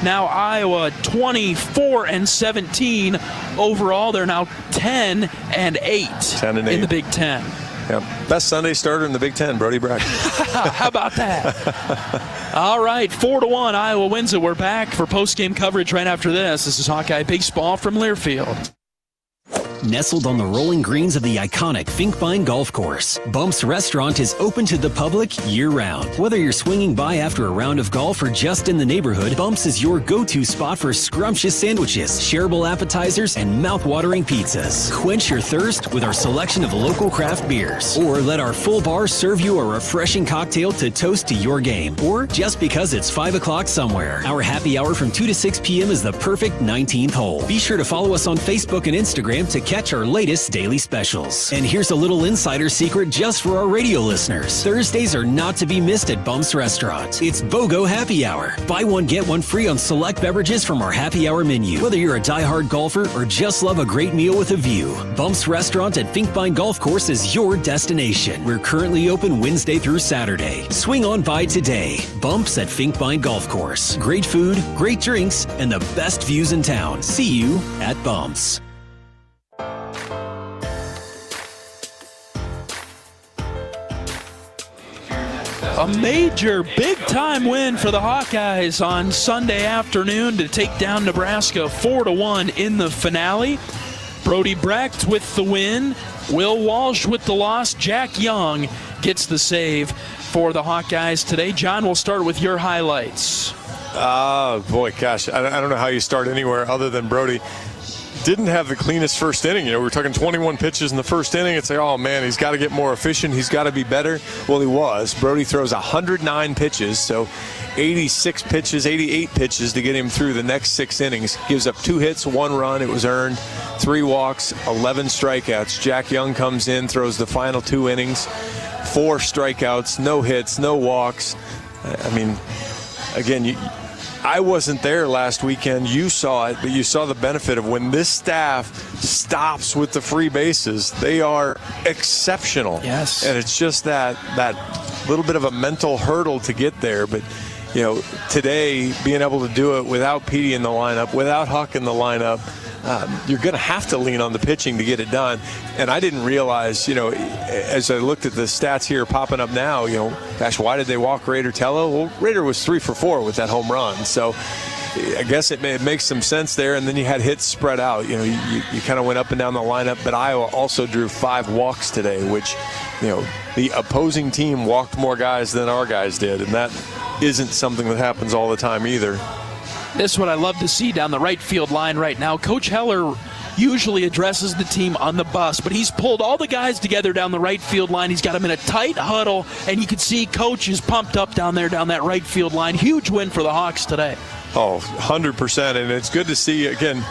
Now Iowa 24-17 overall. They're now 10-8 in the Big Ten. Yep. Best Sunday starter in the Big Ten, Brody Breck. How about that? All right, 4-1. Iowa wins it. We're back for post-game coverage right after this. This is Hawkeye Baseball from Learfield. Nestled on the rolling greens of the iconic Finkbine Golf Course, Bumps Restaurant is open to the public year-round. Whether you're swinging by after a round of golf or just in the neighborhood, Bumps is your go-to spot for scrumptious sandwiches, shareable appetizers, and mouth-watering pizzas. Quench your thirst with our selection of local craft beers, or let our full bar serve you a refreshing cocktail to toast to your game, or just because it's 5 o'clock somewhere. Our happy hour from 2 to 6 p.m. is the perfect 19th hole. Be sure to follow us on Facebook and Instagram to catch our latest daily specials. And here's a little insider secret just for our radio listeners. Thursdays are not to be missed at Bumps Restaurant. It's BOGO Happy Hour. Buy one, get one free on select beverages from our happy hour menu. Whether you're a diehard golfer or just love a great meal with a view, Bumps Restaurant at Finkbine Golf Course is your destination. We're currently open Wednesday through Saturday. Swing on by today. Bumps at Finkbine Golf Course. Great food, great drinks, and the best views in town. See you at Bumps. A major big-time win for the Hawkeyes on Sunday afternoon to take down Nebraska 4-1 in the finale. Brody Brecht with the win. Will Walsh with the loss. Jack Young gets the save for the Hawkeyes today. John, we'll start with your highlights. Oh, boy, gosh. I don't know how you start anywhere other than Brody. Didn't have the cleanest first inning. You know, we were talking 21 pitches in the first inning. It's like, oh, man, he's got to get more efficient. He's got to be better. Well, he was. Brody throws 109 pitches, so 86 pitches, 88 pitches to get him through the next 6 innings. Gives up 2 hits, 1 run. It was earned. 3 walks, 11 strikeouts. Jack Young comes in, throws the final 2 innings. 4 strikeouts, no hits, no walks. I mean, again, I wasn't there last weekend. You saw it, but you saw the benefit of when this staff stops with the free bases. They are exceptional. Yes. And it's just that little bit of a mental hurdle to get there. But, you know, today being able to do it without Petey in the lineup, without Huck in the lineup, you're going to have to lean on the pitching to get it done. And I didn't realize, you know, as I looked at the stats here popping up now, you know, gosh, why did they walk Raider Tello? Well, Raider was 3 for 4 with that home run. So I guess it makes some sense there. And then you had hits spread out. You know, you kind of went up and down the lineup. But Iowa also drew 5 walks today, which, you know, the opposing team walked more guys than our guys did. And that isn't something that happens all the time either. This is what I love to see down the right field line right now. Coach Heller usually addresses the team on the bus, but he's pulled all the guys together down the right field line. He's got them in a tight huddle, and you can see Coach is pumped up down there down that right field line. Huge win for the Hawks today. Oh, 100%, and it's good to see, again,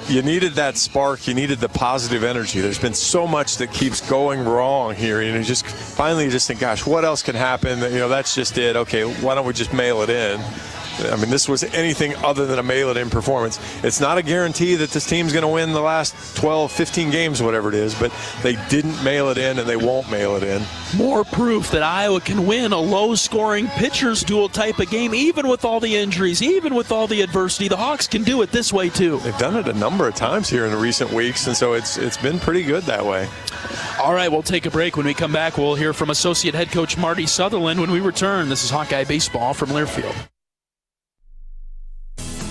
you needed that spark. You needed the positive energy. There's been so much that keeps going wrong here. You know, just finally you just think, gosh, what else can happen? You know, that's just it. Okay, why don't we just mail it in? I mean, this was anything other than a mail-it-in performance. It's not a guarantee that this team's going to win the last 12, 15 games, whatever it is, but they didn't mail it in, and they won't mail it in. More proof that Iowa can win a low-scoring pitcher's duel type of game, even with all the injuries, even with all the adversity. The Hawks can do it this way, too. They've done it a number of times here in the recent weeks, and so it's been pretty good that way. All right, we'll take a break. When we come back, we'll hear from Associate Head Coach Marty Sutherland when we return. This is Hawkeye Baseball from Learfield.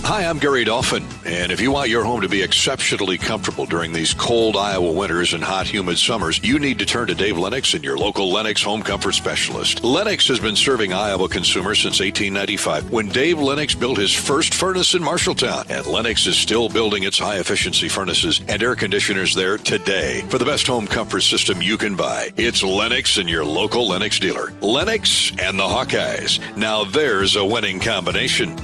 Hi, I'm Gary Dolphin, and if you want your home to be exceptionally comfortable during these cold Iowa winters and hot, humid summers, you need to turn to Dave Lennox and your local Lennox home comfort specialist. Lennox has been serving Iowa consumers since 1895, when Dave Lennox built his first furnace in Marshalltown, and Lennox is still building its high-efficiency furnaces and air conditioners there today. For the best home comfort system you can buy, it's Lennox and your local Lennox dealer. Lennox and the Hawkeyes. Now there's a winning combination.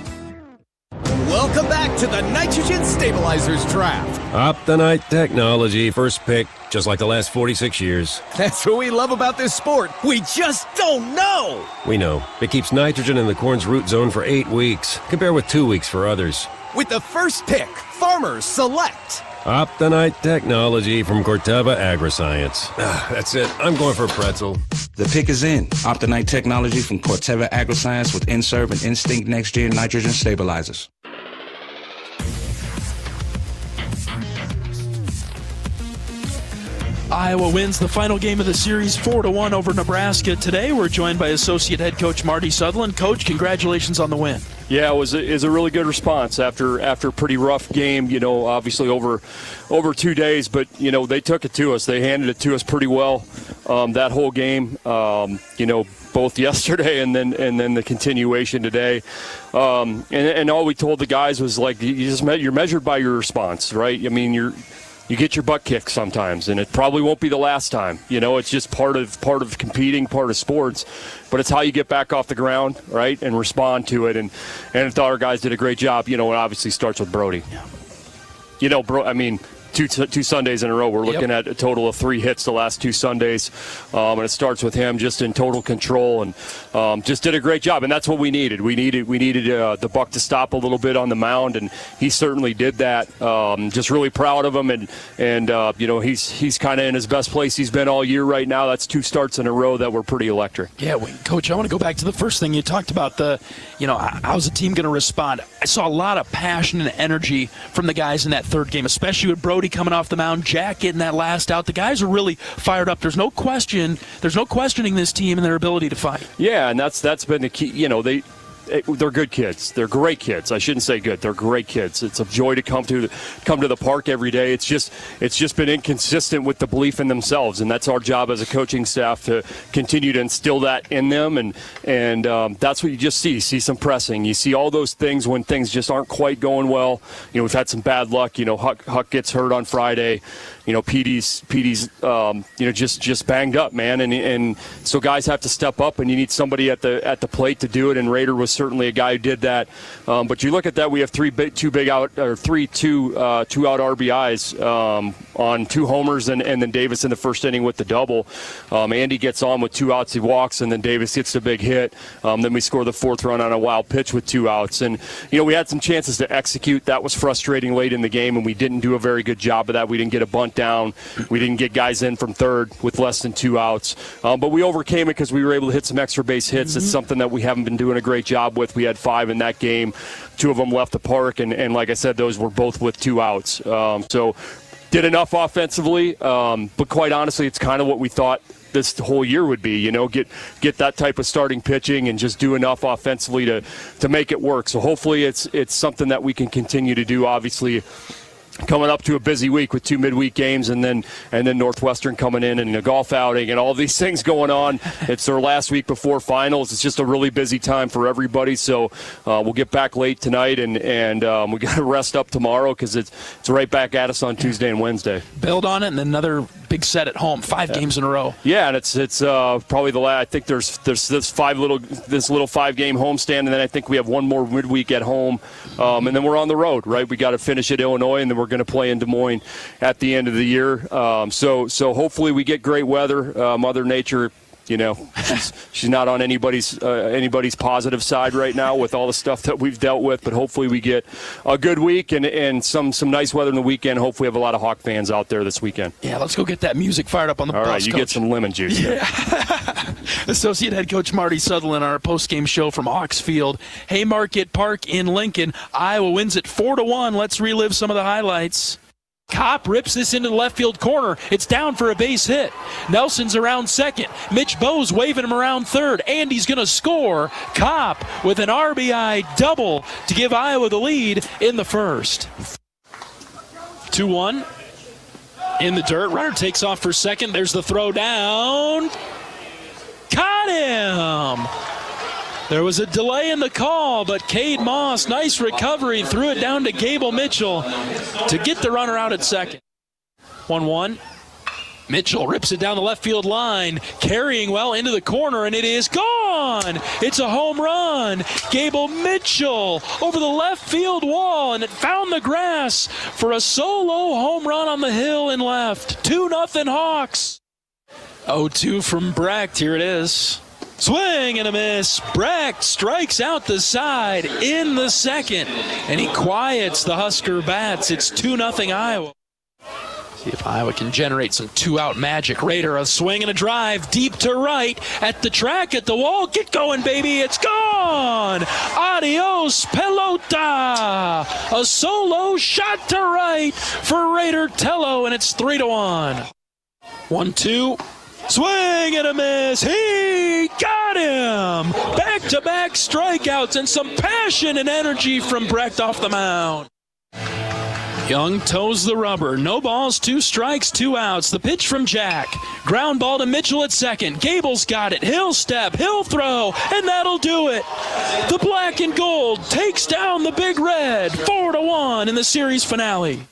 Welcome back to the Nitrogen Stabilizers Draft. Optonite technology, first pick, just like the last 46 years. That's what we love about this sport. We just don't know. We know. It keeps nitrogen in the corn's root zone for 8 weeks. Compare with 2 weeks for others. With the first pick, farmers select Optonite technology from Corteva Agriscience. That's it. I'm going for a pretzel. The pick is in. Optonite technology from Corteva Agriscience with Inserve and Instinct Next Year Nitrogen Stabilizers. Iowa wins the final game of the series 4-1 over Nebraska. Today we're joined by Associate Head Coach Marty Sutherland. Coach, congratulations on the win. Yeah, it was a really good response after a pretty rough game, obviously over 2 days, but, they took it to us. They handed it to us pretty well that whole game, both yesterday and then the continuation today. And all we told the guys was, like, you're measured by your response, right? I mean, you get your butt kicked sometimes, and it probably won't be the last time. It's just part of competing, part of sports. But it's how you get back off the ground, right, and respond to it. And I thought our guys did a great job. It obviously starts with Brody. Yeah. Two Sundays in a row. We're looking at a total of 3 hits the last 2 Sundays, and it starts with him just in total control and just did a great job. And that's what we needed. We needed the buck to stop a little bit on the mound, and he certainly did that. Just really proud of him, and he's kind of in his best place he's been all year right now. That's 2 starts in a row that were pretty electric. Yeah, Coach, I want to go back to the first thing you talked about. How's the team going to respond? I saw a lot of passion and energy from the guys in that third game, especially with Brody coming off the mound, Jack getting that last out. The guys are really fired up. There's no questioning this team and their ability to fight. Yeah, and that's been the key. They're good kids. They're great kids. I shouldn't say good. They're great kids. It's a joy to come to the park every day. It's just been inconsistent with the belief in themselves, and that's our job as a coaching staff to continue to instill that in them. And that's what you just see. You see some pressing. You see all those things when things just aren't quite going well. We've had some bad luck. Huck gets hurt on Friday. Petey's just banged up, man, and so guys have to step up, and you need somebody at the plate to do it. And Rader was certainly a guy who did that. But you look at that, we have 2 out RBIs on 2 homers, and then Davis in the first inning with the double. Andy gets on with 2 outs, he walks, and then Davis gets the big hit. Then we score the 4th run on a wild pitch with 2 outs, and we had some chances to execute. That was frustrating late in the game, and we didn't do a very good job of that. We didn't get a bunt down. We didn't get guys in from third with less than 2 outs. But we overcame it because we were able to hit some extra base hits. It's something that we haven't been doing a great job with. We had 5 in that game. 2 of them left the park, and like I said, those were both with 2 outs. So did enough offensively, but quite honestly, it's kind of what we thought this whole year would be, get that type of starting pitching and just do enough offensively to make it work. So hopefully it's something that we can continue to do. Obviously, coming up to a busy week with 2 midweek games, and then Northwestern coming in and a golf outing and all these things going on. It's their last week before finals. It's just a really busy time for everybody. So we'll get back late tonight, and we got to rest up tomorrow because it's right back at us on Tuesday and Wednesday. Build on it, and then another big set at home, 5 games in a row. Yeah, and it's probably the last. I think there's this little 5-game homestand, and then I think we have 1 more midweek at home, and then we're on the road. Right, we got to finish at Illinois, and then we're going to play in Des Moines at the end of the year. So hopefully we get great weather. Mother Nature, she's not on anybody's positive side right now with all the stuff that we've dealt with. But hopefully we get a good week and some nice weather in the weekend. Hopefully we have a lot of Hawk fans out there this weekend. Yeah, let's go get that music fired up on the bus. All right, you Coach. get some lemon juice. Yeah. Associate Head Coach Marty Sutherland on our post-game show from Hawks Field, Haymarket Park in Lincoln. Iowa wins it 4-1. Let's relive some of the highlights. Kopp rips this into the left field corner. It's down for a base hit. Nelson's around second. Mitch Bowe's waving him around third. Andy's going to score. Kopp with an RBI double to give Iowa the lead in the first. 2-1. In the dirt. Runner takes off for second. There's the throw down. Caught him. There was a delay in the call, but Cade Moss, nice recovery, threw it down to Gable Mitchell to get the runner out at second. 1-1. Mitchell rips it down the left field line, carrying well into the corner, and it is gone. It's a home run. Gable Mitchell over the left field wall, and it found the grass for a solo home run on the hill and left. 2-0 Hawks. 0-2 from Brecht. Here it is. Swing and a miss. Brecht strikes out the side in the second, and he quiets the Husker bats. It's 2-0 Iowa. See if Iowa can generate some two-out magic. Raider, a swing and a drive deep to right at the track, at the wall. Get going, baby. It's gone. Adios, pelota. A solo shot to right for Raider Tello, and it's 3-1. 1-2. Swing and a miss. He got him. Back-to-back strikeouts and some passion and energy from Brecht off the mound. Young toes the rubber. No balls, 2 strikes, 2 outs. The pitch from Jack. Ground ball to Mitchell at second. Gable's got it. He'll step. He'll throw. And that'll do it. The black and gold takes down the Big Red. 4-1 in the series finale.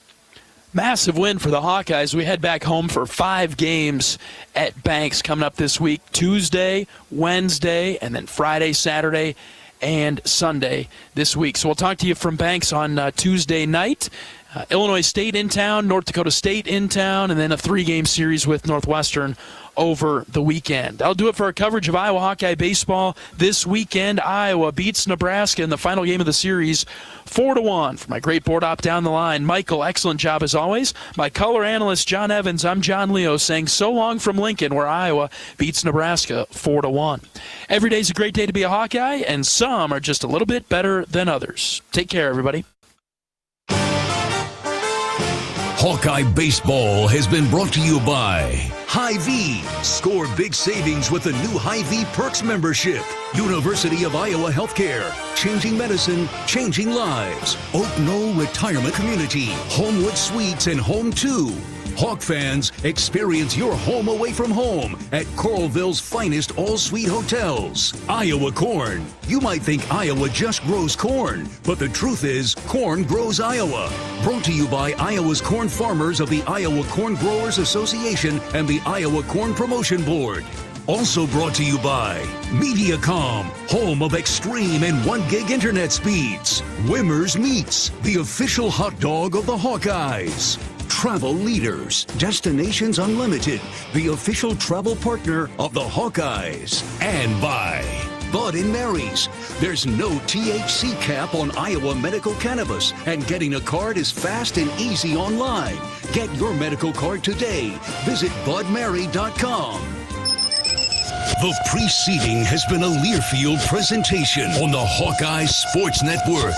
Massive win for the Hawkeyes. We head back home for 5 games at Banks coming up this week. Tuesday, Wednesday, and then Friday, Saturday, and Sunday this week. So we'll talk to you from Banks on Tuesday night. Illinois State in town, North Dakota State in town, and then a 3-game series with Northwestern over the weekend. That'll do it for our coverage of Iowa Hawkeye baseball this weekend. Iowa beats Nebraska in the final game of the series 4-1. For my great board op down the line, Michael, excellent job as always. My color analyst, John Evans, I'm John Leo saying so long from Lincoln, where Iowa beats Nebraska 4-1. Every day's a great day to be a Hawkeye, and some are just a little bit better than others. Take care, everybody. Hawkeye Baseball has been brought to you by Hy-Vee. Score big savings with the new Hy-Vee Perks membership. University of Iowa Healthcare. Changing medicine, changing lives. Oak Knoll Retirement Community. Homewood Suites and Home 2. Hawk fans, experience your home away from home at Coralville's finest all-suite hotels. Iowa Corn. You might think Iowa just grows corn, but the truth is, corn grows Iowa. Brought to you by Iowa's corn farmers of the Iowa Corn Growers Association and the Iowa Corn Promotion Board. Also brought to you by Mediacom, home of extreme and 1 gig internet speeds. Wimmer's Meats, the official hot dog of the Hawkeyes. Travel Leaders, Destinations Unlimited, the official travel partner of the Hawkeyes. And by Bud & Mary's. There's no THC cap on Iowa medical cannabis, and getting a card is fast and easy online. Get your medical card today. Visit budmary.com. The preceding has been a Learfield presentation on the Hawkeye Sports Network.